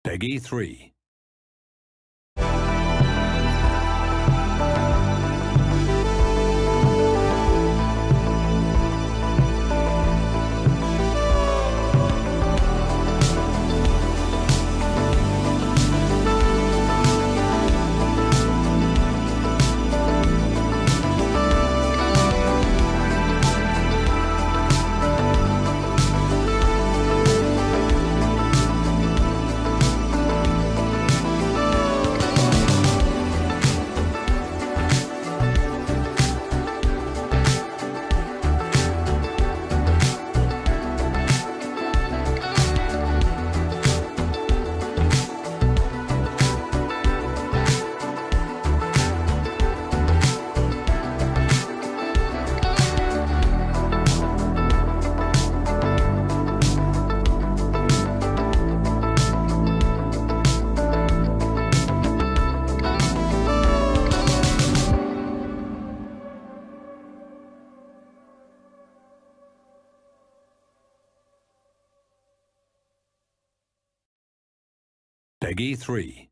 Peggy 3. Peggy 3.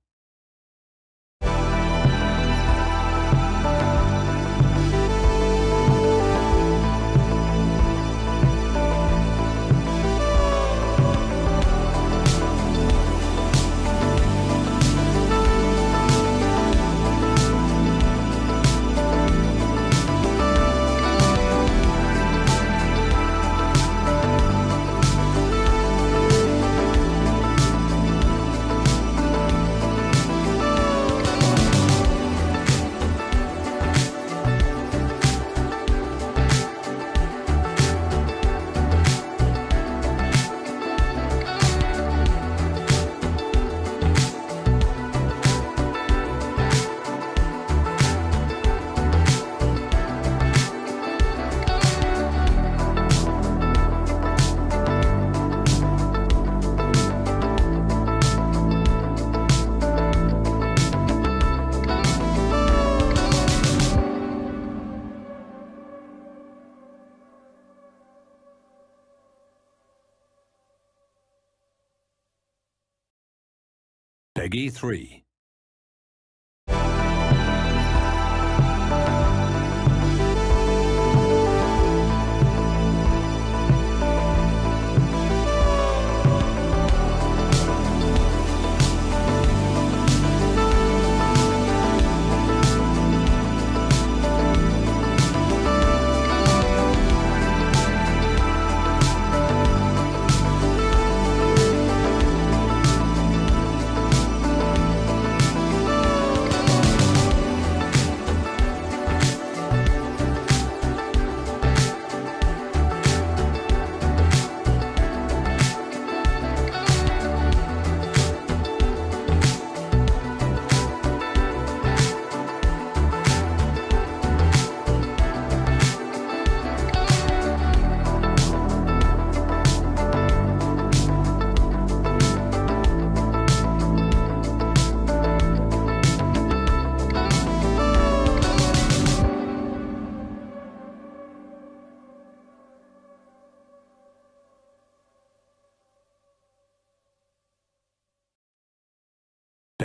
Peggy 3.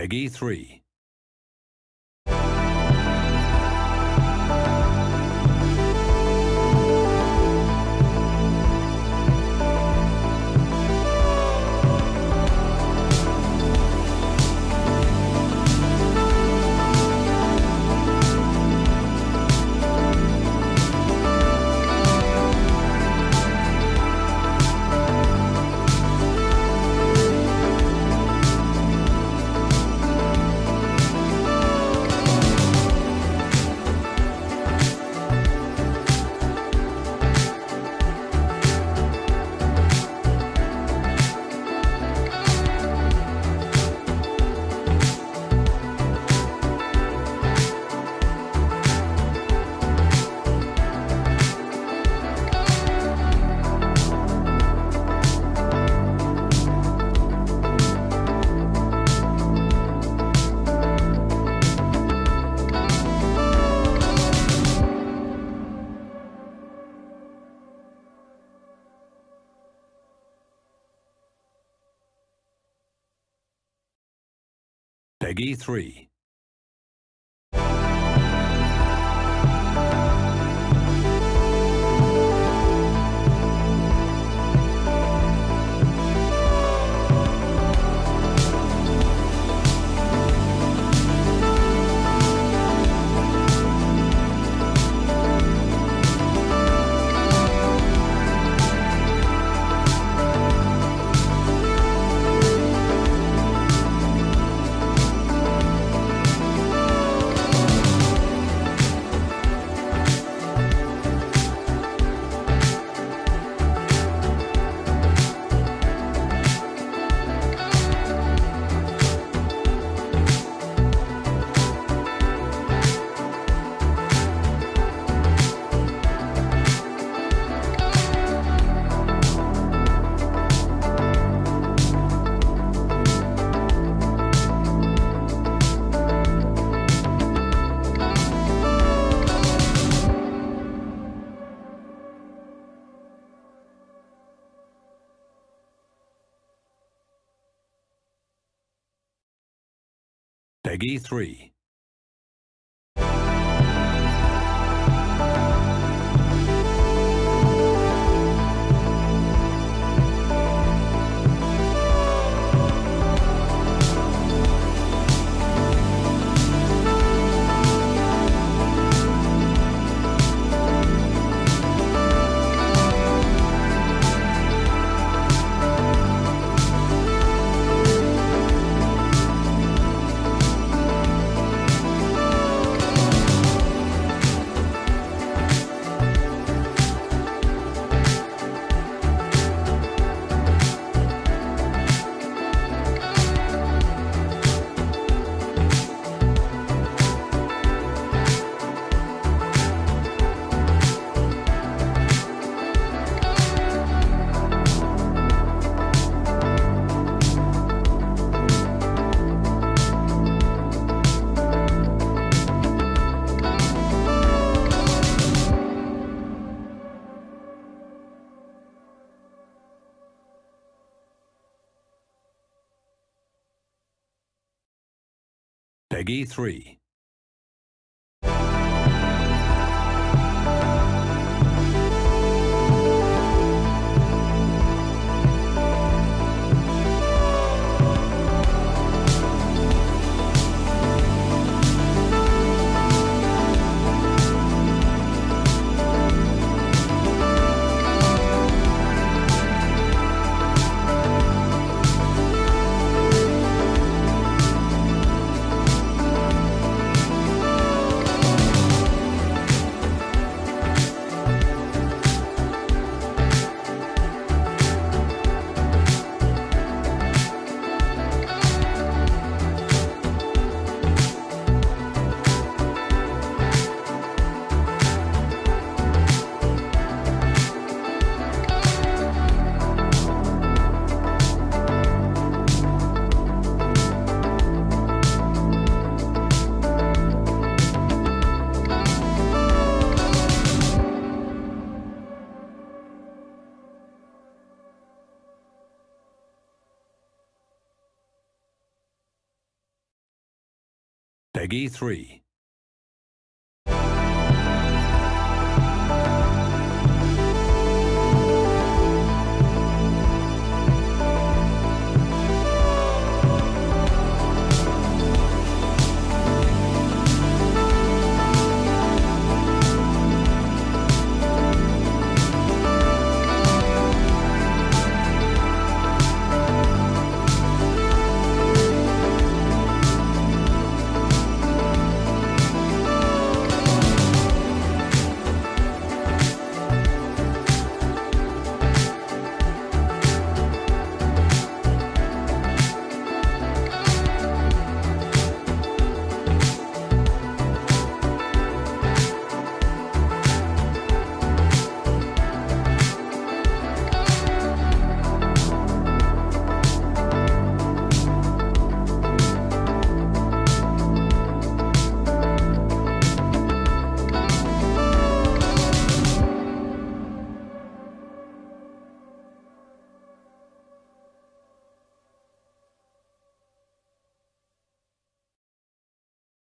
Peggy 3. Peggy 3. Peggy 3. Peggy 3. Peggy 3.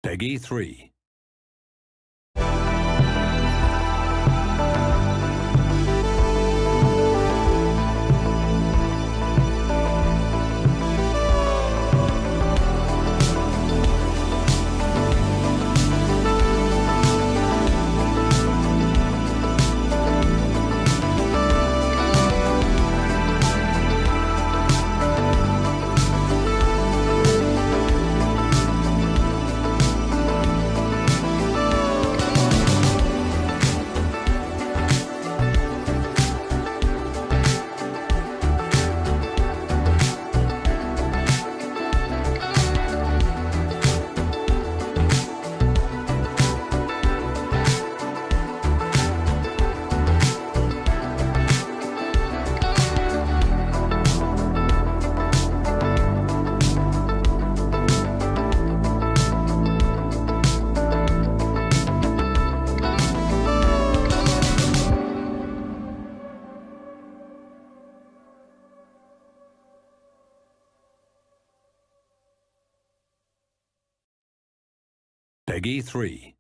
Peggy 3. Peggy 3.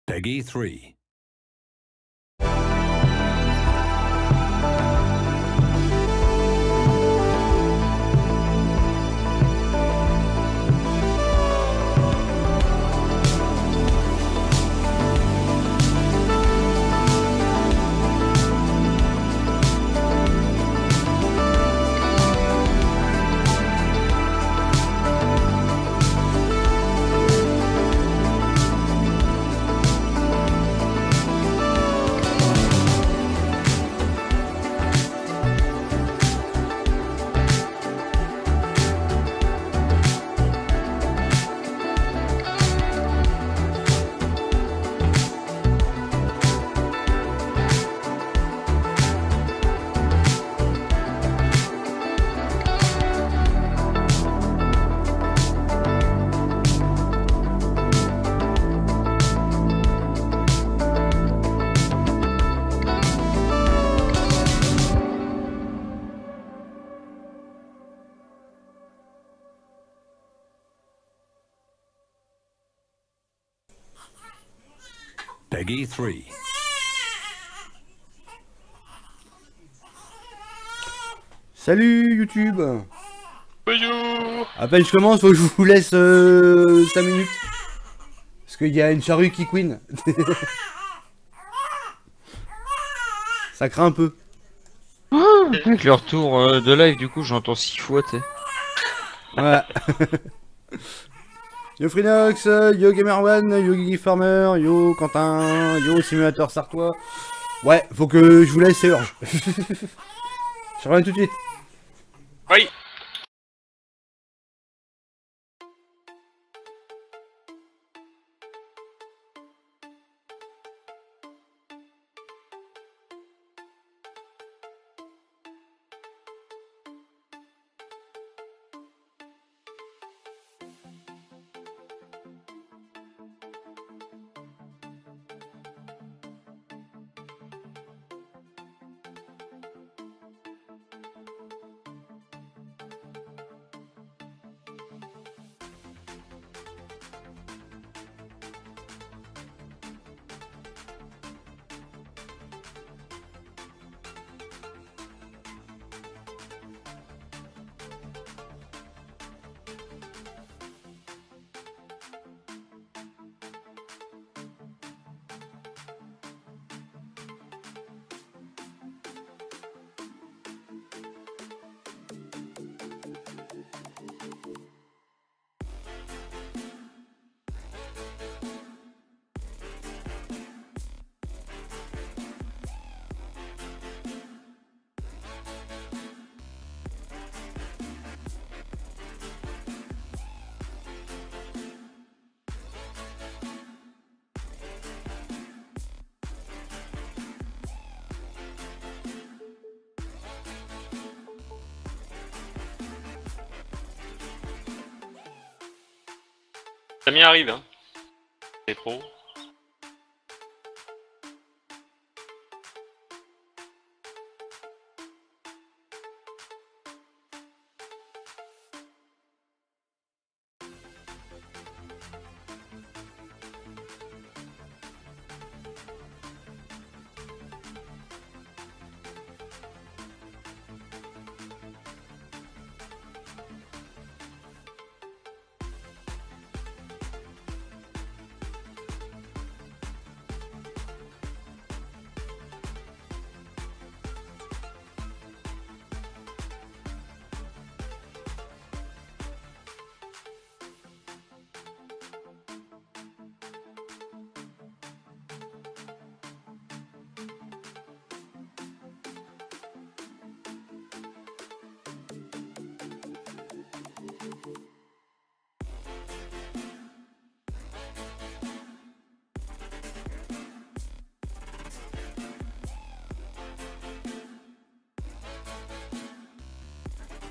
Peggy 3. Peggy 3. Salut YouTube. Bonjour. À peine je commence, faut que je vous laisse 5 minutes. Parce qu'il y a une charrue qui queen. Ça craint un peu. Avec le retour de live, du coup, j'entends 6 fois, tu sais. Ouais. Yo Freenox, yo Gamer1, yo Gigi Farmer, yo Quentin, yo Simulateur Sartois. Ouais, faut que je vous laisse, c'est urge. Je reviens tout de suite. Oui. Ça m'y arrive, hein. C'est pro.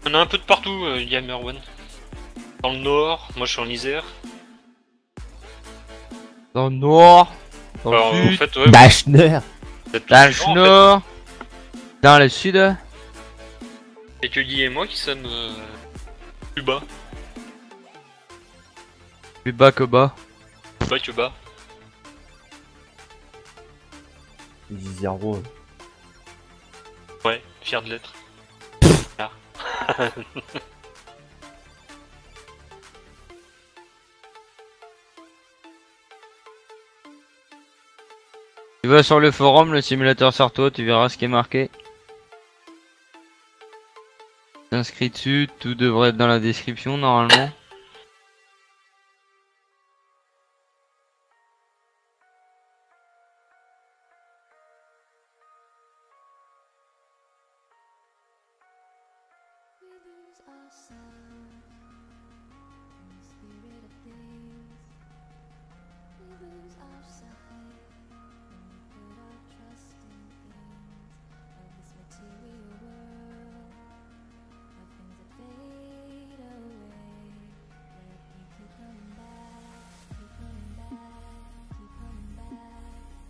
On a un peu de partout, Gamer One. Dans le nord, moi je suis en Isère. Dans le nord, dans Alors, le en sud, fait, ouais, Dashner. vous êtes tous dans le différents, en nord, dans le sud. fait. Et que Guy et moi qui sommes plus bas. Plus bas que bas. Plus bas que bas. Zéro. Ouais, fier de l'être. Ah. Tu vas sur le forum, le simulateur Sartois, tu verras ce qui est marqué. T'inscris dessus, tout devrait être dans la description normalement.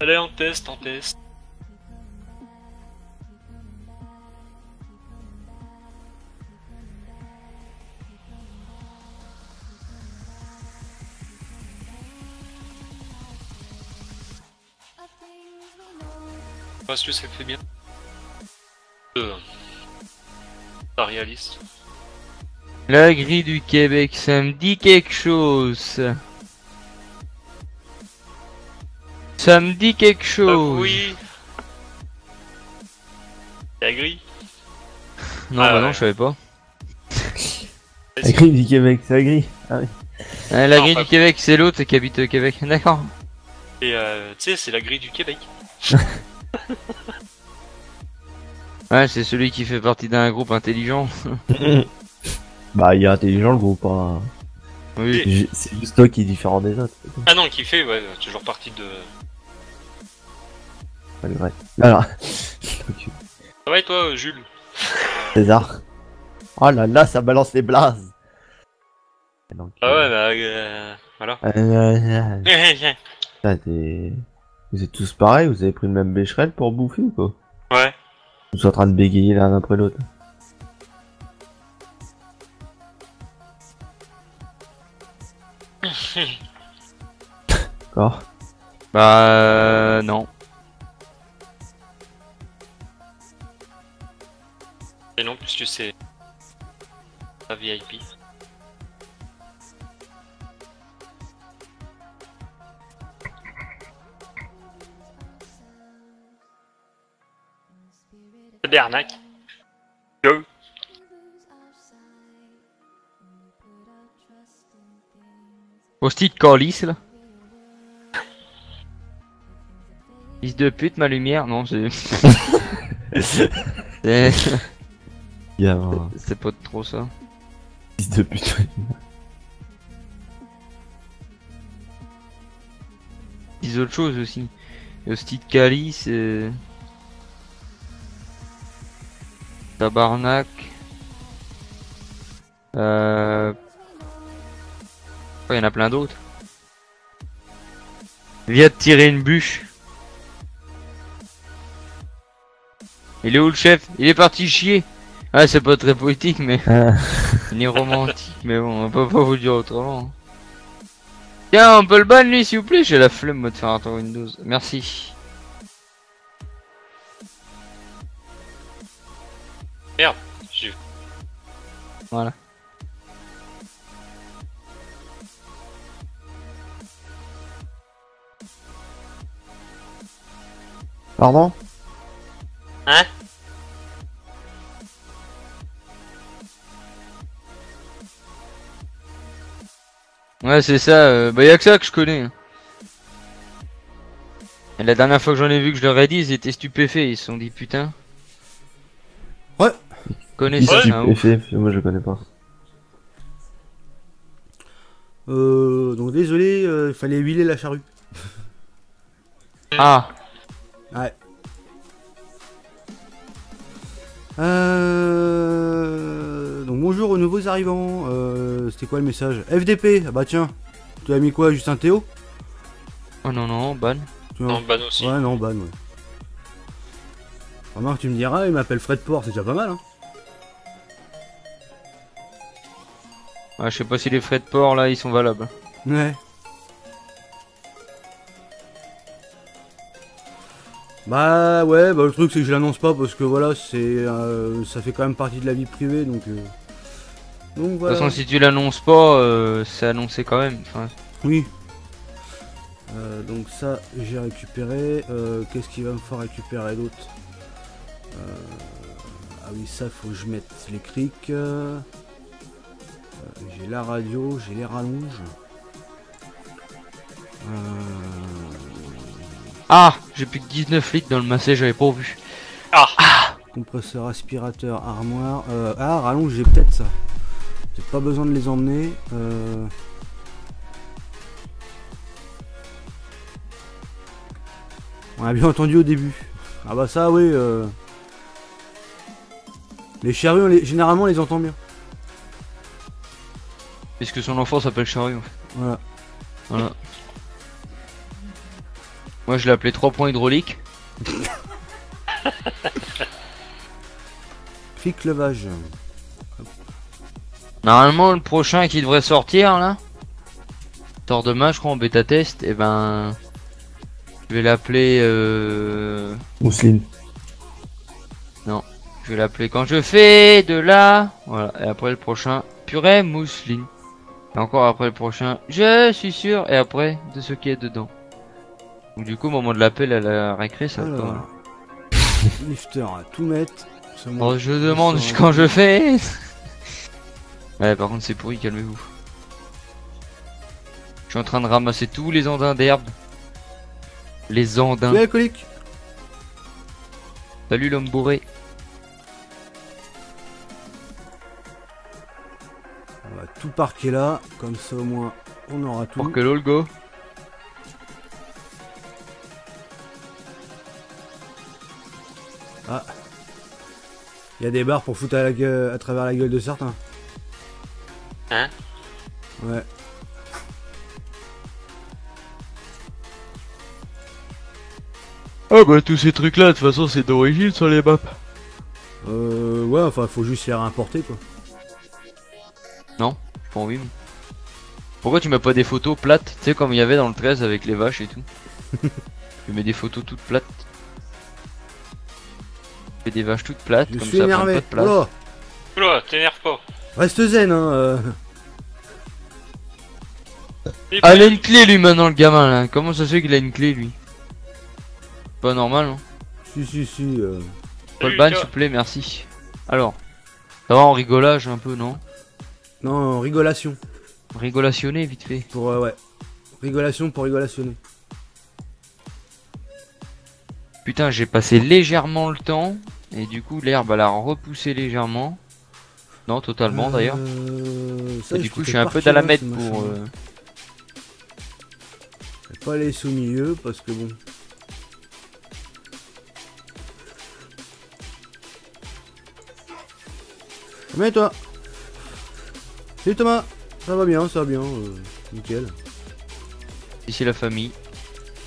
Allez, on teste, on teste. Parce que ça fait bien. Pas réaliste. La grille du Québec, ça me dit quelque chose. Ça me dit quelque Ah chose. oui. C'est gris. Non, Ah bah ouais. non, je savais pas. La grille du Québec, c'est la grille. Ah oui. La Non, grille pas- du Québec, c'est l'autre qui habite au Québec. D'accord. Et tu sais, c'est la grille du Québec. Ouais, c'est celui qui fait partie d'un groupe intelligent. Bah, il est intelligent le groupe. Hein. Oui. C'est juste toi qui est différent des autres. Ah non, qui fait, ouais, toujours partie de. Pas le vrai. Alors, Ça va et toi, Jules? César. Oh là là, ça balance les blazes. Et donc, Ah ouais, bah voilà. Putain, vous êtes tous pareils, vous avez pris le même bécherel pour bouffer ou quoi? Ouais. Vous êtes en train de bégayer l'un après l'autre. D'accord. Bah non. Et non, puisque c'est la VIP. C'est des arnaques. Go. Post-it calice là. Fils de pute, ma lumière. Non, c'est. c'est Gamin. c'est pas trop ça. Fils de pute. Dis autre chose aussi. Post-it calice. Tabarnak. Il y en a plein d'autres. Viens de tirer une bûche. Il est où le chef? Il est parti chier. Ah, c'est pas très poétique, mais ni romantique, mais bon, on peut pas vous dire autrement. Tiens, on peut le ban lui, s'il vous plaît. J'ai la flemme moi de faire un tour Windows. Merci. Merde, j'ai... Voilà. Pardon? Hein? Ouais, c'est ça. Bah, y'a que ça que je connais. Hein. Et la dernière fois que j'en ai vu que je leur ai dit, ils étaient stupéfaits. Ils se sont dit putain. Ouais. Ils connaissent ça, Ouais. c'est un ouf. Moi je connais pas. Donc désolé, il fallait huiler la charrue. Ah, Ouais. Donc bonjour aux nouveaux arrivants. C'était quoi le message? FDP. Ah bah tiens. Tu as mis quoi? Justin Théo? oh non, non, ban. Tu vois. Non, ban aussi. Ouais, non, ban, ouais. Remarque, tu me diras, il m'appelle Fred Port, c'est déjà pas mal, hein. Ah, je sais pas si les frais de port là ils sont valables. Ouais. Bah ouais, bah le truc c'est que je l'annonce pas parce que voilà, c'est ça fait quand même partie de la vie privée donc De toute voilà. façon, si tu l'annonces pas, c'est annoncé quand même. Enfin, Oui. Donc ça j'ai récupéré. Qu'est-ce qu'il va me faire récupérer d'autre? Ah oui, ça faut que je mette les crics. J'ai la radio, j'ai les rallonges. ah, j'ai plus que 19 litres dans le massé, j'avais pas vu. Compresseur, aspirateur, armoire. Ah, rallonge, j'ai peut-être ça. J'ai pas besoin de les emmener. On a bien entendu au début. Ah bah ça, oui. Les charrues, généralement, on les entend bien. Puisque son enfant s'appelle Chariot. Voilà. Voilà. Moi je l'ai appelé 3 points hydrauliques. Clic levage. Normalement le prochain qui devrait sortir là, sort demain je crois en bêta test, et ben je vais l'appeler Mousseline. je vais l'appeler quand je fais de la... Voilà, et après le prochain, purée mousseline. Et encore après le prochain, je suis sûr, et après de ce qui est dedans. Donc du coup au moment de l'appel à la récré ça va pas mal. Alors, lifter à tout mettre. C'est bon. Oh, je demande quand je fais. Ouais, par contre, c'est pourri, calmez-vous. Je suis en train de ramasser tous les andins d'herbe. Les andins. Tu es alcoolique? Salut l'homme bourré. On va tout parquer là, comme ça au moins on aura tout. Pour que l'eau le go. Ah. Il y a des barres pour foutre à travers la gueule de certains. Hein? Ouais. Ah bah tous ces trucs là, de toute façon c'est d'origine sur les maps. Ouais, enfin faut juste les réimporter quoi. Non, j'ai pas envie. Pourquoi tu mets pas des photos plates? Tu sais comme il y avait dans le 13 avec les vaches et tout. Tu mets des photos toutes plates. Tu fais des vaches toutes plates, Je comme suis ça prend pas énervé. de place. Oh, Oula, t'énerve pas. reste zen hein. Et Ah, puis- il a une clé lui maintenant le gamin là. Comment ça se fait qu'il a une clé lui? Pas normal non? Si. Paul Salut, Ban Lucas. s'il vous plaît, merci. Alors, ça va en rigolage un peu non? Non, rigolation. Rigolationner vite fait. Pour ouais. Rigolation pour rigolationner. Putain, j'ai passé légèrement le temps et du coup l'herbe elle a repoussé légèrement. Non, totalement d'ailleurs. Ça, Et du coup, je fais suis un peu partir dans la là, mètre ce pour. machin. Je vais pas laisser au milieu parce que bon. Mais toi. Salut Thomas. Ça va bien, nickel. Ici la famille.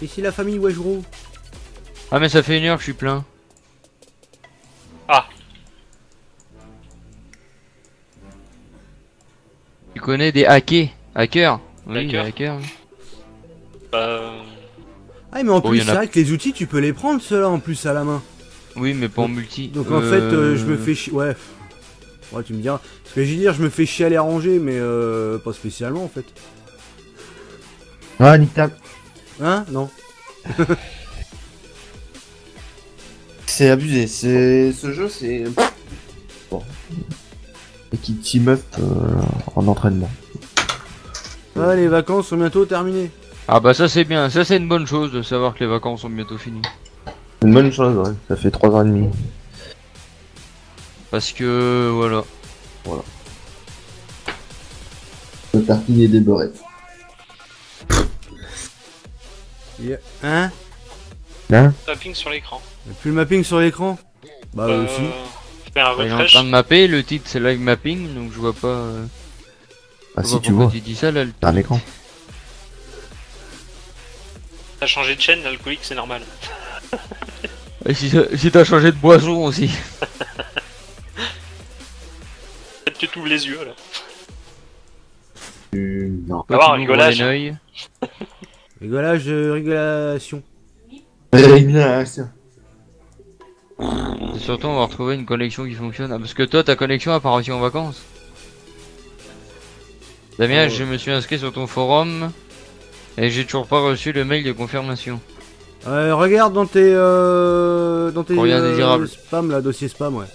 Ici la famille Wejro. Ah, mais ça fait 1 heure que je suis plein. Ah, Tu connais des hackers? Hackers? Oui, des Hackers. hackers. Oui. bah... Ah mais en Oh, plus y en c'est a- vrai que les outils tu peux les prendre ceux-là en plus à la main. Oui, mais pas en multi. Donc en fait je me fais chier. Ouais. Ouais tu me diras. Ce que j'ai dire je me fais chier à les ranger mais pas spécialement en fait. Ah, nique ta- Hein? Non. C'est abusé, c'est... Ce jeu, c'est... Bon. Et qui team up en entraînement. Ah les vacances sont bientôt terminées. Ah bah ça c'est bien, ça c'est une bonne chose de savoir que les vacances sont bientôt finies. C'est une bonne chose, ouais. Ça fait 3 ans et demi. Parce que voilà. Le parti des beurrettes. Hein? Hein? Tapping sur l'écran. Y'a plus le mapping sur l'écran? Bah aussi. Fais un Il est en refresh. train de mapper, le titre c'est live mapping, donc je vois pas. Ah, je si vois tu pourquoi vois, tu dis ça là. t'as un écran. T'as changé de chaîne, l'alcoolique, c'est normal. Et si t'as changé de boisson aussi. Peut-être que tu ouvres les yeux là. Non. Toi, va voir, tu m'ouvres rigolage. les œils. Rigolage, rigolation. Et surtout on va retrouver une connexion qui fonctionne. Ah, parce que toi ta connexion a pas réussi en vacances. Damien, Oh. je me suis inscrit sur ton forum et j'ai toujours pas reçu le mail de confirmation. Regarde dans tes Courrier indésirable. spam là, dossier spam ouais.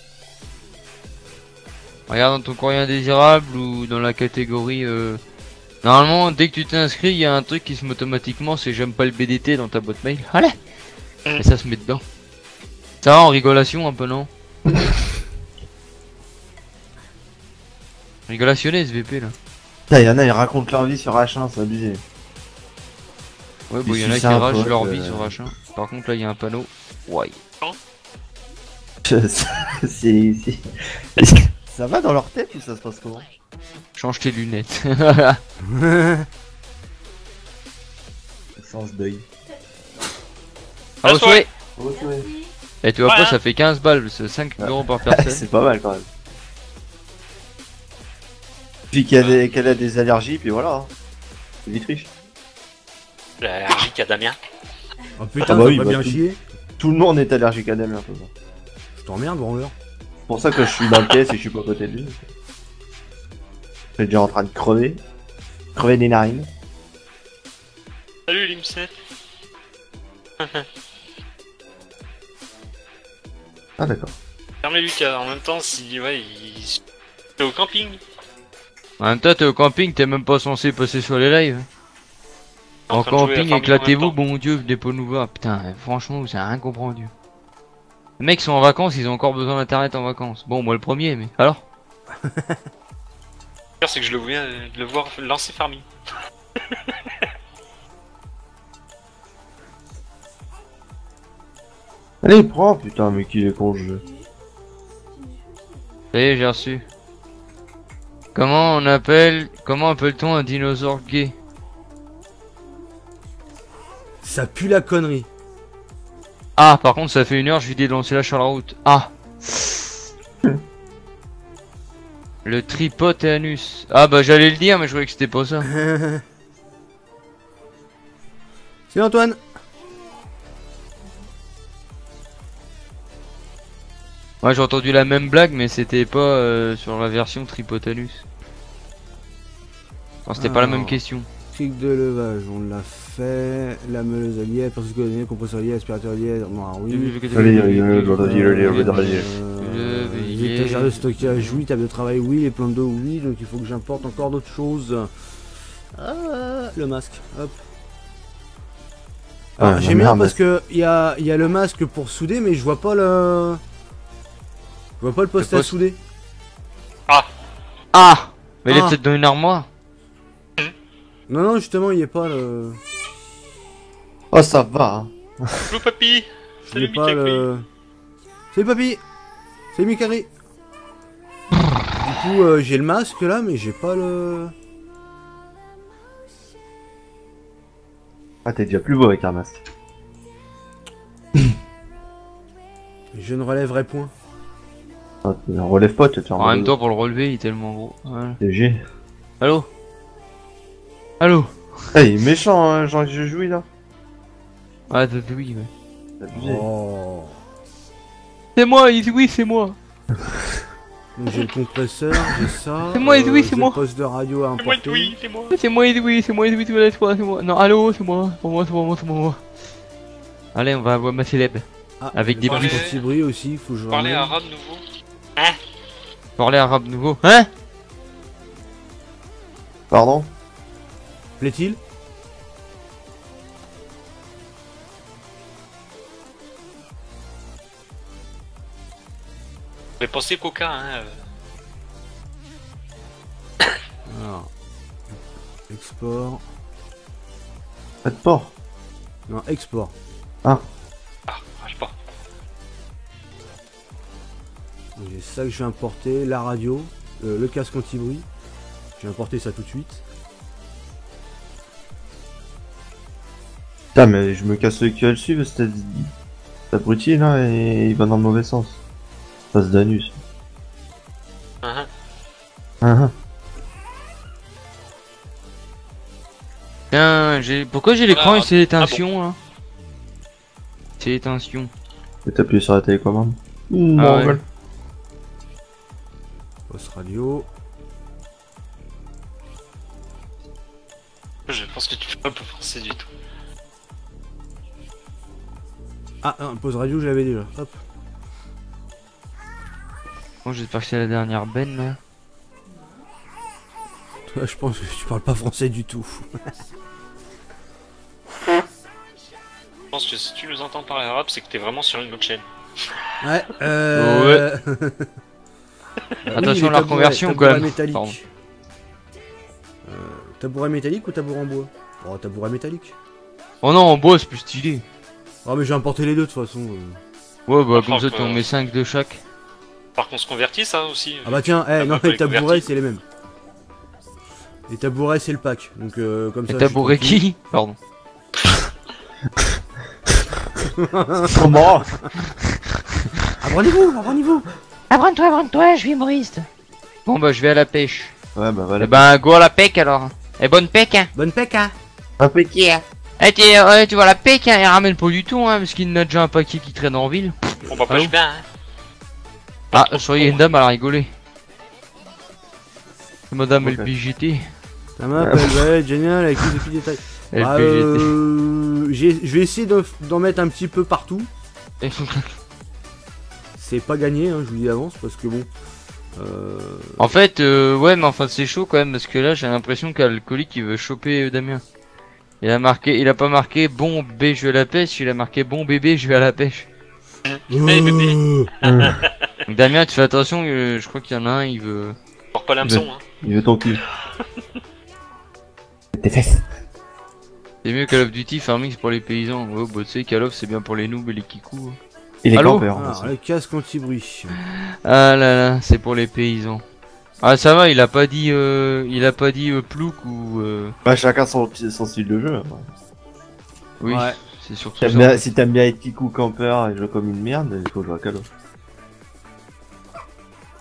Regarde dans ton courrier indésirable ou dans la catégorie Normalement dès que tu t'inscris il y a un truc qui se met automatiquement, c'est j'aime pas le BDT dans ta boîte mail. Allez. Et ça se met dedans. Ça va en rigolation un peu non? Rigolationner SVP là. Putain, y'en a, ils racontent leur vie sur H1, c'est abusé. Ouais, Ils bon, y en a sucent qui un ragent pote, leur vie sur H1. Par contre, là, il y a un panneau. Ouais. c'est... Ça va dans leur tête ou ça se passe comment? Change tes lunettes. Sens deuil. Ah, au souhait. Ouais. Et tu vois Voilà. pas, ça fait 15 balles, c'est 5 euros par personne. C'est pas mal quand même. Puis qu'elle a des allergies, puis voilà. Hein. C'est vite riche. L'allergique à Damien. Oh putain, Ah bah t'as oui, pas bah bien tout- chier. Tout le monde est allergique à Damien, un peu. Je t'emmerde, branleur. C'est pour ça que je suis dans le caisse et que je suis pas à côté de lui. Je suis déjà en train de crever. Crever des narines. Salut Limset. Ah d'accord. Fermez Lucas, en même temps, si ouais, il... T'es au camping. En même temps, t'es au camping, t'es même pas censé passer sur les lives. En train de jouer à camping, Farming en éclatez-vous, même temps. bon Dieu, des pots nouveaux. Putain, franchement, c'est incompréhensible. Les mecs sont en vacances, ils ont encore besoin d'internet en vacances. Bon, moi le premier, mais alors? Le pire, c'est que je le viens de le voir lancer Farming. Allez, prends, putain, mais qui est con le jeu. Ça y est, j'ai reçu. Comment appelle-t-on un dinosaure gay? Ça pue la connerie. Ah, par contre, ça fait 1 heure, je lui ai lancé là sur la route. Ah. Le tripotanus. Ah bah j'allais le dire, mais je croyais que c'était pas ça. C'est Antoine. Moi j'ai entendu la même blague, mais c'était pas sur la version tripotanus. Enfin, c'était pas la même Alors. question. Cric de levage, on l'a fait. La meuleuse à lièvre, parce que donné, compresseur lièvre, aspirateur lièvre, noir, oui. Étagère de stockage, oui. Table de travail, oui. Les plans d'eau, oui. Donc il faut que j'importe encore d'autres choses. Ah, le masque, hop. Alors, Ouais, j'aime bien merde. parce que il y a le masque pour souder, mais je vois pas le. Je vois pas le poste Le à poste. souder. Ah. Mais il est Ah. peut-être dans une armoire. Non, non, justement, il y est pas le. Oh, ça va. Hein. Coucou papy. Il Salut est pas Mikaki. le. Salut papy. Salut Mikari. Du coup, j'ai le masque là, mais j'ai pas le. Ah, t'es déjà plus beau avec un masque. Je ne relèverai point. Ah, relève pas, tu vas te faire En mal même au temps, pour le relever, il est tellement gros. Voilà. dos. DG. Allô? Allô? Ah, il est méchant, hein, Jean que je joue là. Ah, oui, ouais. T'as abusé. Oh. C'est moi, oui, c'est moi. Donc j'ai le compresseur, j'ai ça. C'est moi, Edoui, c'est j'ai moi. le poste de radio à C'est moi, importer. oui, c'est moi. C'est moi, oui, c'est moi, c'est moi. Non, allô, c'est moi. C'est moi. Allez, on va voir ma célèbre. Ah, Avec des puces. petit bruit aussi, faut que je Parler ramène. arabe nouveau. Parler arabe nouveau. Hein? Pardon? Plaît-il? Mais pensez coca, hein. Alors. Export. Pas de porc. Non, export. Ah, je sais pas. Donc, j'ai ça que je vais importer, la radio, le casque anti-bruit. Je vais importer ça tout de suite. Putain, mais je me casse le cul dessus parce que t'as abruti là et il va dans le mauvais sens. Face d'anus. Hein, Ah, Tiens, pourquoi j'ai l'écran Ah, et c'est les ah bon. tensions là? C'est les tensions. et t'appuies sur la télécommande. Ah ouais. Poste radio. Je pense que tu peux pas penser du tout. Ah, non, pause radio, je l'avais déjà. Hop. Bon, j'espère que c'est la dernière benne là. Toi, je pense que tu parles pas français du tout. Je pense que si tu nous entends parler arabe, c'est que t'es vraiment sur une autre chaîne. Ouais, Attention les à la tabourets- reconversion, tabourets quand même. métalliques. Pardon. Tabouret métallique ou tabouret en bois? Oh, tabouret métallique. Oh non, en bois c'est plus stylé. Oh, mais j'ai importé les deux de toute façon. Ouais, bah Enfin, comme ça t'en mets 5 de chaque. Par contre, on se convertit ça aussi. Ah bah tiens, non, pas les tabourets converti. c'est les mêmes. Les tabourets c'est le pack, donc comme ça. Et tabouret je suis qui? Pardon. Comment? tranquille. Apprenez-vous. Abonne-toi, je suis humoriste. Bon bah je vais à la pêche. Ouais, bah voilà. Eh ben go à la pêche alors. Et bonne pêche hein. Bonne pec, hein. Impeccable. Tu vois la pêche hein, elle ramène pas du tout hein, parce qu'il y en a déjà un paquet qui traîne en ville. On va pas Allô bien, hein. Ah, soyez une dame, elle a rigolé. Madame Ok. LBGT. Ta map, elle va être géniale avec tous les petits détails. Bah, LBGT. je vais essayer d'en mettre un petit peu partout. C'est pas gagné, hein, je vous dis d'avance, parce que bon. En fait, ouais, mais enfin c'est chaud quand même parce que là j'ai l'impression qu'Alcoolique il veut choper Damien. Il a pas marqué bon B je vais à la pêche, il a marqué bon bébé je vais à la pêche. Hey, bébé. Donc Damien, tu fais attention, je crois qu'il y en a un, il veut. Porte pas l'hameçon, hein. Il veut ton cul. Tes fesses. C'est mieux Call of Duty, Farming c'est pour les paysans. Ouais, bah tu sais, Call of c'est bien pour les noobs et les kikous. Et les Allô campeurs. Alors, aussi. le casque anti-bruit. Ah là là, c'est pour les paysans. Ah ça va, il a pas dit plouk ou Bah, chacun son style de jeu. oui, Ouais. c'est surtout ça. Si t'aimes bien être kikou campeur et jouer comme une merde, il faut jouer à Call of.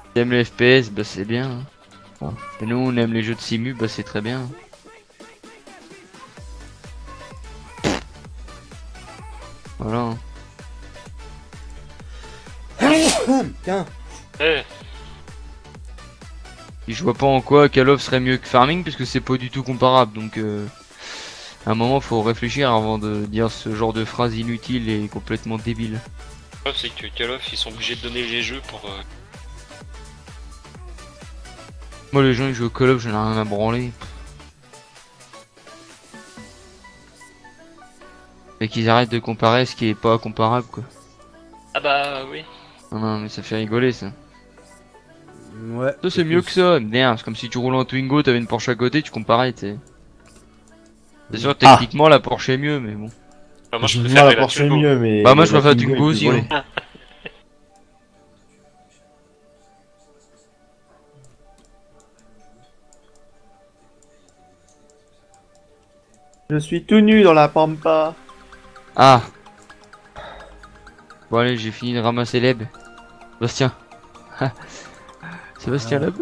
Si t'aimes les FPS, bah c'est bien. hein. Ouais. Et nous on aime les jeux de simu, bah c'est très bien. Voilà. hein. Tiens. Eh, Et je vois pas en quoi Call of serait mieux que Farming puisque c'est pas du tout comparable donc à un moment faut réfléchir avant de dire ce genre de phrase inutile et complètement débile. le problème, c'est que Call of, ils sont obligés de donner les jeux pour. Moi les gens ils jouent au Call of, j'en ai rien à branler. Et qu'ils arrêtent de comparer ce qui est pas comparable quoi. Ah bah oui. Non, non mais ça fait rigoler ça. Ouais. Ça c'est mieux que ça, merde, c'est comme si tu roules en Twingo, t'avais une Porsche à côté, tu comparais, t'sais. C'est sûr, techniquement la Porsche est mieux, mais bon. Bah, moi, je Moi, préfère la Porsche est mieux, mais. Bah moi je la préfère Twingo Twingo est aussi. plus hein. volée. Je suis tout nu dans la pampa. Ah. Bon allez, j'ai fini de ramasser l'eb. Sébastien. Sébastien l'eb.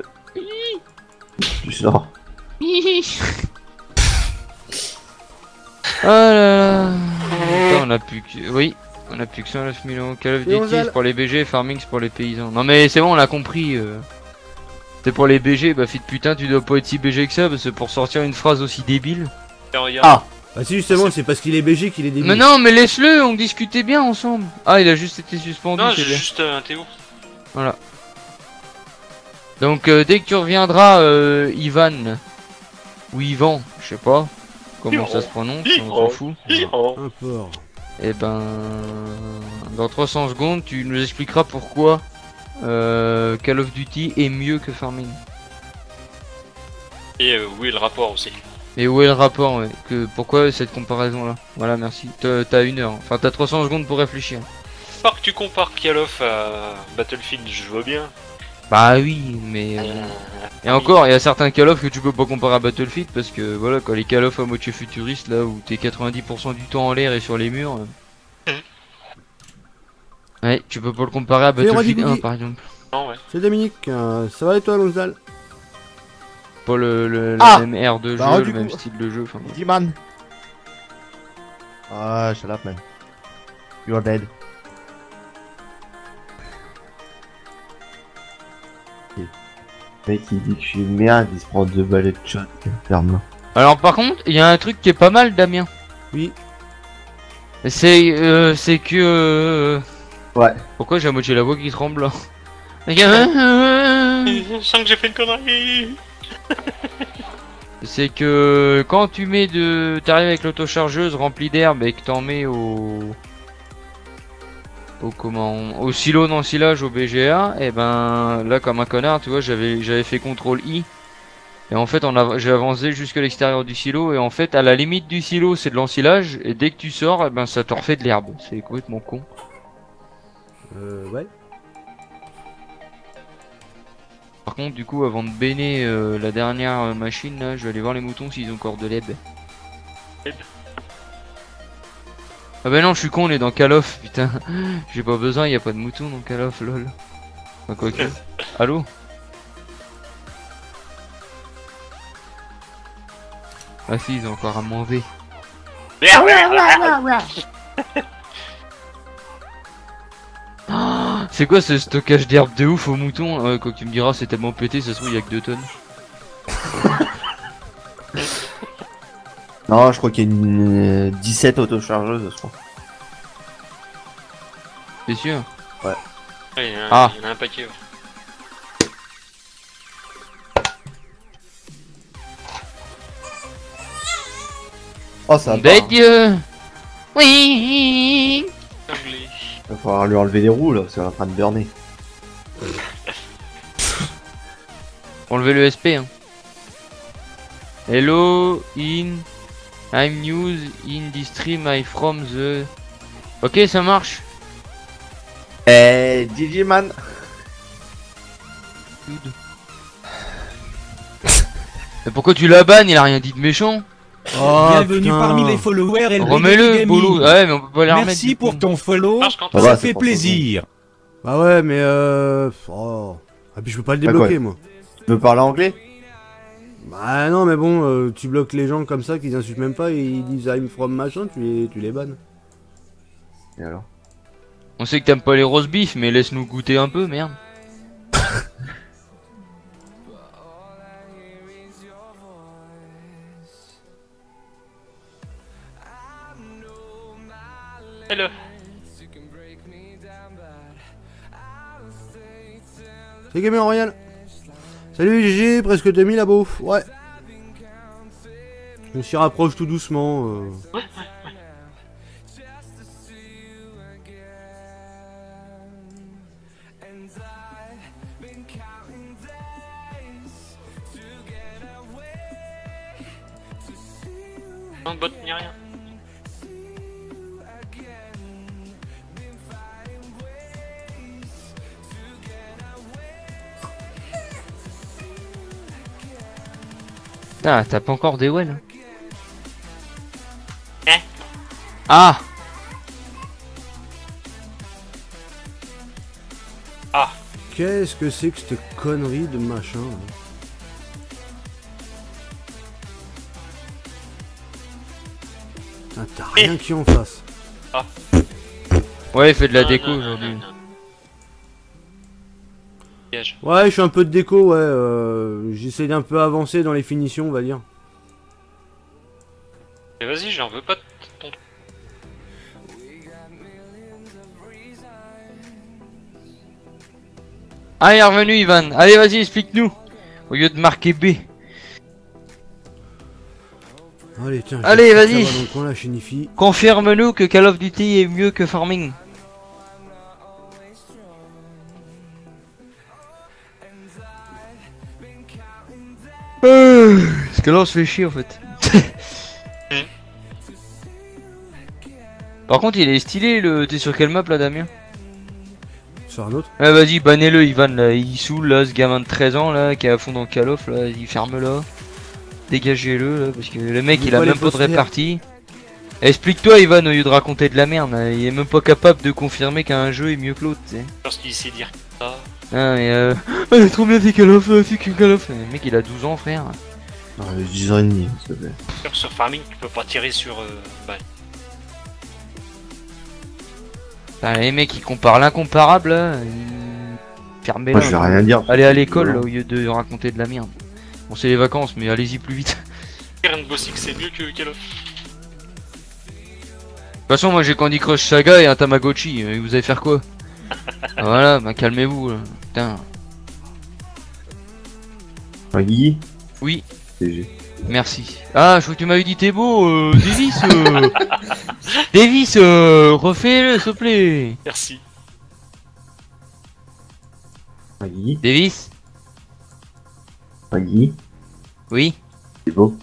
Tu sors. Oh là là. Putain, on a plus que... Oui, on a plus que 109 millions. Call of Et on Duty zèle. c'est pour les BG, Farming c'est pour les paysans. Non mais c'est bon, on a compris. C'est pour les BG, bah fille de putain, tu dois pas être si BG que ça, parce que pour sortir une phrase aussi débile... Tiens, regarde. Ah. Bah si justement, c'est parce qu'il est BG qu'il est débile. Mais non, mais laisse-le, on discutait bien ensemble. Ah, il a juste été suspendu, Non, c'est j'ai bien. juste un Théo. Voilà. Donc dès que tu reviendras, Ivan, ou Ivan, je sais pas comment ça se prononce, on s'en fout. Oh. Un porc. Et ben, dans 300 secondes, tu nous expliqueras pourquoi Call of Duty est mieux que Farming. Et où est le rapport aussi? Et où est le rapport, ouais, pourquoi cette comparaison là? Voilà, merci. T'as 1 heure, enfin t'as 300 secondes pour réfléchir. Pas que tu compares Call of à Battlefield, je vois bien. Bah oui, mais... Et encore, il y a certains Call of que tu peux pas comparer à Battlefield parce que voilà, quand les Call of à moitié futuristes là où t'es 90% du temps en l'air et sur les murs. Ouais, tu peux pas le comparer à Battlefield 1 par exemple. Non, ouais. C'est Dominique, ça va et toi Lonzal? Pas le Ah même air de Bah, jeu, du le même coup. style de jeu. Enfin, bon. D-Man. Ah, shut up, man. You're dead. Le mec il dit que je suis une merde, il se prend 2 balais de shot. Ferme-la. Alors par contre, il y a un truc qui est pas mal, Damien. Oui. C'est que... Ouais. Pourquoi j'ai à moitié la voix qui tremble là? Je sens que j'ai fait une connerie. C'est que quand tu mets t'arrives avec l'autochargeuse remplie d'herbe et que t'en mets au silo d'ensilage au BGA, et ben là comme un connard, tu vois, j'avais fait CTRL I et en fait j'ai avancé jusqu'à l'extérieur du silo et en fait à la limite du silo c'est de l'ensilage et dès que tu sors, et ben ça te refait de l'herbe. C'est complètement con. Ouais. Par contre, du coup, avant de béner la dernière machine, là, je vais aller voir les moutons s'ils ont encore de l'eb. Ah bah non, je suis con, on est dans Call of, putain. J'ai pas besoin, y a pas de moutons dans Call of, lol. Enfin, quoi que. Allô? Ah si, ils ont encore à manger. C'est quoi ce stockage d'herbe de ouf aux moutons? Quoi que tu me diras, c'est tellement pété, ça se trouve, il y a que 2 tonnes. Non, je crois qu'il y a une 17 autochargeuses, je crois. C'est sûr? Ouais, il y en a, Ah. il y en a un paquet. Ouais. Oh, ça va. Des dieux! Oui! Anglais. Il va falloir lui enlever les roues là, parce qu'elle est en train de burner. Enlever le SP, hein. Hello, I'm news in this stream, I from the... Ok, ça marche. Eh, Digiman. Dude. Mais pourquoi tu la bannes? Il a rien dit de méchant. Oh, Bienvenue putain. parmi les followers et Remets-le, Bolo. Ouais, mais on peut pas les remettre. Merci du pour coup. ton follow, Marche quand Ah ça bah, c'est fait pour plaisir. Bah ouais, mais oh. Ah puis je peux pas le Bah, débloquer quoi. moi. Tu veux parler anglais? Bah non, mais bon, tu bloques les gens comme ça qu'ils insultent même pas et ils disent I'm from machin, tu les bannes. Et alors? On sait que t'aimes pas les roast beef, mais laisse-nous goûter un peu, merde. Hello. C'est Gamer Royal. Salut GG, presque 2000 à bouffe, ouais. On s'y rapproche tout doucement. Non de bot ni rien. Ah, t'as pas encore des wells? Ah. Qu'est-ce que c'est que cette connerie de machin là? Ah, t'as rien qui en face. Ouais, il fait de la Non, déco non, non, aujourd'hui. non, non. Piège. Ouais, je suis un peu de déco, ouais. J'essaie d'un peu avancer dans les finitions, on va dire. Mais vas-y, j'en veux pas de ton. Ah, il est revenu, Ivan. Allez, vas-y, explique-nous. Au lieu de marquer B. Allez, tiens. Allez, je vais vas-y. dans le coin là, chez Nifi. Confirme-nous que Call of Duty est mieux que Farming. Parce que là on se fait chier en fait. Par contre il est stylé le... T'es sur quelle map là Damien? Sur un autre. Ouais vas-y bannez-le Ivan là, il saoule là ce gamin de 13 ans là qui est à fond dans Call of là, il ferme là. Dégagez-le là parce que le mec Il il a voit même les pas de posters. répartie. Explique-toi Ivan au lieu de raconter de la merde, hein. Il est même pas capable de confirmer qu'un jeu est mieux que l'autre tu sais. Lorsqu'il sait dire ça. Ah mais oh, trop bien c'est Call of, c'est que Call of. Le mec il a 12 ans frère. 10 ans et demi, s'il te plaît. Sur Farming, tu peux pas tirer sur. Bah, Enfin, les mecs ils comparent l'incomparable là. Fermez Moi, je vais là. rien dire. Allez à l'école là, au lieu de raconter de la merde. Bon c'est les vacances mais allez-y plus vite. Rainbow Six c'est mieux que Call of. De toute façon moi j'ai Candy Crush Saga et un Tamagotchi, vous allez faire quoi? Voilà, bah calmez-vous là. Putain. Un Guigui Oui, CG. merci. Ah je crois que tu m'avais dit t'es beau, Davis Davis, refais-le s'il te plaît. Merci. Un Guigui Davis? Un Guigui Oui. C'est beau.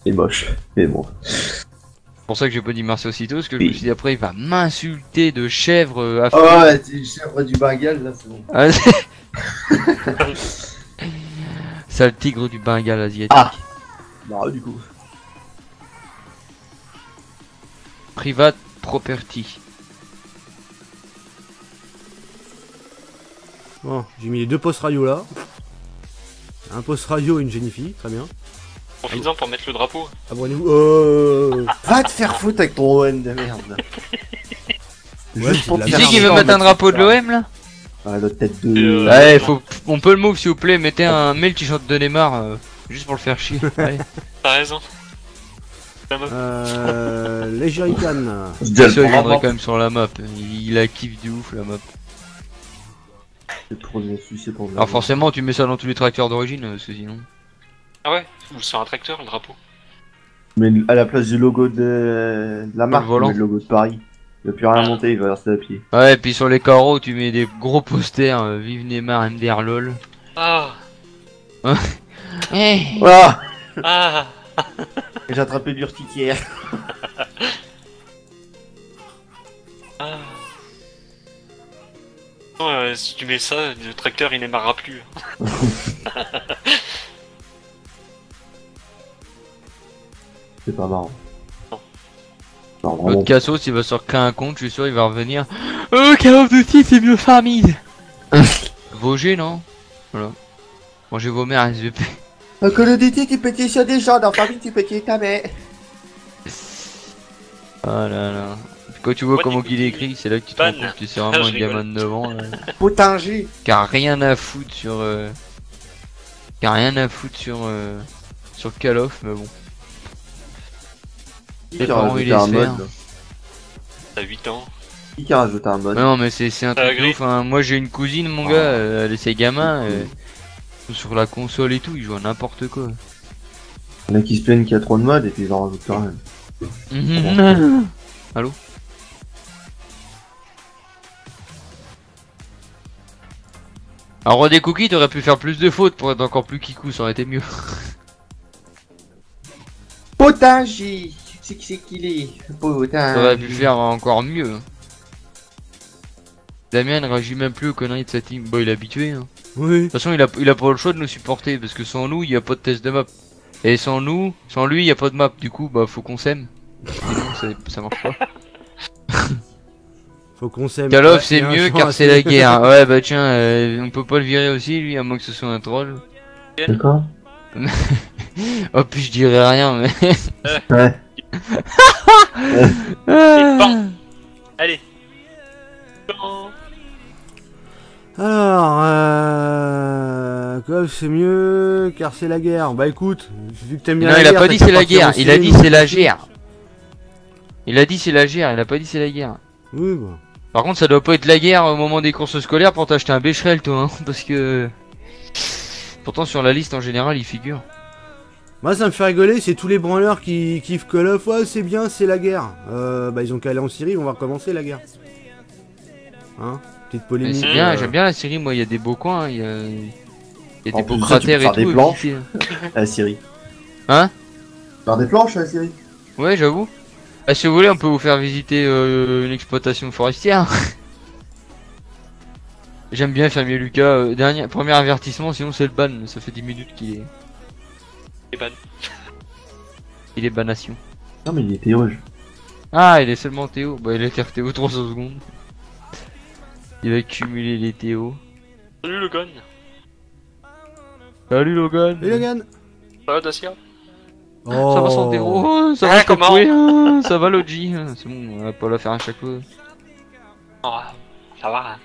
C'est moche. C'est bon. C'est pour ça que j'ai pas dit merci aussitôt, parce que je Oui. me suis dit après il va m'insulter de chèvre à Oh fond. ouais, t'es chèvre du Bengale là, c'est bon. Ah, sale tigre du Bengale asiatique. Ah Bah, du coup. Private property. Bon, j'ai mis les deux postes radio là. Un poste radio et une Jennifer, très bien. Profites-en pour mettre le drapeau. Abonnez-vous. Va te faire foutre avec ton OM de merde. Ouais, Juste pour c'est te de la Qui faire c'est qui veut chier, mettre un mais drapeau c'est de pas- l'OM là? Ah, notre tête de. Ouais, on peut le move s'il vous plaît, mettez un mail t-shirt de Neymar, juste pour le faire chier. Allez. T'as raison. Les jerrycans. Je dis à Ça, il le viendrait prendre. quand même sur la map, il la kiffe du ouf la map. C'est trop bien sucé pour Alors forcément tu mets ça dans tous les tracteurs d'origine, parce que sinon... Ah ouais, ou sur un tracteur le drapeau. Mais à la place du logo de la marque, volant. tu mets le logo de Paris. Il va plus rien monter, il va rester à pied. Ouais, et puis sur les carreaux tu mets des gros posters, vive Neymar, MDR LOL. Ah Eh Voilà. Ah J'ai attrapé l'urticaire. Ah non, si tu mets ça, le tracteur il n'aimera plus. C'est pas marrant. Non. Non, vraiment. L'autre Cassos il va se recréer un compte, je suis sûr il va revenir. Call of Duty c'est mieux famille. Vosgé non? Voilà. Mangez vos mères SVP. Call of Duty, tu peux tuer sur des gens, dans Famille, tu peux tuer ta mère. Ah là là. Quand tu vois What comment du- il est écrit, c'est là que tu te rends Ban. compte que c'est vraiment Ah, un je gamin rigole. de 9 ans là, Potinger. qui a rien à foutre sur qui a rien à foutre sur Call of, mais bon. Qui a parents, rajouté il un laisse mode faire. là T'as 8 ans. Qui a rajouté un mode Mais non mais c'est un truc de Gris. ouf, hein. Moi j'ai une cousine mon gars, elle est ses gamins, sur la console et tout, ils jouent à n'importe quoi. Il y en a qui se plaignent qu'il y a trop de modes et puis ils en rajoutent quand même. Mhm. Allô? Alors Roi des Cookies, t'aurais pu faire plus de fautes pour être encore plus kikou, ça aurait été mieux. Potinger. C'est qui c'est qu'il est Potinger. T'aurais pu faire encore mieux. Damien ne réagit même plus aux conneries de sa team. Bon, il est habitué. Hein. De Oui. toute façon, il a pas le choix de nous supporter parce que sans nous, il y a pas de test de map. Et sans nous, sans lui, il y a pas de map. Du coup, bah, faut qu'on s'aime. Sinon, ça marche pas. Faut qu'on s'aime. Call of Ouais, c'est il y a un mieux champ car à c'est la faire. guerre. Ouais bah tiens, on peut pas le virer aussi lui, à moins que ce soit un troll. D'accord. Oh puis je dirais rien mais... Ouais. bon. Allez. Bon. Alors, Call of c'est mieux car c'est la guerre. Bah écoute, vu que t'aimes bien Non la il a guerre, pas t'as dit qu'à c'est la partir guerre, au il a dit cinéma. c'est la guerre. Il a dit c'est la guerre, il a pas dit c'est la guerre. Oui, bah. Par contre ça doit pas être la guerre au moment des courses scolaires pour t'acheter un Becherel toi hein, parce que... Pourtant sur la liste en général il figure. Moi ça me fait rigoler, c'est tous les branleurs qui kiffent Call of, ouais c'est bien, c'est la guerre. Bah ils ont qu'à aller en Syrie, on va recommencer la guerre. Hein, petite Mais polémique. c'est bien, j'aime bien la série moi, il y a des beaux coins, il y a des En beaux plus de ça, tu peux cratères et faire des tout. planches. visiter. À la Syrie. Hein? Faire des planches à la Syrie. Ouais j'avoue. Ah, si vous voulez on peut vous faire visiter une exploitation forestière. J'aime bien Fermier Lucas, premier avertissement sinon c'est le ban, ça fait 10 minutes qu'il est... C'est ban. Il est banation. Non, mais il était rouge. Ah il est seulement Théo, bah il a été Théo 300 secondes. Il va cumuler les Théo. Salut le gun. Salut Logan. Et Logan. Ça va Dacia? Oh. Ça va son Théo, oh, ça Ah, va comment Capoué, hein, ça va Logi, hein, c'est bon, on va pas la faire à chaque fois. Oh, ça va.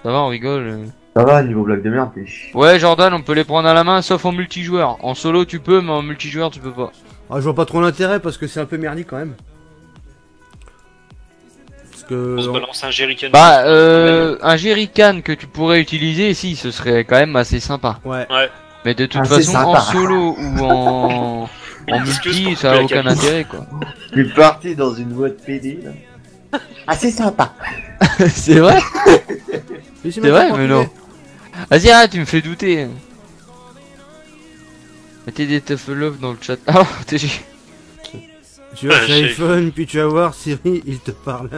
Ça va on rigole. Ça va, niveau blague de merde, t'es chiant. Ouais Jordan on peut les prendre à la main sauf en multijoueur. En solo tu peux mais en multijoueur tu peux pas. Ah, je vois pas trop l'intérêt parce que c'est un peu merdique quand même. Parce que. On se balance un jerrycan. Bah un jerrycan que tu pourrais utiliser si ce serait quand même assez sympa. Ouais. Ouais. Mais de toute Ah, c'est façon sympa. en solo ou en Excuse multi pour ça a couper la aucun cabine. intérêt quoi. Je suis parti dans une voie de PD, là. Ah, c'est sympa. C'est vrai? C'est vrai, mais non. Vas-y arrête tu me fais douter. Mettez des tough love dans le chat. Ah t'es... Tu vas sur Chef. iPhone, puis tu vas voir Siri, il te parle.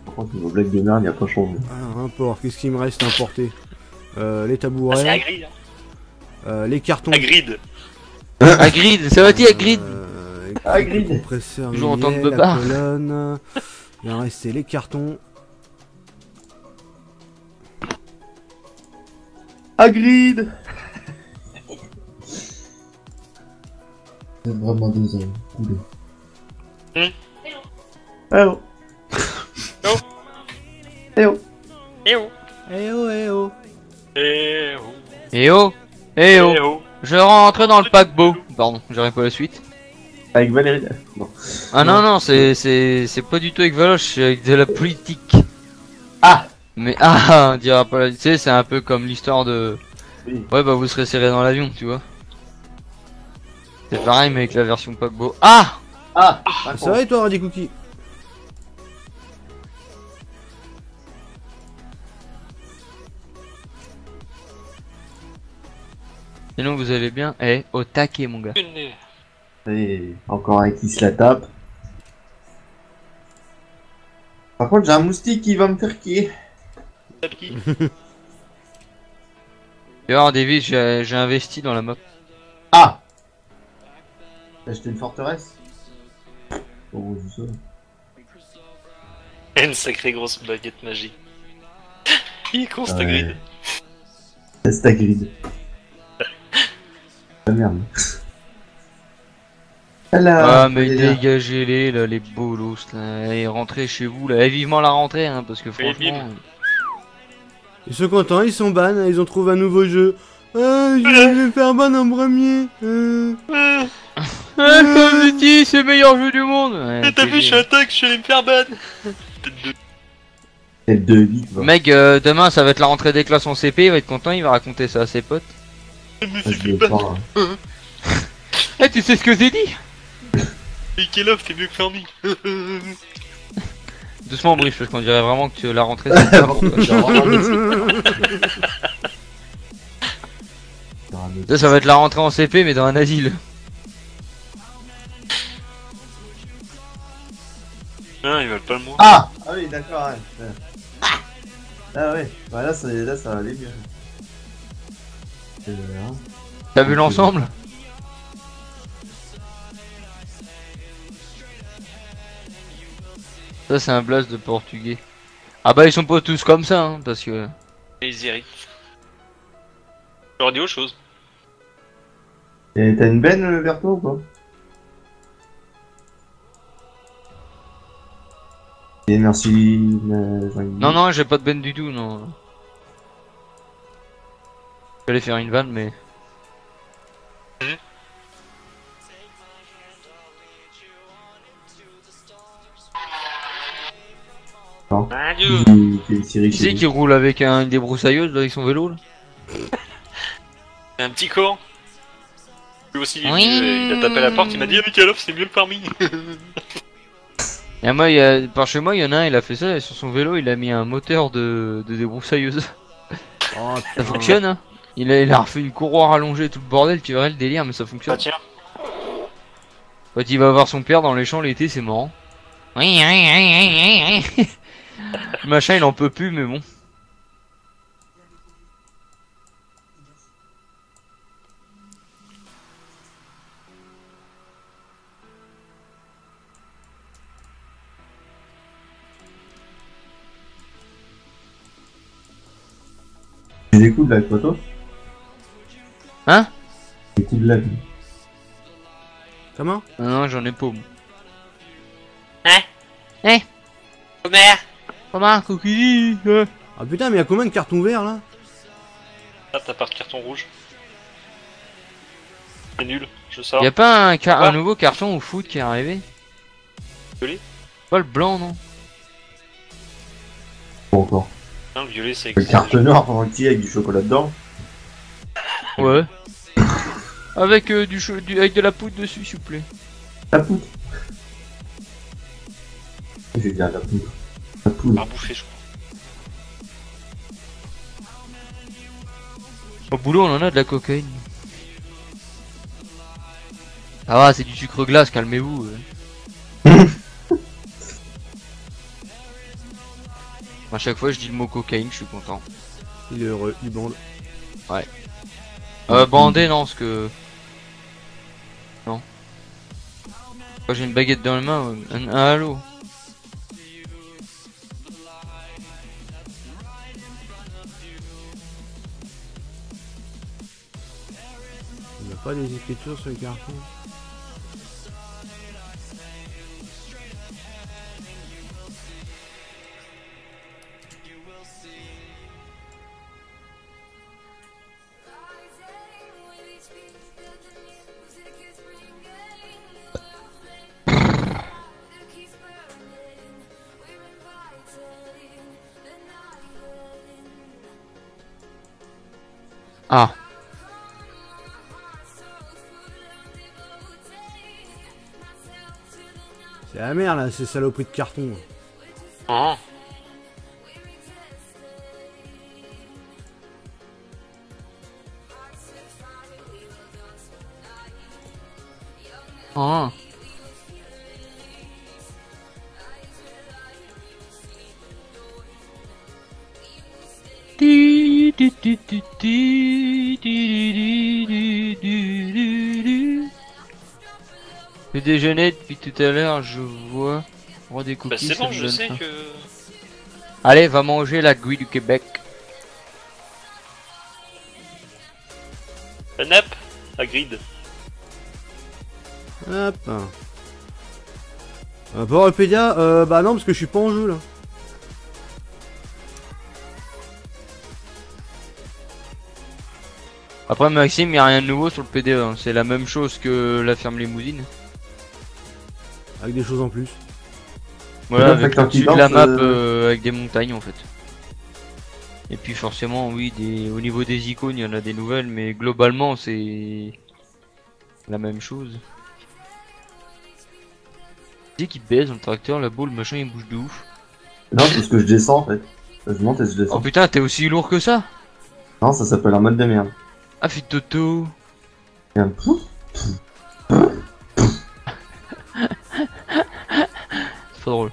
Par contre, niveau blague de merde, y a pas changé. Ah, import, qu'est-ce qu'il me reste à importer les Ah, c'est tabourets, Hagrid. les cartons. Hagrid. Hagrid, ça va-t-il Hagrid? Hagrid. Compresseur, Toujours en temps de millet, la bobard. colonne. Il va rester les cartons. Hagrid. C'est vraiment deux ans. Cool. Hello. Oh. Hello. Eh oh. Eh oh, eh oh. Eh oh. Eh oh, eh oh, Eh oh. je rentre dans le paquebot. Pardon, j'aurais pas la suite. Avec Valérie. Bon. Ah non non, c'est pas du tout avec Valoche, c'est avec de la politique. Ah. Mais ah, on dira pas. Tu sais, c'est un peu comme l'histoire de. Oui. Ouais bah vous serez serré dans l'avion, tu vois. C'est pareil mais avec la version paquebot. Ah. Ah. Ça va et toi, Randy Cookie? Sinon vous allez bien? Eh, au taquet mon gars. Et encore un qui se la tape. Par contre, j'ai un moustique qui va me faire kier. Tapis. Tu vois, David, j'ai investi dans la map. Ah. T'as acheté une forteresse. Oh, je sais. Une sacrée grosse baguette magique. Il est con, cet Ouais. Hagrid. C'est Hagrid. Ah merde. Ah mais dégagez-les là, les bolos là, et rentrez chez vous là, et vivement la rentrée hein, parce que franchement... Ils sont contents, ils sont ban, ils ont trouvé un nouveau jeu. Ah, je vais faire ban en premier. Ah, Call of Duty, c'est le meilleur jeu du monde ouais, T'as vu, je suis attaque, je suis allé me faire ban. Tête de... Tête de vite, va. Mec, demain ça va être la rentrée des classes en CP, il va être content, il va raconter ça à ses potes. Je me Ah, suis je fait le ban. prends, hein. Eh, tu sais ce que j'ai dit? Et quel off, c'est mieux que Fermi. Doucement Brief, parce qu'on dirait vraiment que la rentrée c'est n'importe quoi. Ça va être la rentrée en CP mais dans un asile. Ah, ils veulent pas le moi. Ah. Ah oui, d'accord, ouais. Ah ouais, bah là ça va aller bien. T'as vu l'ensemble? Ça c'est un blast de portugais. Ah bah ils sont pas tous comme ça hein, parce que... Et ils héritent. J'aurais dit autre chose. Et t'as une benne vers toi ou pas? Et merci. Non non j'ai pas de ben du tout non. J'allais faire une vanne mais... Adieu. Qui c'est qui roule avec une débroussailleuse là, avec son vélo là? Un petit corps. Lui aussi, Oui. il a tapé à la porte, il m'a dit Mikalov, c'est mieux le permis. Et moi, par chez moi, il y en a un, il a fait ça, et sur son vélo, il a mis un moteur de débroussailleuse. Oh, Ça fonctionne, hein. Il a refait une courroie rallongée, tout le bordel, tu verrais le délire, mais ça Ah fonctionne. tiens. Quand il va voir son père dans les champs l'été, c'est marrant. Oui, oui, oui, oui, oui. Le machin, il en peut plus, mais bon. Tu des coups de la photo? Hein? Des coups de la vie. comment? Non, non, j'en ai pas, moi. Hein? Hein? Omer. Comment, coquille? Ah putain, mais y'a combien de cartons verts là? Ah, t'as pas de carton rouge. C'est nul, je sors. Y'a pas un Quoi? nouveau carton au foot qui est arrivé? Violet? Pas le blanc, non? Pas encore. Non, le violet, c'est Le carte noire entier avec du chocolat dedans. Ouais. Avec avec de la poudre dessus, s'il vous plaît. La poudre. Je vais dire la poudre. La poudre. à bouffer, je crois. Au boulot, on en a de la cocaïne. Ah va, c'est du sucre glace, calmez-vous. À chaque fois, je dis le mot cocaïne, je suis content. Il est heureux, il bande. Bandé, non, parce que... Non. Quand j'ai une baguette dans la main, un halo. Il n'y a pas des écritures sur les cartons. Ah. C'est la merde là, ces saloperies de carton. Oh. Ah. Le déjeuner depuis tout à l'heure, je vois. Roi des Bah cookies. c'est ça bon, me je donne sais faim. que... Allez, va manger la gouille du Québec. La nappe, la grid. Hop. Powerpedia, bah non, parce que je suis pas en jeu là. Après Maxime, y a rien de nouveau sur le PDE, hein. C'est la même chose que la ferme Limousine. Avec des choses en plus. Voilà, Le avec facteur le dessus qui de la map danse, avec des montagnes en fait. Et puis forcément, oui, au niveau des icônes, il y en a des nouvelles, mais globalement, c'est la même chose. Tu sais qu'il baisse dans le tracteur, là-bas, le machin il bouge de ouf. Non, parce que je descends en fait. Je monte et je descends. Oh putain, t'es aussi lourd que ça? Non, ça s'appelle un mode de merde. Ah, fit Toto. Et un pouf. C'est pas drôle.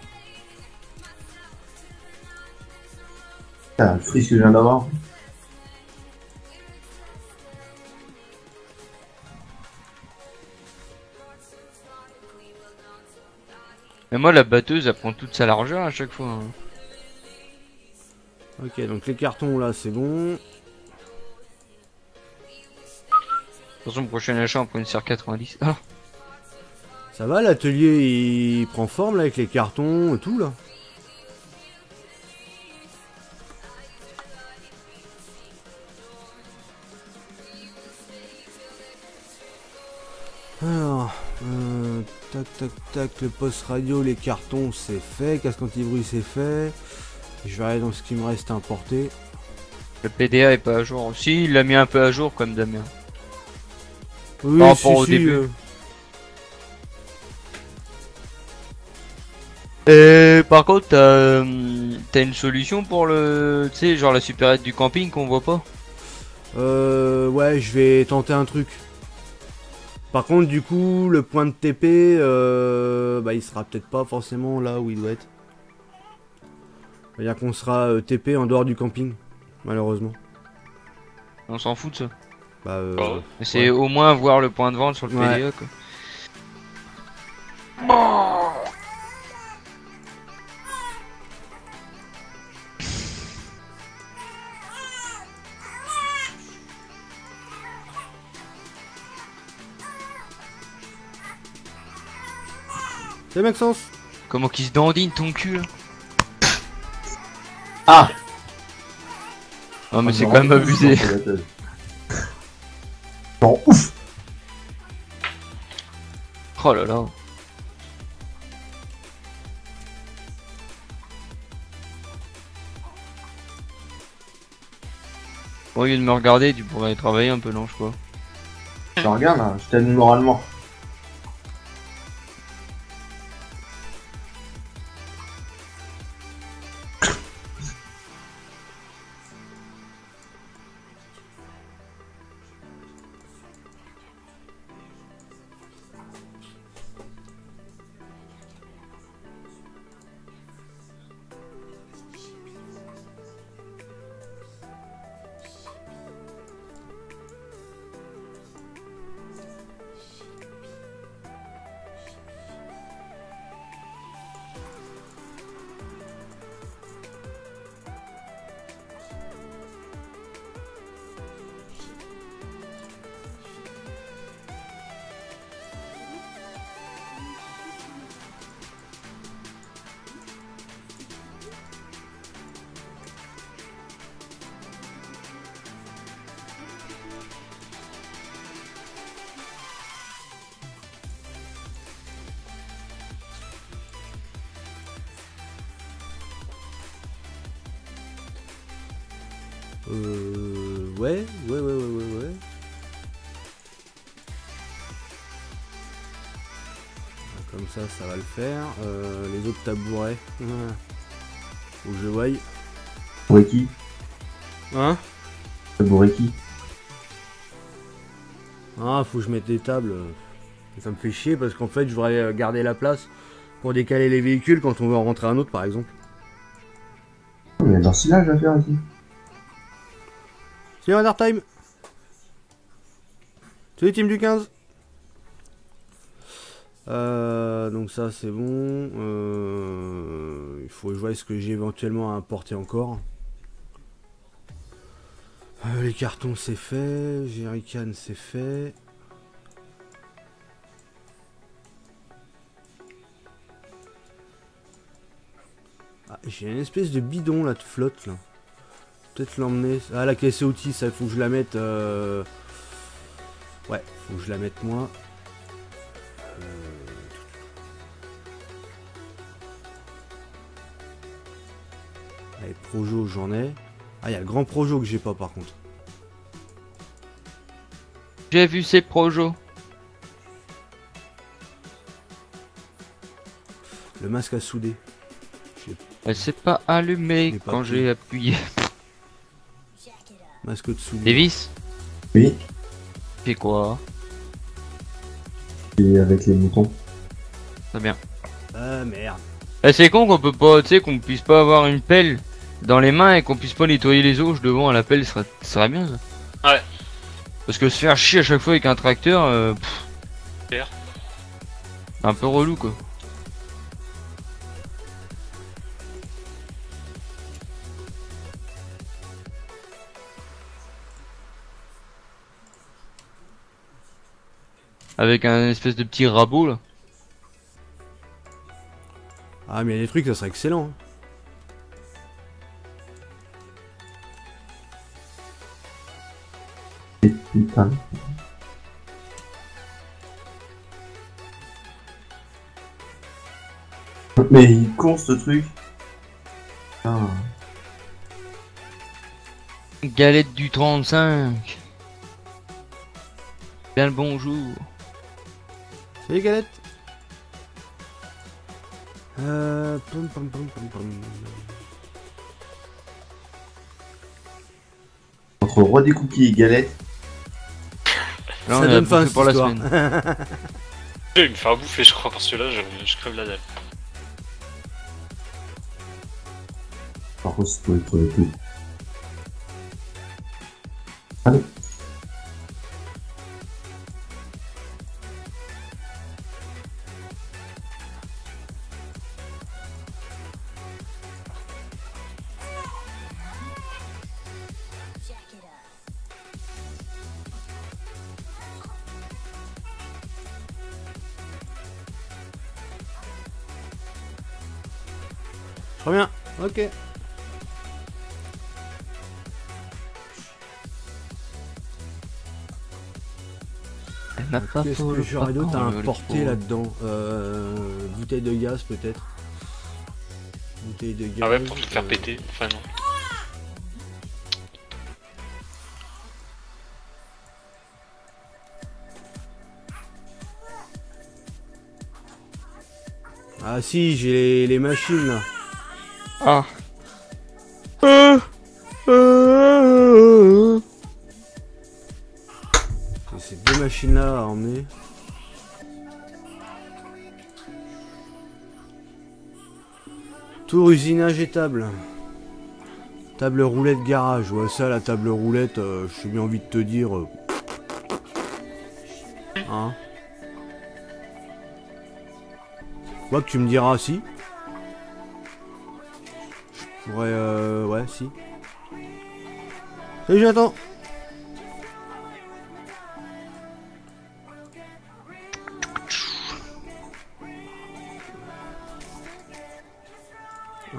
Putain, le frise que je viens d'avoir. Mais moi, la batteuse, elle prend toute sa largeur à chaque fois. Hein. Ok, donc les cartons là, c'est bon. De toute façon, prochain achat, on prend une CR90. Ah, Ça va, l'atelier il prend forme là avec les cartons et tout là. Alors, tac tac tac, le poste radio, les cartons c'est fait, casque anti-bruit c'est fait. Je vais aller dans ce qui me reste à importer. le PDA est pas à jour. Si, il l'a mis un peu à jour comme Damien. Oui, Par rapport au début. Et par contre, t'as une solution pour le... Tu sais, genre la supérette du camping qu'on voit pas? Ouais, je vais tenter un truc. Par contre, du coup, le point de TP, bah, il sera peut-être pas forcément là où il doit être. C'est-à-dire qu'on sera TP en dehors du camping, malheureusement. On s'en fout de ça. Bah, Oh. Mais c'est au moins voir le point de vente sur le Ouais. PDA quoi. c'est Maxence. Comment qu'il se dandine ton cul là? Ah. Non mais c'est quand même abusé. Non, ouf. Oh là là. Au lieu de me regarder, tu pourrais travailler un peu, non, je crois. Je regarde, hein, je t'aide moralement. Ouais. Comme ça va le faire. Les autres tabourets. Faut que je voie. Bourreki. Hein? Bourreki. Ah, faut que je mette des tables. Ça me fait chier parce qu'en fait, je voudrais garder la place pour décaler les véhicules quand on veut en rentrer un autre, par exemple. Il y a de l'ensilage à faire ici. C'est Radar Time. Salut team du 15. Donc ça c'est bon. Il faut que je vois ce que j'ai éventuellement à importer encore. Les cartons c'est fait. Jerrycan c'est fait. Ah, j'ai une espèce de bidon là de flotte là. Peut-être l'emmener. Ah, la caisse à outils, ça faut que je la mette. Ouais, faut que je la mette moi. Allez, Projo, j'en ai. Ah, il y a le grand Projo que j'ai pas par contre. J'ai vu ces projos. Le masque à souder. Elle s'est pas allumée J'ai pas quand pris. j'ai appuyé. Masque de souder. Des vis? Oui. Fait quoi? Et avec les moutons. Très bien. Ah merde. Eh, c'est con qu'on peut pas, tu sais, qu'on puisse pas avoir une pelle dans les mains et qu'on puisse pas nettoyer les auges devant à la pelle, ça serait bien ça. Ouais. Parce que se faire chier à chaque fois avec un tracteur, Clair. un peu relou quoi. Avec un espèce de petit rabot là. Ah, mais il y a des trucs, ça serait excellent. Hein. Putain. Mais il est con ce truc. Ah. Galette du 35. Bien le bonjour. Salut Galette. Pom, pom, pom, pom, pom. Entre roi des cookies et galette. Là, Ça on a donne faim bouffé cette pour la histoire. semaine. Il me fait un bouffer, je crois, parce que là, je crève la dalle. Par contre, ça peut être peu. Allez. Très bien, ok. Qu'est-ce que j'aurais d'autre à importer là-dedans bouteille de gaz peut-être. Bouteille de gaz. Ah ouais, pour te faire péter. Enfin, non. Ah si, j'ai les machines là. Ah. J'ai ces deux machines là à emmener. Tour usinage et table. Table roulette garage. Ouais, ça, la table roulette, j'ai bien envie de te dire. Hein? Quoi que tu me diras si. Je pourrais, ouais, si. Salut Jonathan.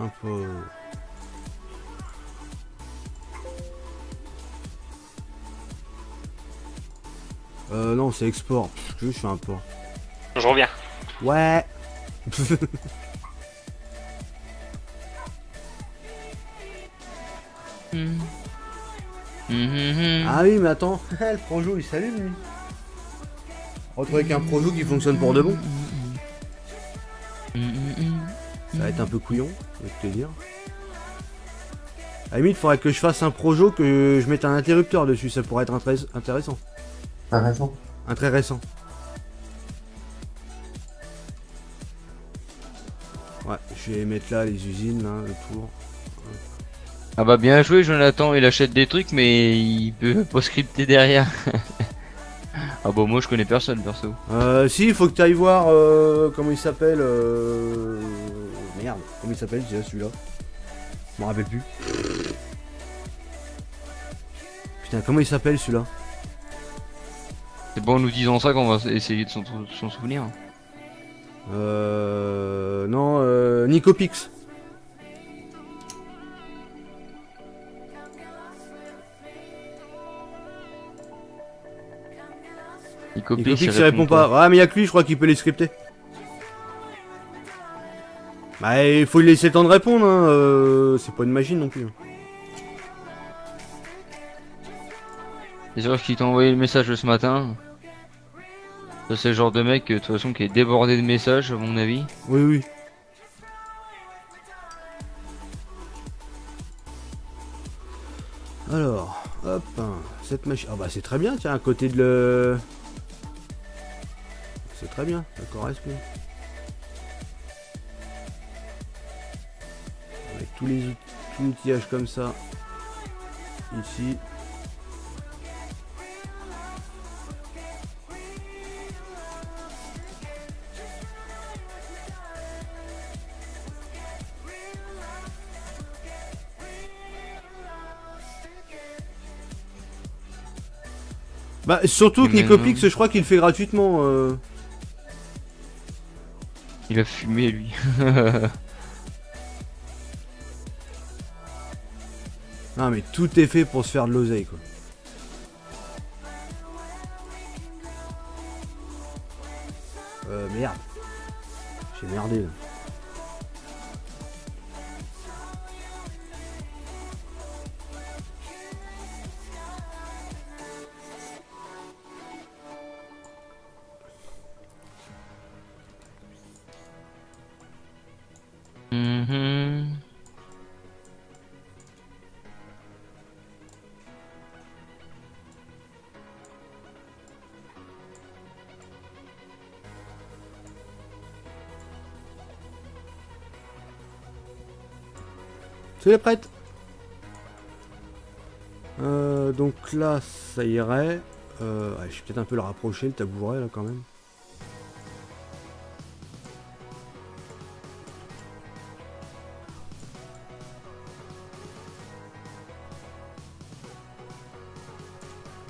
Un peu. Non, c'est export. Je fais un port. Je reviens. Ouais. Ah oui, mais attends, le Projo il s'allume lui. Retrouver avec un Projo qui fonctionne pour de bon. Ça va être un peu couillon, je vais te dire. À la limite, il faudrait que je fasse un Projo, que je mette un interrupteur dessus, ça pourrait être intéressant. T'as raison. Un très récent. Ouais, je vais mettre là les usines, là, le tour. Ah bah bien joué Jonathan, il achète des trucs mais il peut pas scripter derrière. Ah bah moi je connais personne perso. Si, il faut que tu ailles voir comment il s'appelle. Merde, comment il s'appelle déjà celui-là? Je m'en rappelle plus. Putain, comment il s'appelle celui-là? C'est bon en nous disant ça qu'on va essayer de s'en souvenir. Non, Nicopix. Nicopix il répond pas. Ah, mais y'a que lui, je crois qu'il peut les scripter. Bah, il faut lui laisser le temps de répondre, hein. C'est pas une machine non plus. C'est sûr qu'il t'a envoyé le message ce matin. Ça c'est le genre de mec de toute façon qui est débordé de messages à mon avis. Oui, oui. Alors, hop, cette machine. Ah bah c'est très bien, tiens, à côté de le... C'est très bien, ça correspond. Avec tous les tout l'outillage comme ça. Ici. Bah surtout que Mais Nicopix, non. je crois qu'il le fait gratuitement. Il a fumé lui. Non mais tout est fait pour se faire de l'oseille quoi. Merde. J'ai merdé là. Mhm. C'est prête. Donc là, ça irait. Ouais, je vais peut-être un peu le rapprocher, le tabouret là quand même.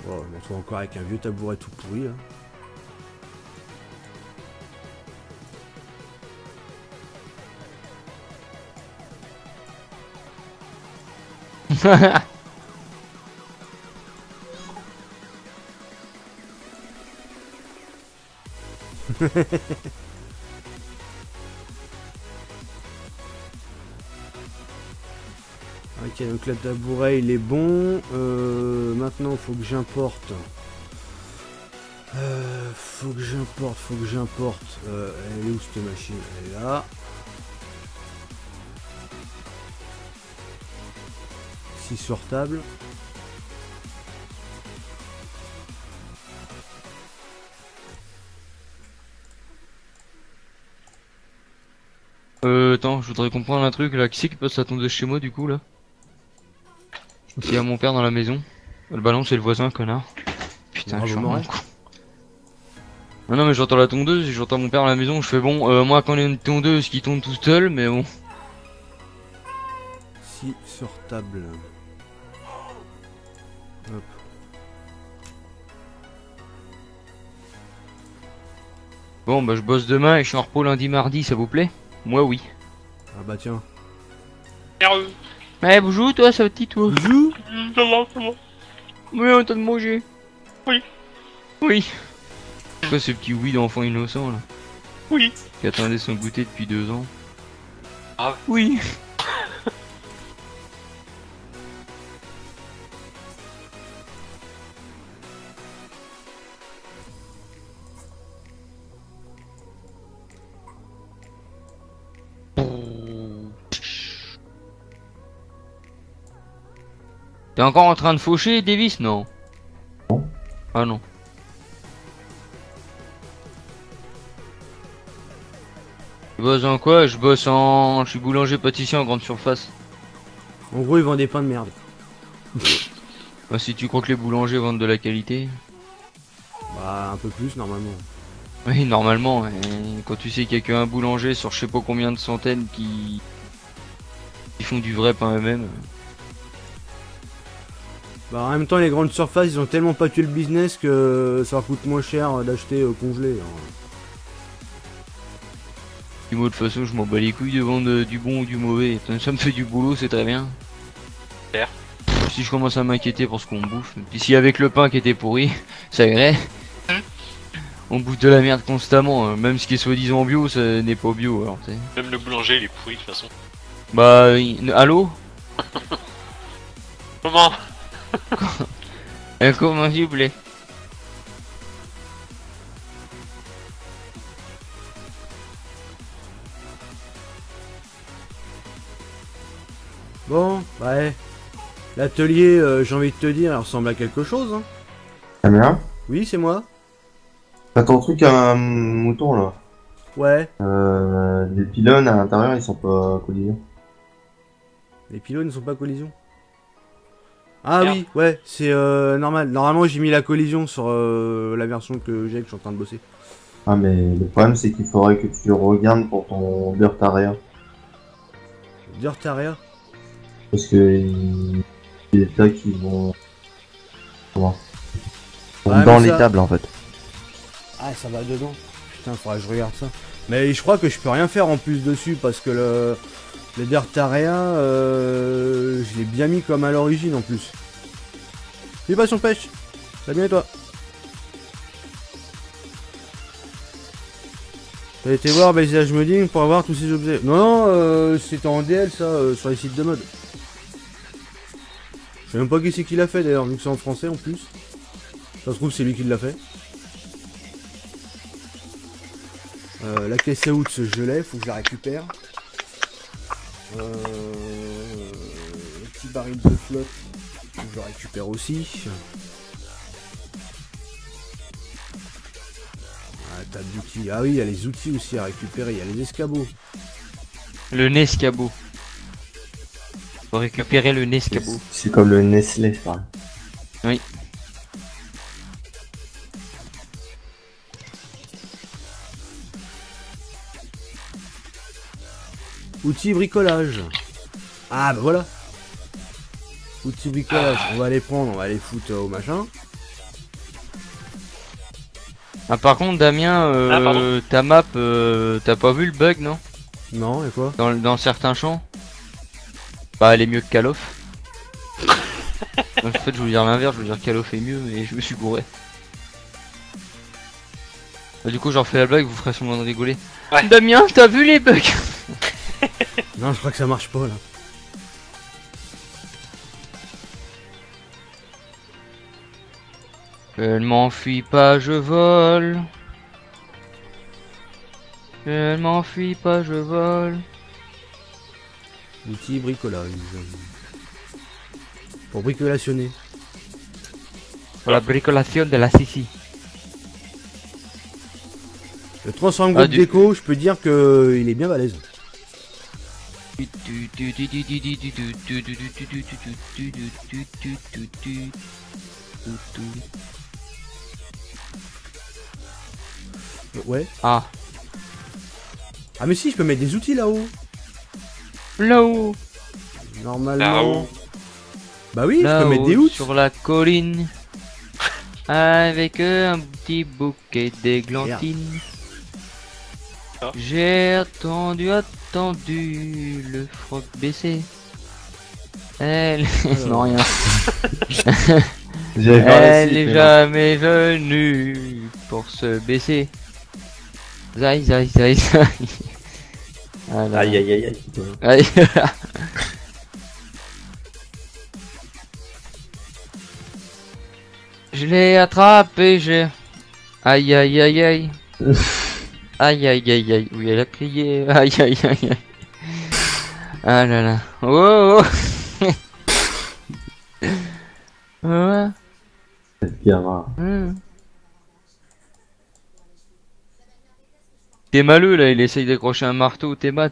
Oh, je me retrouve encore avec un vieux tabouret tout pourri là. Ok, donc le tabouret il est bon. Maintenant, faut que j'importe. Faut que j'importe. Elle est où cette machine? Elle est là. Ici sur table. Attends, je voudrais comprendre un truc là. Qui c'est qui passe sa tondeuse chez moi du coup là? Il y a mon père dans la maison. Le ballon c'est le voisin, connard. Putain, Bravo, je suis Morin. vraiment con. Ah non mais j'entends la tondeuse et j'entends mon père à la maison, je fais bon, moi quand il y a une tondeuse qui tourne tout seul, mais bon. Ici sur table. Hop. Bon bah je bosse demain et je suis en repos lundi mardi, ça vous plaît? Moi oui. Ah bah tiens. Nerveux. Eh bonjour toi, ça va petit toi? Bonjour. Ça va, ça va. Oui, on t'a de manger. Oui. Oui. C'est quoi ce petit oui d'enfant innocent là? Oui. Qui attendait son goûter depuis 2 ans? Ah. Oui. T'es encore en train de faucher, Davis? Non. Non. Ah non. Tu bosses en quoi? Je bosse en... Je suis boulanger pâtissier en grande surface. En gros, ils vendent des pains de merde. Bah, si tu crois que les boulangers vendent de la qualité. Bah, un peu plus normalement. Oui, normalement. Et quand tu sais qu'il y a qu'un boulanger sur je sais pas combien de centaines qui font du vrai pain eux-mêmes. Bah, en même temps, les grandes surfaces, ils ont tellement pas tué le business que ça leur coûte moins cher d'acheter congelé. Hein. Du mot de toute façon, je m'en bats les couilles de vendre du bon ou du mauvais. Ça me fait du boulot, c'est très bien. Super. Si je commence à m'inquiéter pour ce qu'on bouffe, puis si avec le pain qui était pourri, ça irait. On bouffe de la merde constamment, hein. Même ce qui est soi-disant bio, ça n'est pas bio alors, tu sais. Même le boulanger, il est pourri de toute façon. Bah, allô? Comment? Comment s'il vous plaît? Bon, ouais. L'atelier, j'ai envie de te dire, il ressemble à quelque chose. Hein. Caméra? Oui, c'est moi. T'as ton truc à un mouton là. Ouais. Les pylônes à l'intérieur ils sont pas collisions. Les pylônes ne sont pas collision. Ah Merde. oui, ouais, c'est normal. Normalement, j'ai mis la collision sur la version que j'ai, que je suis en train de bosser. Ah mais le problème c'est qu'il faudrait que tu regardes pour ton dirt area. Dirt area. Parce que il y a des tas qui vont... Comment? Ah, dans mais les ça- tables en fait. Ah, ça va dedans. Putain, faudra que je regarde ça. Mais je crois que je peux rien faire en plus dessus parce que le Dirt Area, je l'ai bien mis comme à l'origine en plus. Fais pas son pêche. Ça va bien et toi? T'as été voir Paysage Modding pour avoir tous ces objets? Non, non, c'était en DL ça, sur les sites de mode. Je sais même pas qui c'est qui l'a fait d'ailleurs, vu que c'est en français en plus. Ça se trouve c'est lui qui l'a fait. La caisse à outs je l'ai, faut que je la récupère. Le petit baril de flotte, faut que je le récupère aussi. Ah, table d'outils. Ah oui, il y a les outils aussi à récupérer, il y a les escabeaux. Le Nescabo. Faut récupérer le Nescabo. C'est comme le Nestlé, pareil. Oui. Outils bricolage. Ah bah voilà. Outils bricolage, on va les prendre, on va les foutre au machin. Ah par contre Damien, Ah, pardon. ta map, t'as pas vu le bug non? Non, et quoi? Dans certains champs? Bah elle est mieux que Call of. En fait je voulais dire l'inverse, je voulais dire Call of est mieux mais je me suis gouré. Bah, du coup j'en refais la blague, vous ferez sûrement de rigoler. Ouais. Damien, t'as vu les bugs? Non, je crois que ça marche pas là. Je ne m'enfuis pas, je vole. Je ne m'enfuis pas, je vole. Outils bricolage. Pour bricolationner. Pour la bricolation de la Sissi. Le transform Ah, groupe du- déco, je peux dire que il est bien balèze. Ouais. Ah, Ah mais si, je peux mettre des outils là-haut. là-haut, Normalement. Là-haut. Bah oui, je peux là-haut, mettre des hoots. sur la colline, avec un petit bouquet d'églantines. Ah. J'ai attendu, le froc baissé. Elle, non rien. J'avais pas Elle réussi, est mais jamais venue pour se baisser. Zai, zai, zai, zai. Ah non. là Aïe là. aïe aïe aïe. Aïe. Je l'ai attrapé, j'ai. Aïe aïe aïe aïe. Aïe aïe aïe aïe. Oui, elle a crié. Aïe aïe aïe aïe. Ah là là. Oh, oh. Ouais. C'est bien rare. T'es maleux là, il essaye d'accrocher un marteau. Théma.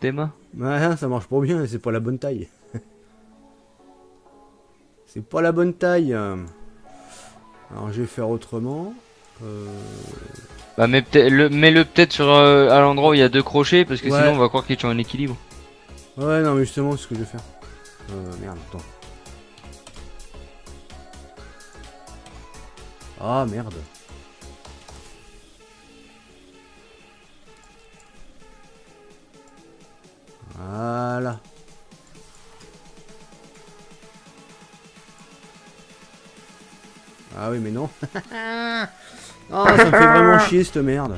Ouais, ça marche pas bien, c'est pas la bonne taille. C'est pas la bonne taille. Alors je vais faire autrement. Bah mais mets-le peut-être sur à l'endroit où il y a deux crochets parce que Ouais. sinon on va croire qu'il est en équilibre. Ouais, non mais justement, c'est ce que je vais faire. Merde, attends. Ah merde. Voilà. Ah oui mais non. Ah, ça me fait vraiment chier cette merde.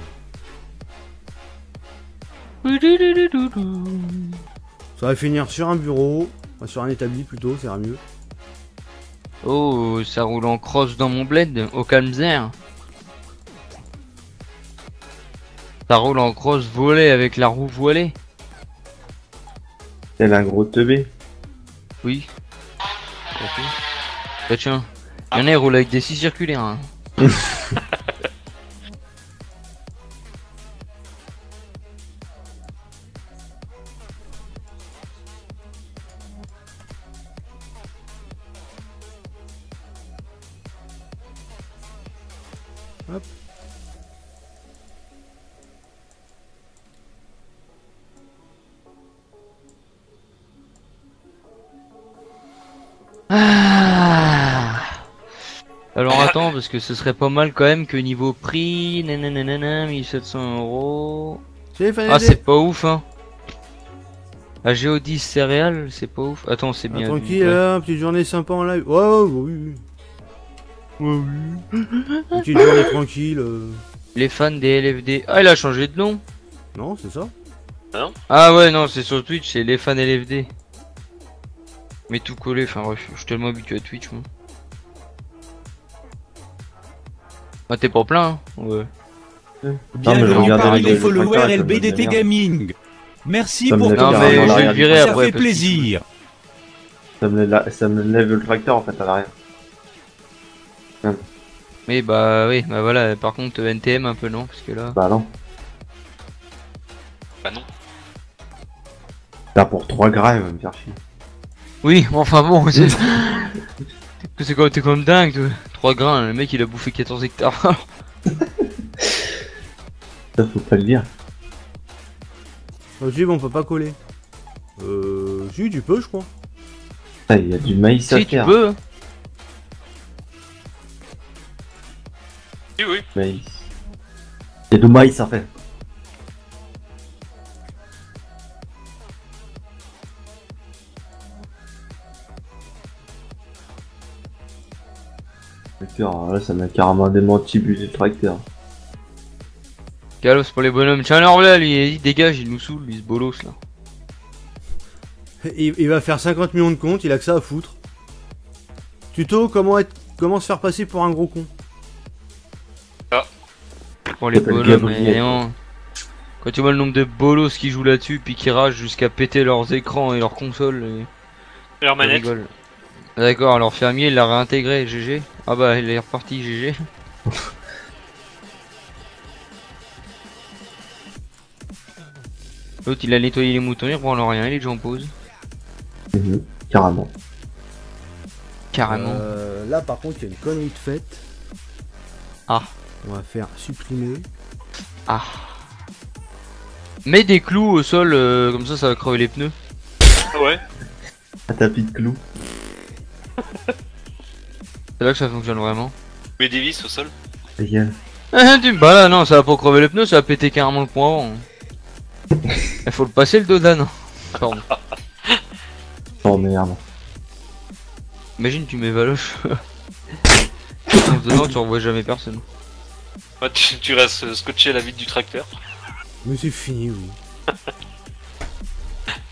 Ça va finir sur un bureau, enfin, sur un établi plutôt, ça ira mieux. Oh, ça roule en crosse dans mon bled, au calme-air. Ça roule en crosse volée avec la roue voilée. Elle a un gros teubé. Oui. Bah tiens, il y en a, ils roulent avec des scies circulaires. Hein. Hop. Alors attends, parce que ce serait pas mal quand même que niveau prix, nanana, 1700 euros. Ah, c'est pas ouf, hein. La Géodis céréales, c'est pas ouf. Attends, c'est bien. Tranquille, là, petite journée sympa en live. Ouais, oui. Une petite journée tranquille. Les fans des LFD. Ah, il a changé de nom. Non, c'est ça. Ah ouais, non, c'est sur Twitch, c'est les fans LFD. Mais tout collé, enfin bref, je suis tellement habitué à Twitch, moi. Ah, t'es pas plein, hein. Ouais. Bienvenue regardez parmi les les gars, followers ça me LBDT donne Gaming. Merci Ça me pour lève ton Non, mais carrément je vais le l'arrière virer ça après. fait parce que- plaisir. Ça me lève le tracteur en fait à l'arrière. Mais bah, oui, bah voilà, par contre, NTM un peu non, parce que là. Bah non. Bah non. Là pour 3 gras, il va me faire chier. Oui, enfin bon, c'est. C'est quand t'es comme dingue, toi. 3 grains, le mec il a bouffé 14 hectares. Ça faut pas le dire. Jib, on peut pas coller. Si, tu peux, je crois. Ah, il y a du maïs à Si, tu faire. peux. Hein. Oui, oui. Maïs. Il y a du maïs à faire. D'accord, là ça m'a carrément démenti but du tracteur. Galos pour les bonhommes. Tiens, alors là, lui, il dégage, il nous saoule, lui, ce bolos là. Il va faire 50 millions de comptes, il a que ça à foutre. Tuto, comment se faire passer pour un gros con. Pour les S'appelle bonhommes, Gabriel. mais non. Quand tu vois le nombre de bolos qui jouent là-dessus, puis qui ragent jusqu'à péter leurs écrans et leurs consoles, et... Leur on manette. rigole. D'accord, alors fermier, il l'a réintégré, GG. Ah bah, il est reparti, GG. L'autre, il a nettoyé les moutons, il reprend rien, il est déjà en pause. Carrément. Carrément. Là, par contre, il y a une connerie de faite. Ah. On va faire supprimer. Ah. Mets des clous au sol, comme ça va crever les pneus. Ah ouais. Un tapis de clous. C'est là que ça fonctionne vraiment. Mais des vis au sol. Regarde. Bah là, non, ça va pas crever les pneus, ça va péter carrément le pont avant. Il faut le passer le dos d'âne. Pardon. Oh merde. Imagine, tu mets Valoche. Tu fonces dedans, tu revois jamais personne. Ouais, tu restes scotché à la vitre du tracteur. Mais c'est fini, oui.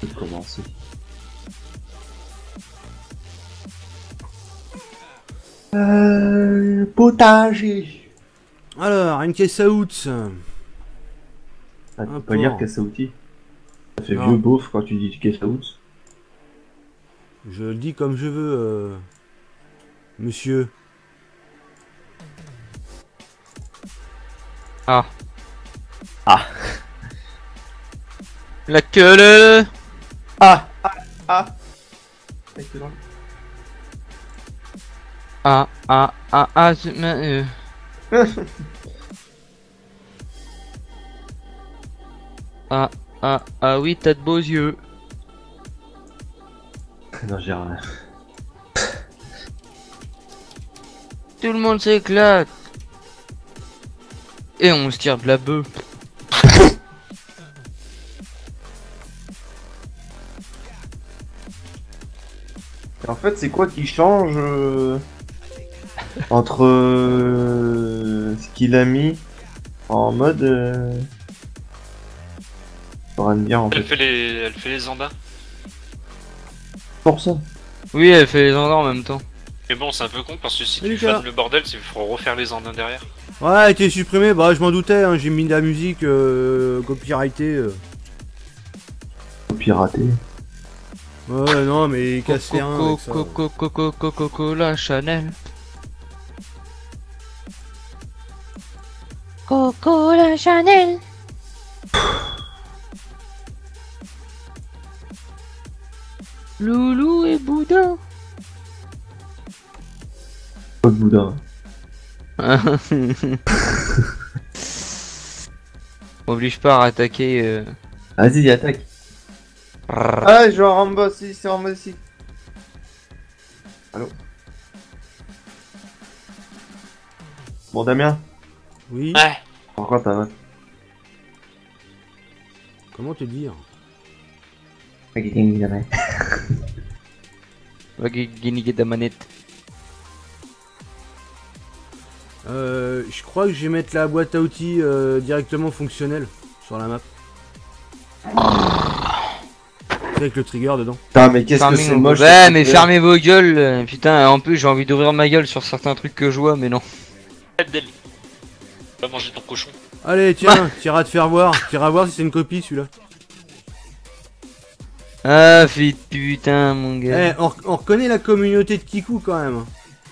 Je vais commencer. Potager. Alors, une caisse à outs. Ah, tu Un peux pas dire port. caisse à outils. Ça fait Non. vieux beauf quand tu dis caisse à outils. Je le dis comme je veux, monsieur. Ah. Ah. La queue. Ah. Ah. Excellent. Ah oui, t'as de beaux yeux. Non, j'ai rien. Tout le monde s'éclate. Et on se tire de la bœuf. En fait, c'est quoi qui change entre ce qu'il a mis en mode pour bien en Elle fait. fait les andins. Pour ça. Oui, elle fait les andins en même temps. Mais bon, c'est un peu con parce que si Salut, tu Lucas. fans le bordel, il faut refaire les andins derrière. Ouais, t'es supprimé, bah je m'en doutais, hein, j'ai mis de la musique copyrightée. Piraté. Ouais, non, mais casse rien avec ça. Coca-Cola Chanel. Coca-Cola Chanel. Loulou et Bouddha. Pas de boudin. M'oblige pas à attaquer. Vas-y, attaque. Ah, je vois Rambo ici, c'est Rambo ici. Allô. Bon, Damien, Oui. Ouais. pourquoi ta vote? Comment te dire? Va gagner ta manette. Je crois que je vais mettre la boîte à outils directement fonctionnelle sur la map. C'est avec le trigger dedans. Putain, mais qu'est-ce que Fermez c'est vos- moche. Ouais, cette mais couleur. fermez vos gueules. Putain, en plus, j'ai envie d'ouvrir ma gueule sur certains trucs que je vois, mais non. Abdel. Va manger ton cochon. Allez, tiens, t'iras te faire voir. T'iras voir si c'est une copie celui-là. Ah, fille de putain, mon gars. Eh, on reconnaît la communauté de Kikou quand même.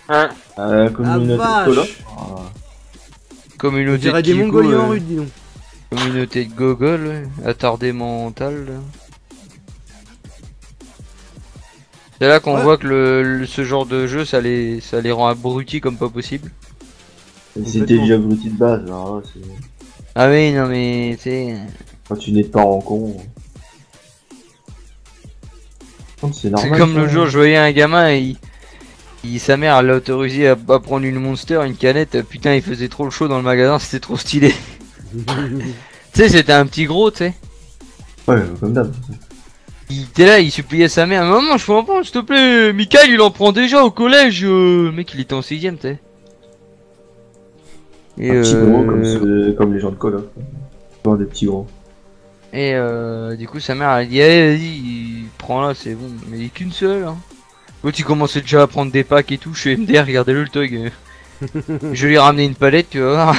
Hein. Communauté Ah, de Colo. vache. Ah. On Communauté dirait de des Kikou, Mongoliens en rude, dis donc. Communauté de Gogol, ouais. Attardé mental. Là. C'est là qu'on Ouais. voit que ce genre de jeu, ça les rend abrutis comme pas possible. C'était Complètement. déjà abruti de base, alors là, c'est... Ah oui, non mais, tu sais... Quand tu n'es pas en con... C'est normal. C'est comme ça. le jour, je voyais un gamin, sa mère elle l'a autorisé à prendre une Monster, une canette, putain il faisait trop le show dans le magasin, c'était trop stylé. Tu sais, c'était un petit gros, tu sais. Ouais, comme d'hab. Il était là, il suppliait sa mère, maman je peux en prendre s'il te plaît, Michael il en prend déjà au collège, le mec il était en 6ème, tu sais. Et Un petit gros comme les gens de Colo. Genre des petits gros. Et du coup sa mère elle dit allez vas-y prends là c'est bon mais il est qu'une seule hein. L'autre il commençait déjà à prendre des packs et tout, je suis MDR regardez-le le tog. Je lui ai ramené une palette tu vas voir.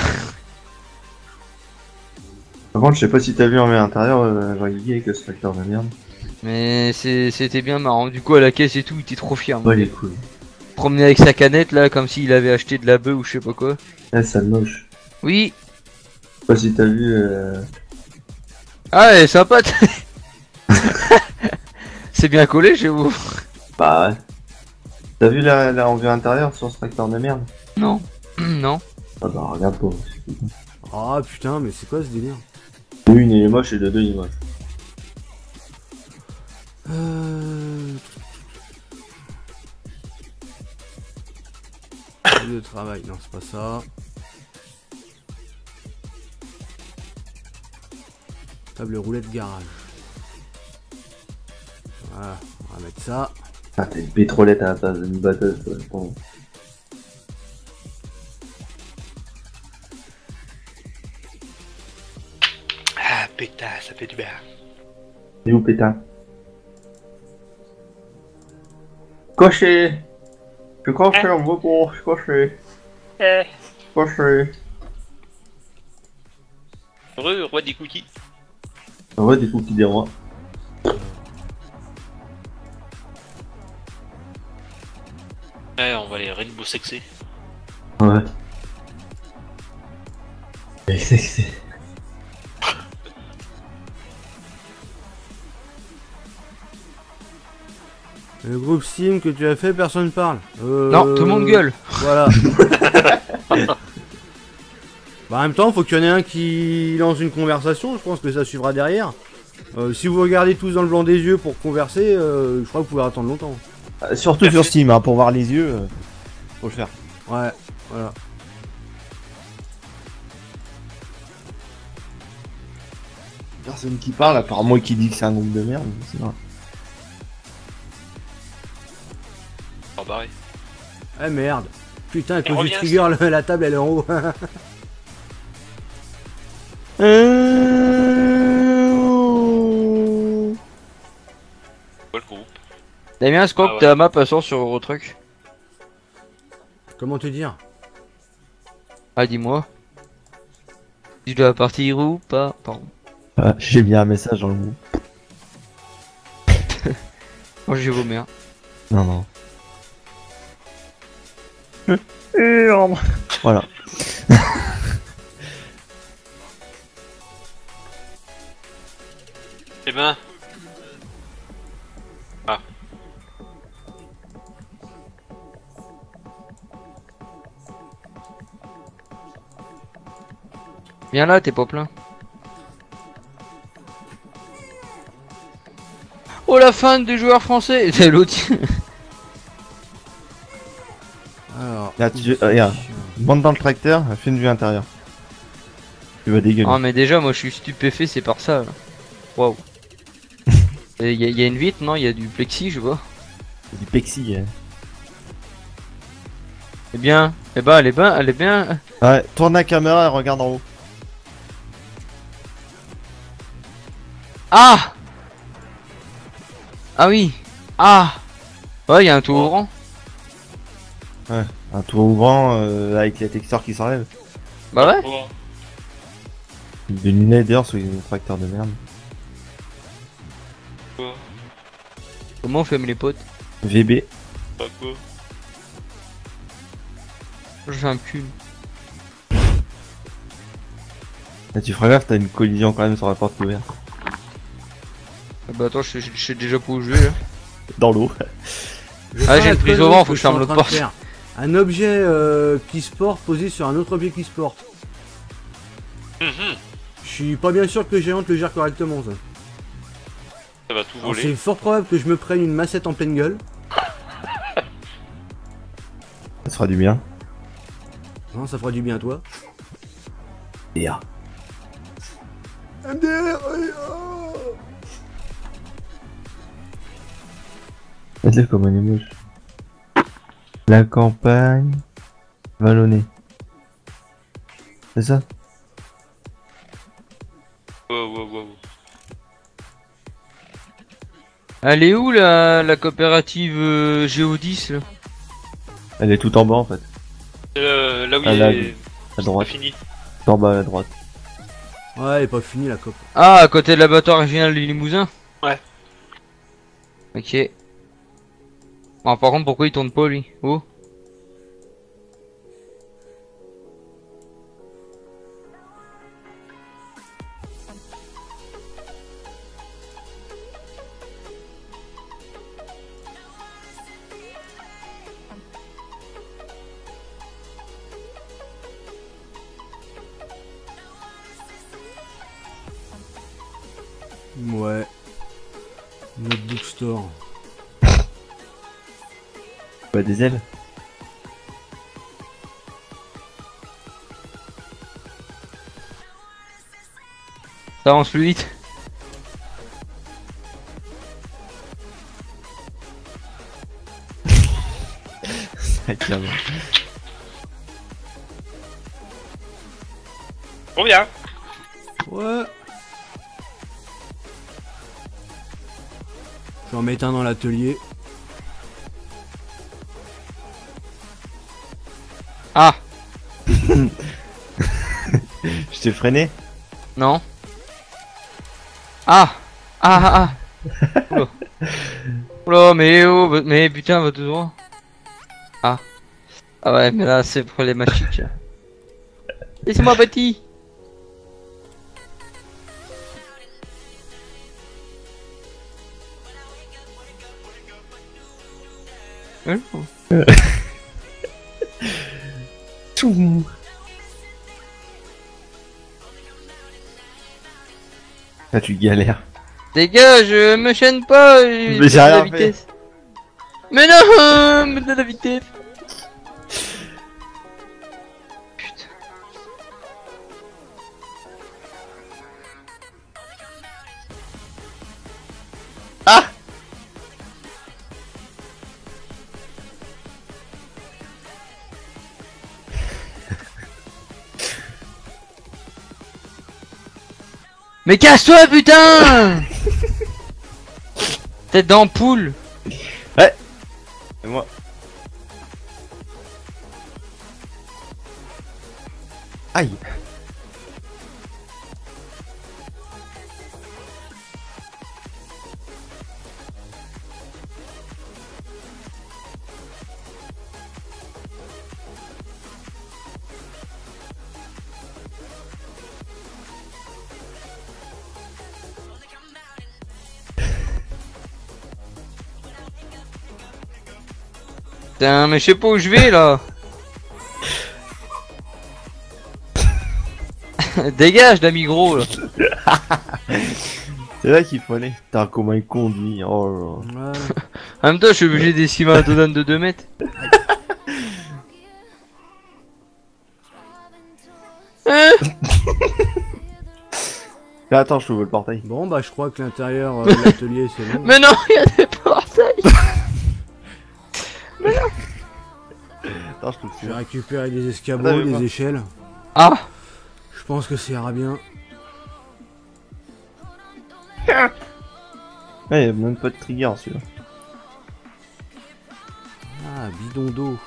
Par contre je sais pas si t'as vu en intérieur Jean-Guy avec ce facteur de merde. Mais c'était bien marrant, du coup à la caisse et tout il était trop fier. Ouais les couilles. Promener avec sa canette là comme s'il avait acheté de la bœuf ou je sais pas quoi. Eh ça moche. Oui. Je sais pas si t'as vu Ah elle est sympa. C'est bien collé chez vous. Bah ouais. T'as vu la renvue intérieure sur ce facteur de merde? Non. Non. Ah bah regarde pas. Ah putain, mais c'est quoi ce délire? De une il est moche et de deux il est moche. Lieu de travail, non c'est pas ça. Table roulette garage. Voilà, on va mettre ça. Ah t'as une pétrolette à la place d'une batteuse. Bon. Ah putain, ça fait du bien. Et où pétain? Coché. Je crois que c'est un beau con, je coché. Coché. Heureux, roi des cookies. En vrai des cookies des rois. Ouais, on va les rainbow sexer. Ouais. C'est... Le groupe Steam que tu as fait, personne parle. Non, tout le monde gueule. Voilà. Bah, en même temps, faut qu'il y en ait un qui lance une conversation, je pense que ça suivra derrière. Si vous regardez tous dans le blanc des yeux pour converser, je crois que vous pouvez attendre longtemps. Surtout sur Steam, hein, pour voir les yeux, faut le faire. Ouais, voilà. Personne qui parle, à part moi qui dit que c'est un groupe de merde, c'est vrai. Oh barré. Eh merde. Putain, à cause du revient, trigger, la table elle est en haut. Quoi le groupe? Damien, est-ce Ah que ouais. ta map sort sur Eurotruck? Comment te dire? Ah dis-moi. Tu dois partir ou pas? Pardon. Ah, j'ai mis un message dans le groupe. Moi j'ai vos mères. Non, non. Voilà. Eh ben. Ah. Viens là, t'es pas plein. Oh la fan des joueurs français. C'est l'autre. Alors, Là, regarde. Monte dans le tracteur, fais une vue intérieure. Tu vas dégueuler. Ah mais déjà moi je suis stupéfait, c'est par ça là. Waouh. Y a une vitre, non? Il y a du plexi, je vois. Du pexi. Eh bien, eh ben elle est bien. Ouais, tourne la caméra et regarde en haut. Ah! Ah oui! Ah! Ouais, il y a un tour ouvrant. Un tour ouvrant avec les textures qui s'enlèvent. Bah ouais. Bon. De lunettes d'ailleurs sur les tracteurs de merde. Quoi? Comment on fait les potes? VB. Pas quoi? Je fais un cul. Là, tu feras gaffe, t'as une collision quand même sur la porte ouverte. Ah bah attends, je sais déjà pas où je vais là. Dans l'eau. Je vais Ah, faire j'ai la une prise connerie au vent, que faut que je suis en ferme l'autre train de porte. faire. Un objet qui se porte posé sur un autre objet qui se porte. Mhm. Je suis pas bien sûr que le géant le gère correctement ça. Ça va tout Alors, voler. c'est fort probable que je me prenne une massette en pleine gueule. Ça fera du bien. Non, ça fera du bien à toi. DA. Faites-le comme un émoji. La campagne vallonnée. C'est ça? Wow. Elle est où la coopérative Géodis là? Elle est tout en bas en fait. Là où Ah, il là, est. À droite. Fini. Tout en bas à droite. Ouais, elle est pas finie la COP. Ah, à côté de l'abattoir original du Limousin? Ouais. Ok. Ah, par contre, pourquoi il tourne pas lui? Oh. Ouais. Notebook Store. Bah des ailes. Ça avance plus vite. Ça tient bien. Trop bien. Ouais. Je vais en mettre un dans l'atelier. Ah! Je t'ai freiné. Non. Ah! Ah! Oula. Oula, mais oh, mais putain, votre droit. Ah. Ah ouais, mais là, c'est problématique. Laissez-moi petit. Tchoum. Là tu galères. Dégage, me chaîne pas. Mais j'ai rien fait. Mais non, me donne la vitesse. Putain. Ah! Mais casse-toi, putain. Tête d'ampoule. Et moi. Aïe. Putain, mais je sais pas où je vais là. Dégage, l'ami gros là. C'est là qu'il faut aller. Putain, comment il conduit. Oh là là. Ouais. En même temps, je suis obligé d'esquiver un donne de 2 mètres. Mais attends, je t'ouvre le portail. Bon, bah, je crois que l'intérieur de l'atelier, c'est bon. Mais non, il y a des portails. Attends, je t'ouvre. Je vais récupérer des escabeaux, Attends, des mais échelles. Ah. Je pense que ça ira bien. Ouais, y'a même pas de trigger celui-là. Ah, bidon d'eau.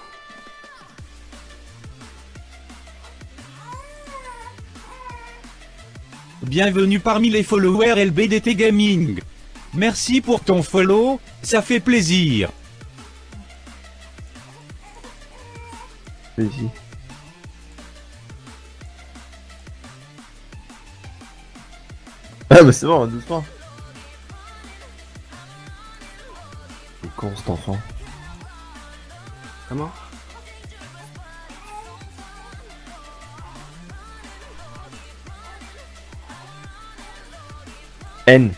Bienvenue parmi les followers LBDT Gaming. Merci pour ton follow, ça fait plaisir. Vas-y. Ah bah c'est bon, doucement. C'est con cet enfant. Comment? N.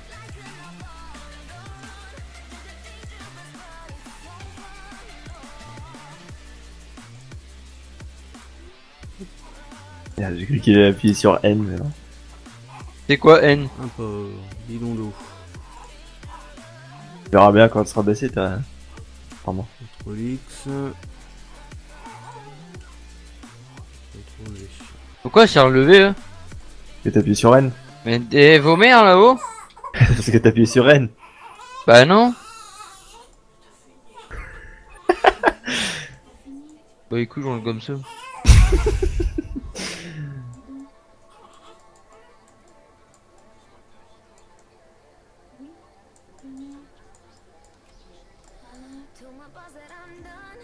Merde, j'ai cru qu'il allait appuyer sur N, mais non. C'est quoi N? Un peu bidon d'eau. Tu verras bien quand tu seras baissé, t'as... Pardon. CTRL X. CTRL G. Pourquoi c'est relevé là? Et t'appuies sur N. Mais des vos mères là-haut? Parce que t'appuies sur N. Bah non. Bah écoute, j'en ai comme ça.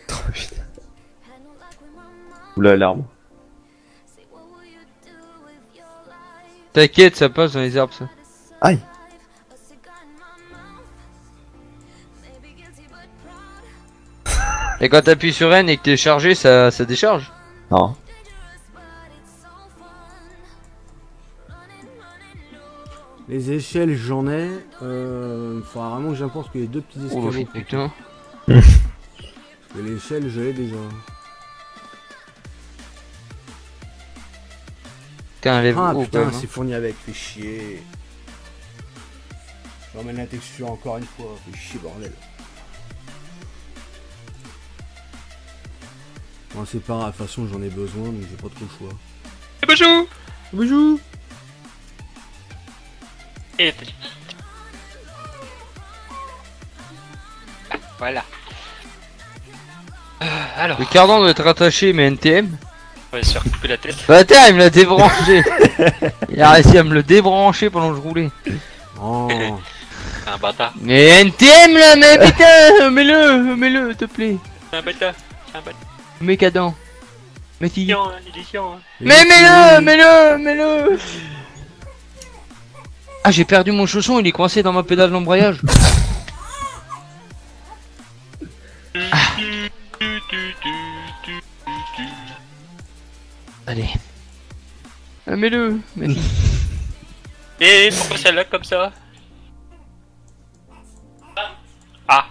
Oh putain. Oula, l'arme. T'inquiète, ça passe dans les arbres ça. Aïe. Et quand t'appuies sur N et que t'es chargé, ça décharge. Non. Les échelles, j'en ai. Il faudra vraiment que j'importe que les deux petits Oh escabeaux. putain. Parce que l'échelle, je l'ai déjà. Putain, lève Ah haut, quand putain, même, hein. c'est fourni avec, fait chier. J'emmène la texture encore une fois, fait chier bordel. Bon c'est pas grave, de toute façon j'en ai besoin donc j'ai pas trop le choix. Et bonjour. Bonjour. Et petit. Voilà. Alors, Le cardan doit être attaché, mais NTM. on va se faire couper la tête. Bah tiens, il me l'a débranché. Il a réussi à me le débrancher pendant que je roulais. Oh. Un bâtard. Mais NTM là, mais putain, mets-le, s'il te plaît. Un bâtard. Un bâtard. Mets cadan. Mets-y. Chiant, hein, il est chiant. Hein. Mais mets-le. Ah, j'ai perdu mon chausson, il est coincé dans ma pédale d'embrayage. Allez. Ah, mets-le. Et pourquoi celle-là comme ça? Ah.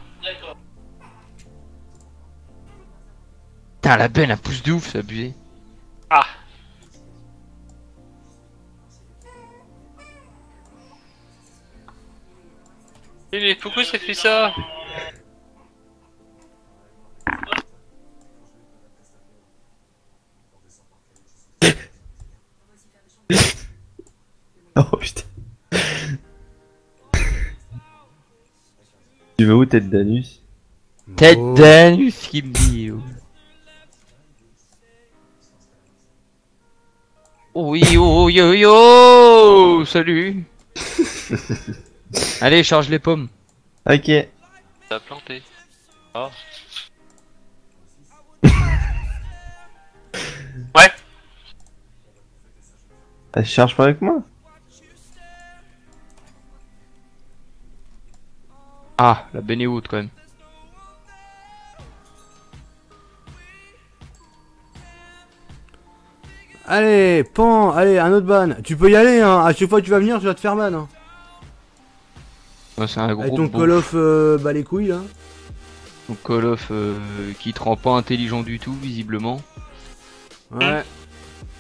Putain, la benne, elle pousse de ouf, c'est abusé. Ah. Mais pourquoi ça fait ça? Oh putain. Tu vas où, tête d'anus? Tête Oh. d'anus qui me dit. Oh oui, oh yo yo, salut. Allez, charge les pommes. Ok. Ça a planté. Oh. Ouais. Elle se charge pas avec moi? Ah, la benne est haute quand même. Allez, pan, allez, un autre ban. Tu peux y aller, hein. À chaque fois que tu vas venir, je vais te faire ban. Hein. Ouais, c'est un gros Avec ton beauf. Call of bah les couilles là. Ton Call of qui te rend pas intelligent du tout, visiblement. Ouais.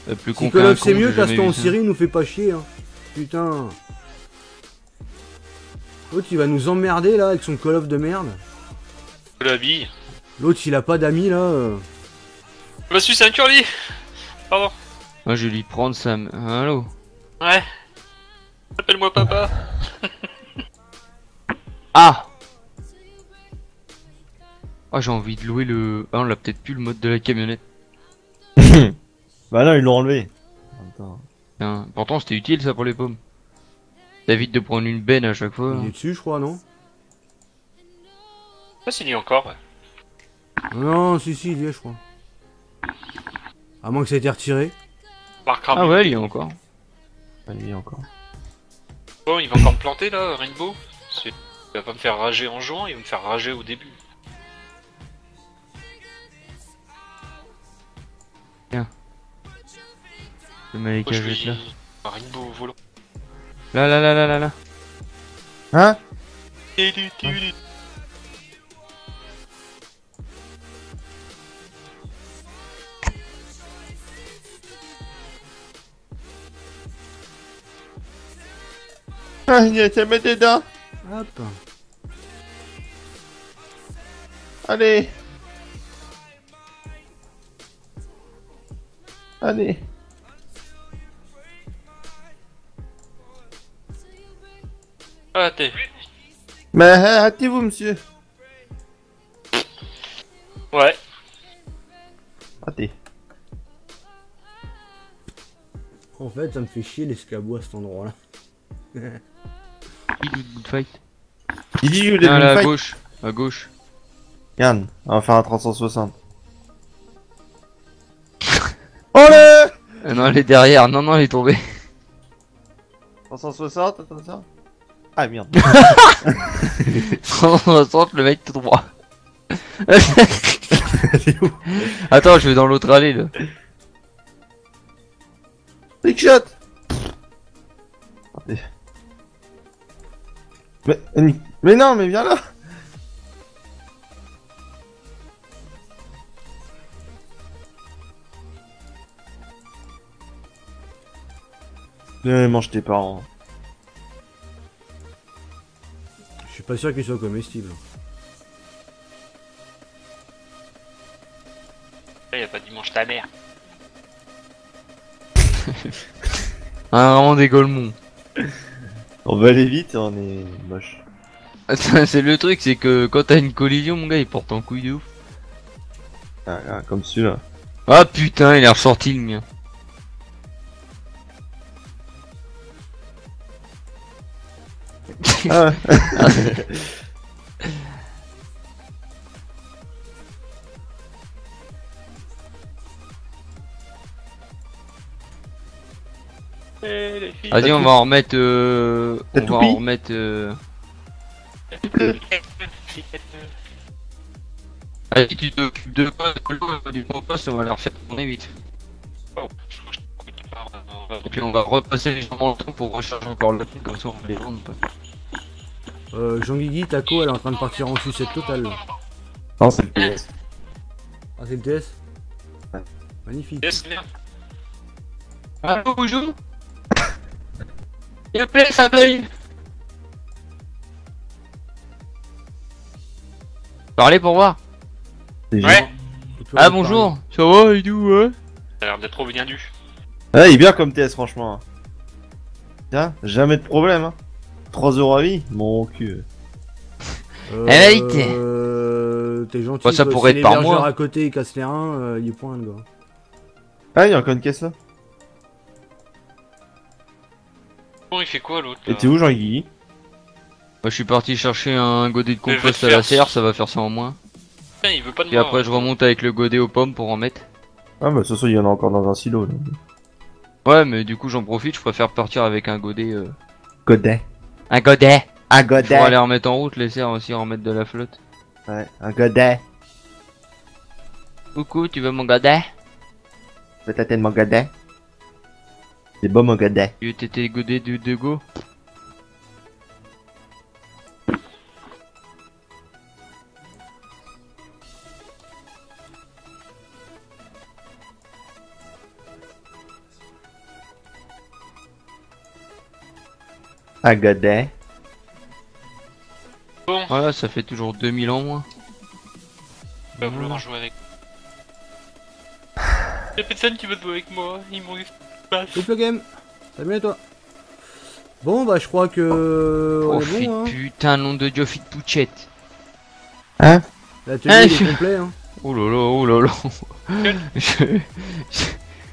Plus Si con Call qu'un of c'est con, mieux j'ai parce jamais qu'en vu ça. Syrie il nous fait pas chier hein. Putain. L'autre il va nous emmerder là avec son Call of de merde. La bille. L'autre il a pas d'amis là. Je me suis c'est un curly. Pardon. Moi je vais lui prendre sa... Allô. Ouais. Appelle-moi papa. Ah. Oh j'ai envie de louer le... Ah on l'a peut-être plus le mode de la camionnette. Bah non, ils l'ont enlevé. Attends. Tiens, pourtant c'était utile ça pour les pommes. Ça évite de prendre une benne à chaque fois. Il est dessus je crois non? Je sais pas s'il y a encore. Ouais. Non si il y est je crois. À moins que ça ait été retiré. Marc Ah ouais il y a encore. Allez, encore. Bon, il va encore me planter là, Rainbow. Il va pas me faire rager en jouant, il va me faire rager au début. Le mec Moi, je jette là. suis un Rainbow au volant. Là. Hein? Ah, il y a met dedans. Hop. Allez. Allez. Ah, t'es. Mais hâtez-vous, monsieur. Ouais. Hâtez. En fait ça me fait chier l'escabeau à cet endroit là. Good fight. Il dit, je Tiens, là, à fight. gauche. À gauche. Regarde, on va faire un 360. Allez. Non elle est derrière. Non elle est tombée. 360, attention. Ah merde. 160 le mec tout droit. Attends je vais dans l'autre allée là. Big shot. Attendez. Mais non, mais viens là. Mange tes parents. Je suis pas sûr qu'il soit comestible. Il y a pas dimanche ta mère. Ah vraiment des golemons. On va aller vite, on est moche. C'est le truc c'est que quand t'as une collision mon gars il porte en couille de ouf. Ah, comme celui-là. Ah putain il est ressorti le mien. Ah ouais. Vas-y on va en remettre T'as on tout va pris en remettre Vas-y tu t'occupes de quoi du compost on va leur faire tourner vite. Et puis on va repasser légèrement le temps pour recharger encore le truc comme ça on va les vendre pas. Jean-Guigui, Taco, elle est en train de partir en sucette totale. Là. Non, c'est le PS. Ah, c'est le TS Ouais. Magnifique. Yes, merde. Allô bonjour. S'il vous plaît ça paye. Parlez pour voir. C'est Ouais. Ah bonjour. Ça va et tout ouais. Ça a l'air d'être trop bien dû. Ouais, il est bien comme TS, franchement. Tiens, jamais de problème. Hein. 3 € à vie, mon cul. T'es gentil. Bah, ça quoi, pourrait si être par l'hébergeur mois. à côté il casse les reins, il est point le gars. Ah, il y a encore une caisse là. Bon, il fait quoi l'autre Et là t'es où, Jean-Guy? Moi je suis parti chercher un godet de Mais je vais compost te à la faire- serre, ça va faire ça en moins. Putain, il veut pas de Et moi. après je remonte avec le godet aux pommes pour en mettre. Ah, bah, de toute façon, il y en a encore dans un silo. Là. Ouais mais du coup j'en profite, je préfère partir avec un godet. Godet. Un godet. Un Pour godet. aller remettre en route, les serres aussi remettre de la flotte. Ouais, un godet. Coucou, tu veux mon godet? Peut-être mon godet. C'est bon, mon godet. Tu veux tes godets de go? Agadé. Bon, Voilà, ça fait toujours 2000 ans moins. il va vouloir jouer avec. Y'a personne qui veut jouer avec moi, ils m'ont Coupe le game. Salut à toi. Bon, bah, je crois que. Oh, On fit est bon, hein. putain, nom de Dieu, fit pouchette. Hein? L'atelier Ah, il je- est complet, hein. Oh là là, oh là là.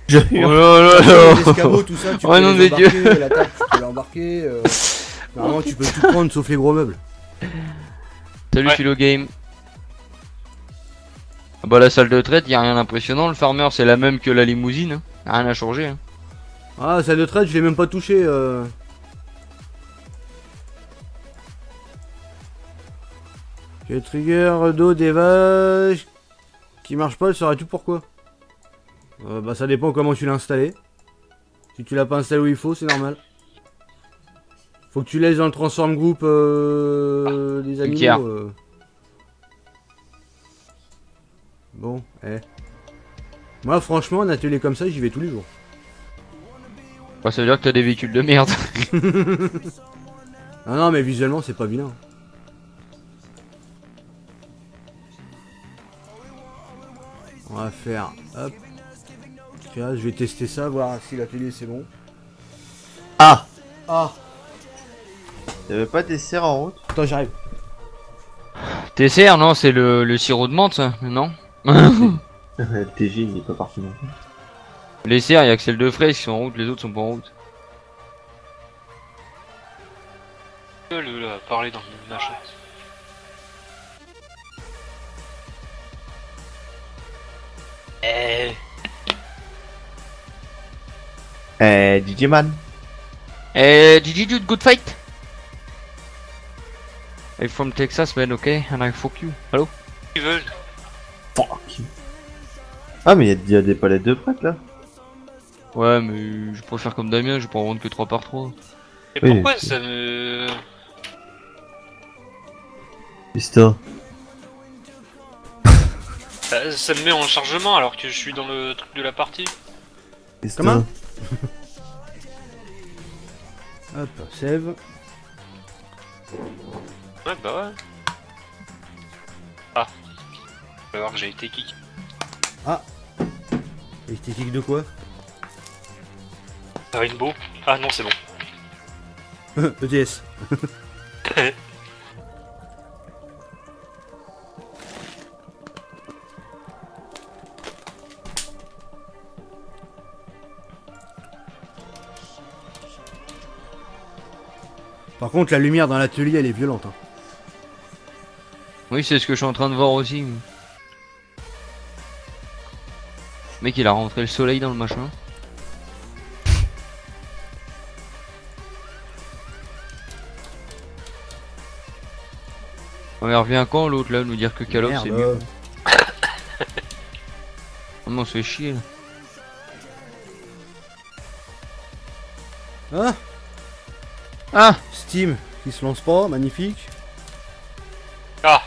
Je... Oh là là Les escabeaux, tout ça, tu Oh, peux nom les de Dieu. embarquer, la table, tu peux l'embarquer. Normalement, tu peux tout prendre sauf les gros meubles. Salut Ouais. Philo Game. Ah bah la salle de traite, y a rien d'impressionnant. Le farmer c'est la même que la limousine. Hein. Rien à changer. Hein. Ah, salle de traite, je l'ai même pas touché. J'ai trigger d'eau des vaches qui marche pas, saurais-tu pourquoi? Bah ça dépend comment tu l'as installé. Si tu l'as pas installé où il faut, c'est normal. Faut que tu laisses dans le transform group des tiers. animaux. Bon, moi franchement, un atelier comme ça, j'y vais tous les jours. Bah ça veut dire que t'as des véhicules de merde. Ah non, mais visuellement, c'est pas vilain. On va faire, hop. Là, je vais tester ça, voir si l'atelier c'est bon. Ah! Ah, Y'avait pas des serres en route? attends, j'arrive. TCR non, c'est le sirop de menthe ça, non? Le TG il est pas parti non plus. Les serres, y a que celles de fraise qui sont en route, les autres sont pas en route. gueule là, à parler dans le machin. DJ Man. Did you do good fight? I'm from Texas man, okay? And I fuck you. Hello? Ils veulent. Fuck. Ah mais y a des palettes de prêtes là. Ouais mais je préfère comme Damien, je vais pas en vendre que 3 par 3. Et Oui. pourquoi ça me. Mister. Ça me met en chargement alors que je suis dans le truc de la partie? Comment? Hop, save. Ouais, bah ouais. Ah. Faut voir que j'ai été kick. Et t'es kick de quoi? Rainbow. Ah non, c'est bon. ETS. Par contre, la lumière dans l'atelier, elle est violente. Hein. Oui, c'est ce que je suis en train de voir aussi. Mec, il a rentré le soleil dans le machin. On revient quand l'autre là, nous dire que Call of c'est mieux. Merde. On se fait chier là. Ah, Ah! Steam qui se lance pas, magnifique. Ah.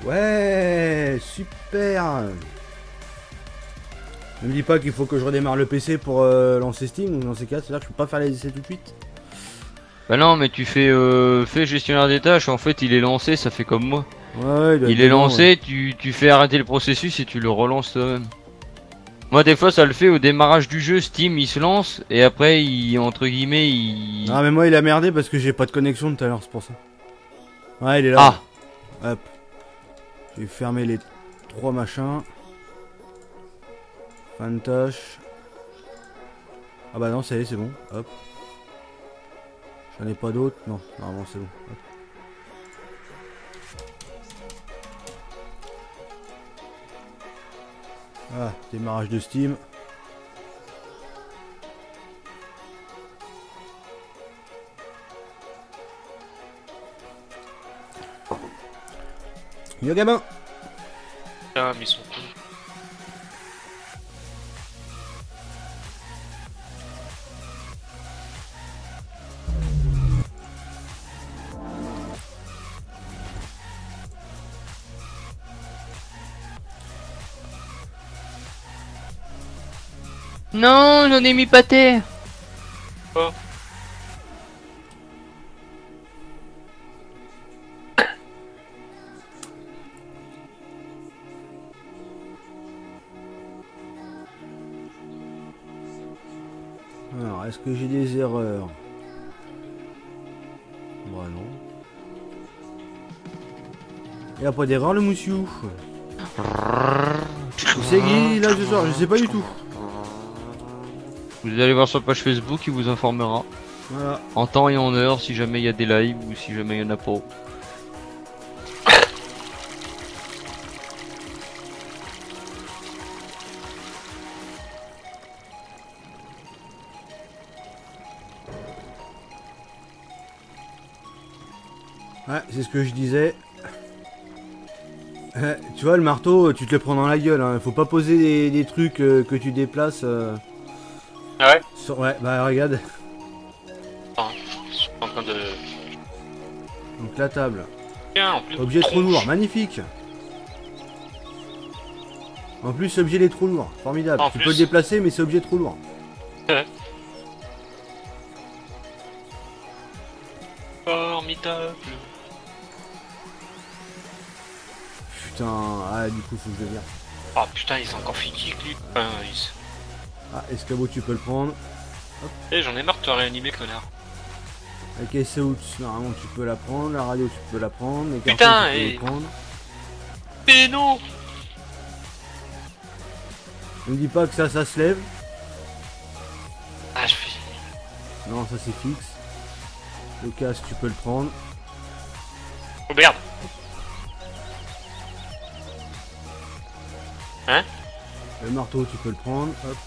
Ouais, super. Ne me dis pas qu'il faut que je redémarre le PC pour lancer Steam, ou dans ces cas, c'est-à-dire que je peux pas faire les essais tout de suite. Bah non, mais tu fais, fais gestionnaire des tâches, en fait il est lancé, ça fait comme moi. Ouais, doit Il être est dedans, lancé, tu fais arrêter le processus et tu le relances toi-même. Moi des fois ça le fait au démarrage du jeu, Steam il se lance et après il, entre guillemets, il... Ah, mais moi il a merdé parce que j'ai pas de connexion tout à l'heure, c'est pour ça. Ouais, il est là. Ah! Hop. J'ai fermé les 3 machins. Fin de tâche. Ah bah non, ça y est, c'est bon. Hop. J'en ai pas d'autres. Non, normalement c'est bon. Hop. Ah, démarrage de Steam. Yo gamin. Ah, mais ils sont cons. Non, j'en ai mis pas terre. Alors, est-ce que j'ai des erreurs? Bah non. Il a pas d'erreur le moussiou. C'est Guy là ce soir, je sais pas du tout. Vous allez voir sur la page Facebook, il vous informera. Voilà. En temps et en heure, si jamais il y a des lives ou si jamais il y en a pas. Ouais, c'est ce que je disais. Tu vois, le marteau, tu te le prends dans la gueule. Hein. Faut pas poser des trucs que tu déplaces. Ah ouais? Ouais, bah regarde. Attends, je suis en train de... Donc la table. Tiens, en plus... Objet trop lourd, magnifique. En plus, objet il est trop lourd. Formidable. En Tu plus. peux le déplacer, mais c'est objet trop lourd. Formidable. Putain, ah du coup faut que je le vire. Ah putain, il s'est encore fait kick lui. Enfin, Ah, escabeau tu peux le prendre. Eh, j'en ai marre de te réanimer, connard. La caisse out, normalement tu peux la prendre. La radio tu peux la prendre. Les Putain, cartons, tu peux et- les prendre. Mais non! Ne me dis pas que ça se lève. Ah, je fais... Non, ça c'est fixe. Le casque tu peux le prendre. Oh merde! Le marteau tu peux le prendre. Hop.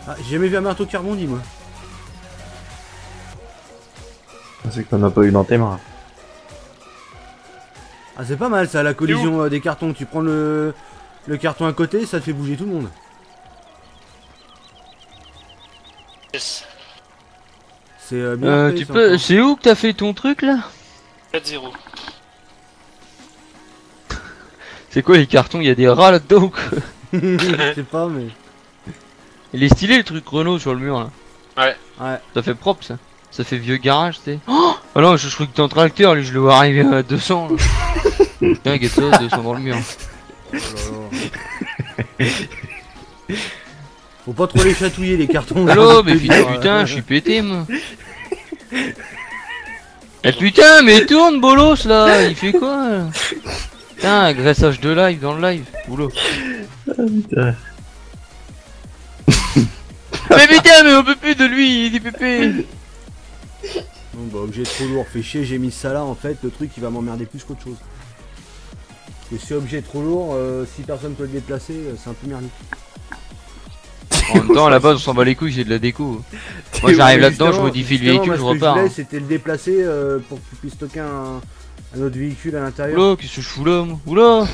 Ah, j'ai jamais vu un marteau qui rebondit moi. C'est qu'on n'a pas eu dans tes mains. Ah c'est pas mal ça, la collision des cartons. Tu prends le carton à côté, ça te fait bouger tout le monde. Yes. C'est bien fait, Tu ça, peux... encore. C'est où que t'as fait ton truc là? 4-0. C'est quoi les cartons? Il y a des rats là-dedans ou quoi? Je sais pas mais... Il est stylé le truc Renault sur le mur là. Ouais. Ouais. Ça fait propre ça. Ça fait vieux garage, tu sais. Oh non, je crois que t'es en tracteur, lui je le vois arriver à 200 là. Tiens, regarde ça, 200 dans le mur. Oh là là. Faut pas trop les chatouiller les cartons. Allo, mais putain, je suis pété moi. Eh putain, mais tourne bolos là, il fait quoi là? Putain, agressage de live dans le live, boulot. Mais putain, mais on peut plus de lui, il est pépé. Bon bah objet trop lourd, fait chier, j'ai mis ça là en fait, le truc il va m'emmerder plus qu'autre chose. Parce que si objet trop lourd, si personne peut le déplacer, c'est un peu merdique. En même temps, à la base, on s'en bat les couilles, c'est de la déco. Moi j'arrive là-dedans, je modifie le véhicule, je repars. Ce que c'était le déplacer pour que tu puisses stocker un autre véhicule à l'intérieur. Oula, qu'est-ce que je fous là moi? Oula,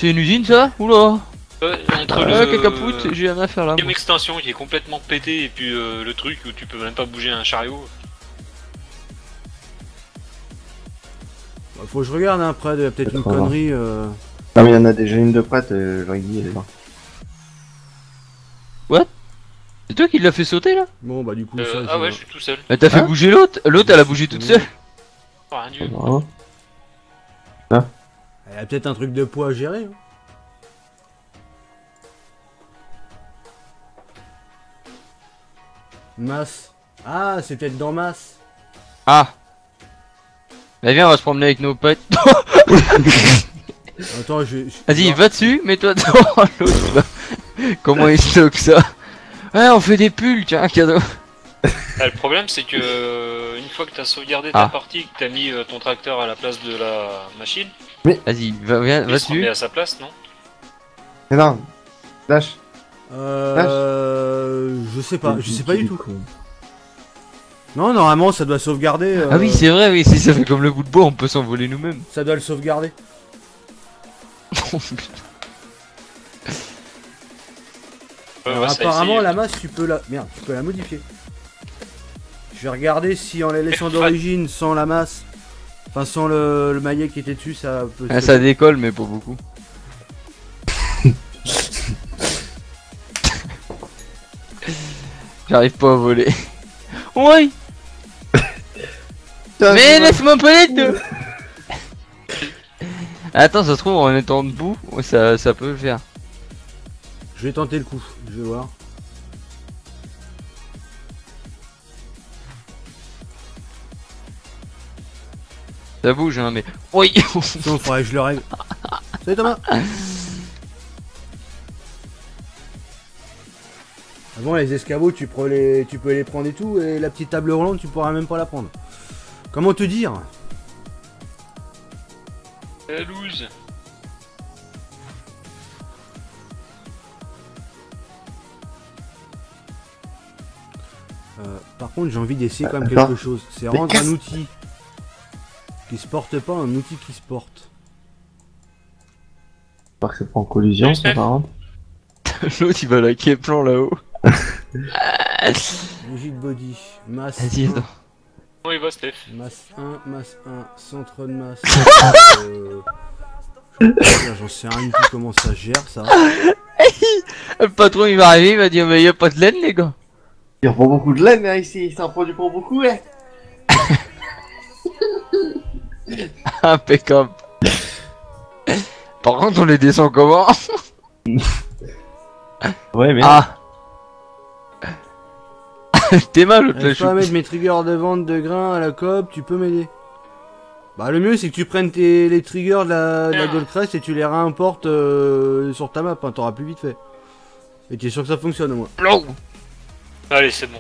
c'est une usine ça? Oula. Entre Ah, le... cacapoute, j'ai rien à faire là. Game moi. extension qui est complètement pété et puis le truc où tu peux même pas bouger un chariot. Bah, faut que je regarde hein, après, il y a peut-être une Peut-être connerie. Non mais il y en a déjà une de prête, j'aurais dit elle est là. C'est toi qui l'as fait sauter là? Bon bah du coup ça... Ah ouais, je suis tout seul. Mais t'as fait Hein bouger l'autre? L'autre elle a bougé toute seule. Oh, un dieu. Bravo. Il y a peut-être un truc de poids à gérer. Hein. Masse. Ah, c'est peut-être dans masse. Ah. Bah viens, on va se promener avec nos potes. Attends, Vas-y, va dessus, mets-toi devant l'autre là. Comment il stocke ça? Ouais, on fait des pulls, tiens, cadeau. Ah, le problème c'est que une fois que t'as sauvegardé Ah. ta partie, que t'as mis ton tracteur à la place de la machine, Vas-y, va il se remet dessus. à sa place, non? Mais non, lâche. je sais pas du tout. Non, normalement ça doit sauvegarder. Ah oui, c'est vrai, oui, si ça fait comme le bout de bois, on peut s'envoler nous-mêmes. Ça doit le sauvegarder. Alors, Ouais, ça apparemment essaye. la masse tu peux la... Merde, tu peux la modifier. Je vais regarder si en la laissant d'origine sans la masse, enfin sans le maillet qui était dessus, ça peut... Ah, ça décolle, mais pas beaucoup. J'arrive pas à voler. Oui. Putain, Mais laisse-moi un peu les deux. Attends, ça se trouve en étant debout, ça peut le faire. Je vais tenter le coup, je vais voir. Ça bouge hein, mais... Oui. Sinon, faudrait que je le règle. Salut Thomas. Avant les escabeaux, tu peux les prendre et tout, et la petite table roulante, tu pourras même pas la prendre. Comment te dire? La loose. Par contre, j'ai envie d'essayer quand même Attends. quelque chose. C'est Mais rendre qu'est-ce- un outil qui se porte pas un outil qui se porte. J'espère que c'est pas en collision, ça, par contre. L'autre il va laquer plan là-haut. Rigid body, masse Vas-y, 1, attends. Comment il va, Steph? masse 1, centre de masse. J'en sais rien du tout comment ça se gère ça. Le patron il va arriver, il va dire mais y a pas de laine les gars. Il reprend beaucoup de laine hein, ici, ça en produit pour beaucoup, ouais. Impeccable. Par contre on les descend comment? Ouais, mais. Ah. T'es mal l'autre là, J'arrive pas à mettre mes triggers de vente de grains à la coop, tu peux m'aider. Bah le mieux c'est que tu prennes les triggers de la Goldcrest et tu les réimportes sur ta map, hein, t'auras plus vite fait. Et tu es sûr que ça fonctionne au moins. Oh. Allez, c'est bon.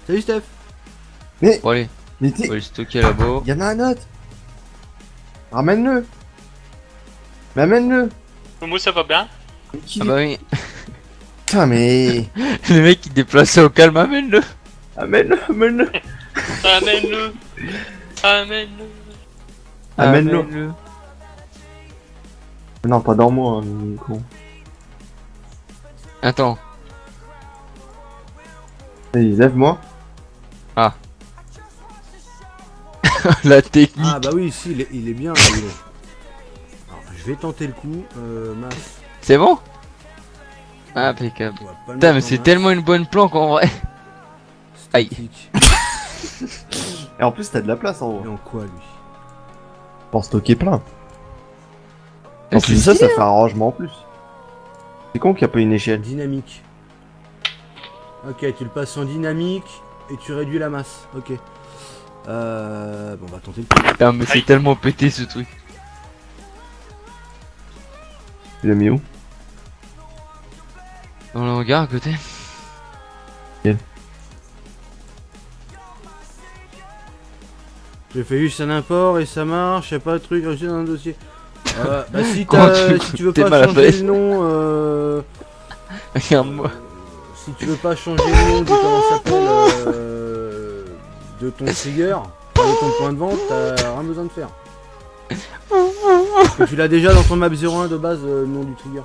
Salut Steph. Bon allez, Mais on t'es. va le stocker là-bas. Y'en a un autre. Ramène-le. Mais amène-le. Momo, ça va bien? Qui Ah bah oui. Putain, mais. Le mec il déplaçait au calme, amène-le. Amène-le, amène-le. Amène-le. Amène-le. Amène-le. Non, pas dans moi, hein, con. Attends. Vas-y, lève-moi. La technique. Ah bah oui, si, il est bien. Il est... Alors, je vais tenter le coup. Masse. C'est bon? Impeccable. On va pas le Putain mettre mais en c'est masse. tellement une bonne planque en vrai. Aïe. Statique. Et en plus, t'as de la place en Et haut. en quoi lui? Pour stocker plein. Ah, En plus de ça, ça fait un rangement en plus. C'est con qu'il n'y a pas une échelle. Dynamique. Ok, tu le passes en dynamique et tu réduis la masse. Ok. Bon, on va tenter le coup. Putain mais c'est Aïe. tellement pété ce truc. Tu l'as mis où? Dans le regard à côté. J'ai fait juste un import et ça marche, y'a pas de truc reçu dans un dossier. Bah si, Comment si tu veux t'es pas mal à changer fait. le nom, Regarde-moi. si tu veux pas changer le nom de comment ça s'appelle, de ton trigger, de ton point de vente, t'as rien besoin de faire. Parce que tu l'as déjà dans ton map 01 de base, le nom du trigger.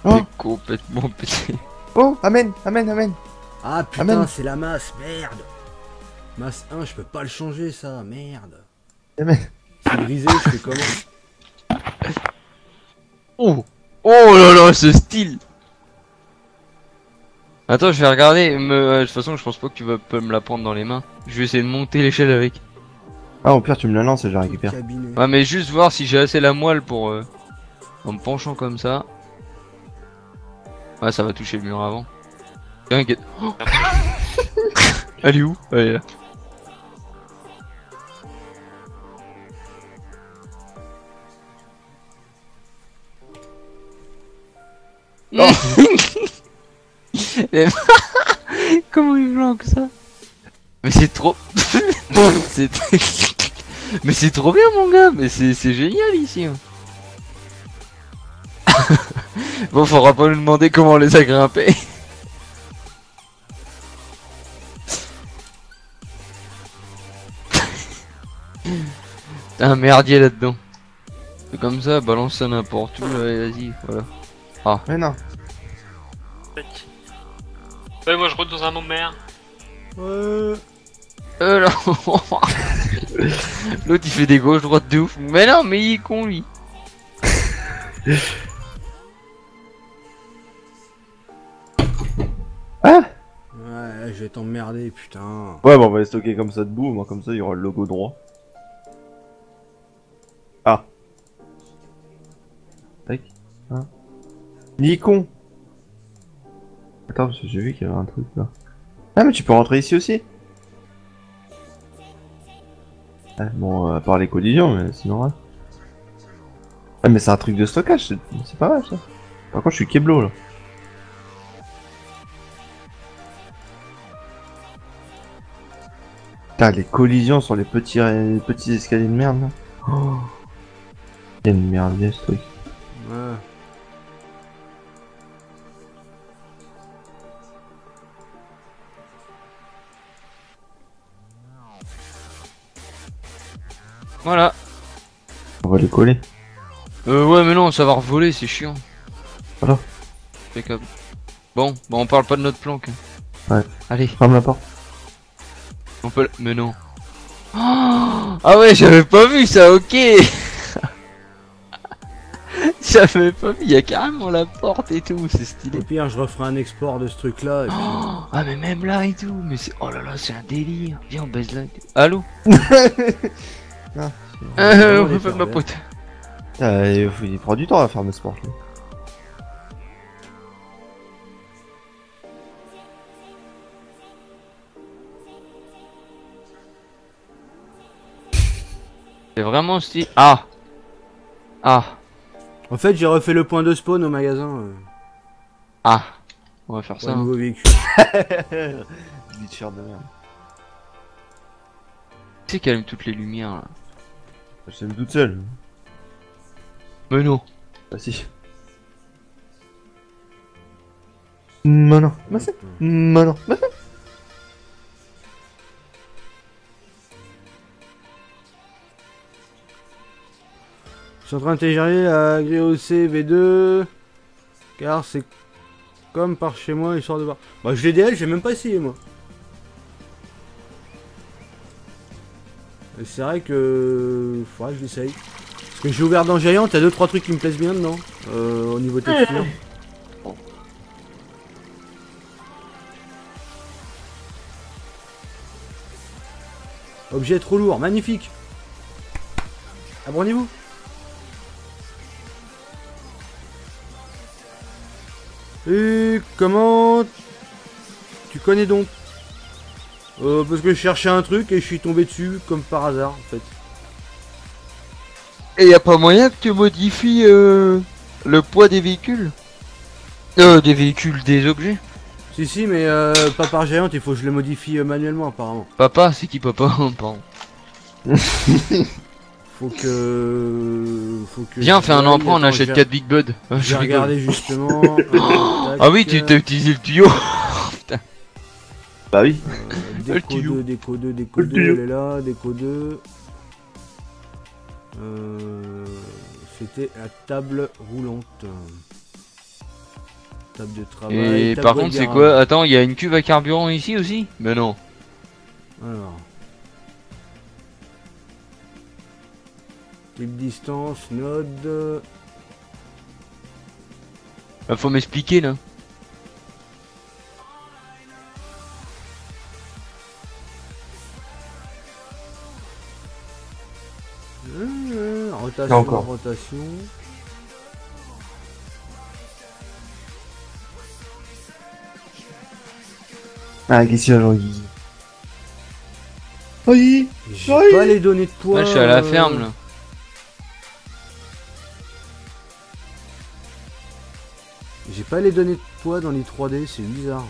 Oh. T'es complètement pété. Oh, amène, amène, amène. Ah putain, Amen. c'est la masse, merde. Masse 1, je peux pas le changer ça, merde. Amen. C'est grisé, je fais comment? Oh. Oh là là ce style. Attends je vais regarder, de toute façon je pense pas que tu vas pas me la prendre dans les mains. Je vais essayer de monter l'échelle avec. Ah, au pire, tu me la lances et je la récupère. Cabinet. Ouais mais juste voir si j'ai assez la moelle pour... en me penchant comme ça. Ouais ça va toucher le mur avant. T'inquiète. Oh. Elle est où? Elle est là. Oh. Comment il flanque ça? Mais c'est trop... c'est... Mais c'est trop bien mon gars, mais c'est génial ici. Hein. Bon, faudra pas nous demander comment on les a grimpés. T'as un merdier là-dedans. C'est comme ça, balance ça n'importe où, allez, vas-y, voilà. Mais non. Ouais, moi je rentre dans un nom merde. Ouais. Là. L'autre il fait des gauches droites de ouf. Mais non, mais il est con lui. Ah Ouais, je vais t'emmerder, putain. Ouais, bon, on va les stocker comme ça debout, moi, comme ça, il y aura le logo droit. Ah. Tac. Hein. Nikon. Attends, parce que j'ai vu qu'il y avait un truc là. Ah, mais tu peux rentrer ici aussi. Ah, bon, à part les collisions, mais sinon, ouais. Ah, mais c'est un truc de stockage, c'est pas mal ça. Par contre, je suis Keblo là. Putain, les collisions sur les petits escaliers de merde là. Oh. Il y a une merde, ce truc. Ouais. Voilà. On va les coller. Ouais, mais non, ça va revoler, c'est chiant. Voilà. Impeccable. Bon, bah on parle pas de notre planque. Ouais. Allez, Ferme la porte. on peut. Mais non. Oh, ah ouais, j'avais pas vu ça, ok. J'avais pas vu, il y a carrément la porte et tout, c'est stylé. Au pire, je referai un export de ce truc-là. Et puis... Oh, ah mais même là et tout, mais c'est... Oh là là, c'est un délire. Viens, on baise là. Allô. Ah, vraiment on les fait faire ma bien. pote. Il prend du temps à faire le sport. Lui. C'est vraiment stylé. Ah. Ah. En fait, j'ai refait le point de spawn au magasin. Ah. On va faire Pour ça. un Hein. nouveau véhicule. Glitcher de merde. Tu sais qu'elle allume toutes les lumières là. Je suis toute seule. Mais non. Bah si. Non, non. Bah si. Non, non. Bah si. Je suis en train de télécharger la grille OC V2. Car c'est comme par chez moi, histoire de voir. Bah, je l'ai DL, j'ai même pas essayé moi. Et c'est vrai que. Faudrait que je l'essaye. Parce que j'ai ouvert dans Giant, il y a 2-3 trucs qui me plaisent bien dedans. Au niveau texture. Objet trop lourd, magnifique. Abonnez-vous. Et comment tu connais donc? Parce que je cherchais un truc et je suis tombé dessus comme par hasard en fait. Et y a pas moyen que tu modifies le poids des véhicules? Des véhicules, des objets? Si mais pas par Giant, il faut que je le modifie manuellement apparemment. Papa, c'est qui papa? Pardon. Faut que Viens, on je fait un voie. emprunt, on Attends, achète j'ai- 4 Big Bud. J'ai regardé justement. Ah oui, tu t'as utilisé le tuyau. Bah oui. Déco tuyau. 2, déco 2, déco Le 2, tuyau. elle est là, déco 2. C'était la table roulante. Table de travail. Et table par de contre, c'est garage. quoi? Attends, il y a une cuve à carburant ici aussi? Mais non. Alors. Type distance, node. Faut m'expliquer là. Rotation, Encore. rotation. Ah, qu'est-ce qu'il y a, Jean-Guy? Oui. J'ai Oui. pas les données de poids. Là, je suis à la ferme là. J'ai pas les données de poids dans les 3D, c'est bizarre.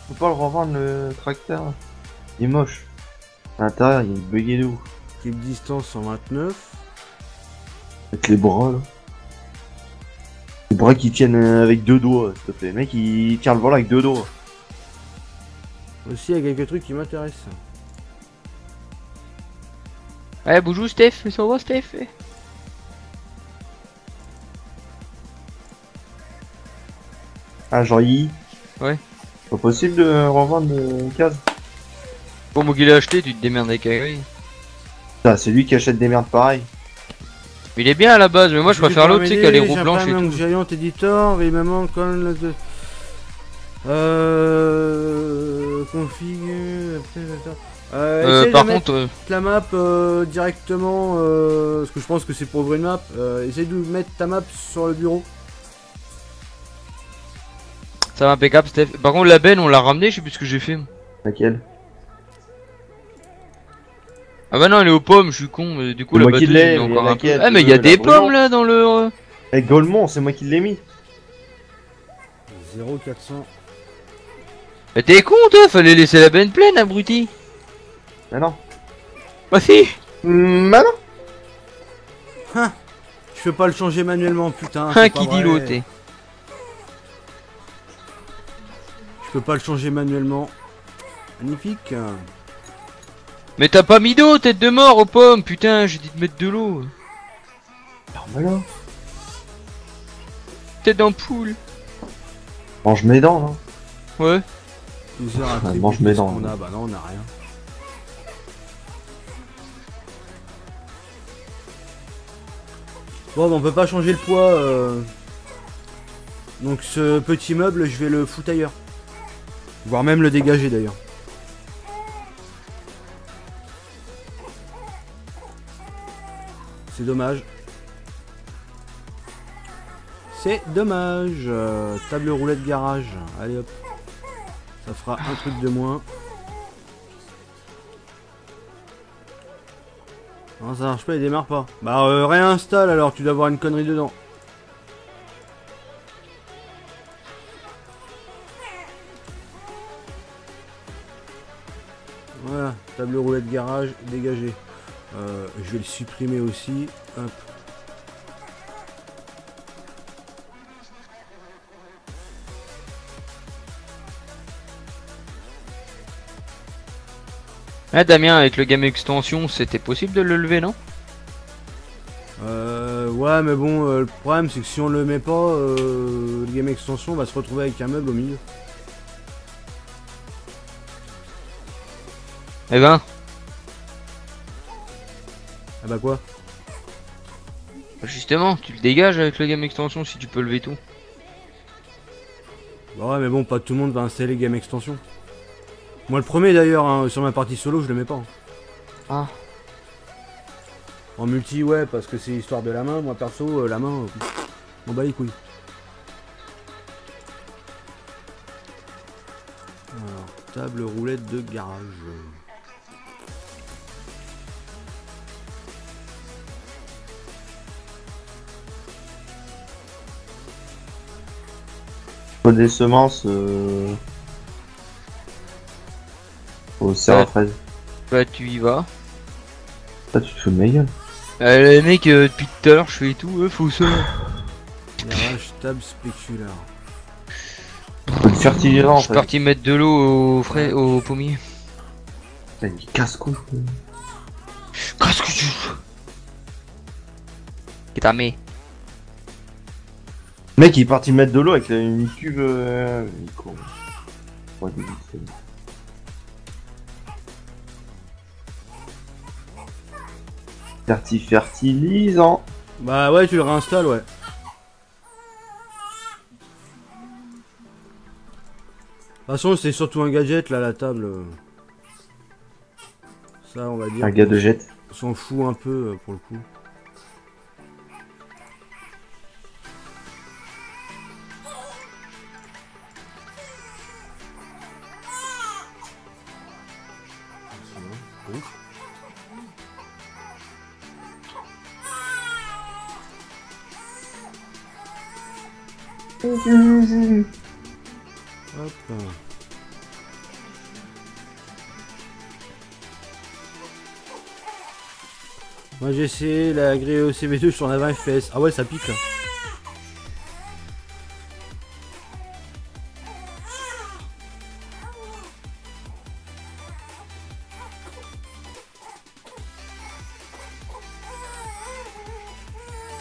Faut pas le revendre le tracteur. Il est moche. À l'intérieur, il est bugué de ouf. Type distance 129. Avec les bras là. Les bras qui tiennent avec deux doigts, s'il te plaît. Le mec, il tient le volant avec deux doigts. Aussi, il y a quelques trucs qui m'intéressent. Ouais, bonjour Steph, ça va Steph? Ah, Jean-Guy. Ouais. Pas possible de revendre le case. Pour moi qui l'ai acheté, tu te démerdes avec lui. Putain, c'est lui qui achète des merdes pareilles. Mais il est bien à la base, mais moi je préfère l'autre, tu sais, qui a les roues blanches et tout. Giant Editor, mais il me manque quand même Config. Par contre, la map directement, parce que je pense que c'est pour ouvrir une map. Essaye de mettre ta map sur le bureau. ça va impeccable, Steph. Par contre, la benne, on l'a ramené, je sais plus ce que j'ai fait. Laquelle? Ah bah non, elle est aux pommes, je suis con. Mais du coup, C'est la moi qui batteuse, l'ai, il est mais encore un peu. laquelle? Ah, mais il y a La des brûlante. pommes là dans le. Eh, Golemont, c'est moi qui l'ai mis. 0400. Mais t'es con, toi, fallait laisser la benne pleine, abruti. Ah non. Bah si. Bah non. Je peux pas le changer manuellement, putain. Ah, c'est pas qui dit vrai. l'autre. Je peux pas le changer manuellement. Magnifique. Mais t'as pas mis d'eau, tête de mort aux pommes, putain, j'ai dit de mettre de l'eau. Voilà. Tête d'ampoule. Mange mes dents, là. Ouais. Plusieurs Ouais, attributs. mange mes dents. qu'on a. Bah non, on a rien. Bon, bah, on peut pas changer le poids. Donc ce petit meuble, je vais le foutre ailleurs. Voire même le dégager d'ailleurs. C'est dommage. C'est dommage. Table roulette garage. Allez hop. Ça fera un truc de moins. Non, ça marche pas, il démarre pas. Bah réinstalle alors, tu dois avoir une connerie dedans. Voilà, table roulette garage dégagé. Je vais le supprimer aussi. Hop. Ah, Damien, avec le game extension, c'était possible de le lever, non? Ouais, mais bon, le problème c'est que si on le met pas, le game extension va se retrouver avec un meuble au milieu. Eh ben, Ah bah quoi? justement, tu le dégages avec le game extension si tu peux lever tout. Bah ouais, mais bon, pas tout le monde va installer game extension. Moi le premier d'ailleurs, hein, sur ma partie solo, je le mets pas. Ah. En multi, ouais, parce que c'est histoire de la main. Moi perso, la main, on bat les couilles. Alors, table roulette de garage. Faut des semences au cerf à fraise. Bah, tu y vas. Ah, tu te fous de ma gueule. Les mecs, depuis tout à l'heure, je fais tout, faut ça. Garage, table spéculaire. Faut du fertilisant en Je suis fait. parti mettre de l'eau au frais, au pommier. Putain, il casse-couille. Qu'est-ce que tu fais? Qu'est-ce que mis? Le mec il est parti mettre de l'eau avec une cuve. Con. Ouais, c'est- Fertilisant. Bah ouais, tu le réinstalles, ouais. De toute façon, c'est surtout un gadget là, la table. Ça, on va dire. Un gars de jet. On s'en fout un peu pour le coup. Hop. Moi j'ai essayé la grille OCV2 sur la 20 FPS. Ah ouais, ça pique là.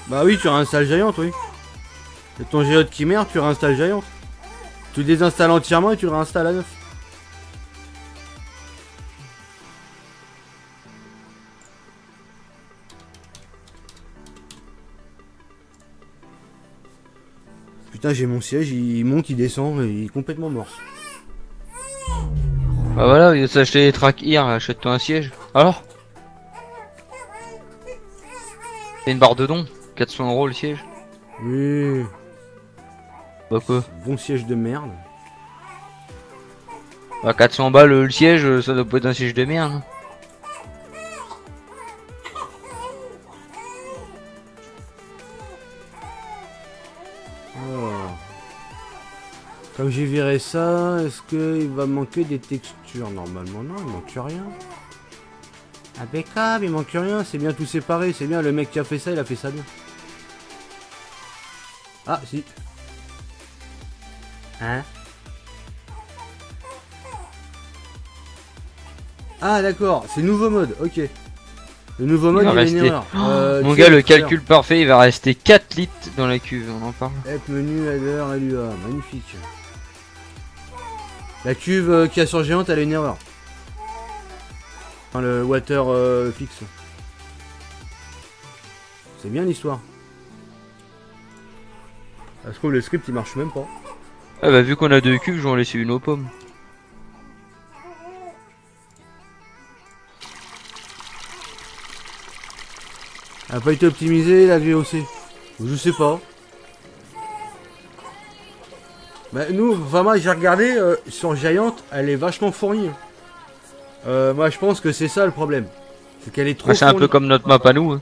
Bah oui, tu réinstalles Giant, oui. C'est ton Giant qui merde, tu réinstalles Giant. Tu le désinstalles entièrement et tu le réinstalles à neuf. Putain, j'ai mon siège, il monte, il descend, et il est complètement mort. Bah voilà, il va s'acheter des tracks here, achète-toi un siège. Alors c'est une barre de don, 400 € le siège. Oui, Bah quoi? bon siège de merde. Bah 400 balles le siège, ça doit pas être un siège de merde. Hein. Alors. Comme j'ai viré ça, est-ce qu'il va manquer des textures? Normalement non, il manque rien. Impeccable, il manque rien, c'est bien tout séparé, c'est bien, le mec qui a fait ça, il a fait ça bien. Ah, si. Hein? Ah d'accord, c'est nouveau mode, ok. Le nouveau mode, Il va il y a une rester- erreur. Mon tu gars, sais, le tout à l'heure. calcul parfait, il va rester 4 litres dans la cuve, on en parle. App menu, header, LUA, magnifique. La cuve qu'il y a sur Géante, elle a une erreur. Enfin, le water fixe. C'est bien l'histoire. Ça se trouve, le script il marche même pas. Ah bah vu qu'on a 2 cuves, je vais en laisser une aux pommes. Elle a pas été optimisée la VOC. Je sais pas. Bah nous, enfin moi j'ai regardé sur Giant, elle est vachement fournie. Moi je pense que c'est ça le problème. C'est qu'elle est trop Ah, c'est un peu fournie. comme notre map à nous. Hein.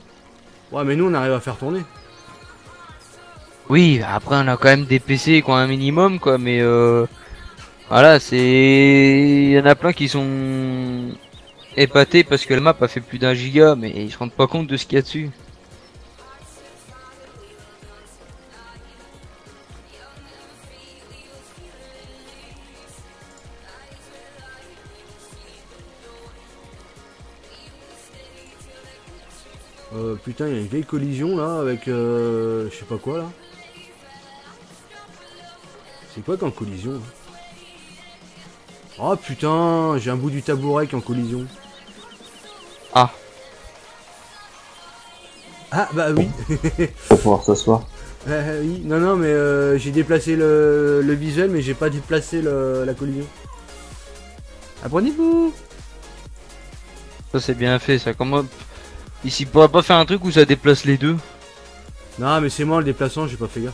Ouais mais nous on arrive à faire tourner. Oui, après on a quand même des PC qui ont un minimum quoi, mais voilà, c'est... Il y en a plein qui sont épatés parce que la map a fait plus d'1 giga, mais ils se rendent pas compte de ce qu'il y a dessus. Putain, il y a une vieille collision là avec je sais pas quoi là. C'est quoi qu'en collision là? Oh putain, j'ai un bout du tabouret qui est en collision. Ah. Ah bah oui. Pour pouvoir s'asseoir. Oui, non non mais j'ai déplacé le visuel mais j'ai pas déplacé la collision. Apprenez-vous. Ça c'est bien fait, ça. Comment... Ici, il pourrait pas faire un truc où ça déplace les deux? Non mais c'est moi le déplaçant, j'ai pas fait gaffe.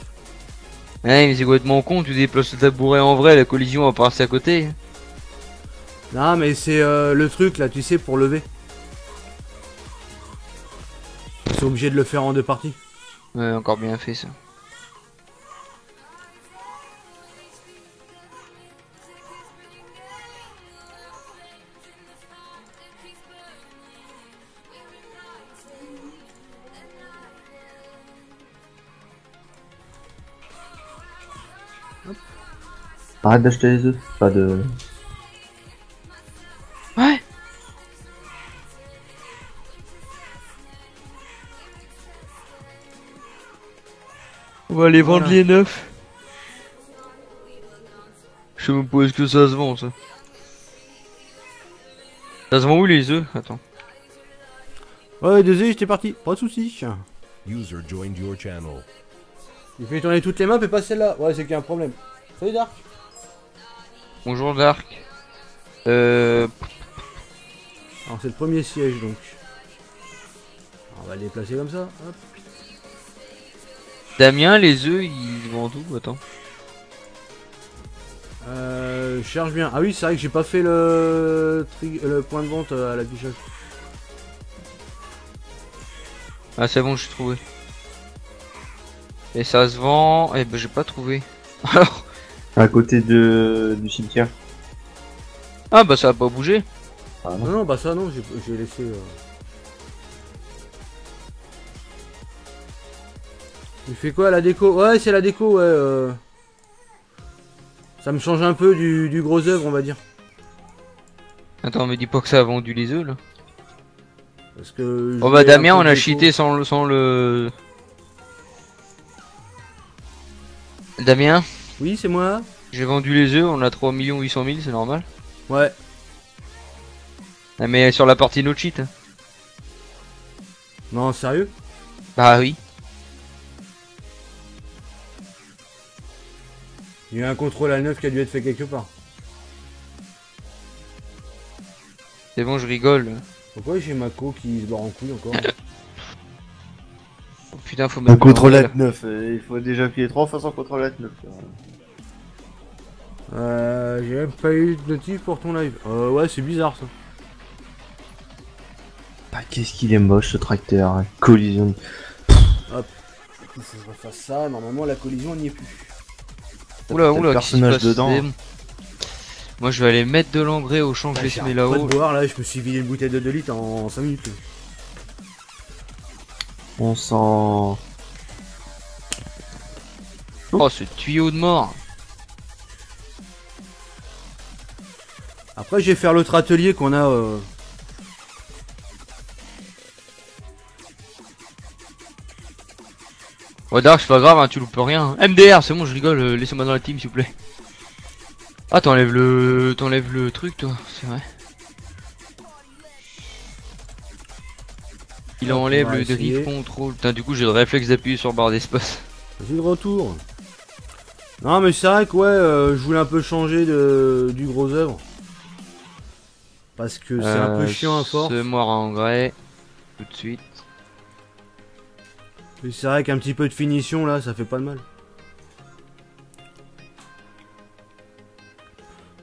Ouais, mais c'est complètement con, tu déplaces le tabouret en vrai, la collision va passer à côté. Non mais c'est le truc là, tu sais, pour lever. C'est obligé de le faire en deux parties. Ouais, encore bien fait ça. Arrête d'acheter les œufs. Pas de... Ouais. On va aller vendre Voilà. les neufs. Je sais même pas où est-ce que ça se vend ça. Ça se vend où les œufs? Attends. Ouais, désolé, j'étais parti, pas de soucis. User joined your channel. Il fait tourner toutes les maps et pas celle-là. Ouais, c'est qu'il y a un problème. Salut Dark. Bonjour Dark. Alors c'est le premier siège donc. Alors, on va le déplacer comme ça. Hop. Damien, les œufs ils vendent où? Attends. Je cherche bien. Ah oui, c'est vrai que j'ai pas fait le point de vente à l'affichage. Ah c'est bon, j'ai trouvé. Et ça se vend... Eh ben j'ai pas trouvé. Alors... À côté du cimetière. Ah bah ça a pas bougé. Ah, non. Non, non, bah ça non, j'ai laissé... Il fait quoi la déco? Ouais, c'est la déco, ouais. Ça me change un peu du gros œuvre, on va dire. Attends, me dis pas que ça a vendu les œufs là. Parce que... Oh bah j'ai un Damien, peu on de a déco. cheaté sans le... Damien, Oui, c'est moi. j'ai vendu les œufs, on a 3 800 000, c'est normal. Ouais. Ah, mais sur la partie no cheat. Non, sérieux? Bah oui. Il y a un contrôle à 9 qui a dû être fait quelque part. C'est bon, je rigole. Pourquoi j'ai Mako qui se barre en couille encore? Oh, putain, faut Un mettre contrôle le- Alt 9, il faut déjà appuyer 3 fois sur contrôle Alt 9. J'ai même pas eu de notif pour ton live. Ouais, c'est bizarre ça. Ah, qu'est-ce qu'il est moche ce tracteur, hein. Collision. Il faut que je refasse ça, normalement la collision n'y est plus. Oula, T'as le oula, qu'est-ce qui se personnage passe dedans. C'est bon. Moi, je vais aller mettre de l'engrais au champ que je J'ai les mets pas là-haut. de boire là, je me suis vidé une bouteille de 2 litres en 5 minutes. On sent... Oh, ce tuyau de mort. Après, je vais faire l'autre atelier qu'on a. Ouais, Dark, c'est pas grave, hein, tu loupes rien. MDR, c'est bon, je rigole, laissez-moi dans la team, s'il vous plaît. Ah, t'enlèves le truc, toi, c'est vrai. Il On enlève va le essayer. drift control. Putain, du coup, j'ai le réflexe d'appuyer sur barre d'espace. Vas-y de retour. Non, mais c'est vrai que ouais, je voulais un peu changer du gros œuvre. Parce que c'est un peu chiant à force. Semoir à engrais, tout de suite. Et c'est vrai qu'un petit peu de finition là, ça fait pas de mal.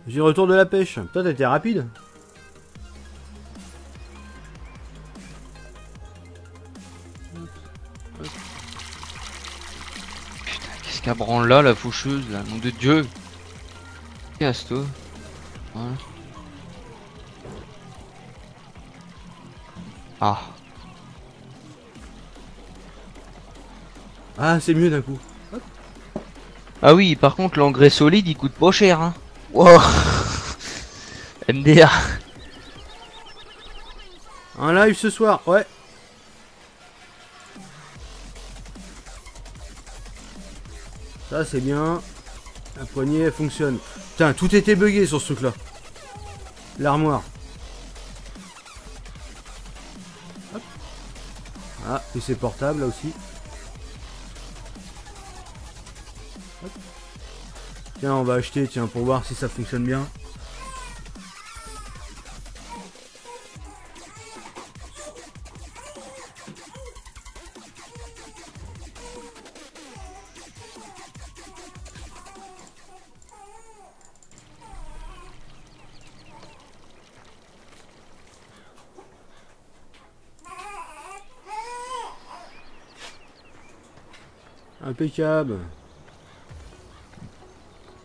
J'ai retour de la pêche. Toi, t'étais rapide. Qu'est-ce qu'elle branle là, la faucheuse, là, nom de Dieu. Casse-toi. Voilà. Ah. Ah, c'est mieux d'un coup. Ah oui, par contre, l'engrais solide, il coûte pas cher, hein. Wow. MDR. Un live ce soir, ouais. Ça c'est bien. La poignée elle fonctionne. Putain, tout était bugué sur ce truc là. L'armoire. Hop. Ah, et c'est portable là aussi. Hop. Tiens, on va acheter, tiens, pour voir si ça fonctionne bien. Impeccable.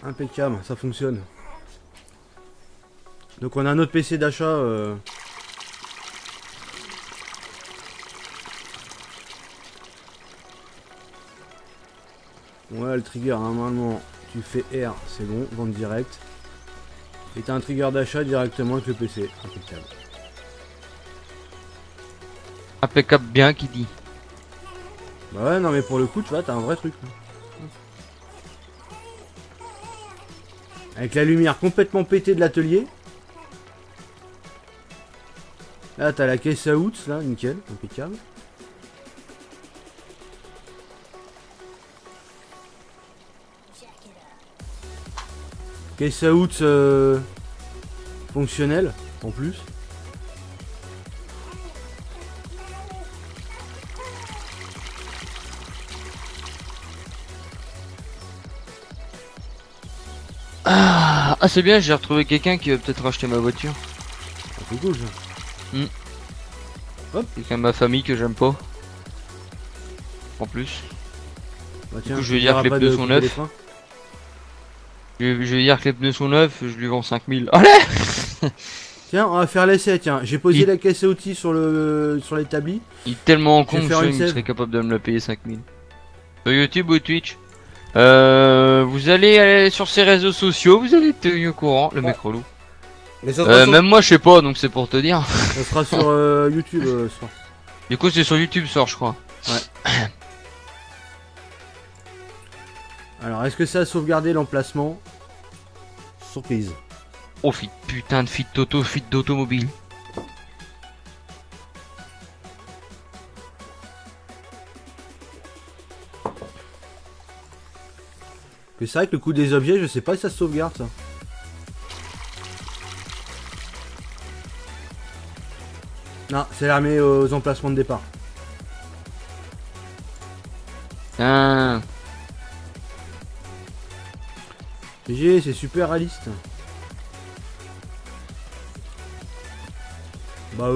Impeccable, ça fonctionne. Donc on a un autre PC d'achat. Ouais, le trigger, normalement, tu fais R, c'est bon, vente direct. Et t'as un trigger d'achat directement avec le PC. Impeccable. Impeccable bien qui dit. Bah ouais, non mais pour le coup, tu vois, t'as un vrai truc. Là. Avec la lumière complètement pétée de l'atelier. Là, t'as la caisse à out, là, nickel, impeccable. Caisse à out fonctionnelle, en plus. Ah, c'est bien, j'ai retrouvé quelqu'un qui va peut-être racheter ma voiture. Ah, c'est cool ça. Quelqu'un de ma famille que j'aime pas. En plus. Bah, Du coup, je vais dire que les pneus sont neufs. Je vais dire que les pneus sont neufs, je lui vends 5000. Allez. Tiens, on va faire l'essai, tiens. J'ai posé Il- la caisse à outils sur l'établi. Il est tellement Je vais con faire que une il save. serait capable de me la payer 5000. Sur YouTube ou Twitch. Vous allez aller sur ses réseaux sociaux, vous allez être tenu au courant, le mec relou. Mais ça sera, Même moi je sais pas, donc c'est pour te dire. ça sera sur YouTube ce soir. Du coup c'est sur YouTube ce soir je crois. Alors, est-ce que ça a sauvegardé l'emplacement? Surprise. Oh putain de fit d'automobile. que c'est vrai que le coup des objets, je sais pas si ça se sauvegarde ça. Non, c'est la remet aux emplacements de départ. Ah, GG, c'est super réaliste. Bah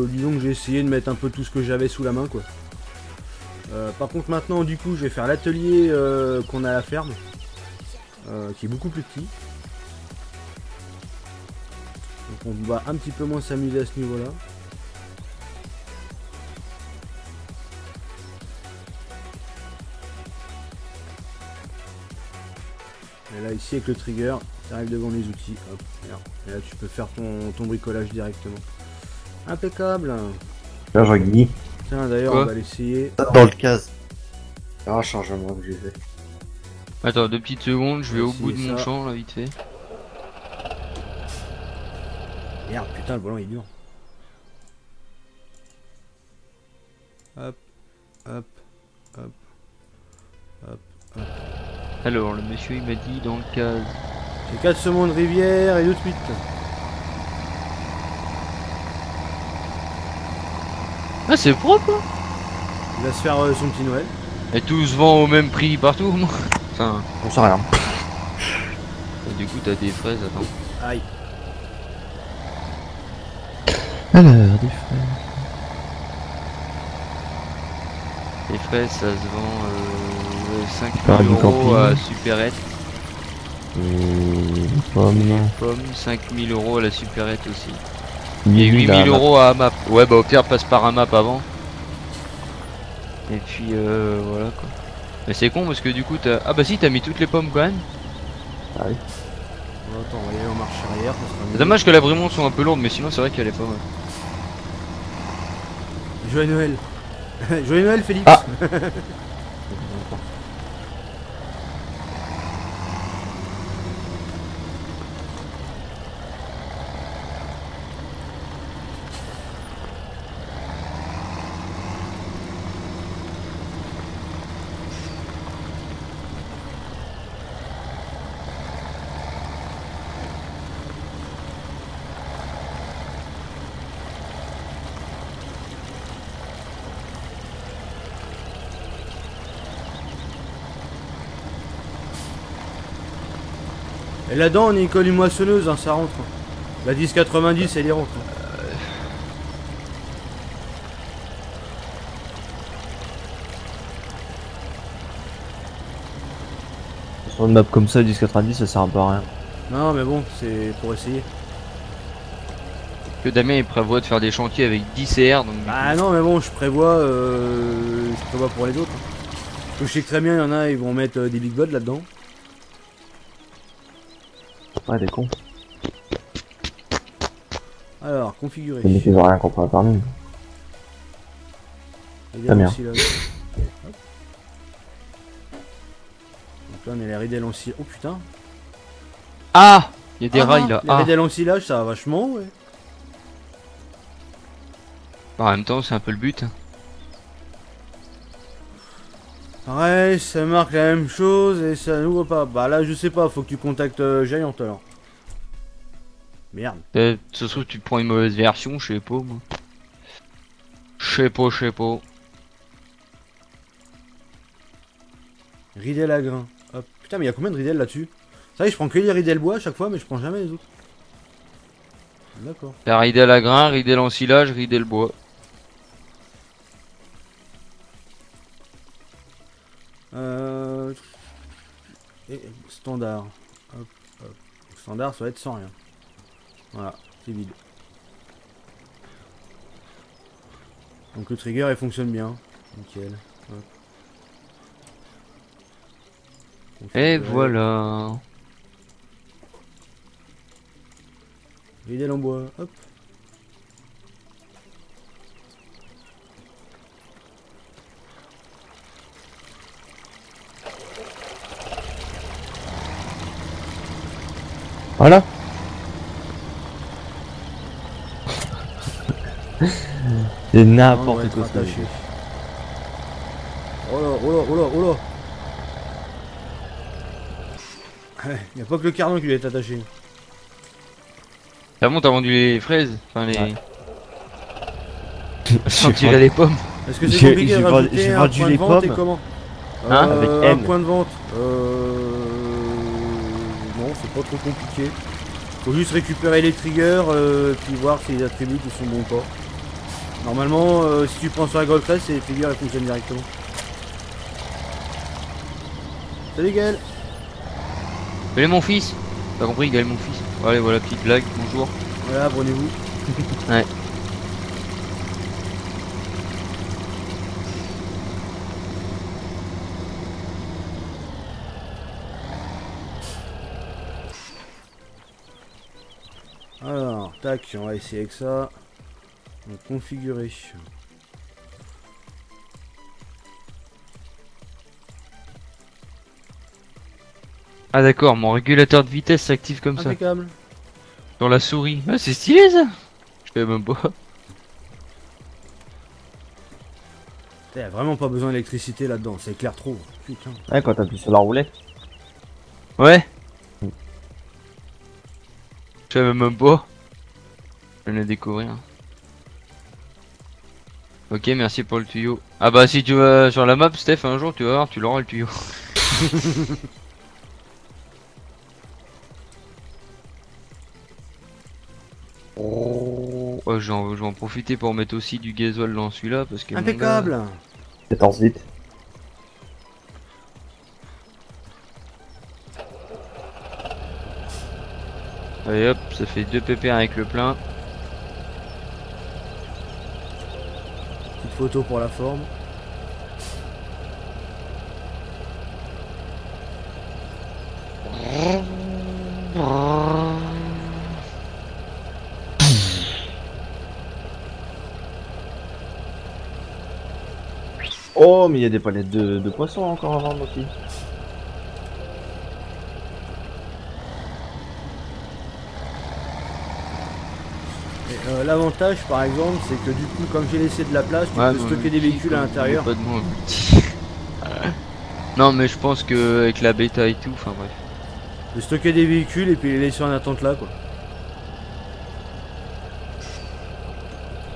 disons que j'ai essayé de mettre un peu tout ce que j'avais sous la main quoi. Par contre maintenant du coup je vais faire l'atelier qu'on a à la ferme. Qui est beaucoup plus petit. Donc on va un petit peu moins s'amuser à ce niveau là. Et là ici avec le trigger, tu arrives devant les outils, hop, et là tu peux faire ton bricolage directement. Impeccable. Là, j'en ai Tiens d'ailleurs Quoi on va l'essayer. dans le case. Ah, changement que j'ai fait. attends 2 petites secondes, je vais au Essayer bout de mon ça. champ là vite fait. Merde putain le volant il est dur. Hop, hop, hop, hop, hop. Alors le monsieur il m'a dit dans le case. J'ai 4 saumons de rivière et 2 truites. Ah c'est propre hein. Il va se faire son petit Noël. Et tout se vend au même prix partout. Enfin, On sait rien. et du coup t'as des fraises, attends. Aïe. Alors, des frères. Les fraises ça se vend 5 Par 000 du euros camping. à Superette. Pommes. Pommes 5 000 euros à la Superette aussi. 8 Et 8 000 euros à Amap. Ouais bah au pire passe par Amap avant. Et puis voilà quoi. Mais c'est con parce que du coup t'as... Ah bah si t'as mis toutes les pommes quand même. Bon, attends, on va y aller en marche arrière. Ça sera C'est mieux. dommage que la Brimont sont un peu lourdes mais sinon c'est vrai qu'elle est pas mal. Joyeux Noël. Joyeux Noël Félix. Ah. Et là-dedans on est une colline moissonneuse, hein, ça rentre. La 1090 elle y rentre. Sur une map comme ça, 1090, ça sert un peu à rien. Non mais bon, c'est pour essayer. Que Damien il prévoit de faire des chantiers avec 10 CR donc... Ah non mais bon, je prévois pour les autres. Parce que je sais que très bien, il y en a, ils vont mettre des big bots là-dedans. Ouais, des cons. Alors, configurer. Ils ne rien contre la permis. Ridel bien. ensilage. Hop. Donc là on est les ridel ensilage. Oh putain. Ah il y a des rails là. Les Ah. ridel ensilage ça va vachement ouais. En même temps c'est un peu le but. Pareil, ça marque la même chose et ça n'ouvre pas. Bah là je sais pas, faut que tu contactes Giant alors. Merde. Ça se trouve tu prends une mauvaise version, je sais pas moi. Je sais pas. Ridel à grain. Hop. Putain mais il y a combien de ridel là-dessus? Ça y est, je prends que les ridel bois à chaque fois mais je prends jamais les autres. D'accord. T'as ridel à grain, ridel en silage, ridel bois. Et standard. Hop, hop. Standard, ça va être sans rien. Voilà, c'est vide. Donc le trigger il fonctionne bien. Nickel. Hop. Et Configurer. voilà. Ridel en bois. Hop. Voilà. C'est Non, on va n'importe être quoi ça. attaché. Oh là, oh là, oh là, oh là. Y a pas que le cardan qui lui est attaché. Ah bon, t'as vendu les fraises? Enfin, les. Ouais. Sans tirer les pommes. Est-ce que c'est compliqué de rajouter j'ai un vendu point de les vente et pommes. comment Hein, avec Un N. point de vente. Non, c'est pas trop compliqué. Faut juste récupérer les triggers, puis voir si les attributs qui sont bons ou pas. Normalement, si tu prends sur la Gold Crest, les triggers elles fonctionnent directement. Salut Gaël. Quel est mon fils? T'as compris, Gaël, mon fils. Allez, voilà, petite blague, bonjour. Voilà, abonnez-vous. Ouais. Alors, tac, on va essayer avec ça. Donc, configurer. Ah d'accord, mon régulateur de vitesse s'active comme ça. Impeccable. Dans la souris. Ah, c'est stylé ça. Je savais même pas. T'as vraiment pas besoin d'électricité là-dedans, ça éclaire trop. Putain. Ouais, quand t'appuies sur la roulette. Ouais. Je savais même pas. Je viens de découvrir. Ok, merci pour le tuyau. Ah bah si tu vas sur la map, Steph, un jour tu vas voir, tu l'auras le tuyau. Oh, je vais en profiter pour mettre aussi du gasoil dans celui-là parce que. Impeccable. 14 litres. Allez hop, ça fait 2 pépères avec le plein. Petite photo pour la forme. Oh, mais il y a des palettes de poissons encore à vendre aussi. L'avantage par exemple c'est que du coup comme j'ai laissé de la place tu Ouais, peux stocker des véhicules à l'intérieur. Pas de mots. Non mais je pense que avec la bêta et tout, enfin bref. De stocker des véhicules et puis les laisser en attente là quoi.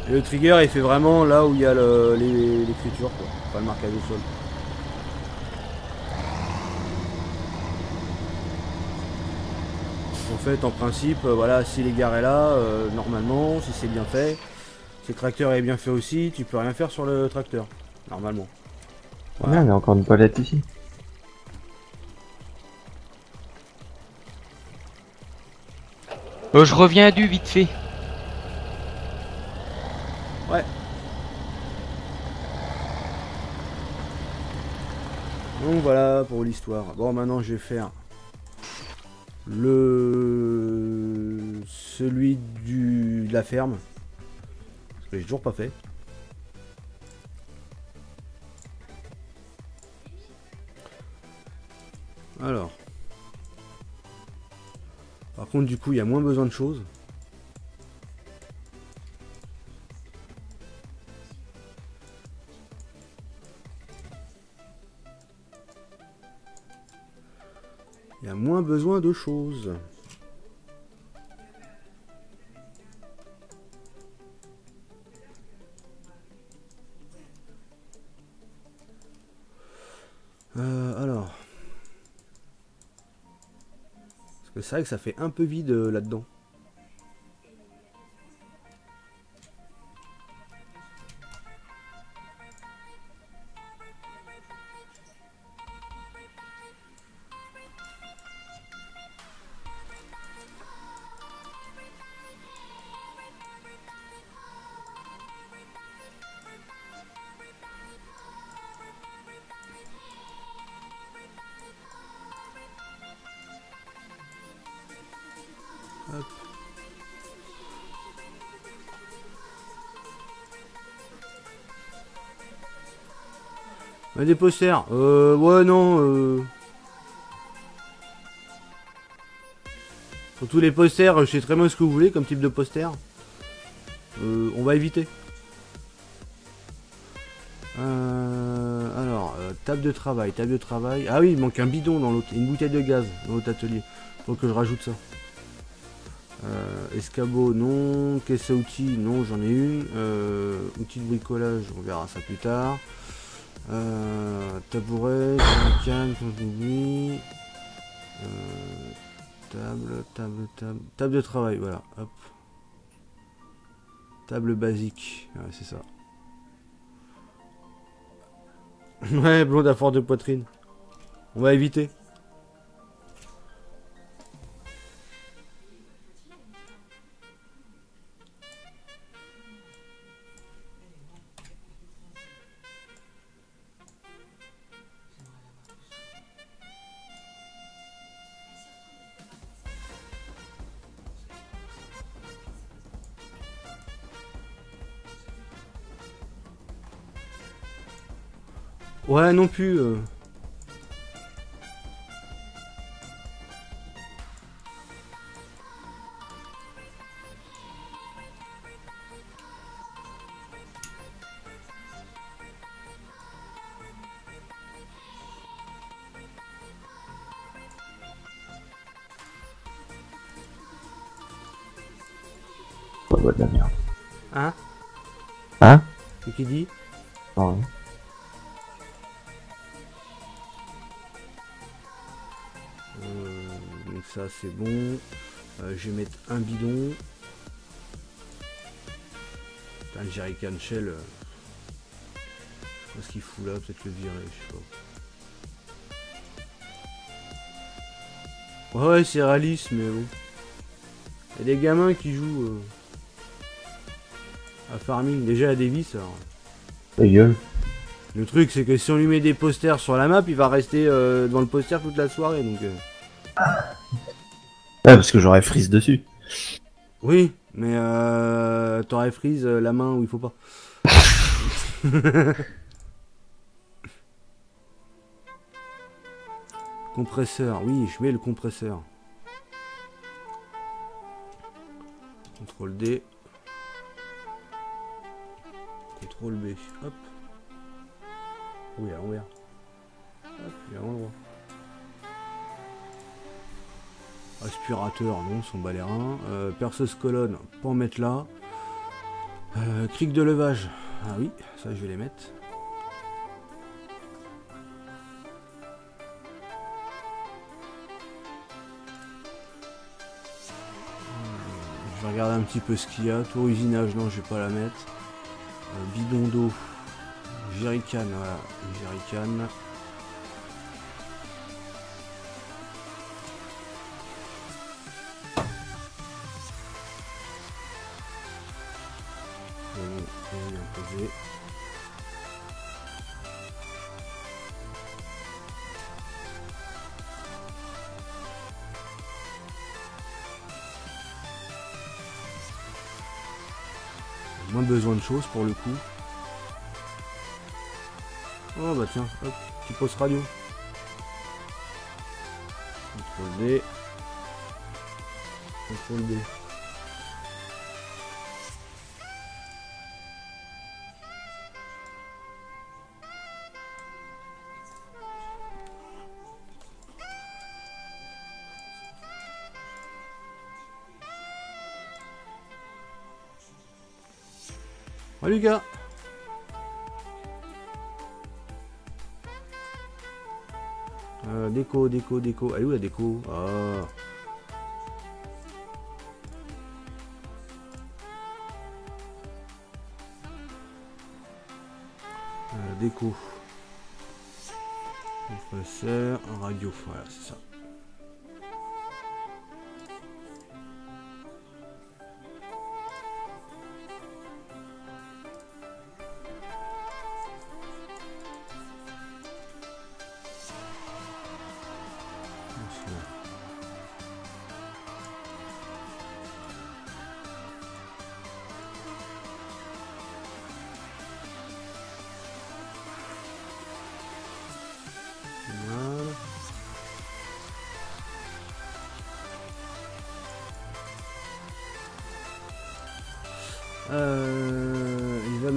Et le trigger il fait vraiment là où il y a l'écriture quoi, pas le marquage au sol. En fait en principe voilà si les gares est là, normalement si c'est bien fait, si le tracteur est bien fait aussi, tu peux rien faire sur le tracteur, normalement. Voilà. Il y a encore une palette ici. Oh, je reviens du vite fait. Ouais. Donc voilà pour l'histoire. Bon maintenant je vais faire celui de la ferme. Parce que j'ai toujours pas fait. Alors. Par contre du coup il y a moins besoin de choses. Il y a moins besoin de choses. Alors. Parce que c'est vrai que ça fait un peu vide là-dedans. Hop. Des posters. Ouais, non. Surtout les posters, je sais très bien ce que vous voulez comme type de poster. On va éviter. Alors, Table de travail, table de travail. Ah oui, il manque un bidon dans l'autre, une bouteille de gaz dans l'autre atelier. Faut que je rajoute ça. Escabeau, non. Caisse à outils, non, j'en ai une. Outils de bricolage, on verra ça plus tard. Tabouret, canne, oui. Table de travail, voilà. Hop. Table basique, ouais, c'est ça. Ouais, blonde à force de poitrine. On va éviter. Ouais, non plus. Bah, de la merde. Hein? Hein? C'est qui dit? Non, Donc ça c'est bon. Je vais mettre un bidon. Putain, le jerrycan shell. Je sais pas ce qu'il fout là, peut-être le virer, je sais pas. Ouais, c'est réaliste, mais bon. Il y a des gamins qui jouent à Farming. Déjà à Davis, alors. ta gueule. Le truc, c'est que si on lui met des posters sur la map, il va rester devant le poster toute la soirée, donc... Ouais, parce que j'aurais freeze dessus. Oui, mais t'aurais freeze la main où il faut pas. Compresseur, oui, je mets le compresseur. CTRL D. CTRL B. Hop. Oui, à l'envers. Hop, il est à l'endroit. Aspirateur, non, son balérin. Perceuse colonne, pas en mettre là. Cric de levage. Ah oui, ça je vais les mettre. Je vais regarder un petit peu ce qu'il y a. Tour usinage, non, je vais pas la mettre. Bidon d'eau. Jerrycan, voilà. Jerrycan. Posé. Moins besoin de choses pour le coup. Oh bah tiens, hop, petit poste radio. CTRL D. CTRL D. Oh Lucas. Déco. Elle est où la déco? Ah. Déco. Compresseur, radio, voilà, c'est ça.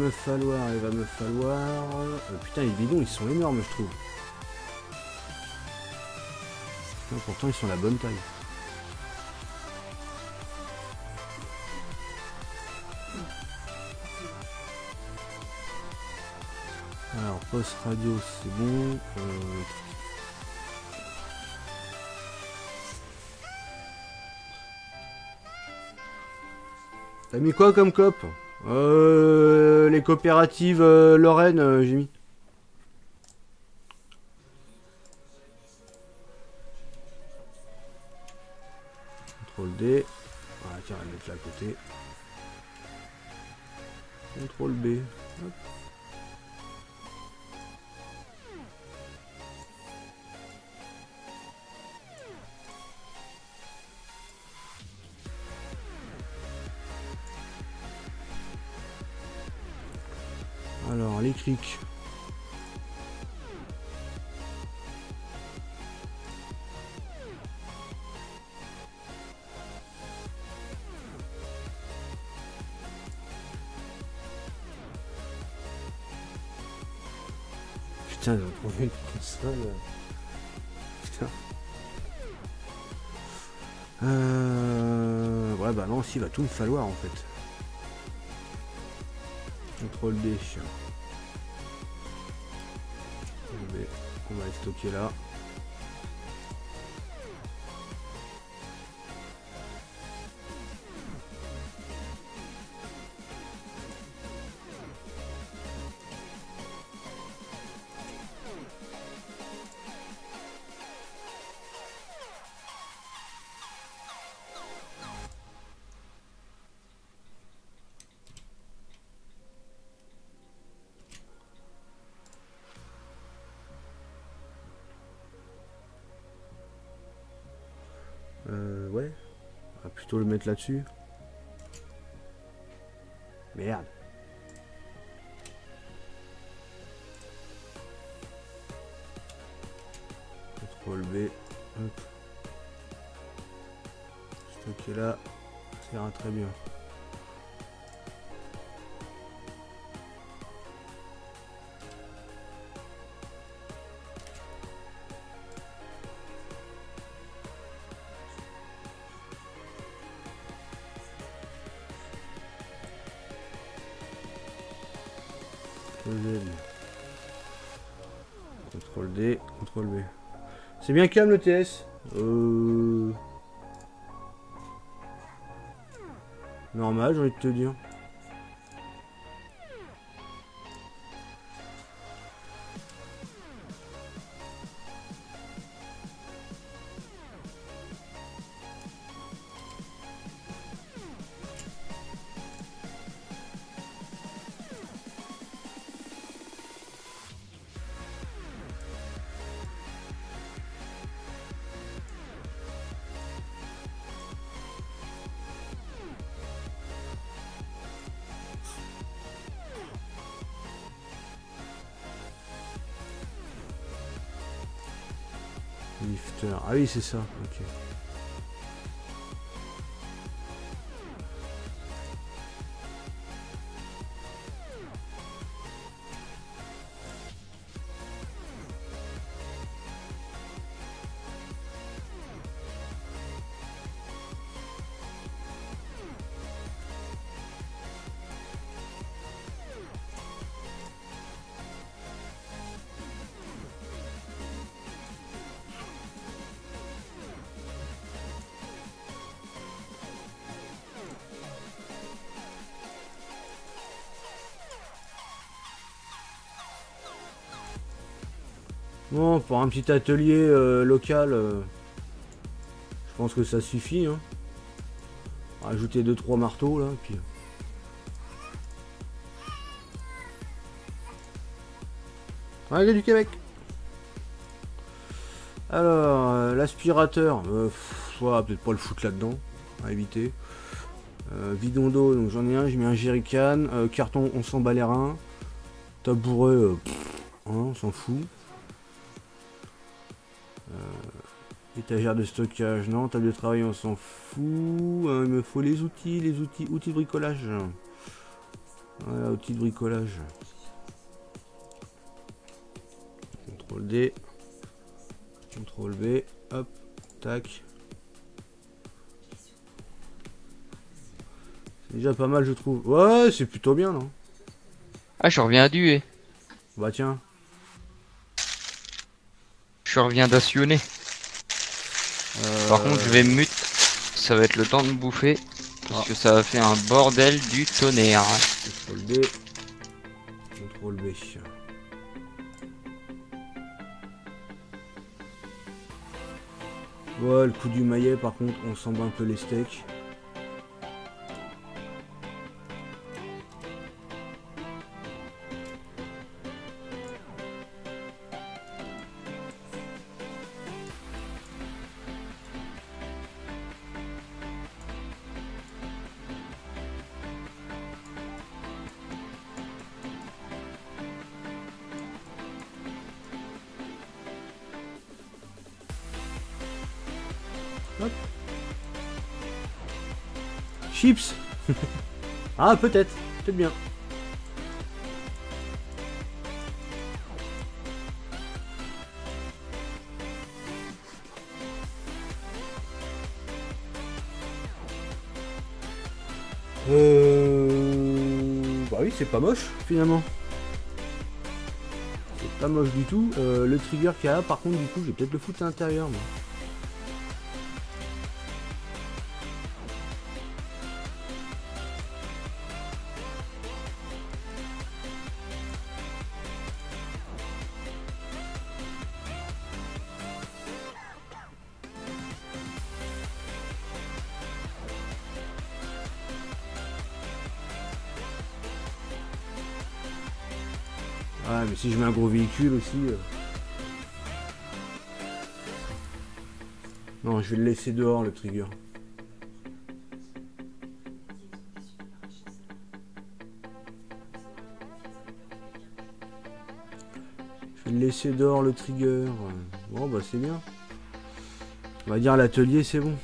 me falloir, il va me falloir... putain, les bidons, ils sont énormes, je trouve. Putain, pourtant, ils sont à la bonne taille. Alors, poste radio, c'est bon. T'as mis quoi comme cop? Les coopératives Lorraine, j'ai mis. CTRL D. Ah tiens, on va le mettre là à côté. CTRL B. Hop. Alors, les crics. Putain, ils ont trouvé une console. Putain. Ouais, bah non, si, il va tout me falloir en fait. CTRL D. On va les stocker là. Ouais. On va plutôt le mettre là-dessus. Merde. CTRL B. Hop. Stocker là. Ça ira très bien. CTRL D, CTRL B. C'est bien calme le TS. Normal, j'ai envie de te dire. Lifter. Ah oui, c'est ça. Ok. Bon, pour un petit atelier local, je pense que ça suffit. Hein. Rajouter 2-3 marteaux là, puis. Règle du Québec. Alors, l'aspirateur, peut-être pas le foutre là-dedans, à éviter. Bidon d'eau, donc j'en ai un, j'ai mis un jerrycan. Carton, on s'en bat les reins. Tabouret, hein, on s'en fout. Étagère de stockage, non. Table de travail, on s'en fout. Il me faut les outils de bricolage. Voilà, outil de bricolage. CTRL D. CTRL B. Hop. Tac. C'est déjà pas mal, je trouve. Ouais, c'est plutôt bien, non? Ah, je reviens à duer. Bah tiens. Je reviens d'assionner. Par contre, je vais mute. Ça va être le temps de bouffer. Parce que ça va faire un bordel du tonnerre. CTRL D. CTRL B. Ouais, le coup du maillet, par contre, on s'en bat un peu les steaks. Hop. Chips. Ah, peut-être. Peut-être bien. Bah oui, c'est pas moche, finalement. C'est pas moche du tout. Le trigger qu'il y a là, par contre, du coup, je vais peut-être le foutre à l'intérieur, moi. Ah, mais si je mets un gros véhicule aussi... Non, je vais le laisser dehors, le trigger. Je vais le laisser dehors, le trigger. Bon, bah c'est bien. On va dire l'atelier, c'est bon.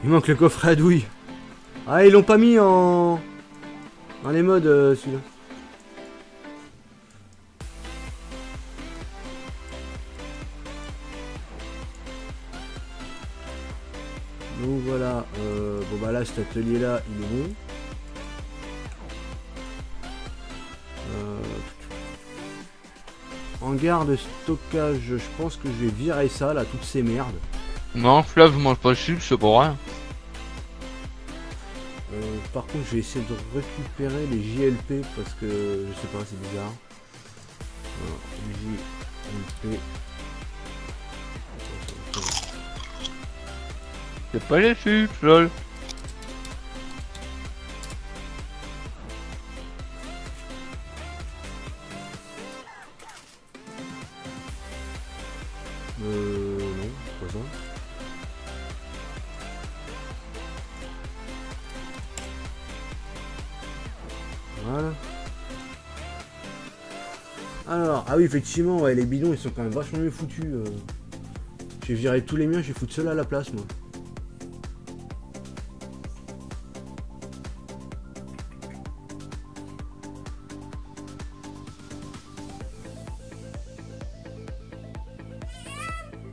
Il manque le coffret à douille. Ah, ils l'ont pas mis en... dans les modes, celui-là. Donc voilà. Bon bah là, cet atelier-là, il est bon. Hangar de stockage, je pense que je vais virer ça, là, toutes ces merdes. Non, Flav mange pas le sub, c'est pour rien. Par contre, je vais essayer de récupérer les JLP parce que je sais pas, c'est bizarre. JLP. C'est pas les subs, lol. Non, c'est pas ça. Voilà. Alors, ah oui, effectivement, ouais, les bidons, ils sont quand même vachement mieux foutus. J'ai viré tous les miens, je vais foutre ceux-là à la place, moi.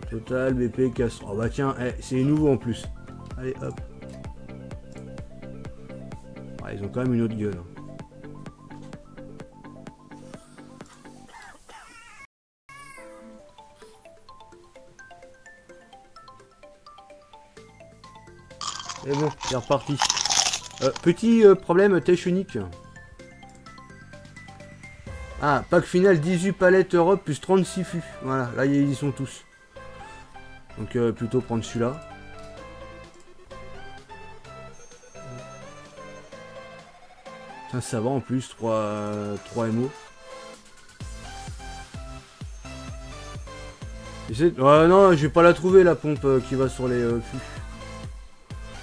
Total, BP, casse. Oh bah tiens, c'est nouveau en plus. Allez, hop. Ah, ils ont quand même une autre gueule. Et bon, c'est reparti. Petit problème technique. Ah, pack final 18 palettes Europe plus 36 fûts. Voilà, là ils y sont tous. Donc plutôt prendre celui-là. Ça va en plus, 3 MO. Ouais, non, je vais pas la trouver la pompe qui va sur les fûts.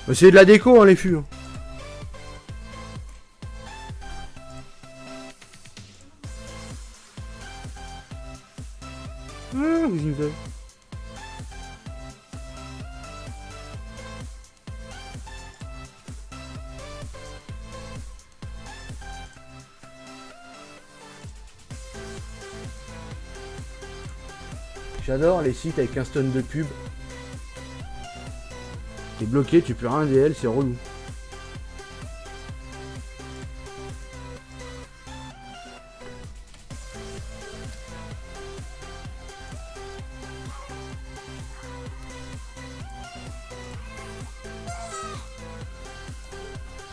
Bah, c'est de la déco, hein, les fûts. Hein. Ah, vous y me faites. J'adore les sites avec un stun de pub. T'es bloqué, tu peux rien DL, c'est relou.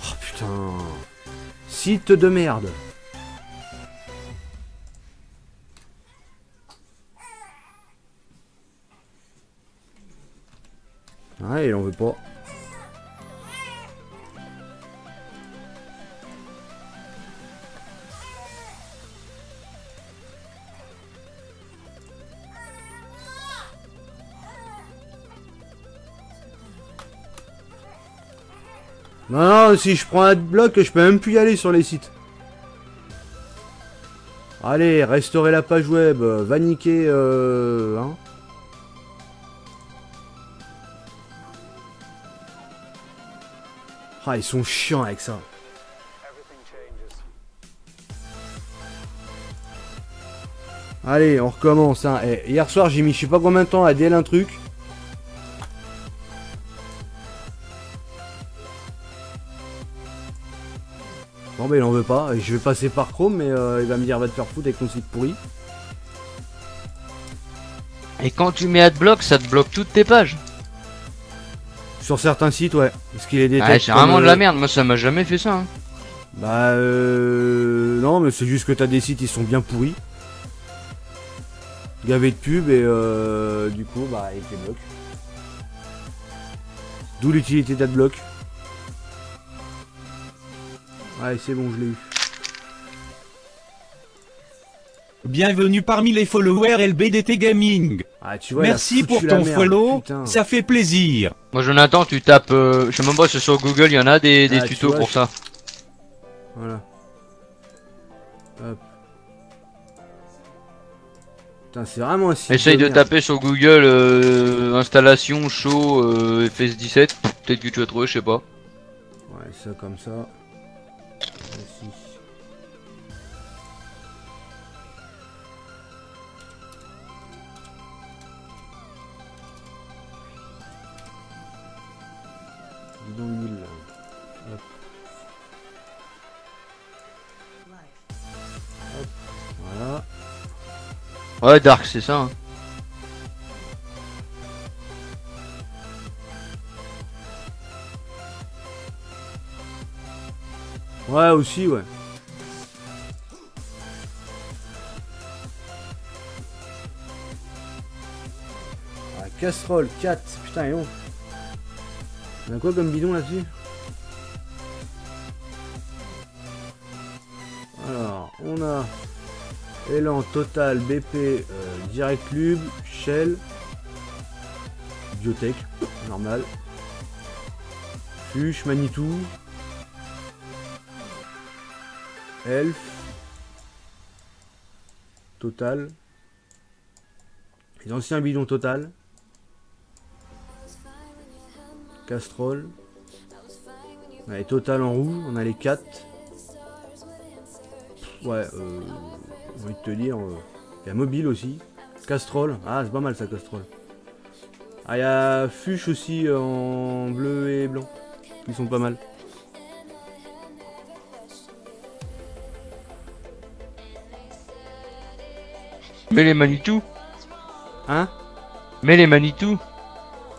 Oh putain. Site de merde. Ouais, il en veut pas. Non, si je prends un bloc, je peux même plus y aller sur les sites. Allez, restaurer la page web, va niquer, hein. Ah, ils sont chiants avec ça. Allez, on recommence. Hein. Et hier soir, j'ai mis je sais pas combien de temps à DL un truc. Bon, bah il en veut pas. Je vais passer par Chrome, mais il va me dire va te faire foutre avec ton site pourri. Et quand tu mets Adblock, ça te bloque toutes tes pages. Sur certains sites, ouais. Parce qu'il est détecte. Ah, c'est vraiment de la merde. Moi, ça m'a jamais fait ça. Hein. Bah, non, mais c'est juste que t'as des sites, ils sont bien pourris. Gavés de pub et du coup, bah, il te bloque. D'où l'utilité d'Adblock. Ouais, c'est bon, je l'ai eu. Bienvenue parmi les followers LBDT Gaming. Ah, tu vois, merci pour ton follow, putain. Ça fait plaisir. Moi Jonathan, tu tapes, je sais même pas si sur Google il y en a des tutos vois, pour ça. Voilà. Hop. Putain, c'est vraiment un site. Essaye de taper sur Google installation show FS17, peut-être que tu vas trouver, je sais pas. Ouais, ça comme ça. Voici. Bidonville. Hop. Hop. Voilà. Ouais, Dark, c'est ça. Hein. Ouais, aussi, ouais. Ah, casserole 4. Putain, et on. On a quoi comme bidon là-dessus? Alors, on a Elan, Total, BP, Direct Club, Shell, Biotech, normal, Fuchs, Manitou, Elf, Total, les anciens bidons Total, Castrol, on a les Total en rouge, on a les 4. Ouais, j'ai envie de te dire, il y a Mobile aussi, Castrol, ah c'est pas mal ça Castrol. Ah, il y a Fuchs aussi en bleu et blanc, qui sont pas mal. Mais les Manitou. Hein? Mais les Manitou.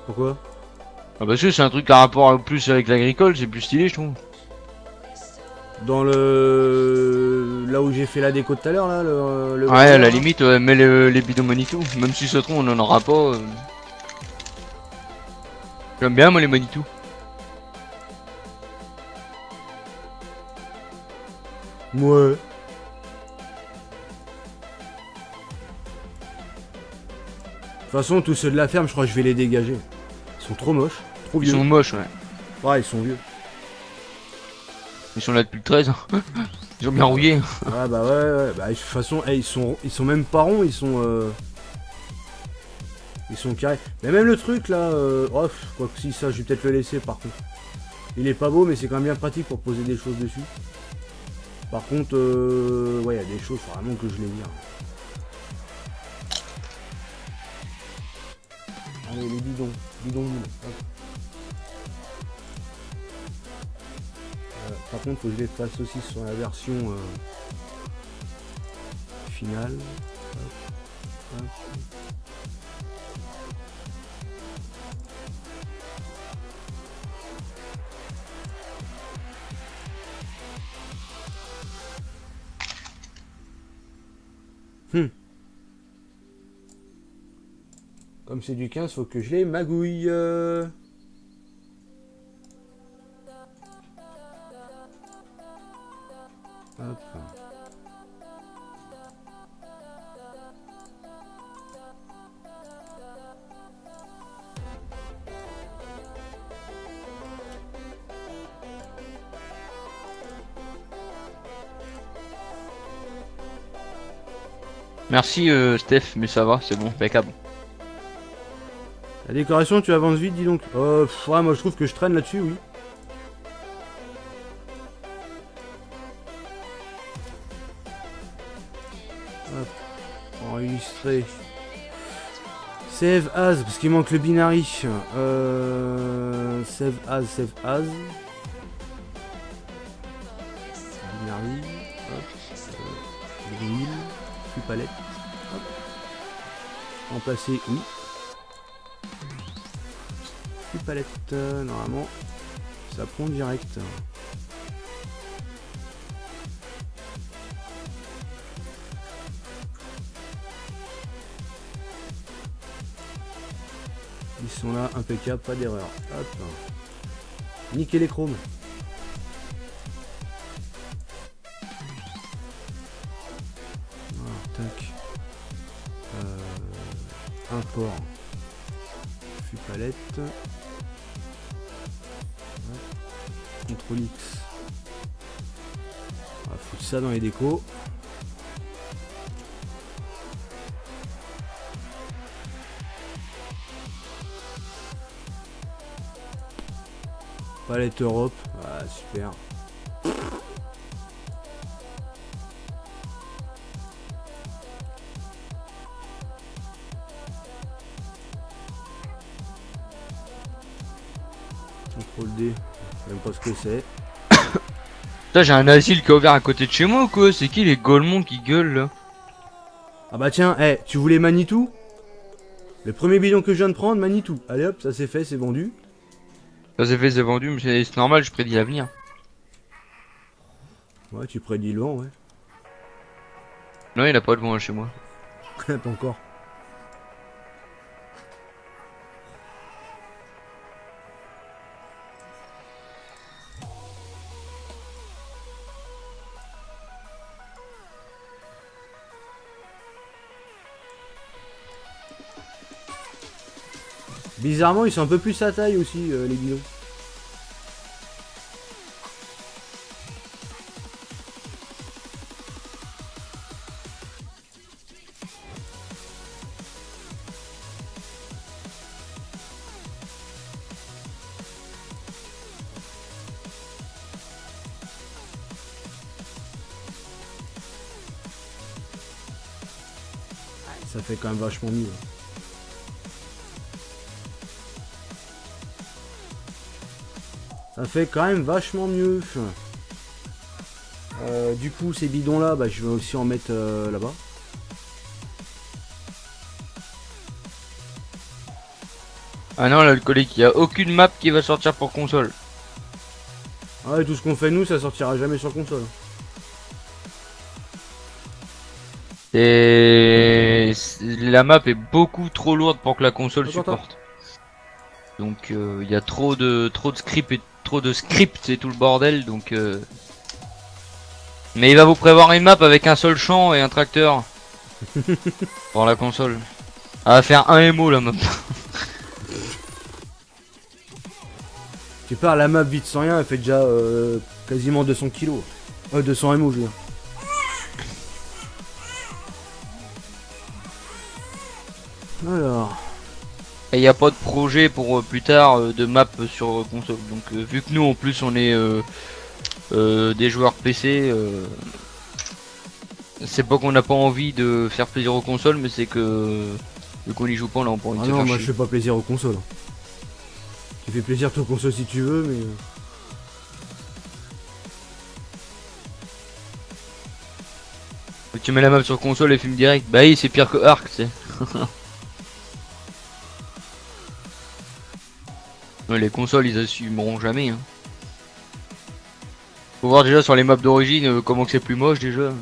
Pourquoi? Ah parce que c'est un truc à rapport plus avec l'agricole, c'est plus stylé je trouve. Dans le... Là où j'ai fait la déco tout à l'heure là, le ouais à la limite, mais les bidons Manitou, même si ça trouve on en aura pas. J'aime bien moi les Manitou. Ouais. De toute façon, tous ceux de la ferme, je crois que je vais les dégager. Ils sont trop moches, trop Ils vieux. sont moches, ouais. Ouais, ils sont vieux. Ils sont là depuis le 13. Ils ont bien rouillé. Ouais, bah ouais. Bah, de toute façon, ils sont même pas ronds, ils sont carrés. Mais même le truc là, oh, quoi que si, ça, je vais peut-être le laisser par contre. Il est pas beau, mais c'est quand même bien pratique pour poser des choses dessus. Par contre, ouais, il y a des choses, faut vraiment que je les vire. Allez, les bidons moules, hop. Par contre, faut que je les fasse aussi sur la version finale. Hop, hop. Comme c'est du 15, faut que je les magouille. Hop. Merci Steph, mais ça va, c'est bon, impeccable. La décoration, tu avances vite, dis donc. Ouais, moi je trouve que je traîne là-dessus, oui. Hop. Enregistrer. Save as, parce qu'il manque le binary. Save as. Binary. Hop. Grill. Plus palette. Hop. Remplacer oui. Plus palette. Normalement, ça prend direct. Ils sont là, impeccable, pas d'erreur. Hop. Nickel les chromes. Voilà, tac. Import. Flux palette. CTRL X. On va foutre ça dans les décos. Palette Europe, ah, super. CTRL D, je sais même pas ce que c'est. Putain, j'ai un asile qui est ouvert à côté de chez moi ou quoi? C'est qui les Golemons qui gueulent là? Ah bah tiens, tu voulais Manitou? Le premier bidon que je viens de prendre, Manitou. Allez hop, ça c'est fait, c'est vendu. Ça c'est fait, c'est vendu, mais c'est normal, je prédis l'avenir. Ouais, tu prédis le vent, ouais. Non, il a pas de vent chez moi. Pas encore. Bizarrement, ils sont un peu plus à taille aussi, les bidons. Ça fait quand même vachement mieux. Ça fait quand même vachement mieux. Du coup, ces bidons là, bah, je vais aussi en mettre là-bas. Ah non, l'alcoolique, il n'y a aucune map qui va sortir pour console. Ah ouais, tout ce qu'on fait nous, ça sortira jamais sur console. Et la map est beaucoup trop lourde pour que la console supporte. Donc il y a trop de scripts et tout le bordel, donc Mais il va vous prévoir une map avec un seul champ et un tracteur. Pour la console. Elle va faire un MO la map. Tu pars la map vite sans rien, elle fait déjà quasiment 200 kilos. 200 MO je veux dire. Alors. Et il n'y a pas de projet pour plus tard de map sur console. Donc vu que nous en plus on est des joueurs PC, c'est pas qu'on n'a pas envie de faire plaisir aux consoles, mais c'est que vu qu'on y joue pas, on a pas envie de Ah se non, faire moi chier. je fais pas plaisir aux consoles. Tu fais plaisir aux consoles si tu veux, mais. Tu mets la map sur console et film direct, bah oui c'est pire que Ark, tu sais. Ouais, les consoles ils assumeront jamais hein. Faut voir déjà sur les maps d'origine comment que c'est plus moche déjà.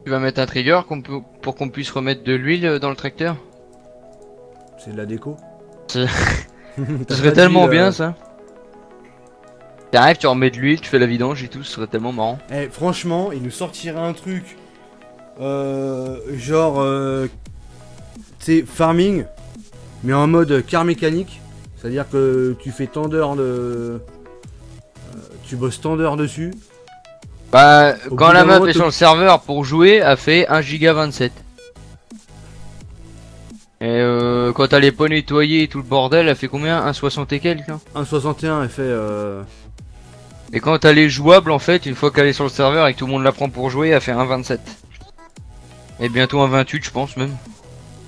Tu vas mettre un trigger pour qu'on puisse remettre de l'huile dans le tracteur. C'est de la déco. Ce serait tellement bien ça. T'arrives, tu remets de l'huile, tu fais la vidange et tout, ce serait tellement marrant. Eh, franchement, il nous sortirait un truc. Genre. Tu sais, farming. Mais en mode car mécanique. C'est-à-dire que tu fais tant d'heures de. Tu bosses tant d'heures dessus. Bah, Au quand bout la d'un map moment, est sur le serveur pour jouer, elle fait 1 giga 27. Et quand t'as les pots nettoyés et tout le bordel, elle fait combien? 1,60 et quelques hein. 1,61 elle fait. Et quand elle est jouable en fait, une fois qu'elle est sur le serveur et que tout le monde la prend pour jouer, elle fait 1,27. Et bientôt 1,28 je pense même.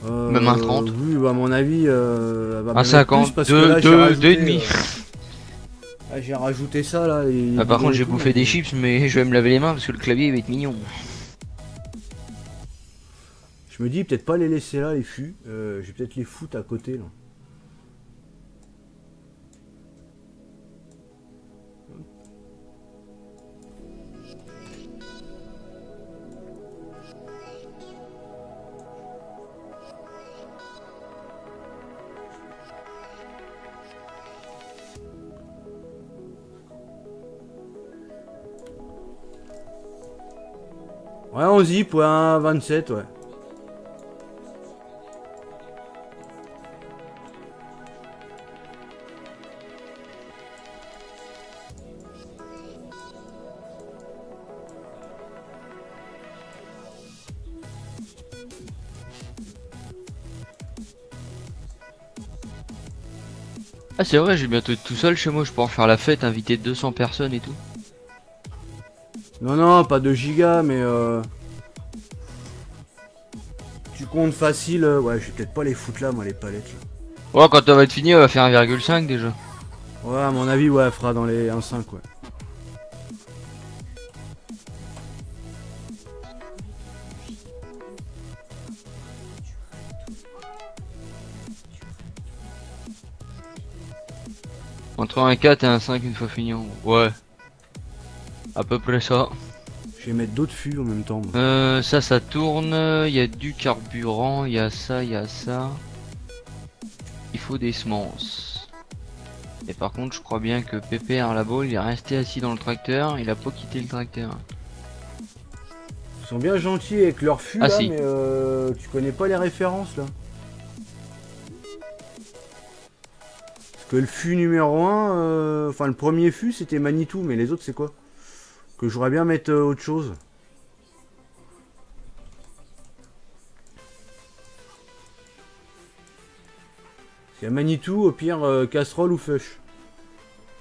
Même un 30. Oui, bah à mon avis. Elle va Un même 50, plus parce que là, j'ai rajouté, 2,5. Ah, j'ai rajouté ça là. Et Ah, par contre j'ai tout, bouffé donc, des chips mais je vais me laver les mains parce que le clavier il va être mignon. Je me dis peut-être pas les laisser là les fûts. Je vais peut-être les foutre à côté là. Ouais, on y point 27, ouais. Ah c'est vrai, j'ai bientôt être tout seul chez moi, je pourrais faire la fête, inviter 200 personnes et tout. Non, non, pas 2 gigas, mais tu comptes facile. Ouais, je vais peut-être pas les foutre là, moi, les palettes là. Ouais, quand elle va être finie, elle va faire 1,5 déjà. Ouais, à mon avis, ouais, elle fera dans les 1,5, ouais. Entre 1,4 et 1,5 une fois fini. Ouais. À peu près ça. Je vais mettre d'autres fûts en même temps. Moi. Ça tourne, il y a du carburant, il y a ça, il y a ça. Il faut des semences. Et par contre, je crois bien que Pépère là-bas, il est resté assis dans le tracteur, il a pas quitté le tracteur. Ils sont bien gentils avec leurs fûts Ah, là, si. mais tu connais pas les références là. Parce que le fût numéro 1, enfin le premier fût c'était Manitou, mais les autres c'est quoi? Que j'aurais bien mettre autre chose. Il y a Manitou, au pire casserole ou fush.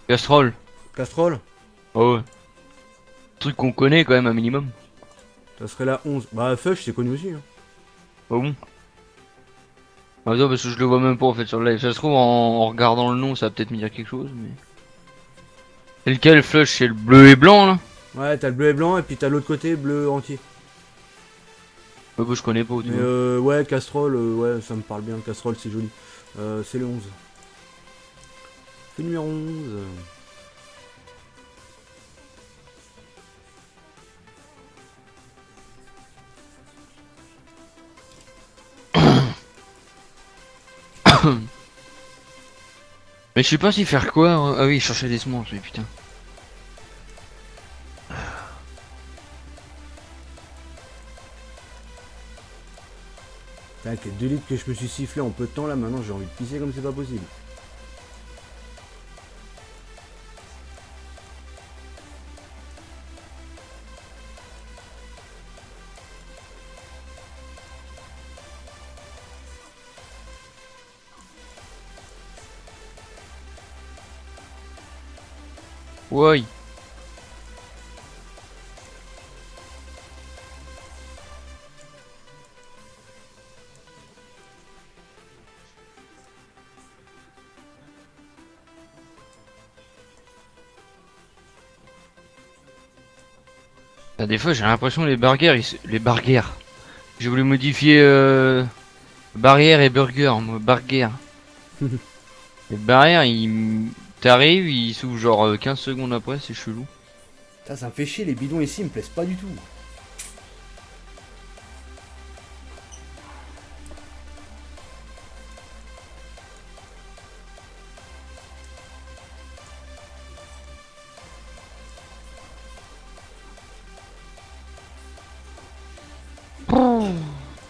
Casserole. Casserole, Oh ouais. Truc qu'on connaît quand même un minimum. ça serait la 11. Bah fush c'est connu aussi. Hein. Ah bon. Ah non, parce que je le vois même pas en fait sur le live. Ça se trouve en regardant le nom, ça va peut-être me dire quelque chose, mais. C'est lequel flush? C'est le bleu et blanc là? Ouais, t'as le bleu et blanc et puis t'as l'autre côté bleu entier. Ouais, bah, je connais pas. Tu Mais vois. ouais, casserole, ouais, ça me parle bien. Casserole, c'est joli. C'est le 11. C'est le numéro 11. Mais je sais pas si faire quoi. Hein. Ah oui, chercher des semences, mais putain. Avec les 2 litres que je me suis sifflé en peu de temps là, maintenant j'ai envie de pisser comme c'est pas possible. Ouais. Ah, des fois j'ai l'impression les barrières, les barrières. J'ai voulu modifier barrière et burger, moi, barrière. Les barrières, t'arrives, ils s'ouvrent genre 15 secondes après, c'est chelou. Ça me fait chier, les bidons ici ils me plaisent pas du tout.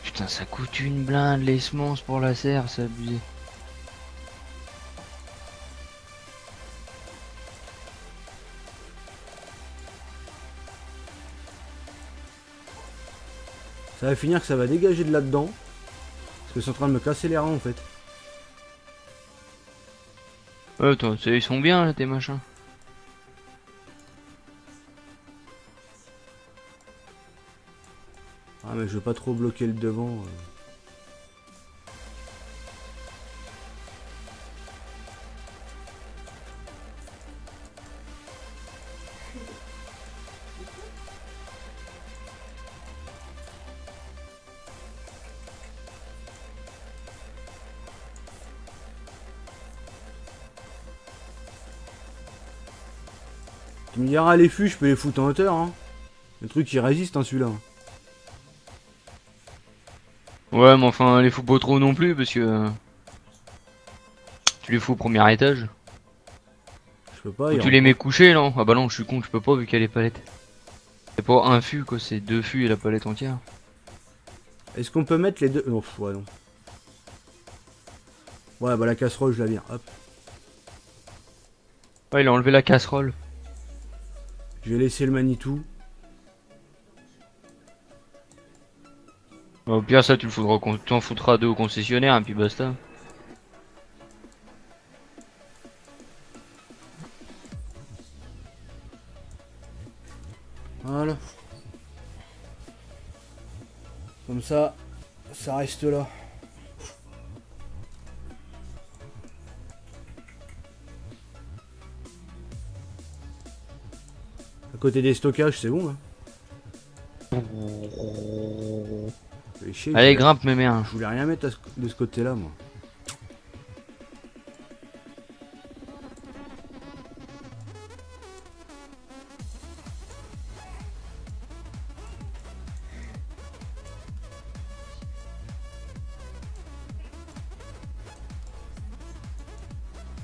Putain, ça coûte une blinde les semences pour la serre, c'est abusé. Ça va finir que ça va dégager de là-dedans. Parce que c'est en train de me casser les reins en fait. Attends, ils sont bien là tes machins. Ah mais je veux pas trop bloquer le devant. Tu me diras les fûts, je peux les foutre en hauteur hein. Le truc il résiste hein celui-là. Ouais, mais enfin, les fous pas trop non plus parce que tu les fous au premier étage. Je peux pas. Ou tu les mets couchés non? Ah bah non, je suis con, je peux pas vu qu'il y a les palettes. C'est pas un fût quoi, c'est 2 fûts et la palette entière. Est-ce qu'on peut mettre les deux? Oh, ouais non. Ouais bah la casserole je la vire, hop. Ouais, il a enlevé la casserole. Je vais laisser le Manitou. Au pire ça tu le foutras, t'en foutras 2 au concessionnaire et puis basta. Voilà. Comme ça reste là. À côté des stockages, c'est bon là. Chier, Allez, grimpe mes mères. Je voulais rien mettre de ce côté-là, moi.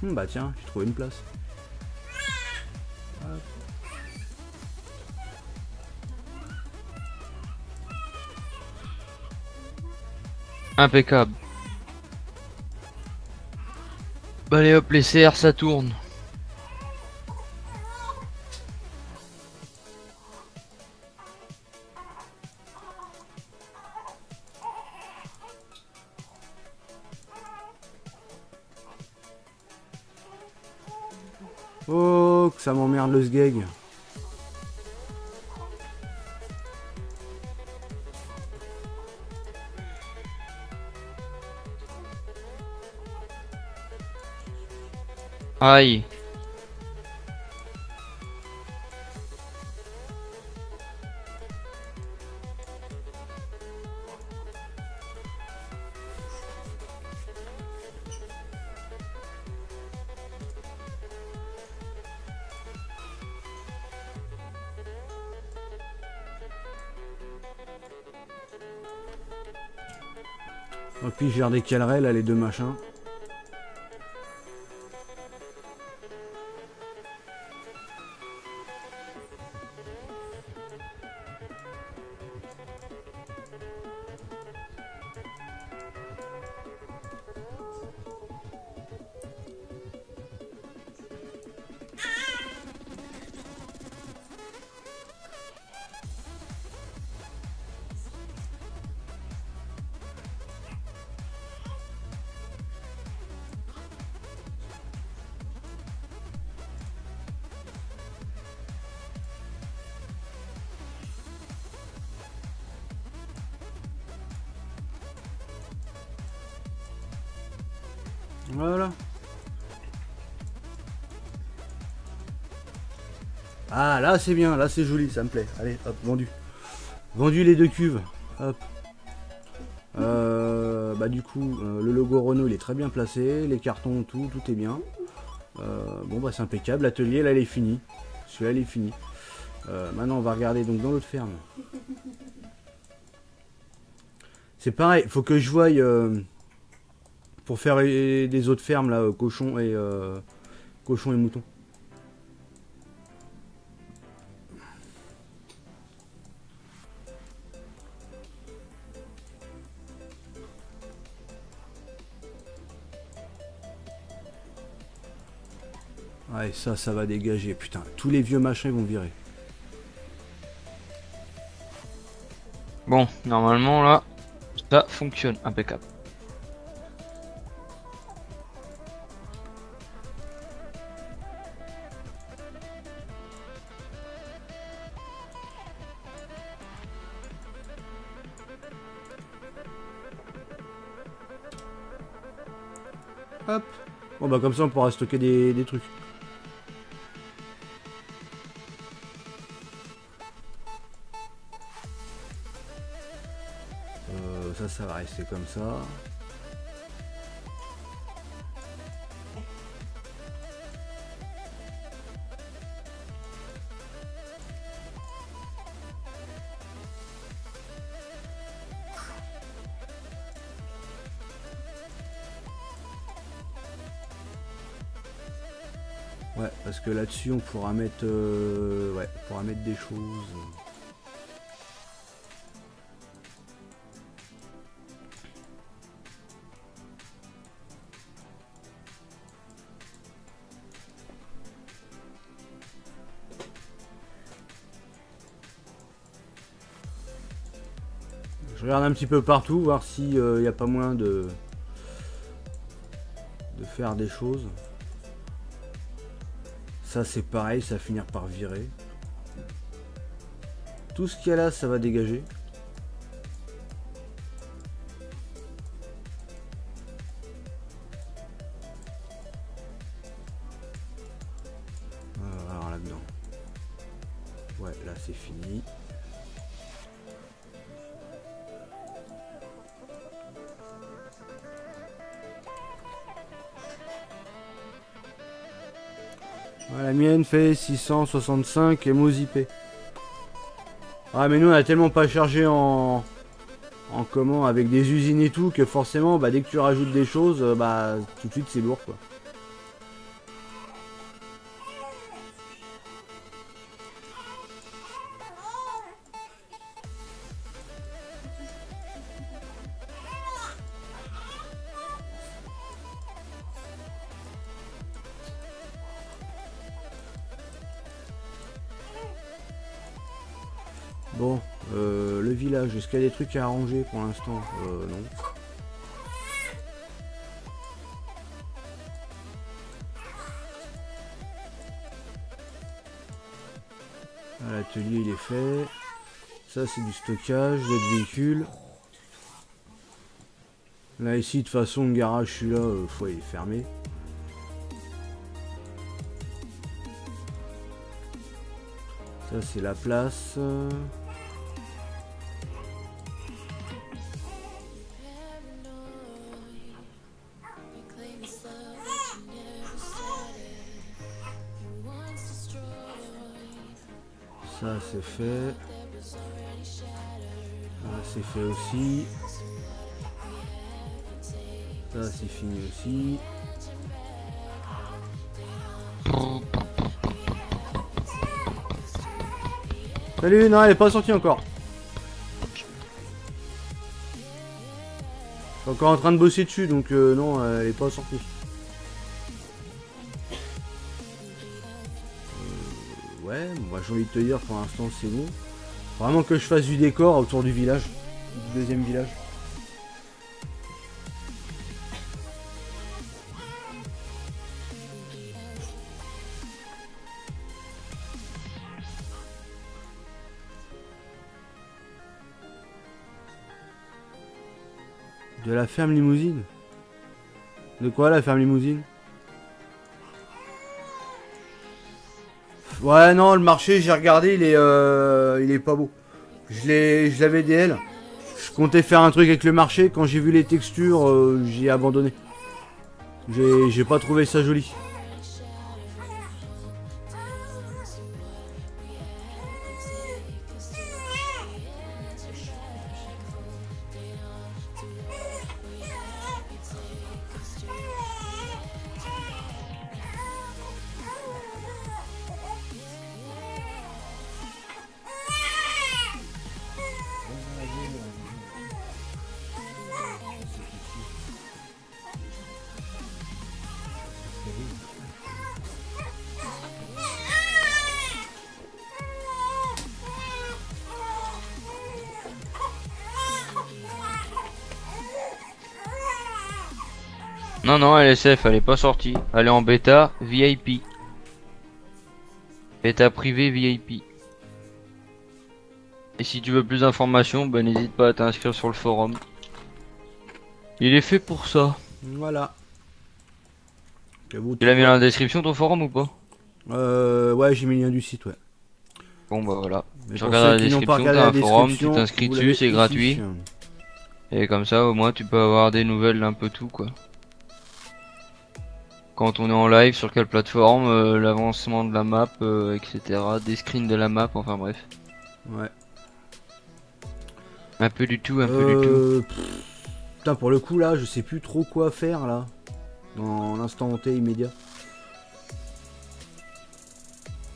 Bah tiens, j'ai trouvé une place. Hop. Impeccable. Bah allez hop, les CR ça tourne. Oh, que ça m'emmerde le sgeg. Aïe. Et puis je les redécalerai là les deux machins. Voilà. Ah là c'est bien, là c'est joli, ça me plaît. Allez, hop, vendu. Vendu les deux cuves. Hop. Bah du coup, le logo Renault il est très bien placé, les cartons, tout est bien. Bon bah c'est impeccable, l'atelier là il est fini. Celui-là il est fini. Maintenant on va regarder donc dans l'autre ferme. C'est pareil, faut que je voie pour faire des autres fermes là, cochons et moutons. Ouais, ça va dégager. Putain, tous les vieux machins vont virer. Bon, normalement là, ça fonctionne, impeccable. Hop. Bon bah comme ça on pourra stocker des trucs. Ça va rester comme ça. Ouais, parce que là-dessus on pourra mettre, ouais, on pourra mettre des choses. Je regarde un petit peu partout, voir s'il n'y a pas moyen de faire des choses. Ça c'est pareil, ça va finir par virer. Tout ce qu'il y a là, ça va dégager. Alors là-dedans. Ouais, là c'est fini. La mienne fait 665 MOSIP. Ah mais nous on a tellement pas chargé en comment avec des usines et tout que forcément bah, dès que tu rajoutes des choses bah tout de suite c'est lourd quoi. Bon, le village, est-ce qu'il y a des trucs à arranger pour l'instant? Non. L'atelier il est fait. Ça c'est du stockage, d'autres véhicules. Là ici de toute façon le garage celui-là, il est fermé. Ça c'est la place. Ça c'est fait. Ça c'est fait aussi. Ça c'est fini aussi. Salut, non elle est pas sortie encore. Je suis encore en train de bosser dessus donc non elle est pas sortie. Ouais, moi j'ai envie de te dire pour l'instant c'est bon. Vraiment que je fasse du décor autour du village. Du deuxième village. De la ferme limousine? De quoi la ferme limousine? Ouais non le marché j'ai regardé il est pas beau. Je l'avais DL. Je comptais faire un truc avec le marché, quand j'ai vu les textures j'ai abandonné. J'ai pas trouvé ça joli. Non, non, LSF, elle est pas sortie. Elle est en bêta VIP. Bêta privée VIP. Et si tu veux plus d'informations, bah n'hésite pas à t'inscrire sur le forum. Il est fait pour ça. Voilà. Tu l'as mis dans la description ton forum ou pas? Ouais, j'ai mis le lien du site, ouais. Bon bah voilà. Mais Tu pour regardes ceux la qui n'ont pas description, regardé t'as un la forum, tu description, t'inscris vous dessus, l'avez c'est ici. gratuit. Et comme ça au moins tu peux avoir des nouvelles un peu tout quoi. Quand on est en live, sur quelle plateforme, l'avancement de la map, etc. Des screens de la map, enfin bref. Ouais. Un peu du tout, un peu du tout. Putain, pour le coup là, je sais plus trop quoi faire là. Dans l'instant T immédiat.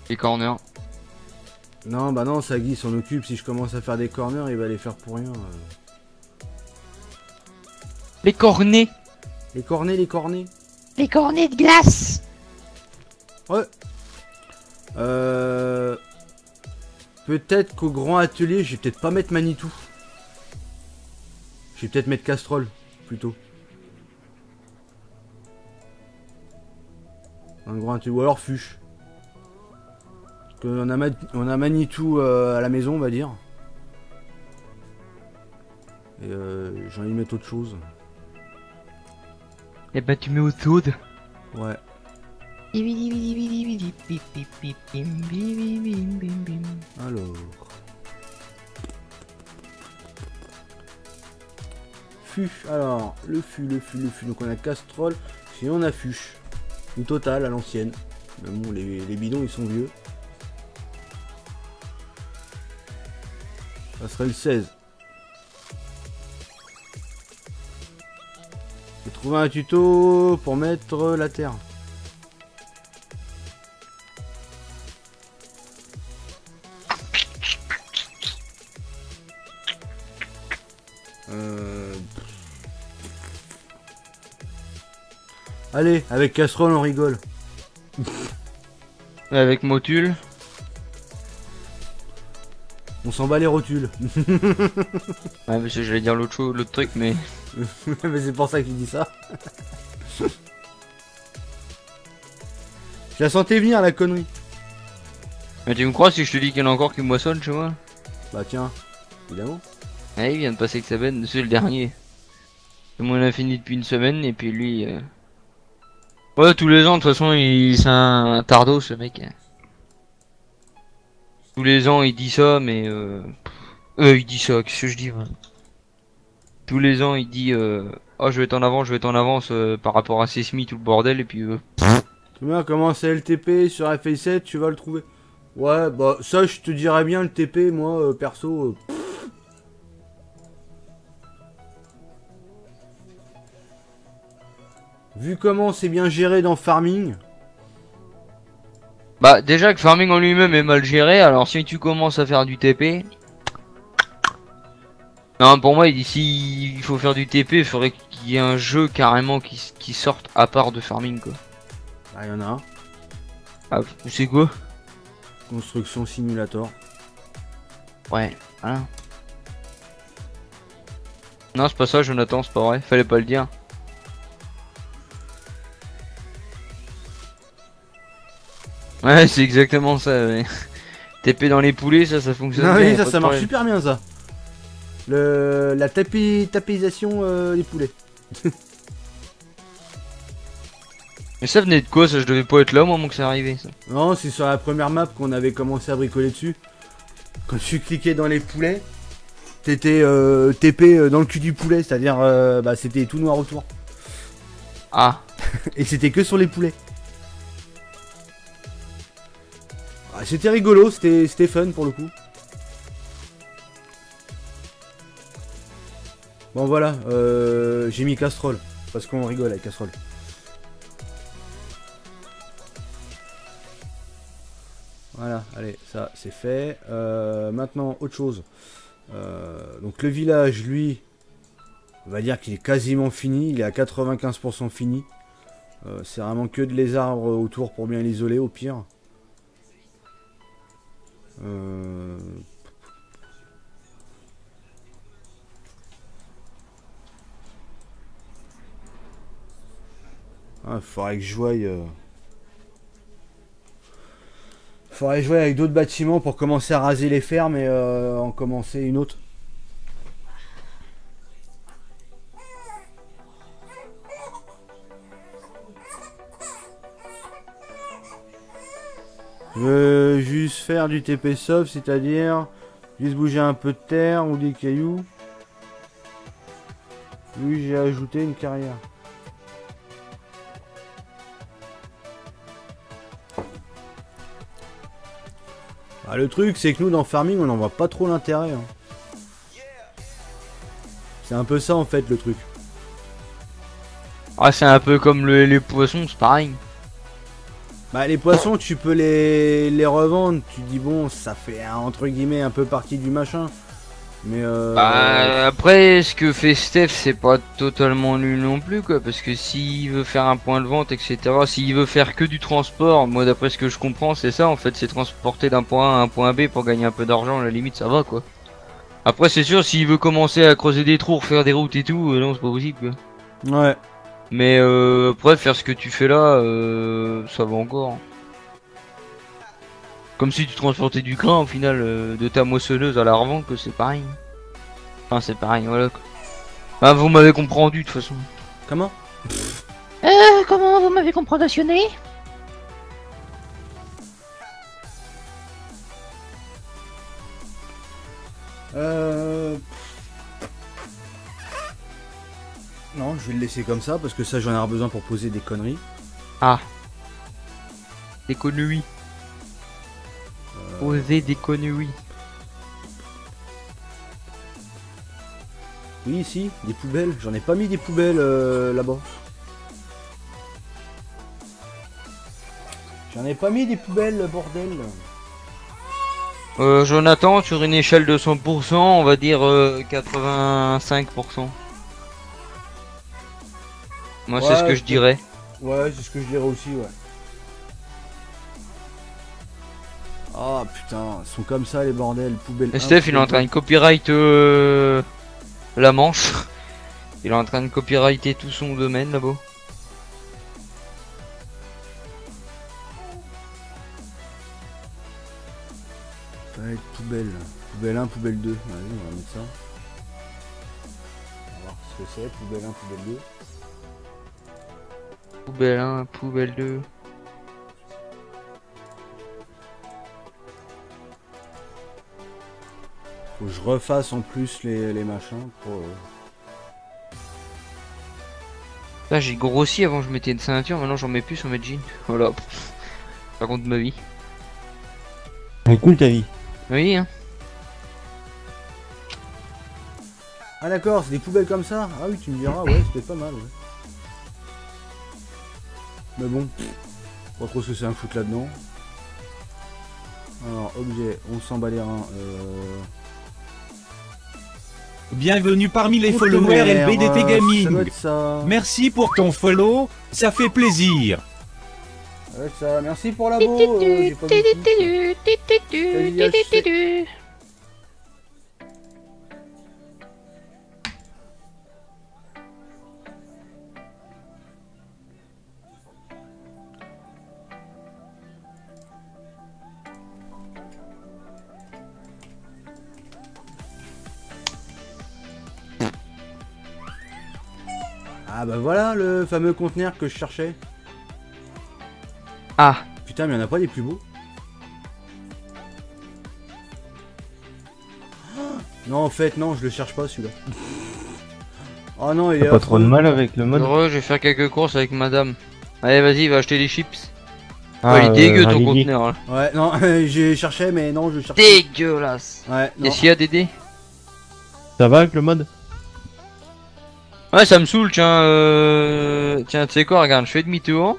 Les corners. Non, bah non, Sagui s'en occupe. Si je commence à faire des corners, il va les faire pour rien. Les cornets. Les cornets, les cornets. Les cornets de glace. Ouais. Peut-être qu'au grand atelier, je vais peut-être pas mettre Manitou. Je vais peut-être mettre Castrol, plutôt. Un grand atelier, ou alors Fuche. Parce qu'on a Manitou à la maison, on va dire. Et j'ai envie de mettre autre chose. Et bah tu mets au soude. Ouais. Alors. Fuche. Alors, le fût. Donc on a Castrol. Sinon on a Fuche. Une totale à l'ancienne. Mais bon, les bidons ils sont vieux. Ça serait le 16. J'ai trouvé un tuto pour mettre la terre. Allez, avec casserole on rigole. Avec Motul. On s'en bat les rotules. Ouais, parce que j'allais dire l'autre truc, mais... Mais c'est pour ça qu'il dit ça. Je la sentais venir la connerie. Mais tu me crois si je te dis qu'il y en a encore qui moissonnent chez moi? Bah tiens, évidemment. Ah, il vient de passer avec sa benne, c'est le dernier. C'est mon infini depuis une semaine, et puis lui... Ouais, tous les ans, de toute façon, c'est un tardo, ce mec. Tous les ans, il dit ça, mais... il dit ça, qu'est-ce que je dis, moi? Tous les ans, il dit... Oh, je vais en avance par rapport à Sesmi, tout le bordel, et puis... Tu vois comment c'est LTP sur FA7, tu vas le trouver. Ouais, bah ça, je te dirais bien le TP, moi, perso... vu comment c'est bien géré dans Farming. Bah déjà que Farming en lui-même est mal géré, alors si tu commences à faire du TP... Non, pour moi, ici, il faut faire du TP, il faudrait qu'il y ait un jeu carrément qui sorte à part de Farming, quoi. Ah, il y en a un. Ah, c'est quoi? Construction Simulator. Ouais, voilà. Non, c'est pas ça, Jonathan, c'est pas vrai, fallait pas le dire. Ouais, c'est exactement ça, ouais. TP dans les poulets, ça fonctionne Non, bien, oui, y a pas ça de marche problème. super bien, ça. La tapisation des poulets. Mais ça venait de quoi, ça? Je devais pas être là, moi, que c'est arrivé, ça. Non, c'est sur la première map qu'on avait commencé à bricoler dessus. Quand tu cliquais dans les poulets, t'étais TP dans le cul du poulet, c'est-à-dire bah, c'était tout noir autour. Ah. Et c'était que sur les poulets. Ah, c'était rigolo, c'était fun pour le coup. Bon voilà, j'ai mis casserole, parce qu'on rigole avec casserole. Voilà, allez, ça c'est fait. Maintenant, autre chose. Donc le village, lui, on va dire qu'il est quasiment fini, il est à 95% fini. C'est vraiment que de les arbres autour pour bien l'isoler au pire. Faudrait que je voie... Faudrait jouer avec d'autres bâtiments pour commencer à raser les fermes et en commencer une autre. Je veux juste faire du TP soft, c'est-à-dire juste bouger un peu de terre ou des cailloux. Oui, j'ai ajouté une carrière. Ah, le truc, c'est que nous, dans Farming, on n'en voit pas trop l'intérêt. Hein. C'est un peu ça, en fait, le truc. Ah, c'est un peu comme les poissons, c'est pareil. Bah, les poissons, tu peux les revendre. Tu dis, bon, ça fait, entre guillemets, un peu partie du machin. Mais Bah, après, ce que fait Steph, c'est pas totalement nul non plus, quoi. Parce que s'il veut faire un point de vente, etc., s'il veut faire que du transport, moi, d'après ce que je comprends, c'est ça, en fait, c'est transporter d'un point A à un point B pour gagner un peu d'argent, à la limite, ça va, quoi. Après, c'est sûr, s'il veut commencer à creuser des trous, refaire des routes et tout, non, c'est pas possible, quoi. Ouais. Mais après, faire ce que tu fais là, ça va encore. Comme si tu transportais du grain au final de ta moissonneuse à la revente, que c'est pareil. Enfin, c'est pareil, voilà quoi. Ah, vous m'avez compris de toute façon. Comment? Comment vous m'avez comprodationné? Non, je vais le laisser comme ça parce que ça, j'en ai besoin pour poser des conneries. Ah. Des conneries. Poser des conneries. Oui, ici, des poubelles. J'en ai pas mis des poubelles là-bas. J'en ai pas mis des poubelles, bordel. Jonathan, sur une échelle de 100%, on va dire 85%. Moi, c'est ce que je dirais. Ouais, c'est ce que je dirais aussi, ouais. Ah putain, ils sont comme ça les bordels, poubelles. Et Steph, il est en train de copyright la manche. Il est en train de copyrighter tout son domaine là-bas. Ouais, poubelle. Poubelle 1, poubelle 2. Vas-y, on va mettre ça. On va voir ce que c'est, poubelle 1, poubelle 2. Poubelle 1, poubelle 2. Faut que je refasse en plus les machins pour... Là j'ai grossi, avant je mettais une ceinture, maintenant j'en mets plus sur mes jeans. Voilà. Par contre ma vie. Elle est cool ta vie. Oui hein. Ah d'accord, c'est des poubelles comme ça. Ah oui, tu me diras, ouais, c'était pas mal, ouais. Mais bon, pas trop ce que c'est un foot là-dedans. Alors, objet, on s'en bat les reins. Bienvenue parmi les Compte followers mère, LBDT ça doit Gaming. être ça. Merci pour ton follow, ça fait plaisir. Ça doit être ça. Merci pour l'abo. J'ai pas vu qui. Quasi acheté. Ah bah voilà le fameux conteneur que je cherchais. Ah, Putain mais y'en a pas des plus beaux. Non en fait non je le cherche pas celui-là. Oh non il est T'as pas trop de affreux. mal avec le mode. heureux, je vais faire quelques courses avec madame. Allez, vas-y, va acheter des chips. Ah, Ouais, il est dégueu ton Rally. conteneur là. Ouais non j'ai cherché mais non je cherche. Dégueulasse. Ouais non. Qu'est-ce qu'il y a Dédé? Ça va avec le mode? Ouais, ça me saoule, tiens. Tiens, tu sais quoi, regarde, je fais demi-tour.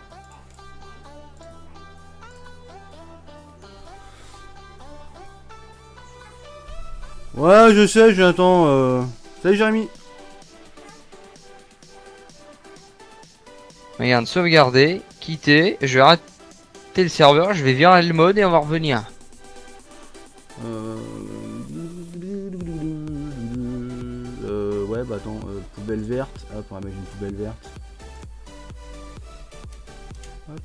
Ouais je sais j'attends Salut Jérémy. Regarde, sauvegarder, quitter, je vais arrêter le serveur, je vais virer le mode et on va revenir. Ouais bah attends poubelle verte. Hop on va mettre une poubelle verte. Hop.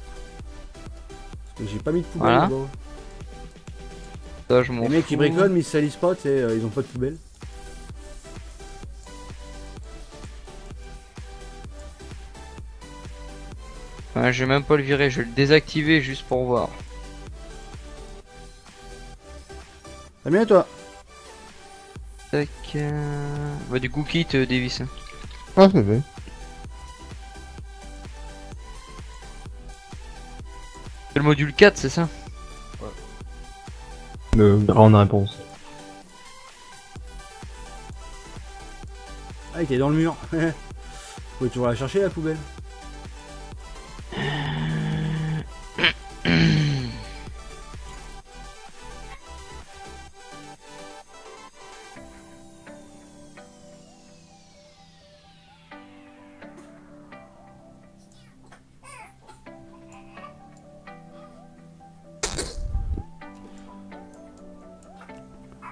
Parce que j'ai pas mis de poubelle Voilà. là-bas. Ça, je m'en Les mecs qui fous. bricolent mais ils se salissent pas, tu sais, ils ont pas de poubelle. Ouais, je vais même pas le virer, je vais le désactiver juste pour voir. Ça bien toi? Tac. Bah, du coup, quitte Davis. Ah, c'est vrai. C'est le module 4, c'est ça? Grande réponse. Ah il était dans le mur. Faut toujours la chercher la poubelle.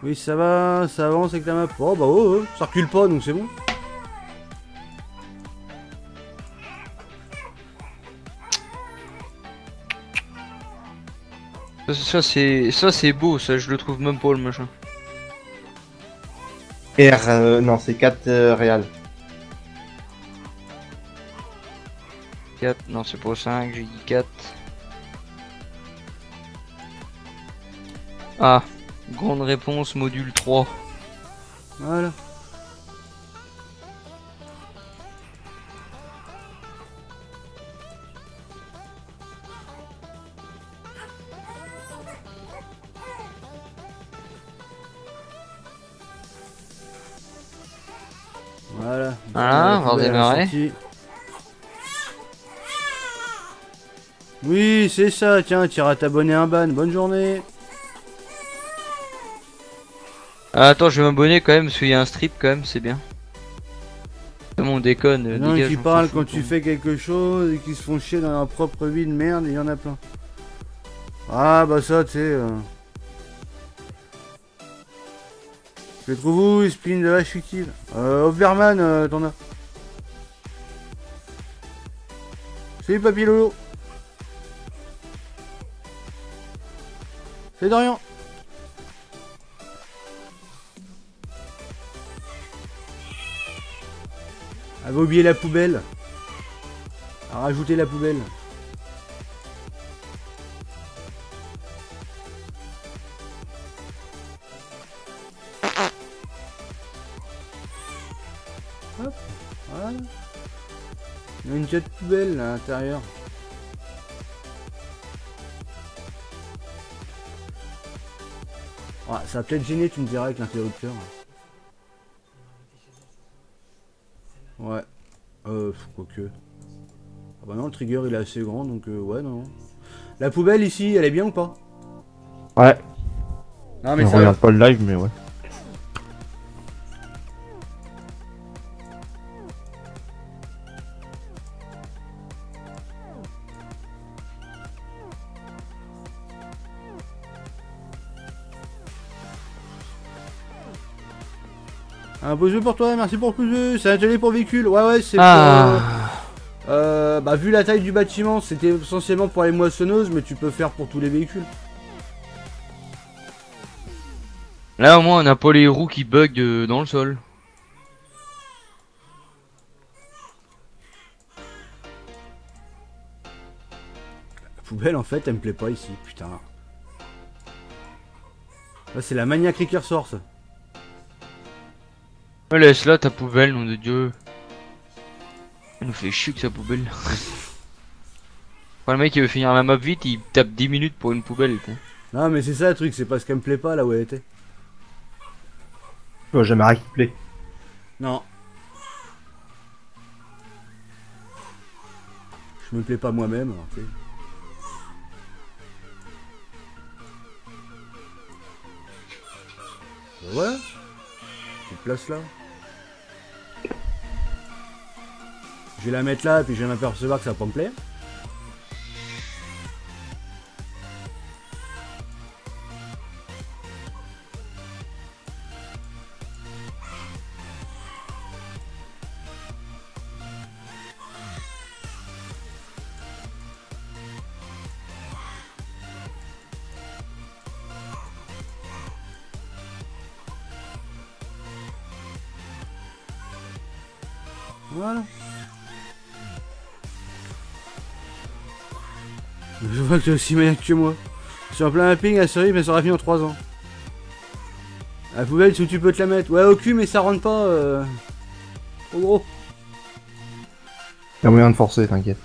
Oui ça va, ça avance avec la map. Oh bah oh, oh, ça recule pas donc c'est bon. Ça c'est beau, ça je le trouve même pas le machin. R, non, c'est 4 réal. 4, non c'est pas 5, j'ai dit 4. Ah, grande réponse, module 3. Voilà. Voilà. Voilà, on va redémarrer. Oui, c'est ça, tiens, tu iras t'abonner à un ban. Bonne journée. Ah, attends, je vais m'abonner quand même parce qu'il y a un strip quand même, c'est bien. On déconne. Il y en a dégage, qui on s'en parlent fout, quand tu fais quelque chose et qui se font chier dans leur propre vie de merde, il y en a plein. Ah bah ça, tu sais. Je le trouve où, spin de vache fictive? Overman, t'en as. Salut Papy Lolo. Salut Dorian. Avait oublié la poubelle. A rajouter la poubelle. Hop, voilà. Il y a une petite poubelle à l'intérieur. Ah, ça va peut-être gêner, tu me diras, avec l'interrupteur. Ouais. Quoique. Ah bah non, le trigger il est assez grand donc ouais, non. La poubelle ici, elle est bien ou pas? Ouais. Non mais Je ça regarde pas le live, mais ouais. Un pouce bleu pour toi, merci pour le pouce bleu. C'est un atelier pour véhicule. Ouais, ouais, c'est Ah. pour. Bah, vu la taille du bâtiment, c'était essentiellement pour les moissonneuses, mais tu peux faire pour tous les véhicules. Là au moins on a pas les roues qui bug dans le sol. La poubelle, en fait, elle me plaît pas ici, putain. Là, c'est la Maniac qui ressort, ça. Ouais, laisse là ta poubelle, nom de Dieu. Elle nous fait chier que sa poubelle. Quand le mec il veut finir la map vite, il tape 10 minutes pour une poubelle. Quoi. Non, mais c'est ça le truc, c'est parce qu'elle me plaît pas là où elle était. Tu vas jamais rien qui te plaît. Non. Je me plais pas moi-même, alors, tu sais. Ben voilà. Petite place là. Je vais la mettre là et puis je vais m'apercevoir que ça va pas me plaire. Voilà. Je vois que tu es aussi maniaque que moi. Sur un plein mapping, la série mais ça aura fini en 3 ans. La poubelle, c'est où tu peux te la mettre. Ouais, au cul, mais ça rentre pas. Trop gros. Y'a moyen de forcer, t'inquiète.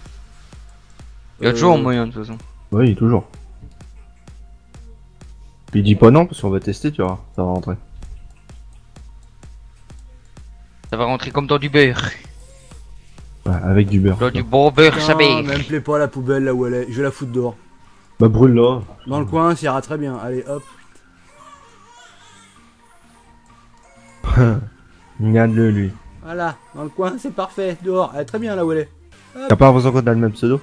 Y'a toujours moyen de toute façon. Oui, toujours. Puis dis pas non, parce qu'on va tester, tu vois. Ça va rentrer. Ça va rentrer comme dans du beurre. Ouais, avec du beurre. Dans du bon beurre, ça Non, beurre. mais elle me plaît pas la poubelle là où elle est. Je vais la foutre dehors. Bah brûle là. Dans le coin, ça ira très bien. Allez, hop. Regarde-le lui. Voilà. Dans le coin, c'est parfait. Dehors. Elle est très bien là où elle est. T'as pas l'impression qu'on a le même pseudo?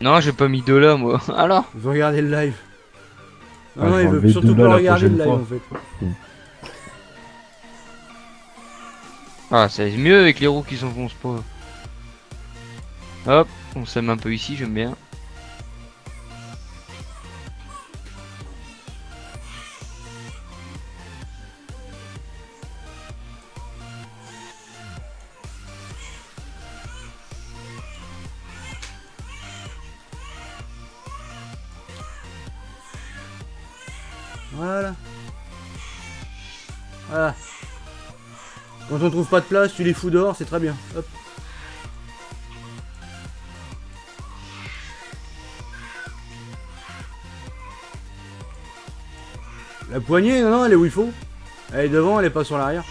Non, j'ai pas mis de là moi. Alors Je veux regarder le live. Non, Ouais, non, je il vais veut enlever surtout Doula pas la regarder le live prochaine en fait. Ah, c'est mieux avec les roues qui s'enfoncent pas. Hop, on s'aime un peu ici, j'aime bien. Voilà. Voilà. Quand on trouve pas de place, tu les fous dehors, c'est très bien. Hop. La poignée, non, non, elle est où il faut. Elle est devant, elle est pas sur l'arrière.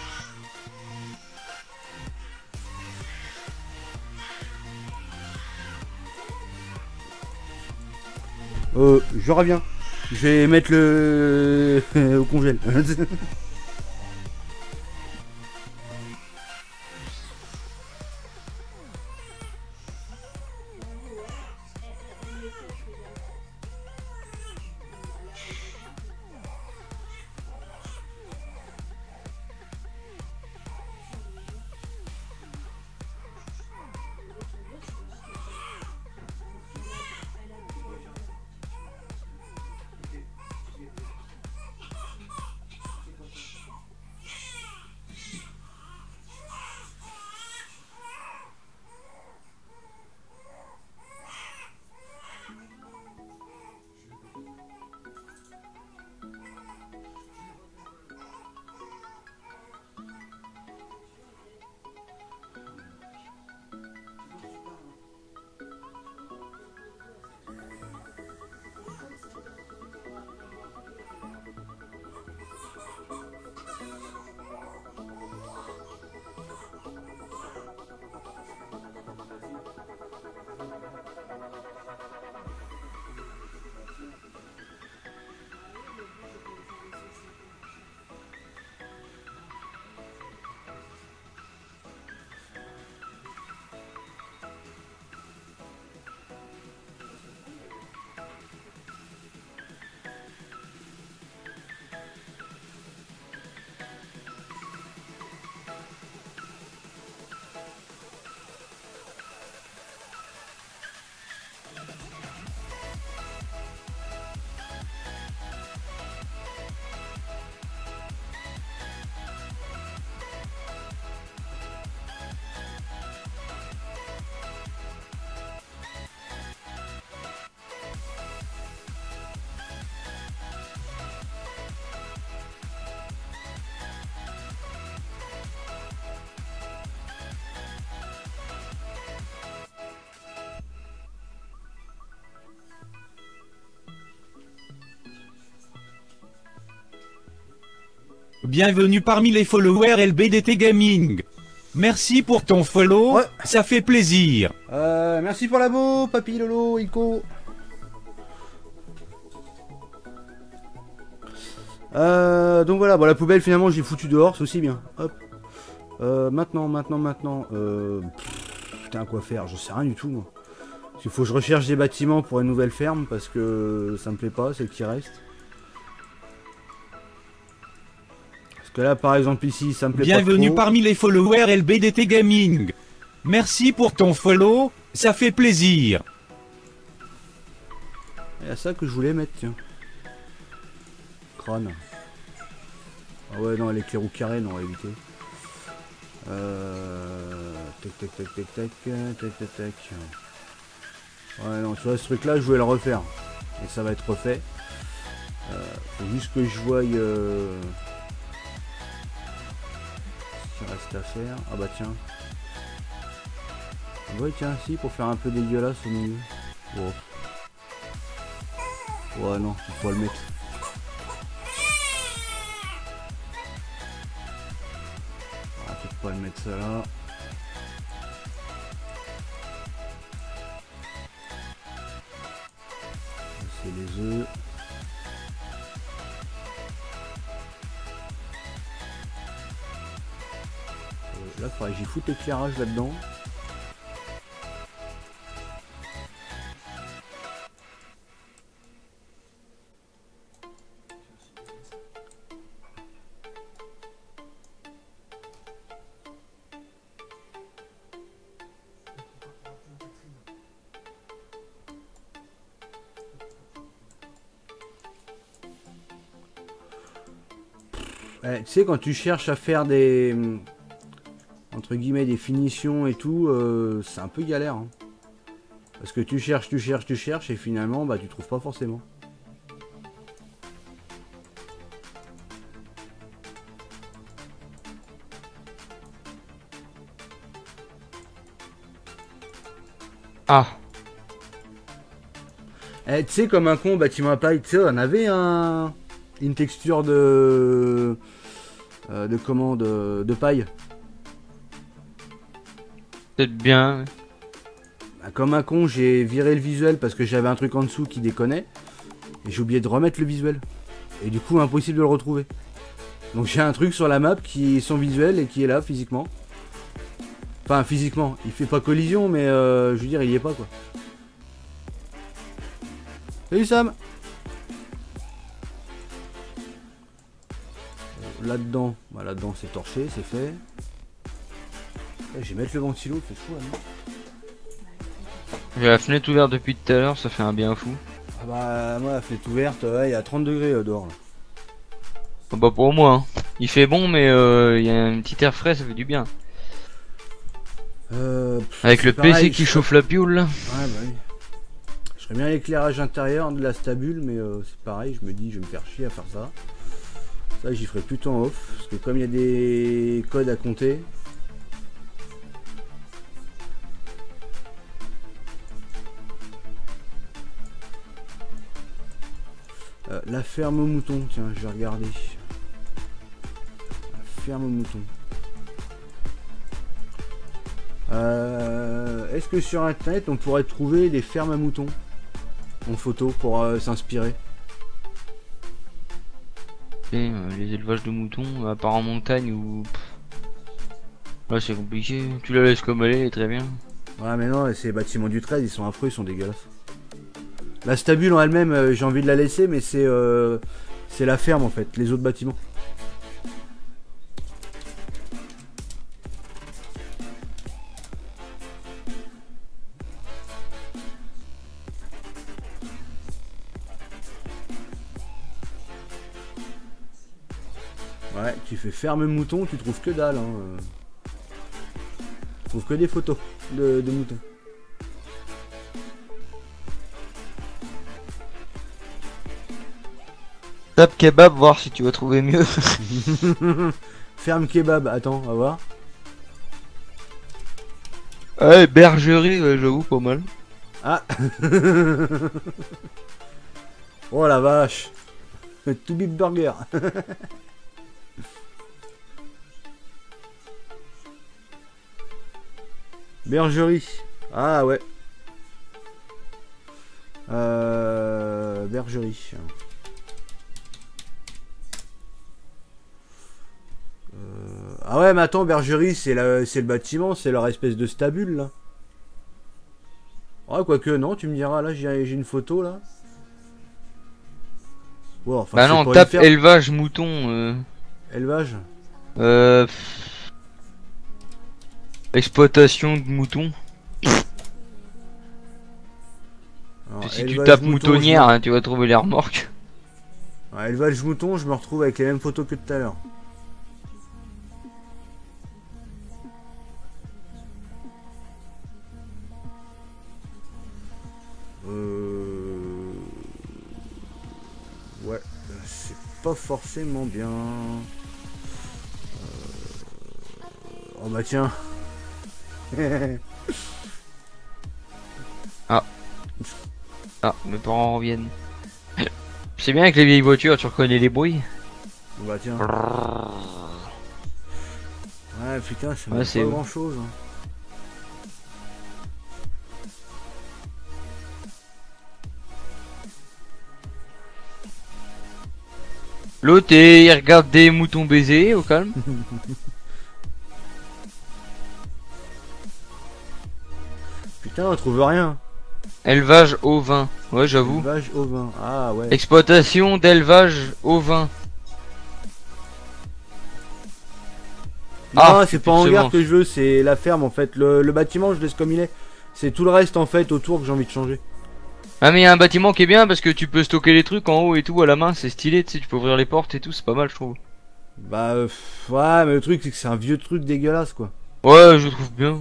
Je reviens. Je vais mettre le au congèle. Bienvenue parmi les followers LBDT Gaming. Merci pour ton follow, Ouais. ça fait plaisir. Merci pour l'abo, Papy, Lolo, Ico. Donc voilà, bon, la poubelle finalement j'ai foutu dehors, c'est aussi bien. Hop. Maintenant. Putain, quoi faire? Je sais rien du tout, moi. Il faut que je recherche des bâtiments pour une nouvelle ferme parce que ça me plaît pas, celle qui reste. Parce que là, par exemple, ici, ça me plaît pas Bienvenue trop. parmi les followers LBDT Gaming. Merci pour ton follow, ça fait plaisir. Il y a ça que je voulais mettre, tiens. Crâne. Ah ouais, non, les roues carrées, non, on va éviter. Tac. Ouais, non, tu vois, ce truc-là, je voulais le refaire. Et ça va être refait. Faut juste que je voie... ce qu'il reste à faire. Ah bah tiens. Ouais, tiens, si, pour faire un peu dégueulasse au milieu. Wow. Ouais, non, il faut le mettre. On va peut-être pas le mettre ça là. C'est les œufs. Là, il faudrait que j'y foute l'éclairage là-dedans. Tu sais, quand tu cherches à faire des... entre guillemets, des finitions et tout, c'est un peu galère. Hein. Parce que tu cherches, et finalement, bah, tu trouves pas forcément. Ah. Tu sais, comme un con, bâtiment à paille, tu sais, on avait une texture de paille. Peut-être bien. Ouais. Bah, comme un con, j'ai viré le visuel parce que j'avais un truc en dessous qui déconnait. Et j'ai oublié de remettre le visuel. Et du coup, impossible de le retrouver. Donc j'ai un truc sur la map qui est sans visuel et qui est là, physiquement. Enfin, physiquement. Il fait pas collision, mais je veux dire, il y est pas, quoi. Salut Sam! Là-dedans, bah là-dedans c'est torché, c'est fait. Je vais mettre le ventilo, il fait chaud là. J'ai la fenêtre ouverte depuis tout à l'heure, ça fait un bien fou. Ah bah moi la fenêtre ouverte, ouais, il y a 30 degrés dehors là. Oh bah pour moi, hein. Il fait bon mais il y a un petit air frais, ça fait du bien. Avec le pareil, PC qui chauffe la pioule là. Ouais bah oui. Je ferais bien l'éclairage intérieur de la stabule, mais c'est pareil, je me dis je vais me faire chier à faire ça. Ça j'y ferai plutôt en off, parce que comme il y a des codes à compter. La ferme aux moutons, tiens, je vais regarder. La ferme aux moutons. Est-ce que sur internet on pourrait trouver des fermes à moutons en photo pour s'inspirer? Les élevages de moutons, à part en montagne ou... Là c'est compliqué, tu la laisses comme elle est, très bien. Ouais mais non, ces bâtiments du 13 ils sont affreux, ils sont dégueulasses. La stabule en elle-même, j'ai envie de la laisser, mais c'est la ferme en fait, les autres bâtiments. Ouais, tu fais ferme mouton, tu trouves que dalle. Hein. Tu trouves que des photos de moutons. Tape kebab, voir si tu vas trouver mieux. Ferme kebab, attends, on va voir. Ouais, bergerie, ouais, j'avoue, pas mal. Ah. Oh la vache. To Beef Burger. Bergerie. Ah ouais. Bergerie. Ah ouais, mais attends, bergerie, c'est le bâtiment, c'est leur espèce de stabule là. Ouais, quoique, non, tu me diras, là j'ai une photo là. Ouais, enfin, Bah c'est non, pour tape les faire. élevage mouton. Élevage. Exploitation de moutons. Alors, Si tu élevage tapes mouton, moutonnière, hein, tu vas trouver les remorques. Ouais, élevage mouton, je me retrouve avec les mêmes photos que tout à l'heure. Ouais, c'est pas forcément bien. Oh bah tiens. Ah, mes parents reviennent. C'est bien avec les vieilles voitures, tu reconnais les bruits. Oh bah tiens. Ouais, putain, c'est Ouais, pas c'est ouf. grand chose. L'autre, il regarde des moutons baisés, au calme. Putain, on trouve rien. Élevage ovin. Ouais, j'avoue. Élevage au vin. Ah ouais. Exploitation d'élevage ovin. Non, Ah, c'est pas en effectivement. gare que je veux, c'est la ferme en fait. Le bâtiment, je laisse comme il est. C'est tout le reste en fait autour que j'ai envie de changer. Ah, mais il y a un bâtiment qui est bien parce que tu peux stocker les trucs en haut et tout à la main, c'est stylé, tu sais, tu peux ouvrir les portes et tout, c'est pas mal, je trouve. Bah, ouais, mais le truc, c'est que c'est un vieux truc dégueulasse quoi. Ouais, je trouve bien.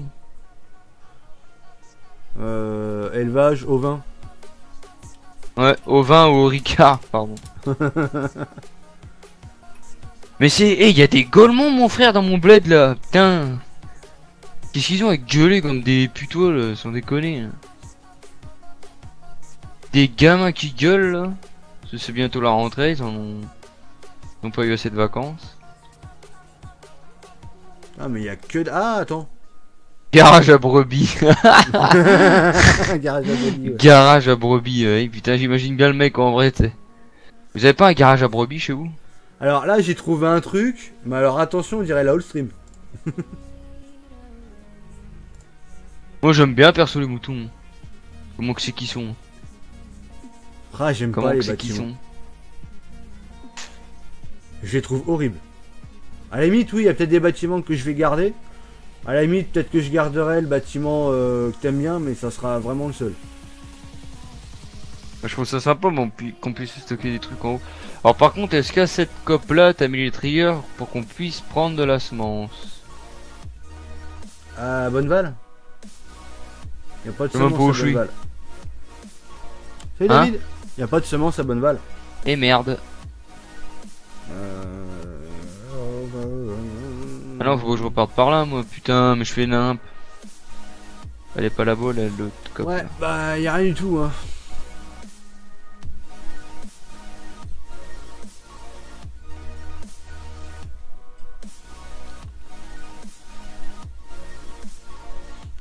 Élevage au vin. Ouais, au vin ou au ricard, pardon. Mais c'est. Eh, y a des golemons, mon frère, dans mon bled là, putain. Qu'est-ce qu'ils ont avec gueuler comme des putois, sans déconner. Là. Des gamins qui gueulent là. Parce que c'est bientôt la rentrée, ils ont pas eu assez de vacances. Ah, mais il y a que. Ah, attends. Garage à brebis. Garage à brebis, ouais. Garage à brebis, putain, j'imagine bien le mec en vrai, tu sais. Vous avez pas un garage à brebis chez vous? Alors là, j'ai trouvé un truc, mais alors attention, on dirait la Allstream. Moi j'aime bien perso les moutons. Comment que c'est qu'ils sont? Ah, j'aime Comment pas que les c'est qu'ils bâtiments. sont? Je les trouve horribles. À la limite, oui, il y a peut-être des bâtiments que je vais garder. À la limite, peut-être que je garderai le bâtiment que t'aimes bien, mais ça sera vraiment le seul. Je trouve ça sympa qu'on puisse stocker des trucs en haut. Alors par contre, est-ce qu'à cette cope là, t'as mis les triggers pour qu'on puisse prendre de la semence? À Bonneval? Y a pas de Je sais même semence pas où à je suis. Bonneval. Salut Hein David. Y a pas de semence à Bonneval. Eh merde. Ah non, faut que je reparte par là, moi. Putain, mais je fais nimp. Elle est pas là-bas, là, l'autre cope. Ouais, là. bah y a rien du tout, hein.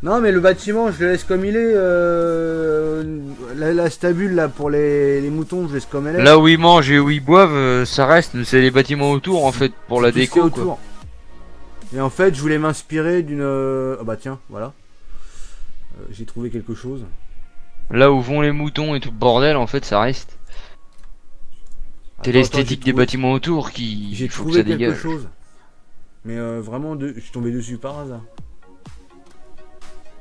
Non, mais le bâtiment, je le laisse comme il est. La stabule là pour les moutons, je laisse comme elle est. Là où ils mangent et où ils boivent, ça reste, mais c'est les bâtiments autour en fait, pour la Tout ce qu'il y a déco quoi. autour. Et en fait, je voulais m'inspirer d'une. Ah bah tiens, voilà. J'ai trouvé quelque chose. Là où vont les moutons et tout le bordel, en fait, ça reste. C'est Attends, l'esthétique attends, des bâtiments autour qui. J'ai faut que trouvé ça quelque dégage. chose. Mais vraiment, je suis tombé dessus par hasard.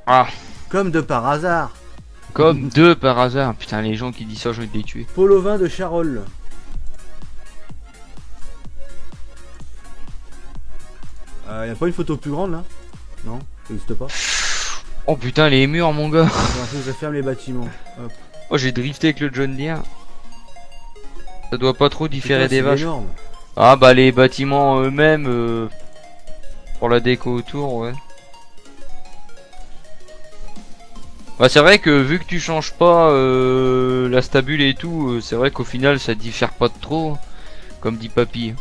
Ah, Comme de par hasard. comme deux par hasard. Putain, les gens qui disent ça, j'ai envie de les tuer. Pôle au vin de Charolles. Y a pas une photo plus grande là? Non, ça n'existe pas. Oh putain, les murs, mon gars. Je ferme les bâtiments. Hop. Oh, j'ai drifté avec le John Deere. Ça doit pas trop différer Putain, des c'est vaches. énorme. Ah bah les bâtiments eux-mêmes pour la déco autour, ouais. Bah c'est vrai que vu que tu changes pas la stabule et tout, c'est vrai qu'au final ça diffère pas de trop, comme dit papy.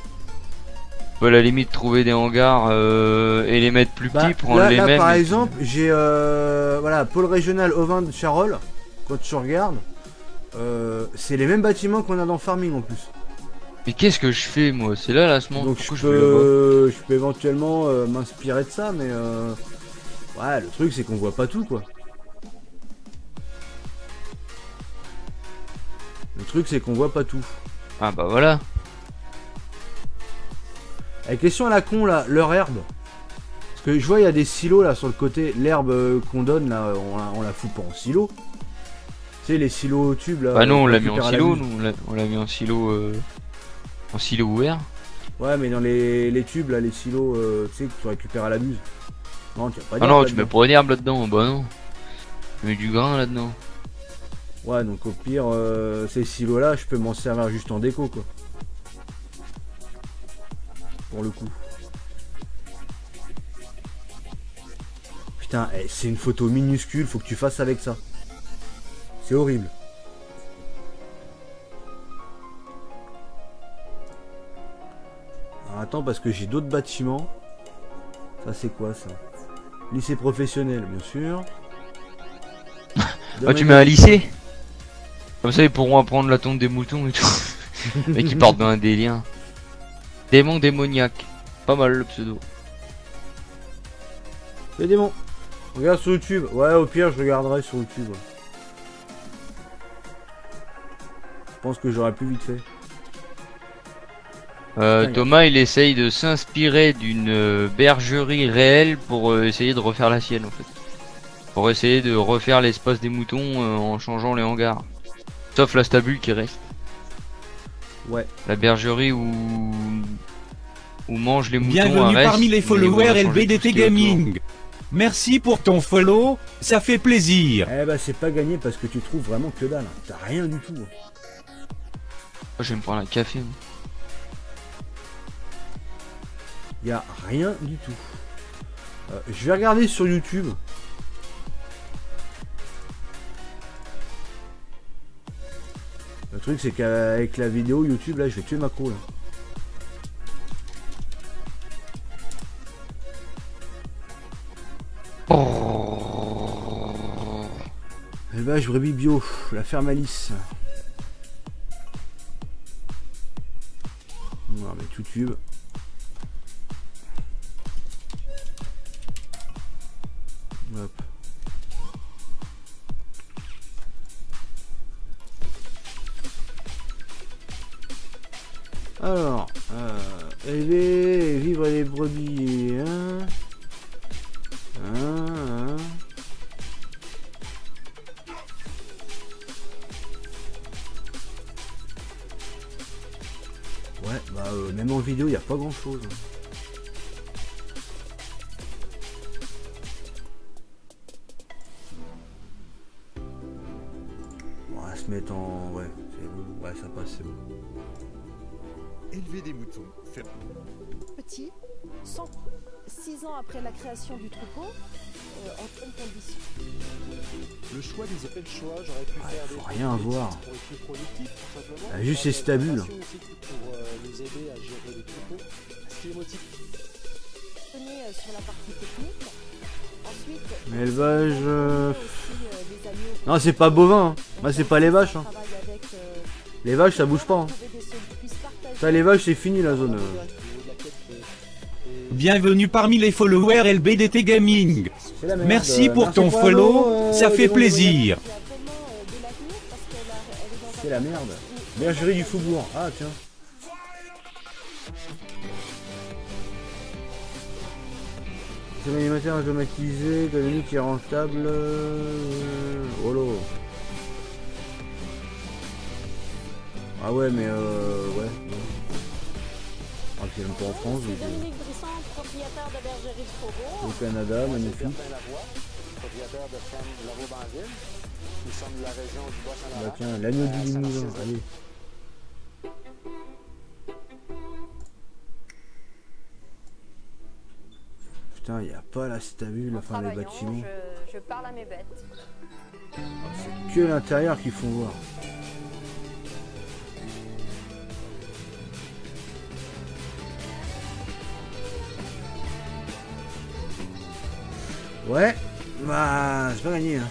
peut à la limite trouver des hangars et les mettre plus petits pour là, les là, mêmes. par exemple, j'ai voilà, pôle régional Auvin de Charolles. Quand tu regardes, c'est les mêmes bâtiments qu'on a dans Farming en plus. Mais qu'est-ce que je fais moi? C'est là la semence. Donc Pourquoi je peux éventuellement m'inspirer de ça, mais ouais, le truc c'est qu'on voit pas tout quoi. Le truc c'est qu'on voit pas tout. Ah bah voilà. La question à la con là, leur herbe. Parce que je vois il y a des silos là sur le côté. L'herbe qu'on donne là, on la fout pas en silo. Tu sais les silos tubes là. Bah non, on l'a mis récupère en à la silo, buse. nous on l'a mis en silo ouvert. Ouais mais dans les tubes là, les silos tu sais que tu récupères à la buse. Non tu as pas Ah d'herbe non, tu là-dedans. mets pas une herbe là-dedans, bah non. Tu mets du grain là-dedans. Ouais donc au pire ces silos là je peux m'en servir juste en déco quoi. Pour le coup. Putain, c'est une photo minuscule, faut que tu fasses avec ça. C'est horrible. Alors, attends parce que j'ai d'autres bâtiments. Ça c'est quoi ça? Lycée professionnel bien sûr. Ah tu mets un lycée? Comme ça ils pourront apprendre la tombe des moutons et tout. Mais qui partent dans un délire. Démon démoniaque. Pas mal le pseudo. Les démons. Regarde sur YouTube. Ouais au pire je regarderai sur YouTube. Ouais. Je pense que j'aurais plus vite fait. Thomas il essaye de s'inspirer d'une bergerie réelle pour essayer de refaire la sienne en fait. Pour essayer de refaire l'espace des moutons en changeant les hangars. Sauf la stabule qui reste. Ouais. La bergerie où mangent les moutons. Bienvenue reste, parmi les mais on va followers changer tout ce LBDT qui est Gaming. Merci pour ton follow, ça fait plaisir. Eh bah c'est pas gagné parce que tu trouves vraiment que dalle. T'as rien du tout. autour. Moi, je vais me prendre un café. Moi. Y a rien du tout. Je vais regarder sur YouTube. Le truc c'est qu'avec la vidéo YouTube là je vais tuer Macro là. Élevage brebis bio, la ferme Alice. On va mettre YouTube. Hop. Alors, élever et vivre les brebis. Hein. Ouais, bah même en vidéo, il n'y a pas grand chose. On va se mettre en... Ouais, c'est bon. Ouais, ça passe, c'est bon. Élever des moutons. Petit, 6 ans après la création du troupeau, en bonne condition. Le choix des appels choix, j'aurais pu faire Faut rien avoir. pour être plus productif, tout simplement. Ah, juste ces stabules. Pour nous aider à gérer les troupeaux. Ce qui est motivé. Sur la partie technique. Ensuite, Élevage... Non, c'est pas bovin. Hein. Moi, c'est pas les vaches. Hein. Les vaches, ça bouge pas. Hein. Ça, les vaches, c'est fini la zone. Bienvenue parmi les followers LBDT Gaming. La merde. Merci pour Merci ton pour follow, l'anneau, ça fait démon, plaisir. C'est la merde. Bergerie du Faubourg. Ah, tiens. C'est un animateur automatisé, économique et rentable. Oh là. Ah ouais, mais ouais. Ah, c'est même pas en France, donc, Dominique Brisson, propriétaire de bergerie du Faubourg. au Canada, magnifique. Propriétaire de ferme Leroy-Banville. Nous sommes de la région du Bas-Saint-Laurent. Bah tiens, l'agneau du Limousin, allez. Putain, y a pas la stabule, enfin les bâtiments. Je parle à mes bêtes. C'est que l'intérieur qu'ils font voir. Ouais, bah c'est pas gagné. Hein.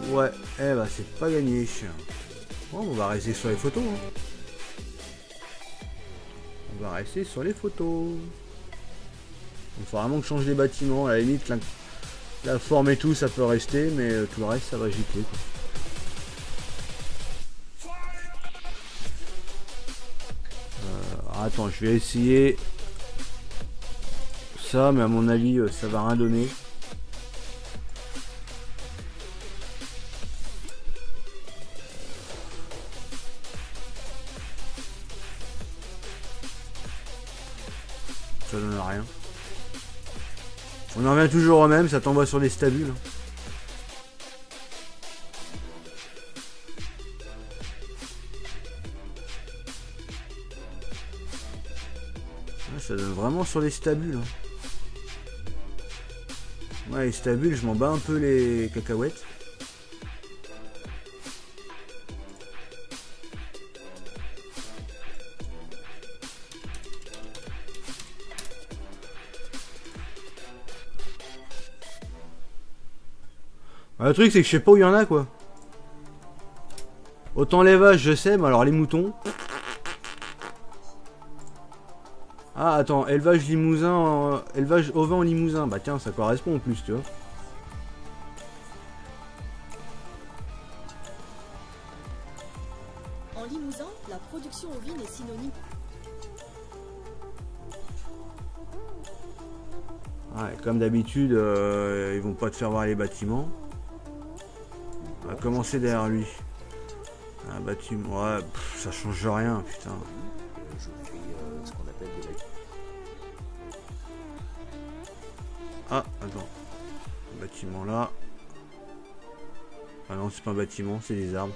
Ouais, eh bah c'est pas gagné. Bon, on va rester sur les photos. Hein. On va rester sur les photos. Il faut vraiment que je change les bâtiments. À la limite, la forme et tout, ça peut rester, mais tout le reste, ça va gicler. Quoi. Attends, je vais essayer ça, mais à mon avis, ça va rien donner. Ça donne rien. On en revient toujours au même, ça t'envoie sur les stabules. Ça donne vraiment sur les stabules. Ouais, les stabules, je m'en bats un peu les cacahuètes. Le truc, c'est que je sais pas où il y en a, quoi. Autant les vaches, je sais, mais alors les moutons... Ah, attends, élevage limousin, élevage ovin en limousin. Bah tiens, ça correspond en plus, tu vois. En Limousin, la production ovine est synonyme. Ouais, comme d'habitude, ils vont pas te faire voir les bâtiments. On va commencer derrière lui. Un bâtiment, ouais, ça change rien, putain. Ah, attends. Le bâtiment là. Ah non, c'est pas un bâtiment, c'est des arbres.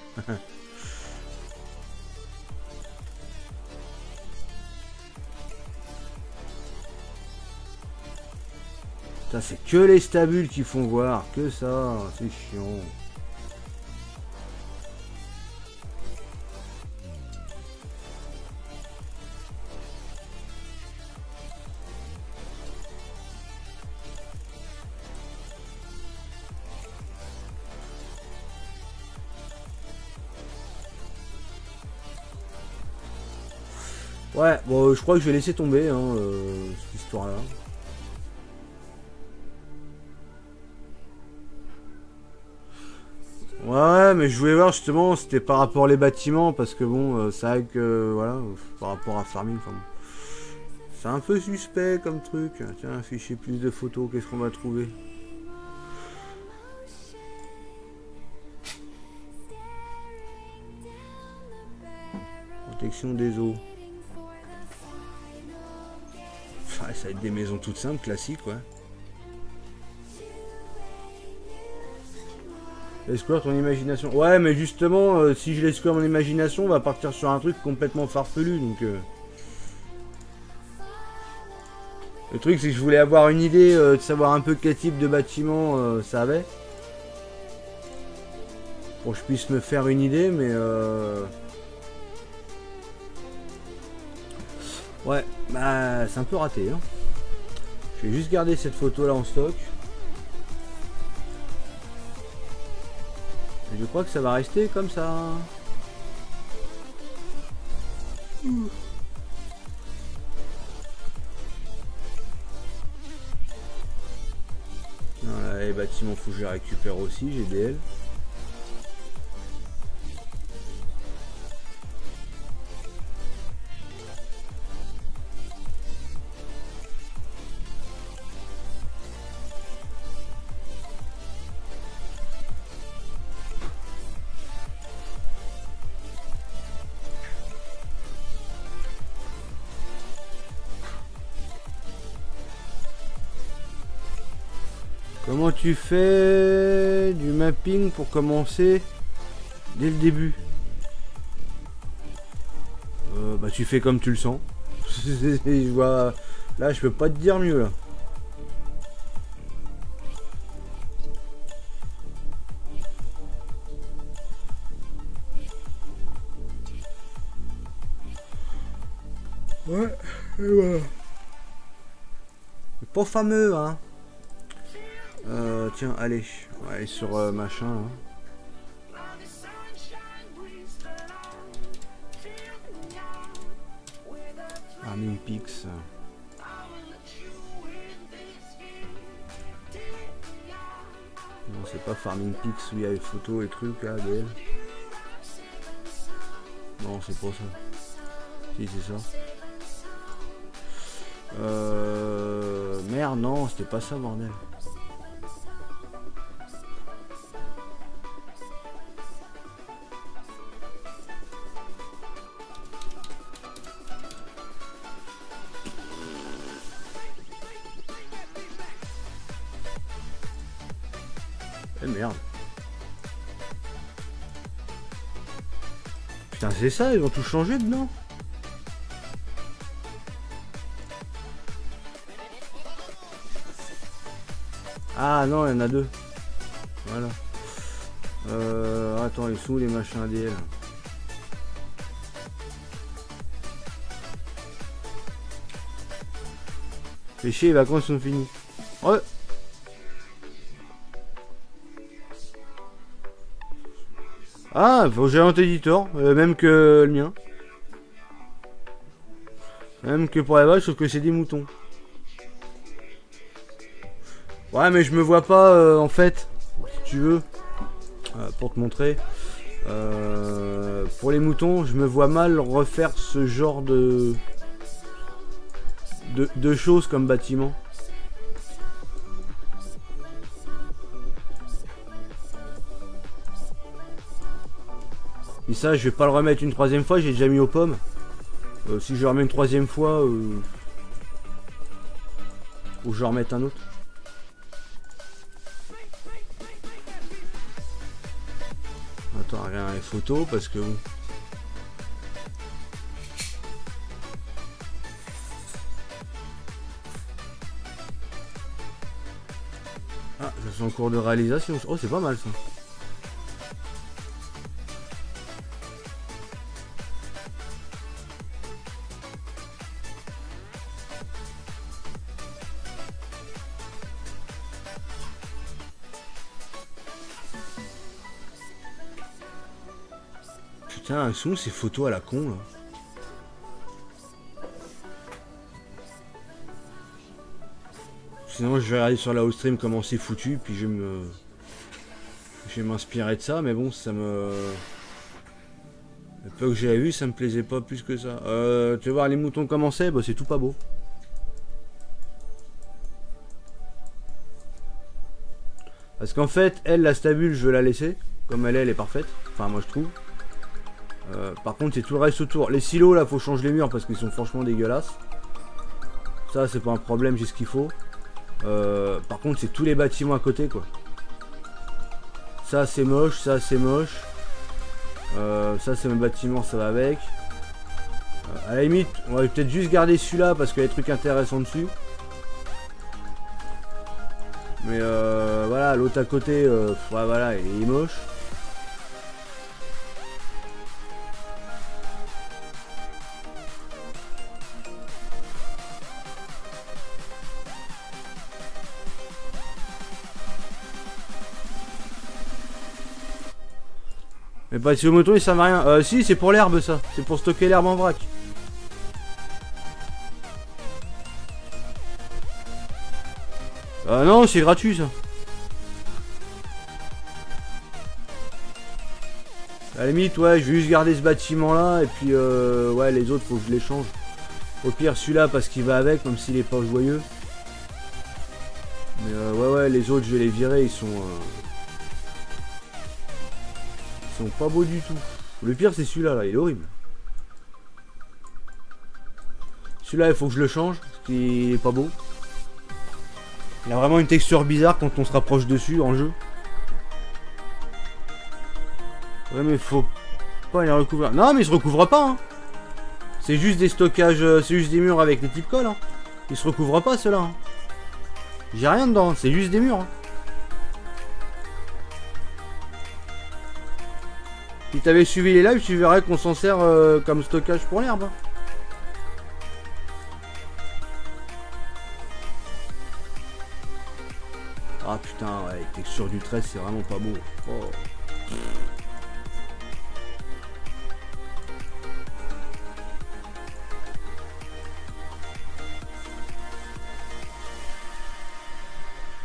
Putain, c'est que les stabules qui font voir, que ça, c'est chiant. Ouais, bon, je crois que je vais laisser tomber hein, cette histoire-là. Ouais, mais je voulais voir justement, c'était par rapport aux bâtiments, parce que bon, c'est vrai que, voilà, par rapport à Farming, enfin bon. C'est un peu suspect comme truc. Tiens, afficher plus de photos, qu'est-ce qu'on va trouver? Protection des eaux. Ah, ça va être des maisons toutes simples, classiques, ouais. Explore ton imagination. Ouais, mais justement, si je l'explore mon imagination, on va partir sur un truc complètement farfelu, donc... Le truc, c'est que je voulais avoir une idée de savoir un peu quel type de bâtiment ça avait. Pour que je puisse me faire une idée, mais... Ouais, bah c'est un peu raté. Hein. Je vais juste garder cette photo là en stock. Et je crois que ça va rester comme ça. Voilà, les bâtiments, faut que je les récupère aussi, GDL. Comment tu fais du mapping pour commencer dès le début? Bah tu fais comme tu le sens. Je vois... Là je peux pas te dire mieux là. Ouais, et voilà. Pas fameux, hein. Tiens, allez. On va aller sur machin, hein. Farming Pix. Non, c'est pas Farming Pix où il y a les photos et trucs là d'elle. Non, c'est pas ça. Si, c'est ça. Merde, non, c'était pas ça, bordel. Eh merde. Putain, c'est ça, ils vont tout changer dedans. Ah non, il y en a deux. Voilà. Attends, ils sont où les machins ADL? Fais chier, les vacances sont finies. Ouais. Ah, faut gérer un éditeur, même que le mien. Même que pour la vache, sauf que c'est des moutons. Ouais, mais je me vois pas, en fait, si tu veux, pour te montrer. Pour les moutons, je me vois mal refaire ce genre de choses comme bâtiment. Et ça, je vais pas le remettre une troisième fois, j'ai déjà mis aux pommes. Si je le remets une troisième fois, ou je remette un autre. Attends, regarde les photos parce que bon. Ah, je suis en cours de réalisation. Oh, c'est pas mal ça. Putain, sont ces photos à la con là. Sinon je vais regarder sur la host stream comment c'est foutu, puis je vais m'inspirer de ça, mais bon, ça me... Le peu que j'avais vu, ça me plaisait pas plus que ça. Tu vas voir les moutons comment c'est, bah c'est tout pas beau. Parce qu'en fait, elle, la stabule, je veux la laisser. Comme elle est parfaite. Enfin, moi je trouve. Par contre, c'est tout le reste autour. Les silos, là, faut changer les murs parce qu'ils sont franchement dégueulasses. Ça, c'est pas un problème, j'ai ce qu'il faut. Par contre, c'est tous les bâtiments à côté, quoi. Ça, c'est moche, ça, c'est moche. Ça, c'est mon bâtiment, ça va avec. À la limite, on va peut-être juste garder celui-là parce qu'il y a des trucs intéressants dessus. Mais voilà, l'autre à côté, ouais, voilà, il est moche. Mais pas si au moton il sert à rien. Si, c'est pour l'herbe ça. C'est pour stocker l'herbe en vrac. Non, c'est gratuit ça. À la limite, ouais, je vais juste garder ce bâtiment là. Et puis, ouais, les autres, faut que je les change. Au pire, celui-là, parce qu'il va avec, même s'il est pas joyeux. Mais ouais, les autres, je vais les virer. Ils sont pas beaux du tout. Le pire, c'est celui-là, là. Il est horrible. Celui-là, il faut que je le change. Parce qu'il est pas beau. Il a vraiment une texture bizarre quand on se rapproche dessus en jeu. Ouais, mais faut pas les recouvrir. Non, mais il se recouvre pas, hein. C'est juste des stockages, c'est juste des murs avec des types colle, hein. Il se recouvre pas, ceux-là, hein. J'ai rien dedans, c'est juste des murs, hein. Si t'avais suivi les lives, tu verrais qu'on s'en sert comme stockage pour l'herbe, hein. Ah putain, ouais, texture du trait, c'est vraiment pas beau. Oh.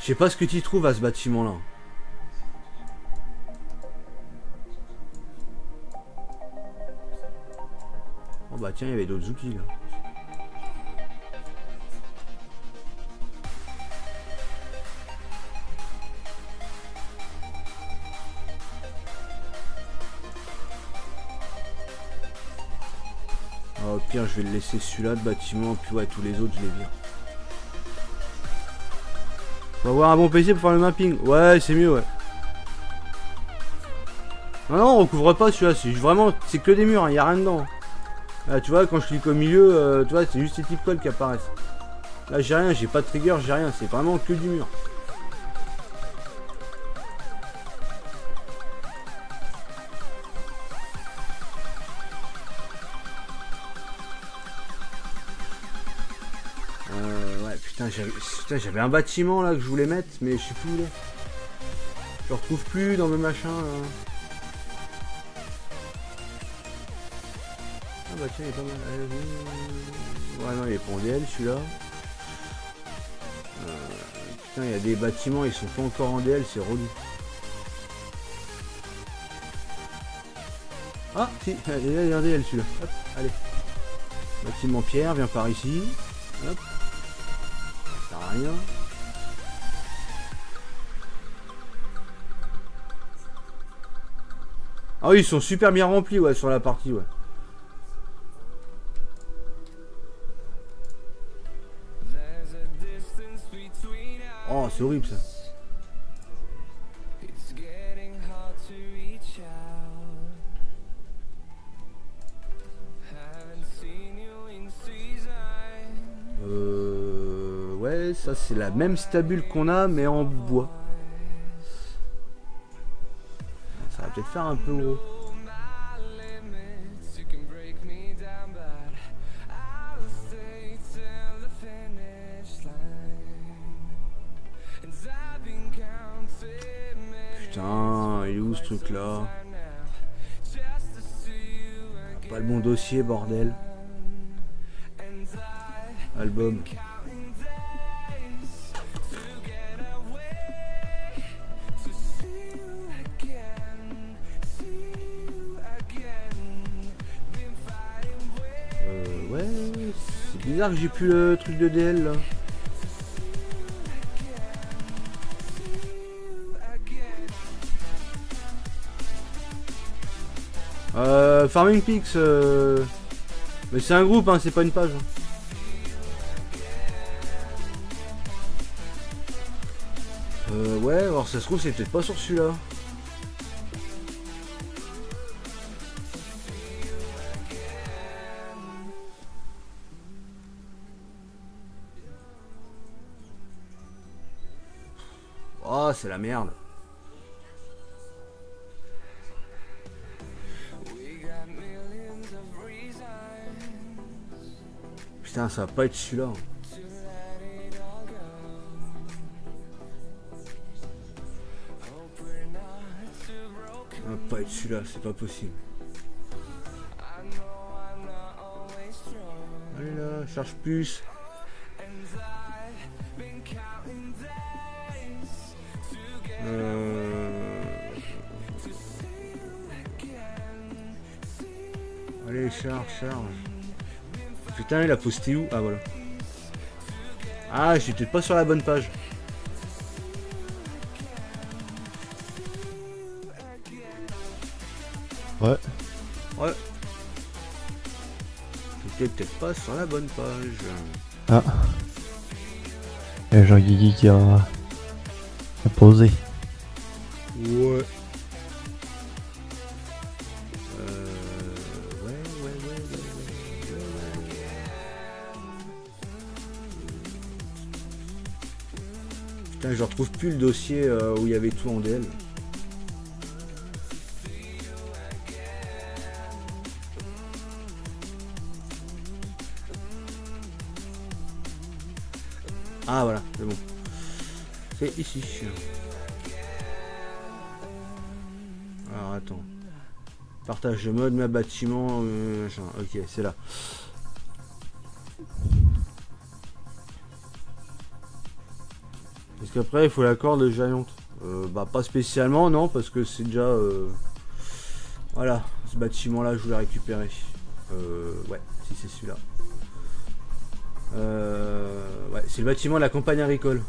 Je sais pas ce que tu trouves à ce bâtiment là. Oh bah tiens, il y avait d'autres outils là. Au pire, je vais le laisser celui-là de bâtiment, puis ouais, tous les autres, je les vire. Faut avoir un bon PC pour faire le mapping. Ouais, c'est mieux, ouais. Non, non, on recouvre pas celui-là, c'est vraiment, c'est que des murs, il n'y a rien dedans. Là, tu vois, quand je clique au milieu, tu vois, c'est juste ces types codes qui apparaissent. Là, j'ai rien, j'ai pas de trigger, j'ai rien, c'est vraiment que du mur. Ouais, putain, j'avais un bâtiment là que je voulais mettre, mais je sais plus où il est. Je le retrouve plus dans mes machins là. Ah bah tiens, il est pas mal. Ouais, non, il est pas en DL celui-là. Putain, il y a des bâtiments, ils sont pas encore en DL, c'est relou. Ah, si, il est en DL celui-là. Hop, allez. Bâtiment pierre, viens par ici. Hop. Ça sert à rien. Ah oui, ils sont super bien remplis, ouais, sur la partie, ouais. Oh, c'est horrible ça. Ouais, ça c'est la même stabule qu'on a, mais en bois. Ça va peut-être faire un peu gros. Putain, il est où ce truc là? Pas le bon dossier, bordel. Album. Ouais, c'est bizarre que j'ai plus le truc de DL là. Farming Pix, mais c'est un groupe, hein, c'est pas une page. Ouais, alors ça se trouve c'est peut-être pas sur celui-là. Oh, c'est la merde. Putain, ça va pas être celui-là. Ça va pas être celui-là, c'est pas possible. Allez là, charge plus. Allez, charge. Putain, il a posté où? Ah, voilà. Ah, j'étais peut-être pas sur la bonne page. Ouais. Ouais. J'étais peut-être pas sur la bonne page. Ah. Il y a Jean-Guigui qui a posé. Ouais. Putain, je retrouve plus le dossier où il y avait tout en DL. Ah voilà, c'est bon. Et ici. Alors attends. Partage de mode, ma bâtiment, machin. Ok, c'est là. Parce qu'après il faut l'accord de Giant. Bah pas spécialement non parce que c'est déjà voilà, ce bâtiment là je voulais récupérer. Ouais, si c'est celui-là. Ouais, c'est le bâtiment de la campagne agricole.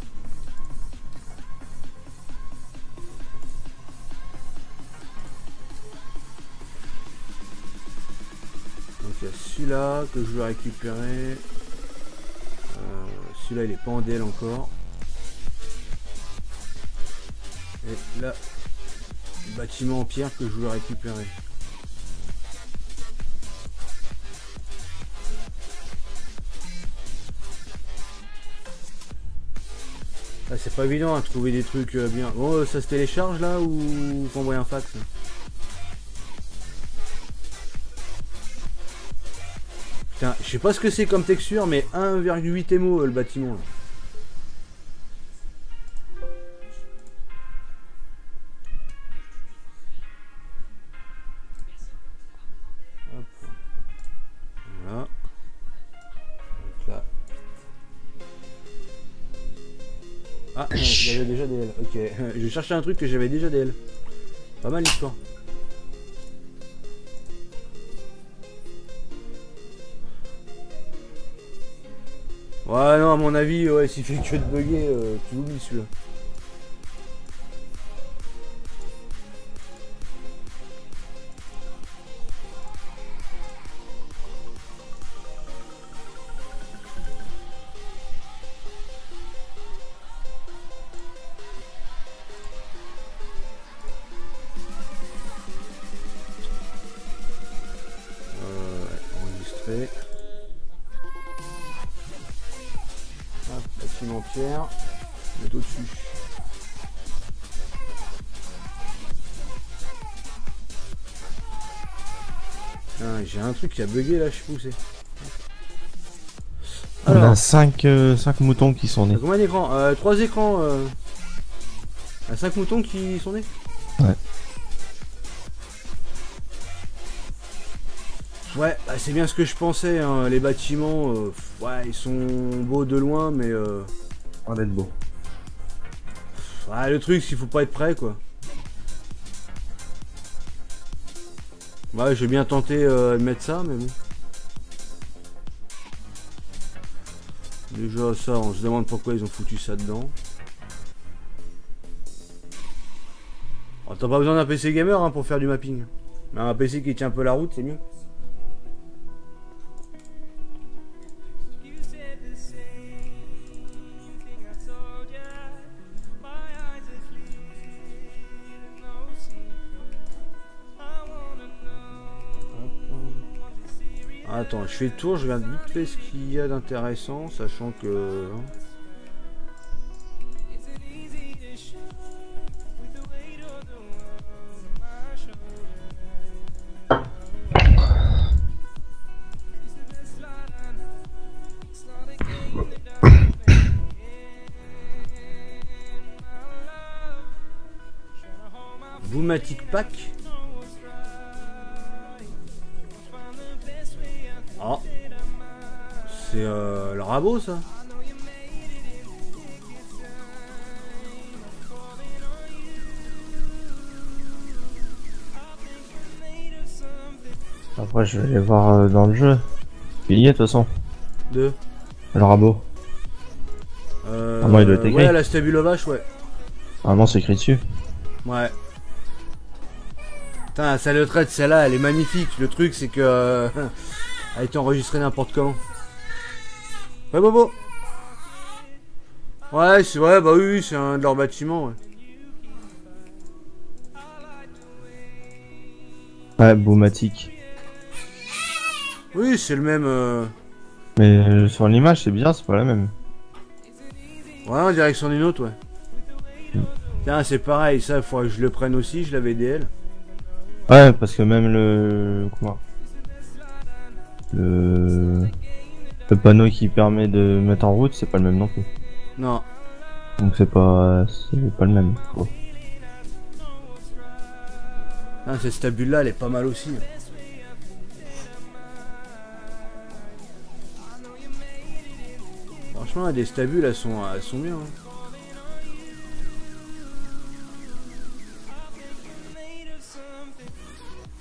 Donc il y a celui-là que je veux récupérer. Celui-là il est pas en DL encore. Et là, le bâtiment en pierre que je veux récupérer. Ah, c'est pas évident à trouver des trucs bien. Bon, ça se télécharge là ou faut envoyer un fax? Putain, je sais pas ce que c'est comme texture, mais 1,8 MO le bâtiment. Là. Hop. Voilà. Donc là. Ah, non, j'avais déjà des L. Ok, je cherchais un truc que j'avais déjà des L. Pas mal l'histoire. Ouais, non, à mon avis, ouais, s'il fait que de bugger, tu l'oublies celui-là. Enregistré. Bâtiment pierre, est au-dessus. J'ai un truc qui a bugué là, je sais pas où c'est. On a 5 moutons qui sont nés. Combien d'écrans 3 écrans. 5 moutons qui sont nés. Ouais. Ouais, bah, c'est bien ce que je pensais, hein. Les bâtiments, ouais, ils sont beaux de loin, mais On d'être beau. Ouais, le truc, c'est qu'il faut pas être prêt, quoi. Ouais, j'ai bien tenté de mettre ça, mais bon. Déjà, ça, on se demande pourquoi ils ont foutu ça dedans. Oh, t'as pas besoin d'un PC gamer hein, pour faire du mapping. Mais un PC qui tient un peu la route, c'est mieux. Attends, je fais le tour, je regarde vite fait ce qu'il y a d'intéressant, sachant que... Boomatic Pack. Oh, c'est le rabot ça. Après je vais aller voir dans le jeu. Il y est de toute façon. De le rabot. Moi il doit être écrit. Ouais, la Stabulovache, ouais. Vraiment c'est écrit dessus. Ouais. Putain, ça le traite, celle-là, elle est magnifique. Le truc, c'est que... elle a été enregistrée n'importe comment. Ouais, Bobo. Ouais, c'est vrai, bah oui, c'est un de leurs bâtiments, ouais. Ouais, Boomatic. Oui, c'est le même... Mais sur l'image, c'est bizarre, c'est pas la même. Ouais, en direction d'une autre, ouais. Tiens, c'est pareil, ça, il faudrait que je le prenne aussi, je l'avais DL. Ouais, parce que même le... Comment le panneau qui permet de mettre en route, c'est pas le même non plus. Non. Donc c'est pas le même. Bon. Ah, cette stabule là elle est pas mal aussi. Franchement des stabules elles sont bien. Hein.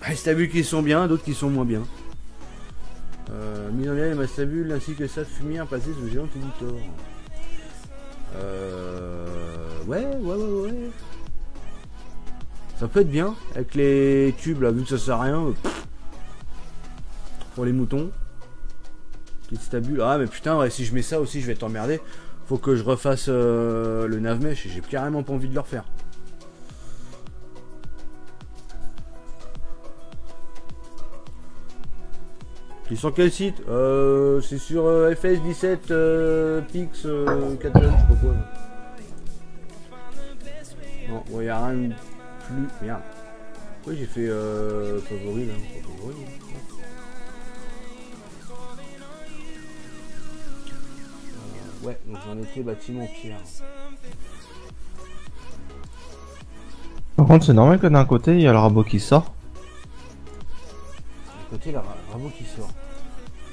Les stabules qui sont bien, d'autres qui sont moins bien. Mise en lien et ma stabule ainsi que ça de fumier passé sous géant éditor. Ouais. Ça peut être bien avec les tubes là, vu que ça sert à rien. Pour les moutons. Petite stabule. Ah mais putain ouais, si je mets ça aussi je vais t'emmerder. Faut que je refasse le nav-mesh et j'ai carrément pas envie de le refaire. Ils sont quel site? C'est sur FS17 Pix 4 je sais pas quoi. Non, ouais, y a rien de plus. Merde. Oui, j'ai fait favori là. Favori, ouais, donc j'en étais bâtiment pierre. Par contre, c'est normal que d'un côté il y a le rabot qui sort. D'un côté, le rabot qui sort.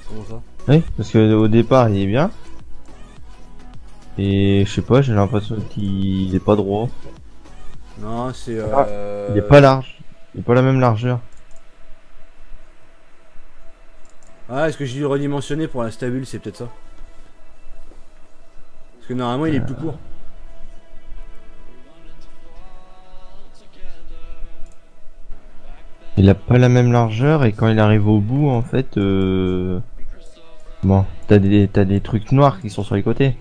Comment ça? Oui, parce que au départ il est bien. Et je sais pas, j'ai l'impression qu'il est pas droit. Non, c'est il est pas large. Il est pas la même largeur. Ah, est-ce que j'ai dû redimensionner pour la stabule? C'est peut-être ça. Parce que normalement il est plus court. Il a pas la même largeur et quand il arrive au bout en fait bon, t'as des trucs noirs qui sont sur les côtés.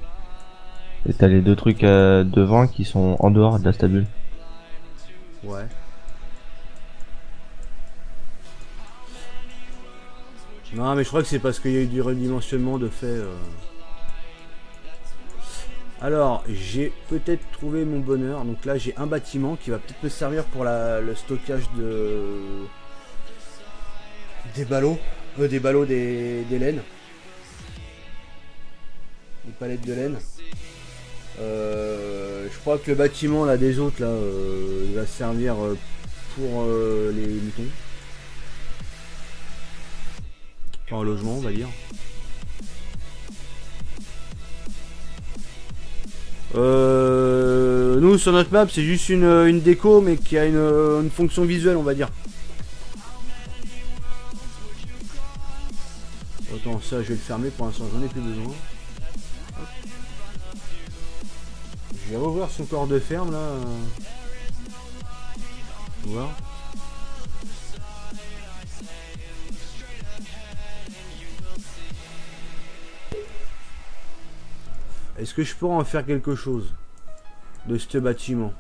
Et t'as les deux trucs devant qui sont en dehors de la stabule. Ouais. Non mais je crois que c'est parce qu'il y a eu du redimensionnement de fait. Alors j'ai peut-être trouvé mon bonheur. Donc là j'ai un bâtiment qui va peut-être me servir pour le stockage des ballots. Des laines. Des palettes de laine. Je crois que le bâtiment là des autres là il va servir pour les moutons. Enfin, un logement on va dire. Nous sur notre map c'est juste une déco mais qui a une fonction visuelle on va dire. Attends ça je vais le fermer pour l'instant j'en ai plus besoin. Je vais revoir son corps de ferme là. On va voir. Est-ce que je pourrais en faire quelque chose de ce bâtiment?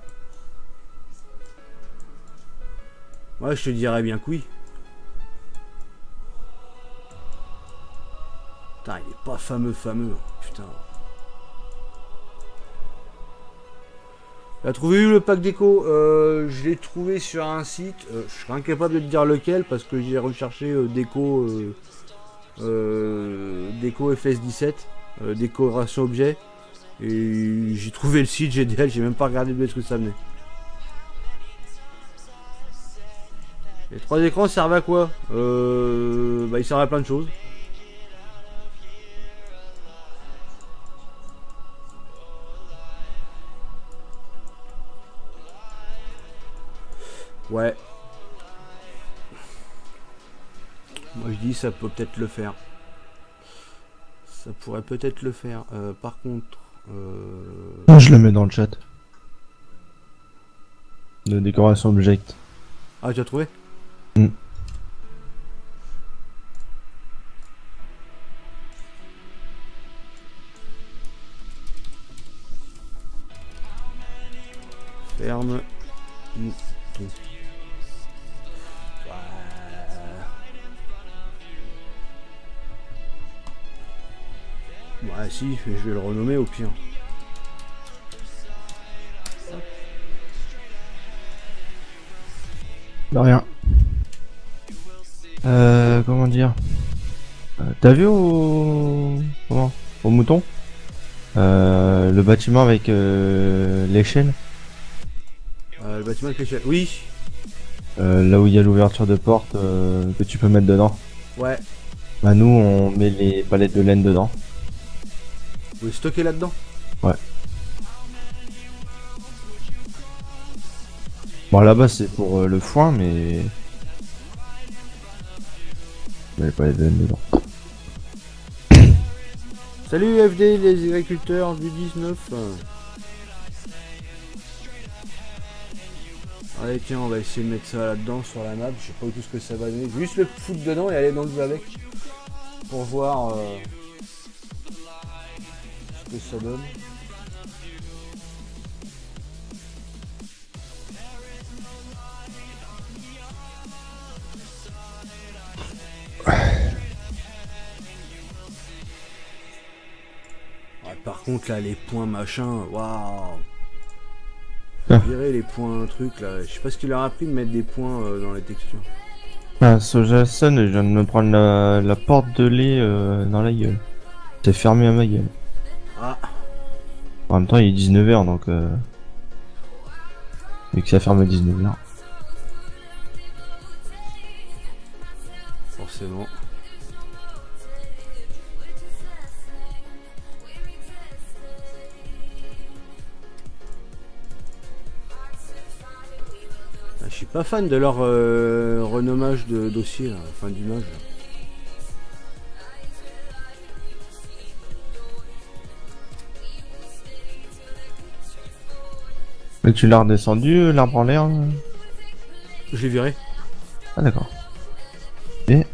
Ouais, je te dirais bien que oui. Putain, il est pas fameux. Putain. T'as trouvé où le pack déco? Je l'ai trouvé sur un site. Je serais incapable de te dire lequel parce que j'ai recherché déco FS17, décoration objet. Et j'ai trouvé le site GDL, j'ai même pas regardé de ce que ça venait. Les 3 écrans servent à quoi? Bah ils servent à plein de choses. Ouais. Moi je dis ça peut peut-être le faire. Ça pourrait peut-être le faire. Par contre... Je le mets dans le chat. De décoration object. Ah tu as trouvé? Ferme. Ouais si, je vais le renommer au pire. De rien. Comment dire? T'as vu au mouton? Le bâtiment avec l'échelle, Le bâtiment avec l'échelle. Oui. là où il y a l'ouverture de porte que tu peux mettre dedans. Ouais. Bah nous on met les palettes de laine dedans. Vous les stockez là-dedans. Ouais. Bon là-bas c'est pour le foin mais... Mais les palettes de laine dedans. Salut FD les agriculteurs du 19. Allez tiens, on va essayer de mettre ça là-dedans sur la map. Je sais pas du tout ce que ça va donner. Juste le foutre dedans et aller dans le jeu avec. Pour voir ce que ça donne. Ouais, par contre là les points machin, waouh. Virer les points trucs là, je sais pas ce qu'il leur a appris de mettre des points dans les textures. Ah, Sojason, je viens de me prendre la porte de lait dans la gueule. C'est fermé à ma gueule. Ah. En même temps, il est 19h donc. Vu que ça ferme à 19h. Forcément. Je suis pas fan de leur renommage de dossier, là, enfin d'image. Mais tu l'as redescendu, l'arbre en l'air? Je l'ai viré. Ah d'accord. Et...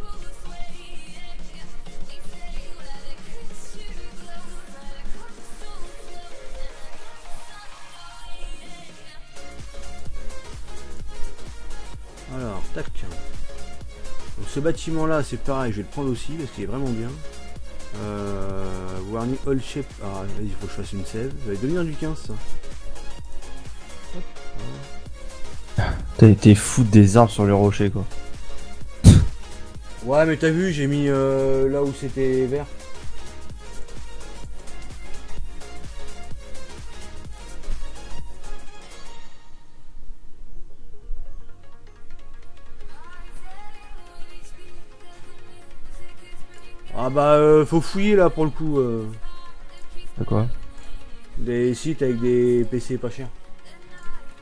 Alors, tac. Donc ce bâtiment là, c'est pareil, je vais le prendre aussi parce qu'il est vraiment bien. Warning all shape. Ah, il faut que je fasse une save. Ça va devenir du 15 ça. T'as été foutre des arbres sur le rocher quoi. Ouais, mais t'as vu, j'ai mis là où c'était vert. Ah bah faut fouiller là pour le coup. De quoi? Des sites avec des PC pas chers.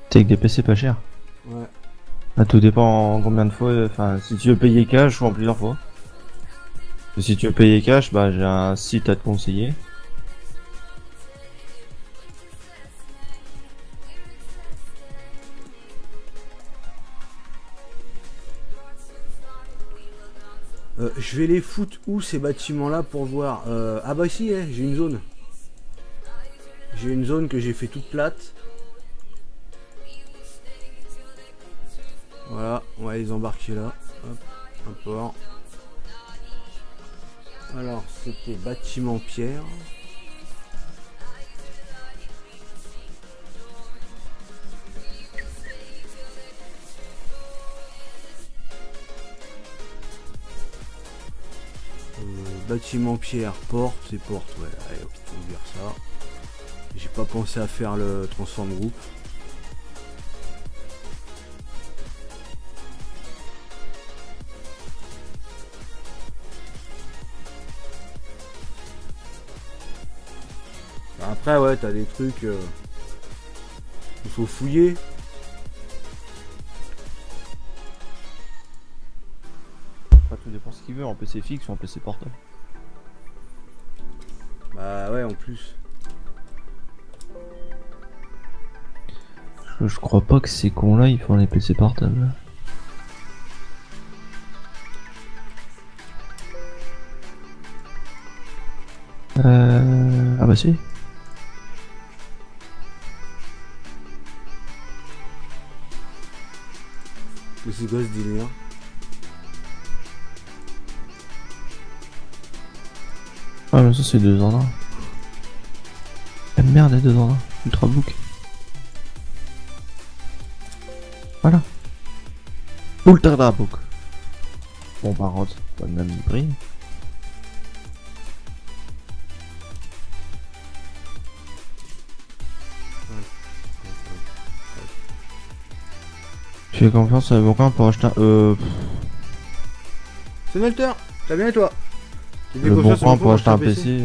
T'es avec des PC pas chers? Ouais. Ah, tout dépend en combien de fois, enfin si tu veux payer cash ou en plusieurs fois. Et si tu veux payer cash, bah j'ai un site à te conseiller. Je vais les foutre où ces bâtiments là pour voir. Ah bah si, j'ai une zone. J'ai une zone que j'ai fait toute plate. Voilà, on va les embarquer là. Hop, un port. Alors, c'était bâtiment pierre. Bâtiment pierre, porte, c'est porte, ouais, allez, on va dire ça. J'ai pas pensé à faire le transform group. Après ouais, t'as des trucs il faut fouiller. Après tout dépend ce qu'il veut, en PC fixe ou en PC portable. Bah ouais, en plus. Je crois pas que ces cons là ils font les PC portables. Ah bah si. C'est quoi ce délire? Ah mais ça c'est 2 en 1. Ah merde, 2 en 1. Ultrabook. Voilà. Ultrabook. Bon par contre, pas le même prix. Tu fais confiance à mon coin pour acheter un... C'est Melter, t'as bien et toi? Tu fais Le bon confiance à coin mon pour acheter un PC.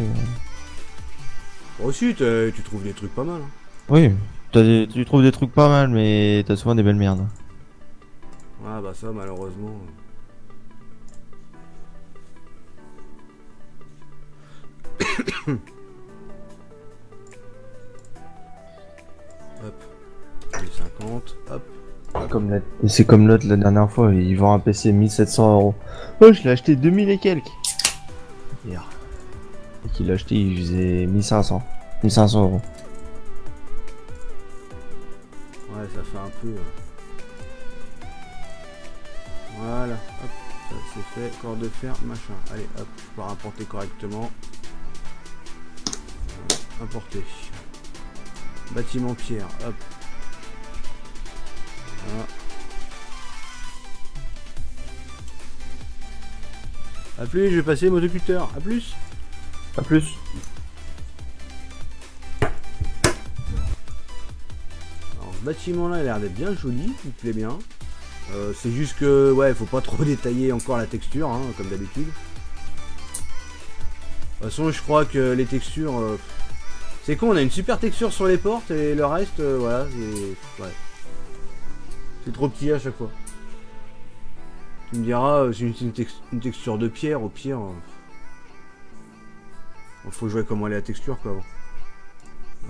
Aussi, tu trouves des trucs pas mal. Hein. Oui, tu trouves des trucs pas mal, mais t'as souvent des belles merdes. Ah bah ça, malheureusement... Hop. 50, hop. Et c'est comme l'autre la dernière fois, il vend un PC 1700 €. Oh, je l'ai acheté 2000 et quelques. Hier. Et qu'il l'a acheté, il faisait 1500. 1500 €. Ouais, ça fait un peu... Voilà, hop, ça c'est fait, corde de fer, machin. Allez, hop, pour importer correctement. Importer. Bâtiment pierre, hop. Voilà. A plus, je vais passer motoculteur. A plus. A plus. Alors, ce bâtiment là, il a l'air d'être bien joli, il me plaît bien. C'est juste que, ouais, faut pas trop détailler encore la texture, hein, comme d'habitude. De toute façon, je crois que les textures... c'est con, on a une super texture sur les portes et le reste, voilà, c'est... Ouais. C'est trop petit à chaque fois. Tu me diras, c'est une texture de pierre, au pire... faut jouer comment elle est la texture, quoi. Bon.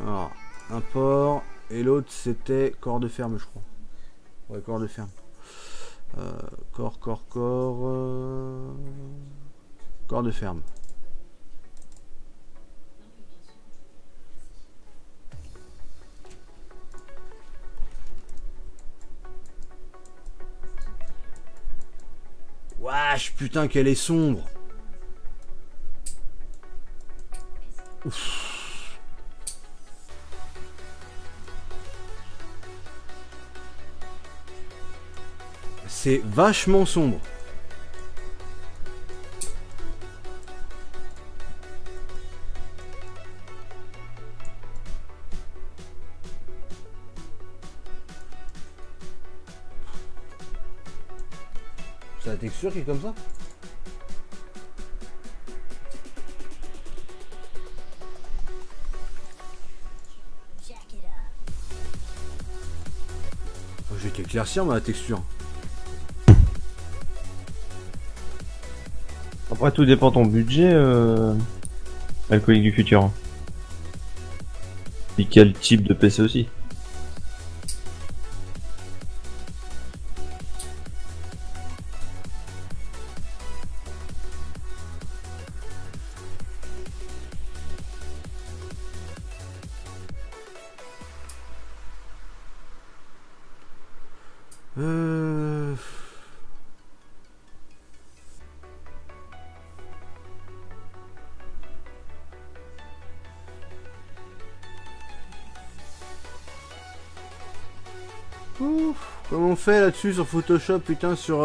Alors, un port, et l'autre, c'était corps de ferme, je crois. Ouais, corps de ferme. Corps de ferme. Wesh, putain qu'elle est sombre. Ouf. C'est vachement sombre. C'est la texture qui est comme ça? Oh, je vais t'éclaircir ma texture. Après, tout dépend de ton budget, Alcoolique du futur. Et quel type de PC aussi. Ouf, comment on fait là-dessus sur Photoshop, putain, sur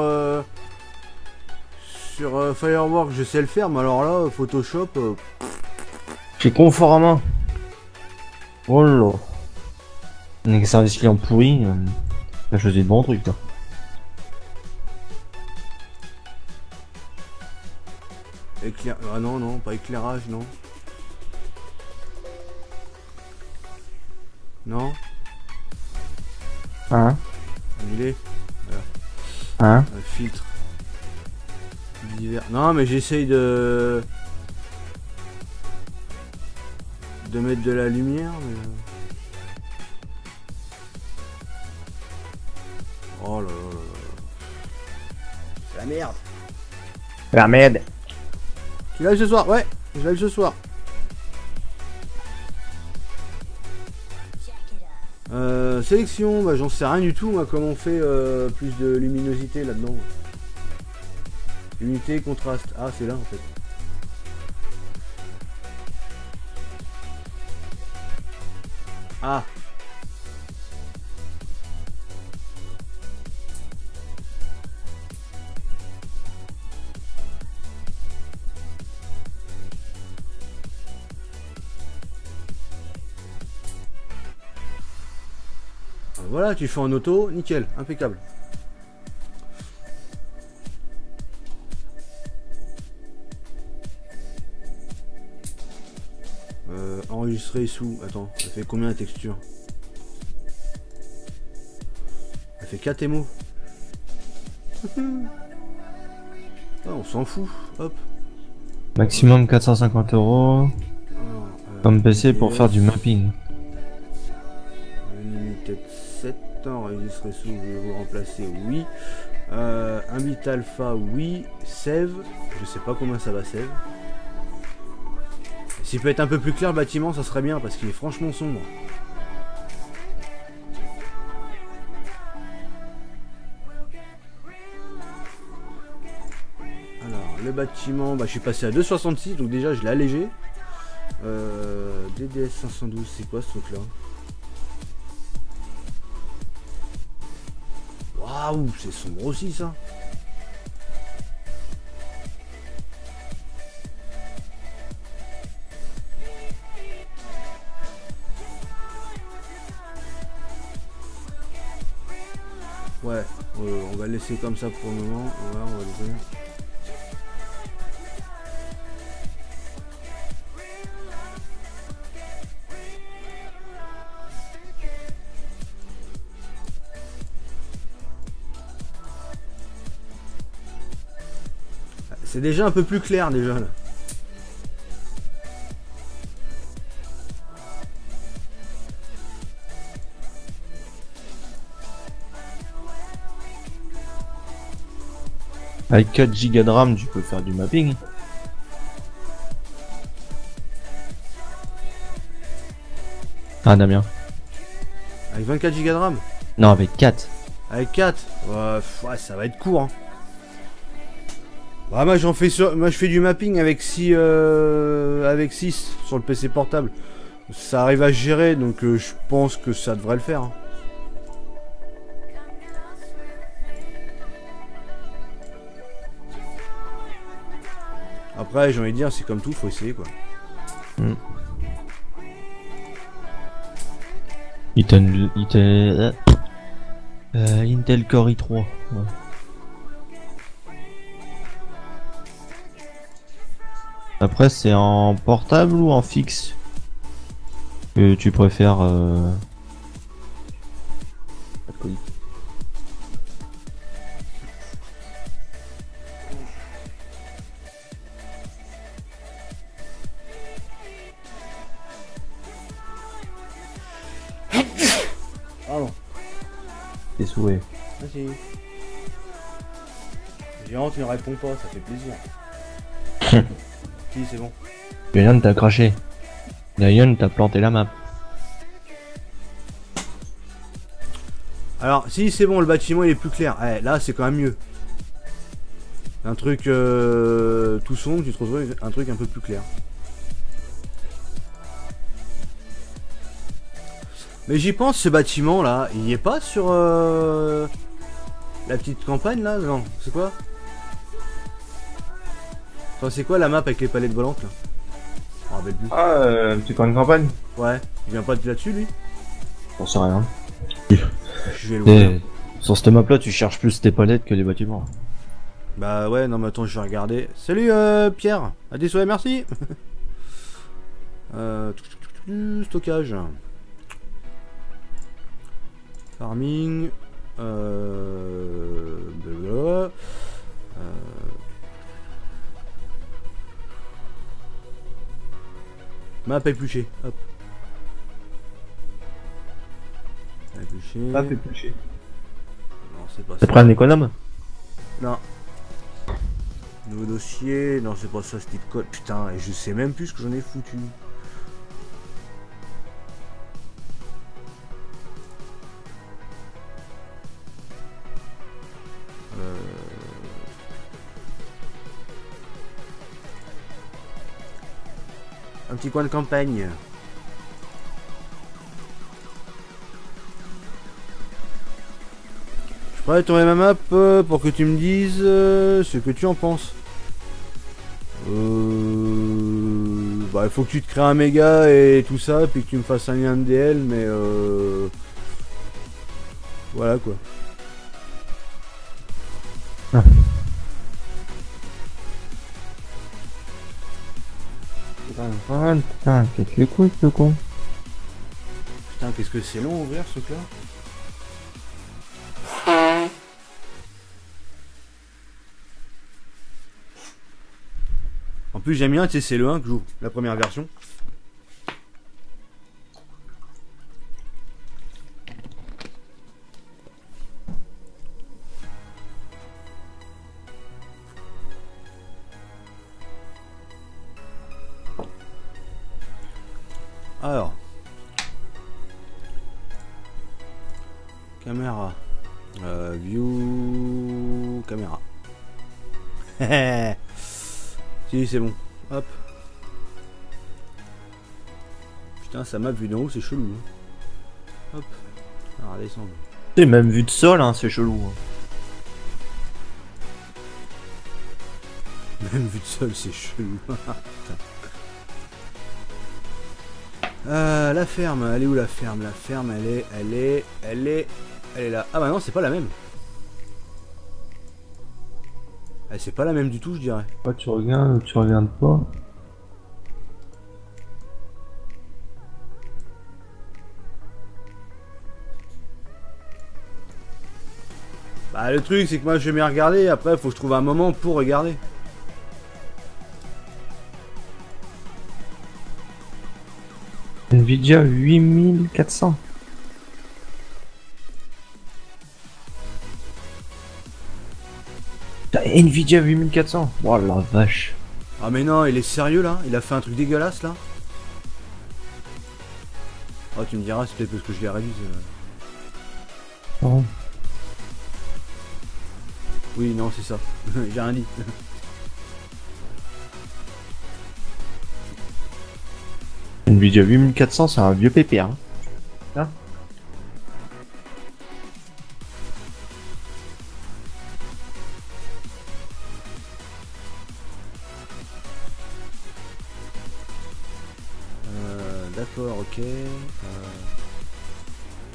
Firework, je sais le faire, mais alors là, Photoshop... J'ai confort à main. Oh là. Avec un service client pourri, t'as choisi de bons trucs, toi. Ah non, non, pas éclairage, non. Non. Hein? Il est. Voilà. Hein? Filtre. Divers. Non, mais j'essaye de mettre de la lumière, mais... Oh là là là là. C'est la merde. La merde. Tu live ce soir? Ouais, je live ce soir. Sélection, bah j'en sais rien du tout, moi, comment on fait plus de luminosité là-dedans. Unité, contraste. Ah, c'est là en fait. Ah. Voilà, tu fais en auto, nickel, impeccable. enregistrer sous... Attends, ça fait combien la texture? Ça fait 4 émos. Ah, on s'en fout, hop. Maximum 450 €. Comme PC pour faire du mapping. Unlimited 7, enregistrer sous, je vais vous remplacer, oui. Un bit alpha, oui. Save, je sais pas combien ça va save. S'il peut être un peu plus clair le bâtiment, ça serait bien parce qu'il est franchement sombre. Alors, le bâtiment, bah, je suis passé à 2,66, donc déjà je l'ai allégé. DDS 512, c'est quoi ce truc là? Waouh, c'est sombre aussi ça. Ouais, on va le laisser comme ça pour le moment. Ouais, on va l'ouvrir. C'est déjà un peu plus clair déjà là. Avec 4 Go de RAM, tu peux faire du mapping. Ah, Damien. Avec 24 Go de RAM? Non, avec 4. Avec 4? Ouais, ça va être court. Hein. Bah, moi, j'en fais moi je fais du mapping avec 6 sur le PC portable. Ça arrive à gérer, donc je pense que ça devrait le faire. Hein. Après, j'ai envie de dire, c'est comme tout, faut essayer quoi. Intel Core i3. Ouais. Après, c'est en portable ou en fixe que tu préfères Pardon. tes souhaits. Merci. Géant, tu ne réponds pas, ça fait plaisir. Si, c'est bon. Yann t'a craché. Yann t'a planté la map. Alors, si c'est bon, le bâtiment il est plus clair. Eh, là, c'est quand même mieux. Un truc tout sombre, tu te retrouves un truc un peu plus clair. Mais j'y pense, ce bâtiment là, il y est pas sur la petite campagne là? Non, c'est quoi? Enfin, c'est quoi la map avec les palettes volantes là? Je me rappelle plus. Ah, petit coin de campagne? Ouais, il vient pas de là-dessus lui? J'en sais rien. Je vais le voir. Sur cette map là, tu cherches plus tes palettes que des bâtiments. Bah ouais, non mais attends, je vais regarder. Salut Pierre, à tes souhaits, merci. Stockage. Farming. Blablabla. Map épluchée, hop. Épluchée. Map épluchée. Non, c'est pas T'as ça. pris un économe? Non. Nouveau dossier, non c'est pas ça, ce type code. Putain, et je sais même plus ce que j'en ai foutu. Un petit coin de campagne. Je pourrais tourner ma map pour que tu me dises ce que tu en penses. Bah il faut que tu te crées un méga et tout ça, puis que tu me fasses un lien de DL, mais voilà quoi. Putain, pète les couilles, ce con. Putain, qu'est-ce que c'est long à ouvrir ce truc-là. En plus, j'aime bien, tu sais, c'est le 1 que j'ouvre, la première version. Alors, caméra, view, caméra. Si, c'est bon. Hop. Putain, ça m'a vu d'en haut, c'est chelou. Hein. Hop. On va redescendre. C'est même vu de sol, hein, c'est chelou. Même vu de sol, c'est chelou. La ferme, elle est où la ferme? La ferme, elle est là. Ah bah non, c'est pas la même. Ah, c'est pas la même du tout, je dirais. Ouais, tu regardes ou tu regardes pas. Bah le truc, c'est que moi je vais m'y regarder. Après, faut que je trouve un moment pour regarder. Nvidia 8400. Nvidia 8400. Oh la vache. Ah mais non, il est sérieux là? Il a fait un truc dégueulasse là? Oh, tu me diras, c'est peut-être parce que je l'ai révise. Oh. Oui, non, c'est ça. J'ai rien dit. Nvidia 8400, c'est un vieux pépère. Hein. Hein? D'accord, ok.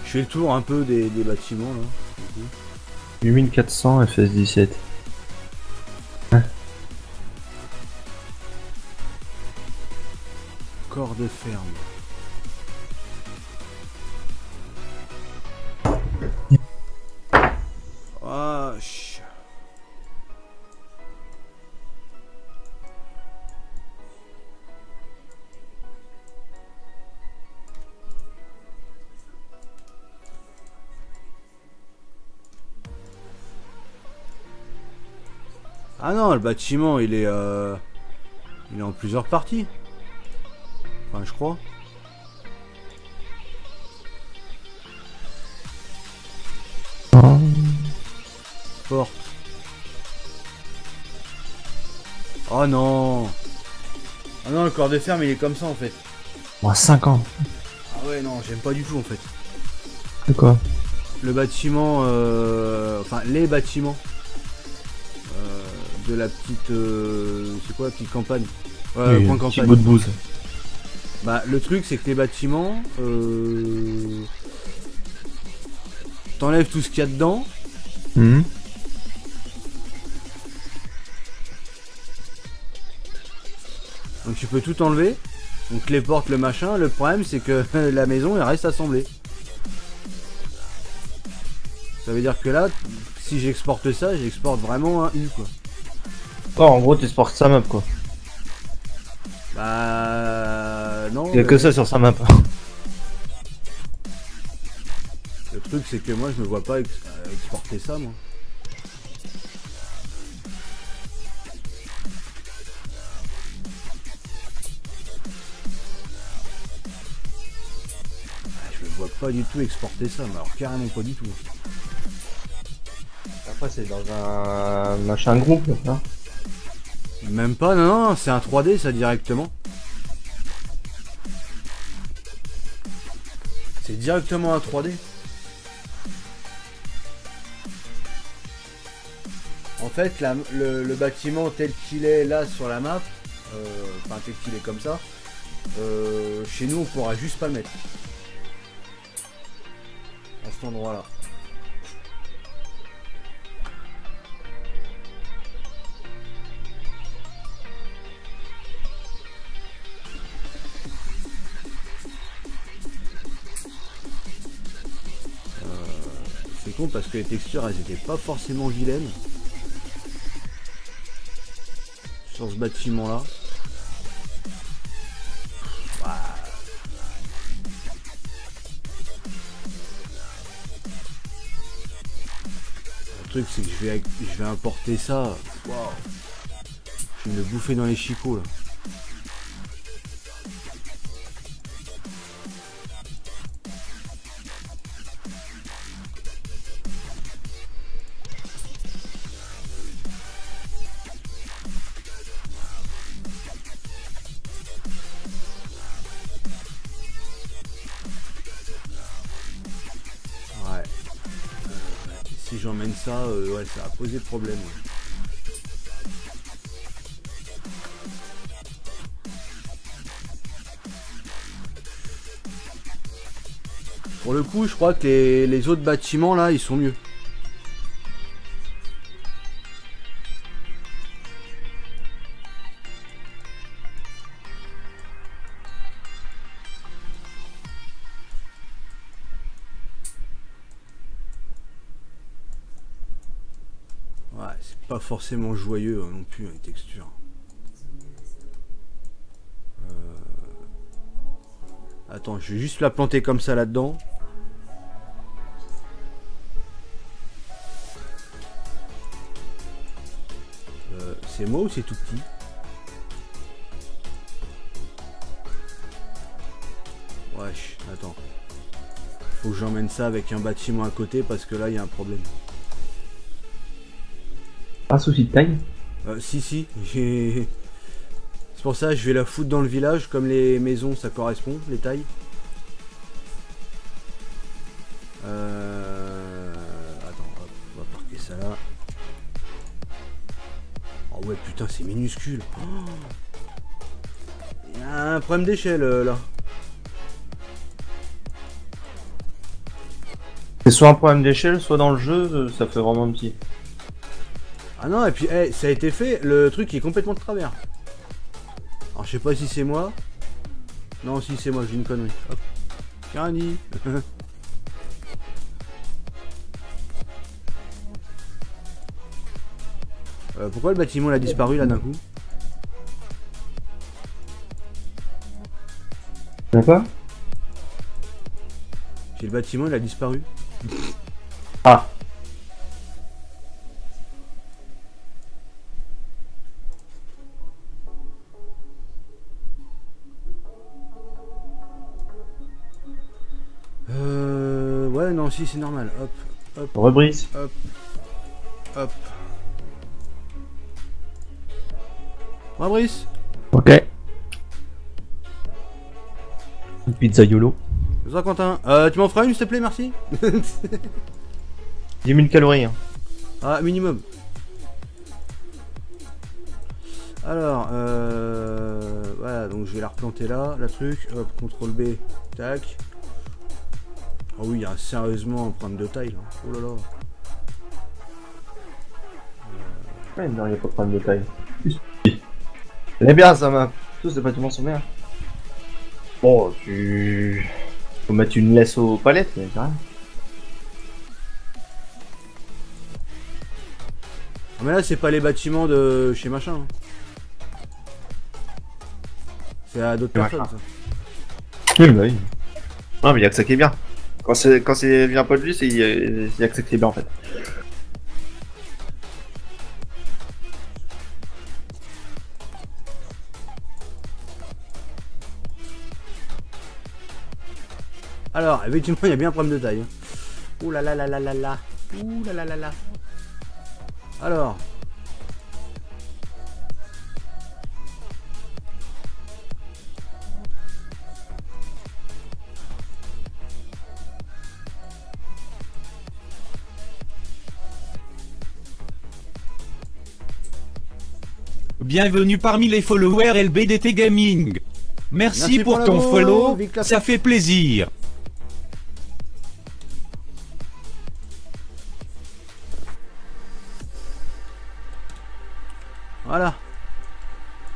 Je fais le tour un peu des bâtiments là. 8400 FS17. Corps de ferme. Wesh. Ah non, le bâtiment il est en plusieurs parties. Enfin, je crois. Porte. Oh non. Ah non, le corps de ferme il est comme ça en fait. Moi 50. Ah ouais non, j'aime pas du tout en fait. C'est quoi? Le bâtiment, enfin les bâtiments de la petite, c'est quoi la petite campagne? Oui, point petit campagne. bout de bouse. Bah le truc c'est que les bâtiments, t'enlèves tout ce qu'il y a dedans. Mmh. Donc tu peux tout enlever. Donc les portes, le machin. Le problème c'est que la maison elle reste assemblée. Ça veut dire que là, si j'exporte ça, j'exporte vraiment un U quoi. Oh, en gros, t'exportes sa map quoi. Bah non. Il y a que ça sur sa map. Le truc c'est que moi je me vois pas exporter ça moi. Je me vois pas du tout exporter ça, mais alors carrément pas du tout. Après, c'est dans un machin groupe là. Même pas, non, c'est un 3D ça directement. C'est directement un 3D. En fait, le bâtiment tel qu'il est là sur la map, enfin tel qu'il est comme ça, chez nous on pourra juste pas le mettre. À cet endroit là. compte parce que les textures elles étaient pas forcément vilaines sur ce bâtiment là. Le truc c'est que je vais importer ça. Waouh. Je vais me le bouffer dans les chicots là. Si j'emmène ça, ouais, ça va poser problème. Pour le coup, je crois que les autres bâtiments là, ils sont mieux. Ouais, c'est pas forcément joyeux hein, non plus, une texture. Attends, je vais juste la planter comme ça là-dedans. C'est moi ou c'est tout petit? Wesh, attends. Faut que j'emmène ça avec un bâtiment à côté parce que là il y a un problème. Pas souci de taille? Si, j'ai... C'est pour ça que je vais la foutre dans le village, comme les maisons ça correspond, les tailles. Attends, hop, on va parquer ça là. Oh ouais, putain, c'est minuscule. Il y a un problème d'échelle là. C'est soit un problème d'échelle, soit dans le jeu, ça fait vraiment petit. Ah non, et puis hey, ça a été fait, le truc est complètement de travers. Alors je sais pas si c'est moi. Non, si c'est moi, j'ai une connerie. Hop. Carani. Pourquoi le bâtiment il a disparu là d'un coup? D'accord. J'ai le bâtiment il a disparu. Ah. Ouais, non, si, c'est normal. Hop, hop. Rebrise. Hop, hop. Rebrise. Ok. Une pizza YOLO. Bonsoir Quentin. Tu m'en feras une s'il te plaît, merci. 10 000 calories. Hein. Ah, minimum. Alors, voilà, donc je vais la replanter là, la truc. Hop, CTRL B, tac. Oh oui, il y a sérieusement un problème de taille là. Oh là là. Ouais, non, il n'y a pas de problème de taille. Elle est bien ça map. Tous les bâtiments sont bien. Bon, faut mettre une laisse aux palettes, mais quand même. Ah, mais là, c'est pas les bâtiments de chez machin. Hein. C'est à d'autres personnes ça. Oui, bah oui. Non, mais il y a que ça qui est bien. Quand c'est vient pas de lui, il y a que ça qui est bien en fait. Alors, effectivement, il y a bien un problème de taille. Hein. Ouh là là là là là là. Ouh là là là là. Alors. Bienvenue parmi les followers LBDT Gaming. Merci pour ton follow, ça fait plaisir. Voilà.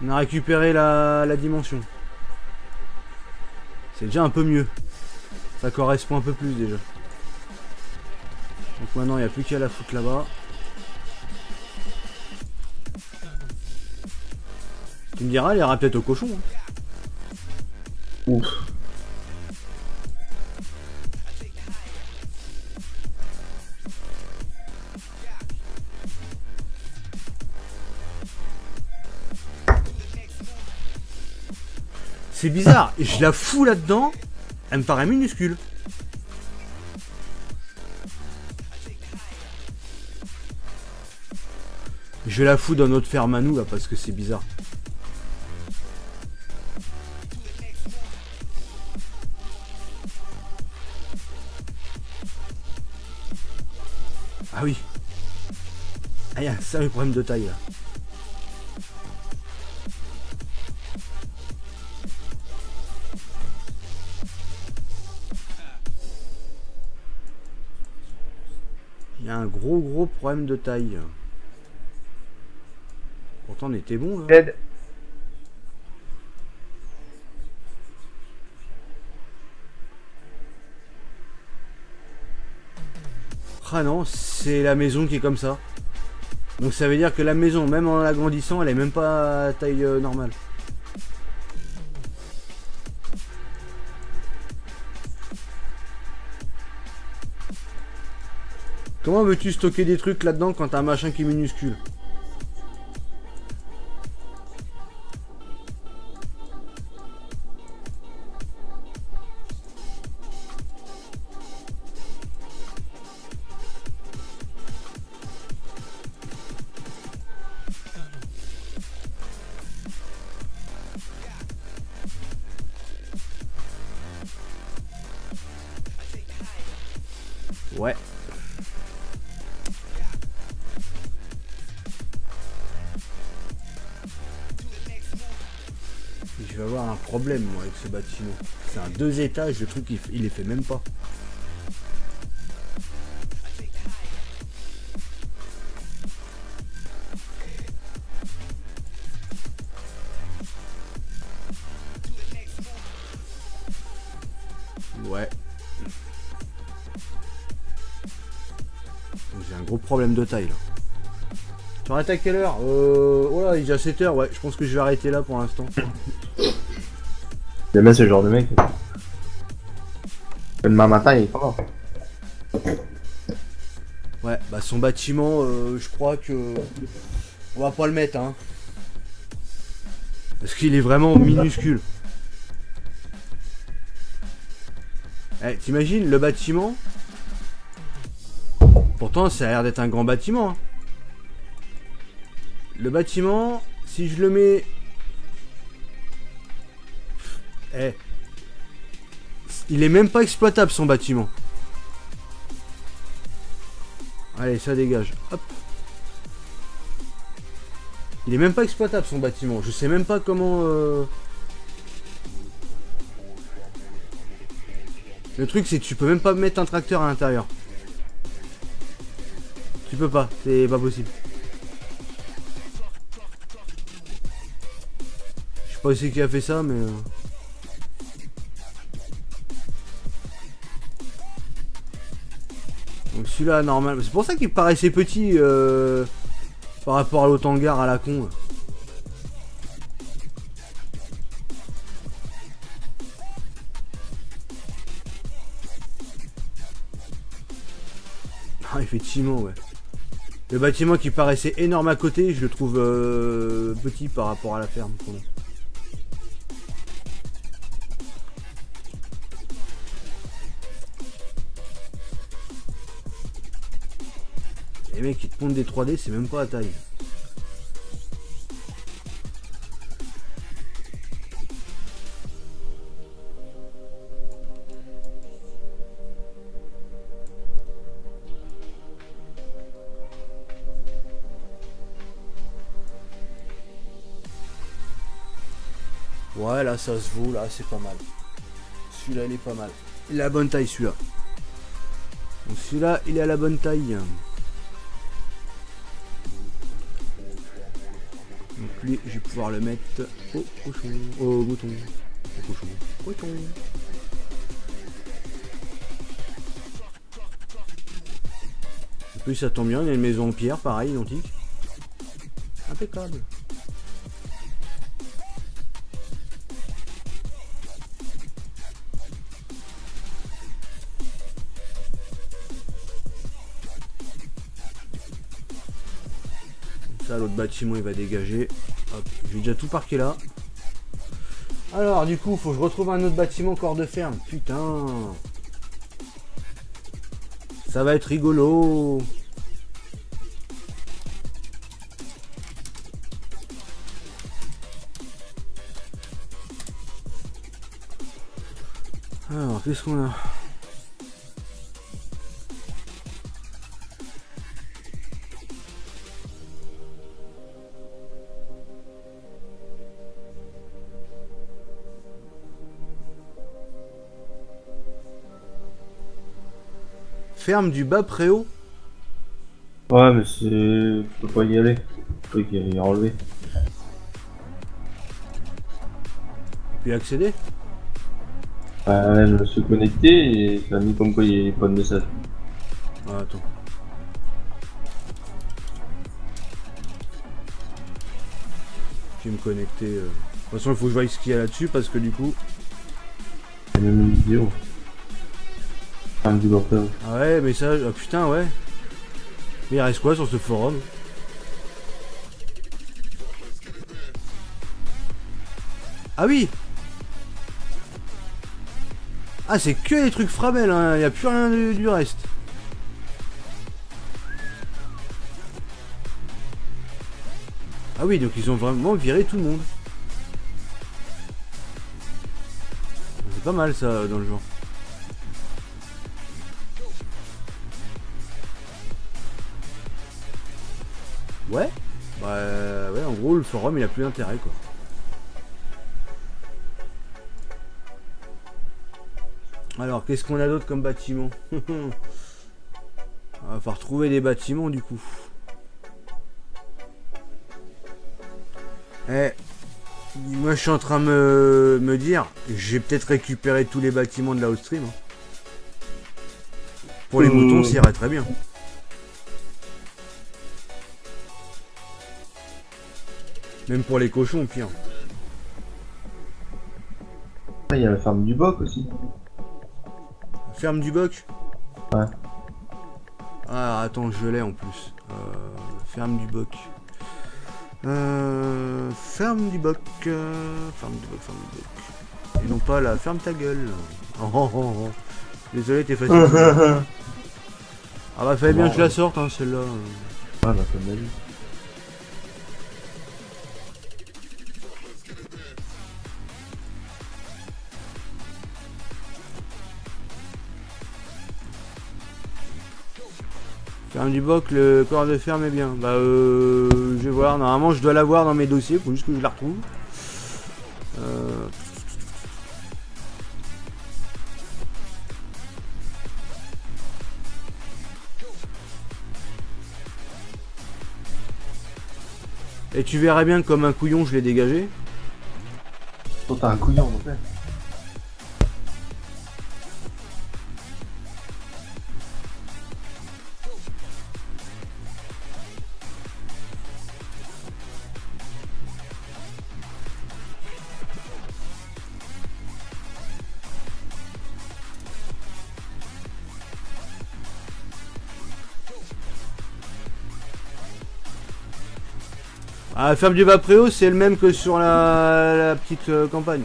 On a récupéré la dimension. C'est déjà un peu mieux. Ça correspond un peu plus déjà. Donc maintenant il n'y a plus qu'à la foutre là-bas. Tu me diras, elle ira peut-être au cochon. Hein. Ouf. C'est bizarre, et je la fous là-dedans, elle me paraît minuscule. Je vais la foutre dans notre ferme à nous là parce que c'est bizarre. Ah oui. Ah, il y a un sérieux problème de taille là. Il y a un gros problème de taille. Pourtant on était bon là. Dead. Ah non, c'est la maison qui est comme ça. Donc ça veut dire que la maison, même en l'agrandissant, elle est même pas à taille normale. Comment veux-tu stocker des trucs là-dedans quand t'as un machin qui est minuscule? Ouais. Je vais avoir un problème moi avec ce bâtiment. C'est un 2 étages, le truc il les fait même pas. Ouais. J'ai un gros problème de taille là. Tu arrêtes à quelle heure? Oh là, il est déjà 7 h, ouais, je pense que je vais arrêter là pour l'instant. J'aime bien ce genre de mec. Demain matin, il est pas mort. Ouais, bah son bâtiment, je crois que... On va pas le mettre, hein. Parce qu'il est vraiment minuscule. Eh, t'imagines, le bâtiment... Pourtant, ça a l'air d'être un grand bâtiment, hein. Le bâtiment, si je le mets... Eh. Il est même pas exploitable son bâtiment. Allez, ça dégage. Hop. Il est même pas exploitable son bâtiment. Je sais même pas comment... Le truc c'est que tu peux même pas mettre un tracteur à l'intérieur. Tu peux pas, c'est pas possible. Je sais pas qui a fait ça mais... Donc celui-là normal. C'est pour ça qu'il paraissait petit par rapport à l'autre hangar à la con. Ah, effectivement, ouais. Le bâtiment qui paraissait énorme à côté, je le trouve petit par rapport à la ferme. Pour moi. Les mecs qui te pondent des 3D, c'est même pas à taille. Ouais, là ça se vaut, là c'est pas mal. Celui-là il est pas mal. Il a la bonne taille celui-là. Donc celui-là il est à la bonne taille. Donc lui je vais pouvoir le mettre au cochon, au mouton, au cochon, au cochon. plus ça tombe bien, il y a une maison en pierre, pareil, identique. Impeccable. Ça, l'autre bâtiment il va dégager. Hop, j'ai déjà tout parqué là. Alors du coup, faut que je retrouve un autre bâtiment corps de ferme. Putain. Ça va être rigolo. Alors, qu'est-ce qu'on a? Ferme du bas préau. Ouais, mais c'est... Je peux pas y aller. Je peux y enlever. Puis accéder. Je me suis connecté et ça a mis comme quoi il n'y a pas de message. Ah, attends. Je vais me connecter. De toute façon, il faut que je voie ce qu'il y a là-dessus parce que du coup. Il y a même une vidéo. Du bordel. Ah ouais, message. Ah putain, ouais. Mais il reste quoi sur ce forum? Ah oui. Ah, c'est que les trucs Frabel, hein. Il n'y a plus rien du reste. Ah oui, donc ils ont vraiment viré tout le monde. C'est pas mal ça dans le genre. Ouais. Bah ouais, en gros le forum il a plus d'intérêt quoi. Alors qu'est-ce qu'on a d'autre comme bâtiment? Va falloir trouver des bâtiments du coup. Moi je suis en train de me dire, j'ai peut-être récupéré tous les bâtiments de la Outstream. Hein. Pour les moutons, ça irait très bien. Même pour les cochons, pire. Il y a la ferme du Boc aussi. Ferme du Boc? Ouais. Ah, attends, je l'ai en plus. Ferme du Boc. Ferme du Boc. Ferme du Boc, ferme du Boc. Et non pas la ferme ta gueule. Oh. Désolé, t'es facile. Ah bah, fallait bien que je la sorte, hein, celle-là. Ah bah, comme la vie. Ferme du Boc, le corps de ferme est bien. Bah je vais voir, normalement je dois l'avoir dans mes dossiers, faut juste que je la retrouve. Et tu verrais bien que comme un couillon je l'ai dégagé. Toi t'as un couillon en fait. Ah, la ferme du Bas-Préau, c'est le même que sur la petite campagne.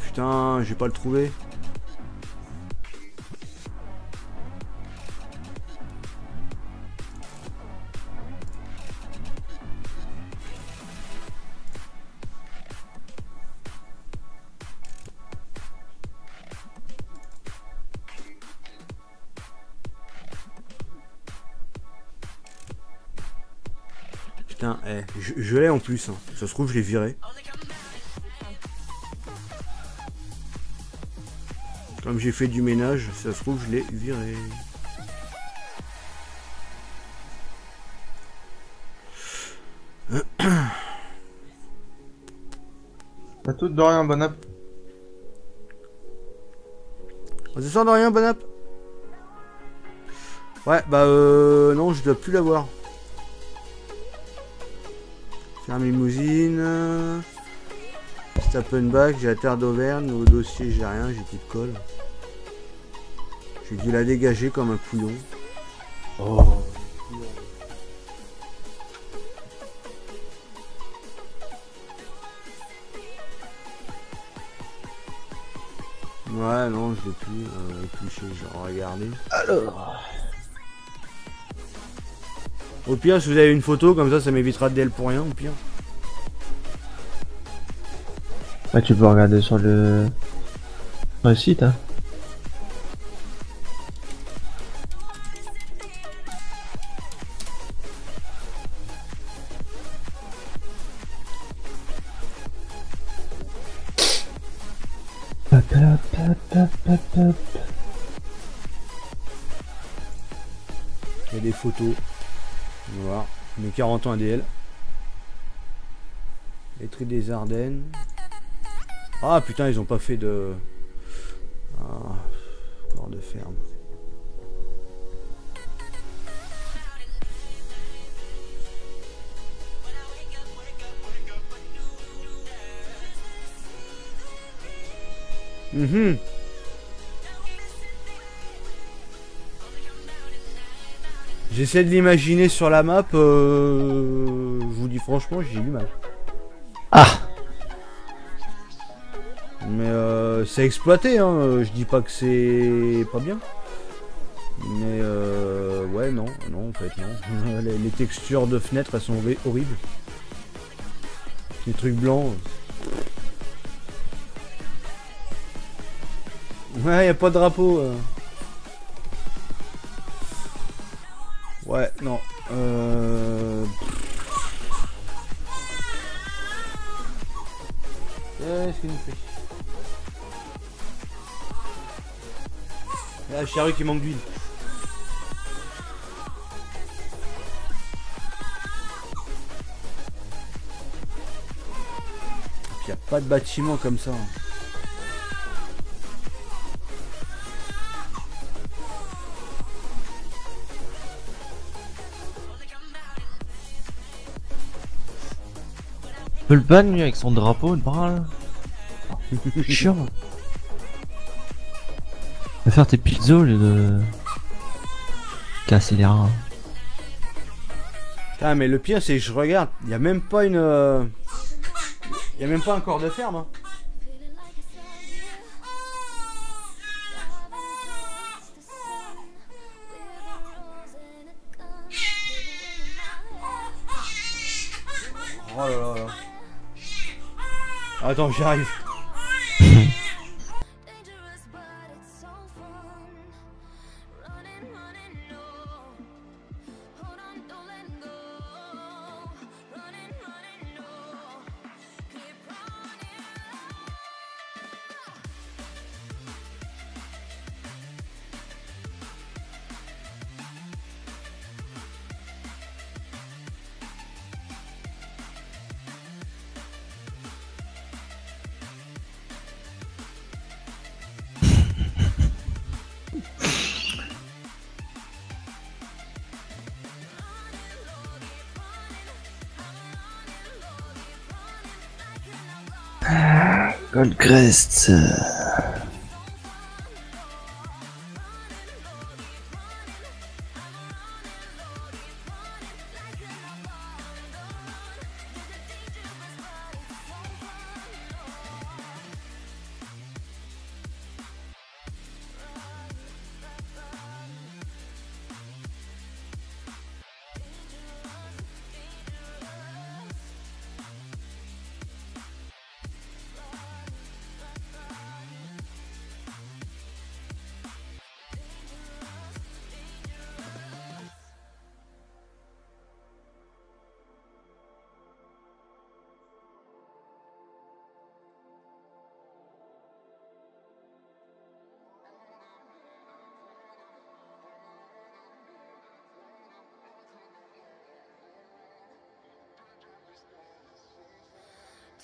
Putain, je vais pas le trouver. Putain, je l'ai en plus. Hein. Ça se trouve, je l'ai viré. Comme j'ai fait du ménage, ça se trouve, je l'ai viré. T'as tout de rien, bon app. On se sort de rien, bon app. Ouais, bah non, je dois plus l'avoir. Ferme limousine. Stappenbach, j'ai la terre d'Auvergne. Au dossier, j'ai rien, j'ai plus de colle. J'ai dû la dégager comme un couillon. Oh. Ouais, non, je l'ai plus épluché, j'ai regardé. Alors. Au pire, si vous avez une photo, comme ça m'évitera de DL pour rien, au pire. Ouais, tu peux regarder sur le site, hein. Il y a des photos. On va voir. Mes 40 ans ADL. Les tri des Ardennes. Ah putain, ils ont pas fait de... Ah, corps de ferme. Mhm. J'essaie de l'imaginer sur la map, je vous dis franchement, j'ai eu mal. Ah. Mais c'est exploité, hein. Je dis pas que c'est pas bien. Mais ouais, non, en fait, non. les textures de fenêtres, elles sont horribles. Les trucs blancs. Ouais, y a pas de drapeau. Ouais, non. Qu'est-ce qu'il nous fait? La charrue qui manque d'huile. Il n'y a pas de bâtiment comme ça. Peut le ban lui avec son drapeau de bras là. Chiant. Va faire tes pizzas au lieu de casser les reins. Ah mais le pire c'est que je regarde, il y a même pas une il y a même pas un corps de ferme hein. Oh là là là. Attends, j'arrive. Goldcrest.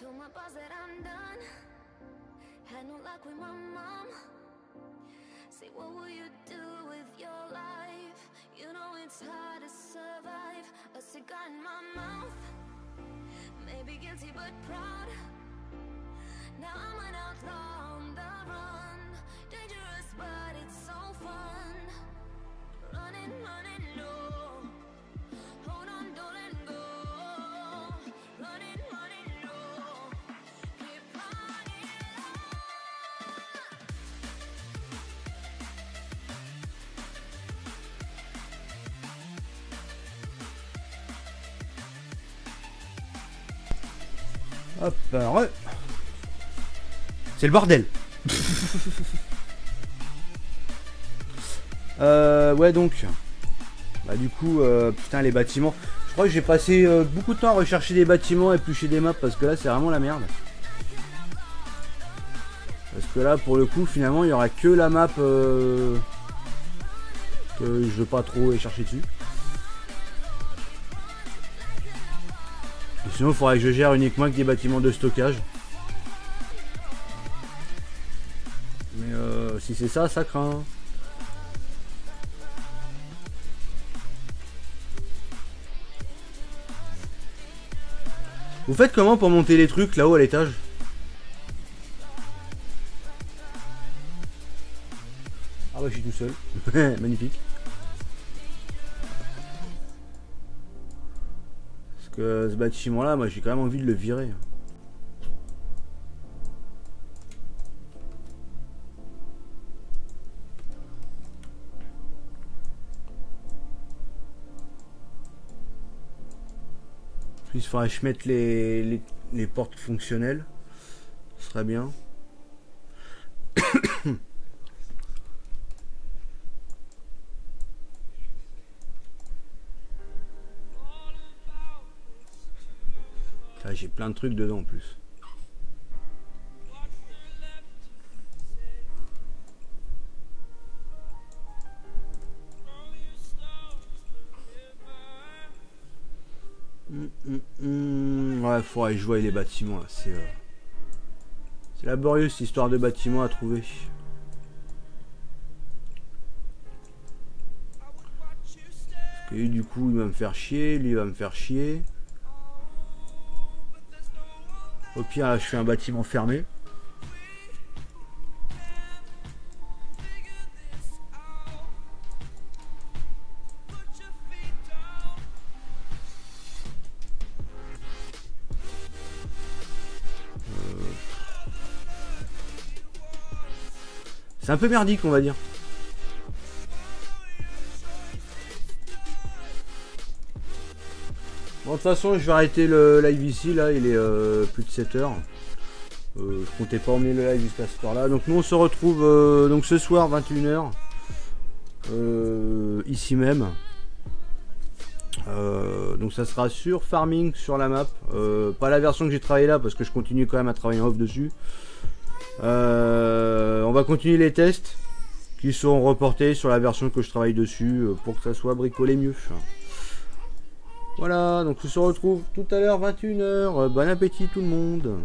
Told my boss that I'm done. Had no luck with my mom. Say, what will you do with your life? You know it's hard to survive. A cigar in my mouth. Maybe guilty but proud. Now I'm an outlaw on the run. Dangerous but it's so fun. Running, running low. Hold on, don't let go. Running, running low. Keep running Hop, alors... C'est le bordel. Ouais donc. Bah du coup, putain les bâtiments. Je crois que j'ai passé beaucoup de temps à rechercher des bâtiments et éplucher des maps parce que là c'est vraiment la merde. Parce que là pour le coup finalement il y aura que la map que je veux pas trop chercher dessus. Et sinon il faudrait que je gère uniquement avec des bâtiments de stockage. Mais si c'est ça, ça craint. Vous faites comment pour monter les trucs là-haut à l'étage? Ah bah je suis tout seul. Magnifique. Parce que ce bâtiment là, moi j'ai quand même envie de le virer. Il faudrait que je mette les portes fonctionnelles. Ce serait bien. Ah, j'ai plein de trucs dedans en plus. Ouais, faudrait jouer les bâtiments là. C'est laborieux cette histoire de bâtiments à trouver. Parce que lui, du coup, il va me faire chier. Lui, il va me faire chier. Au pire, là, je fais un bâtiment fermé. C'est un peu merdique, on va dire. Bon, de toute façon, je vais arrêter le live ici. Là, il est plus de 7 heures. Je comptais pas emmener le live jusqu'à cette heure-là. Donc, nous, on se retrouve donc ce soir, 21 h. Ici même. Donc, ça sera sur Farming, sur la map. Pas la version que j'ai travaillé là, parce que je continue quand même à travailler en off dessus. On va continuer les tests qui seront reportés sur la version que je travaille dessus pour que ça soit bricolé mieux. Voilà, donc on se retrouve tout à l'heure 21 h. Bon appétit tout le monde.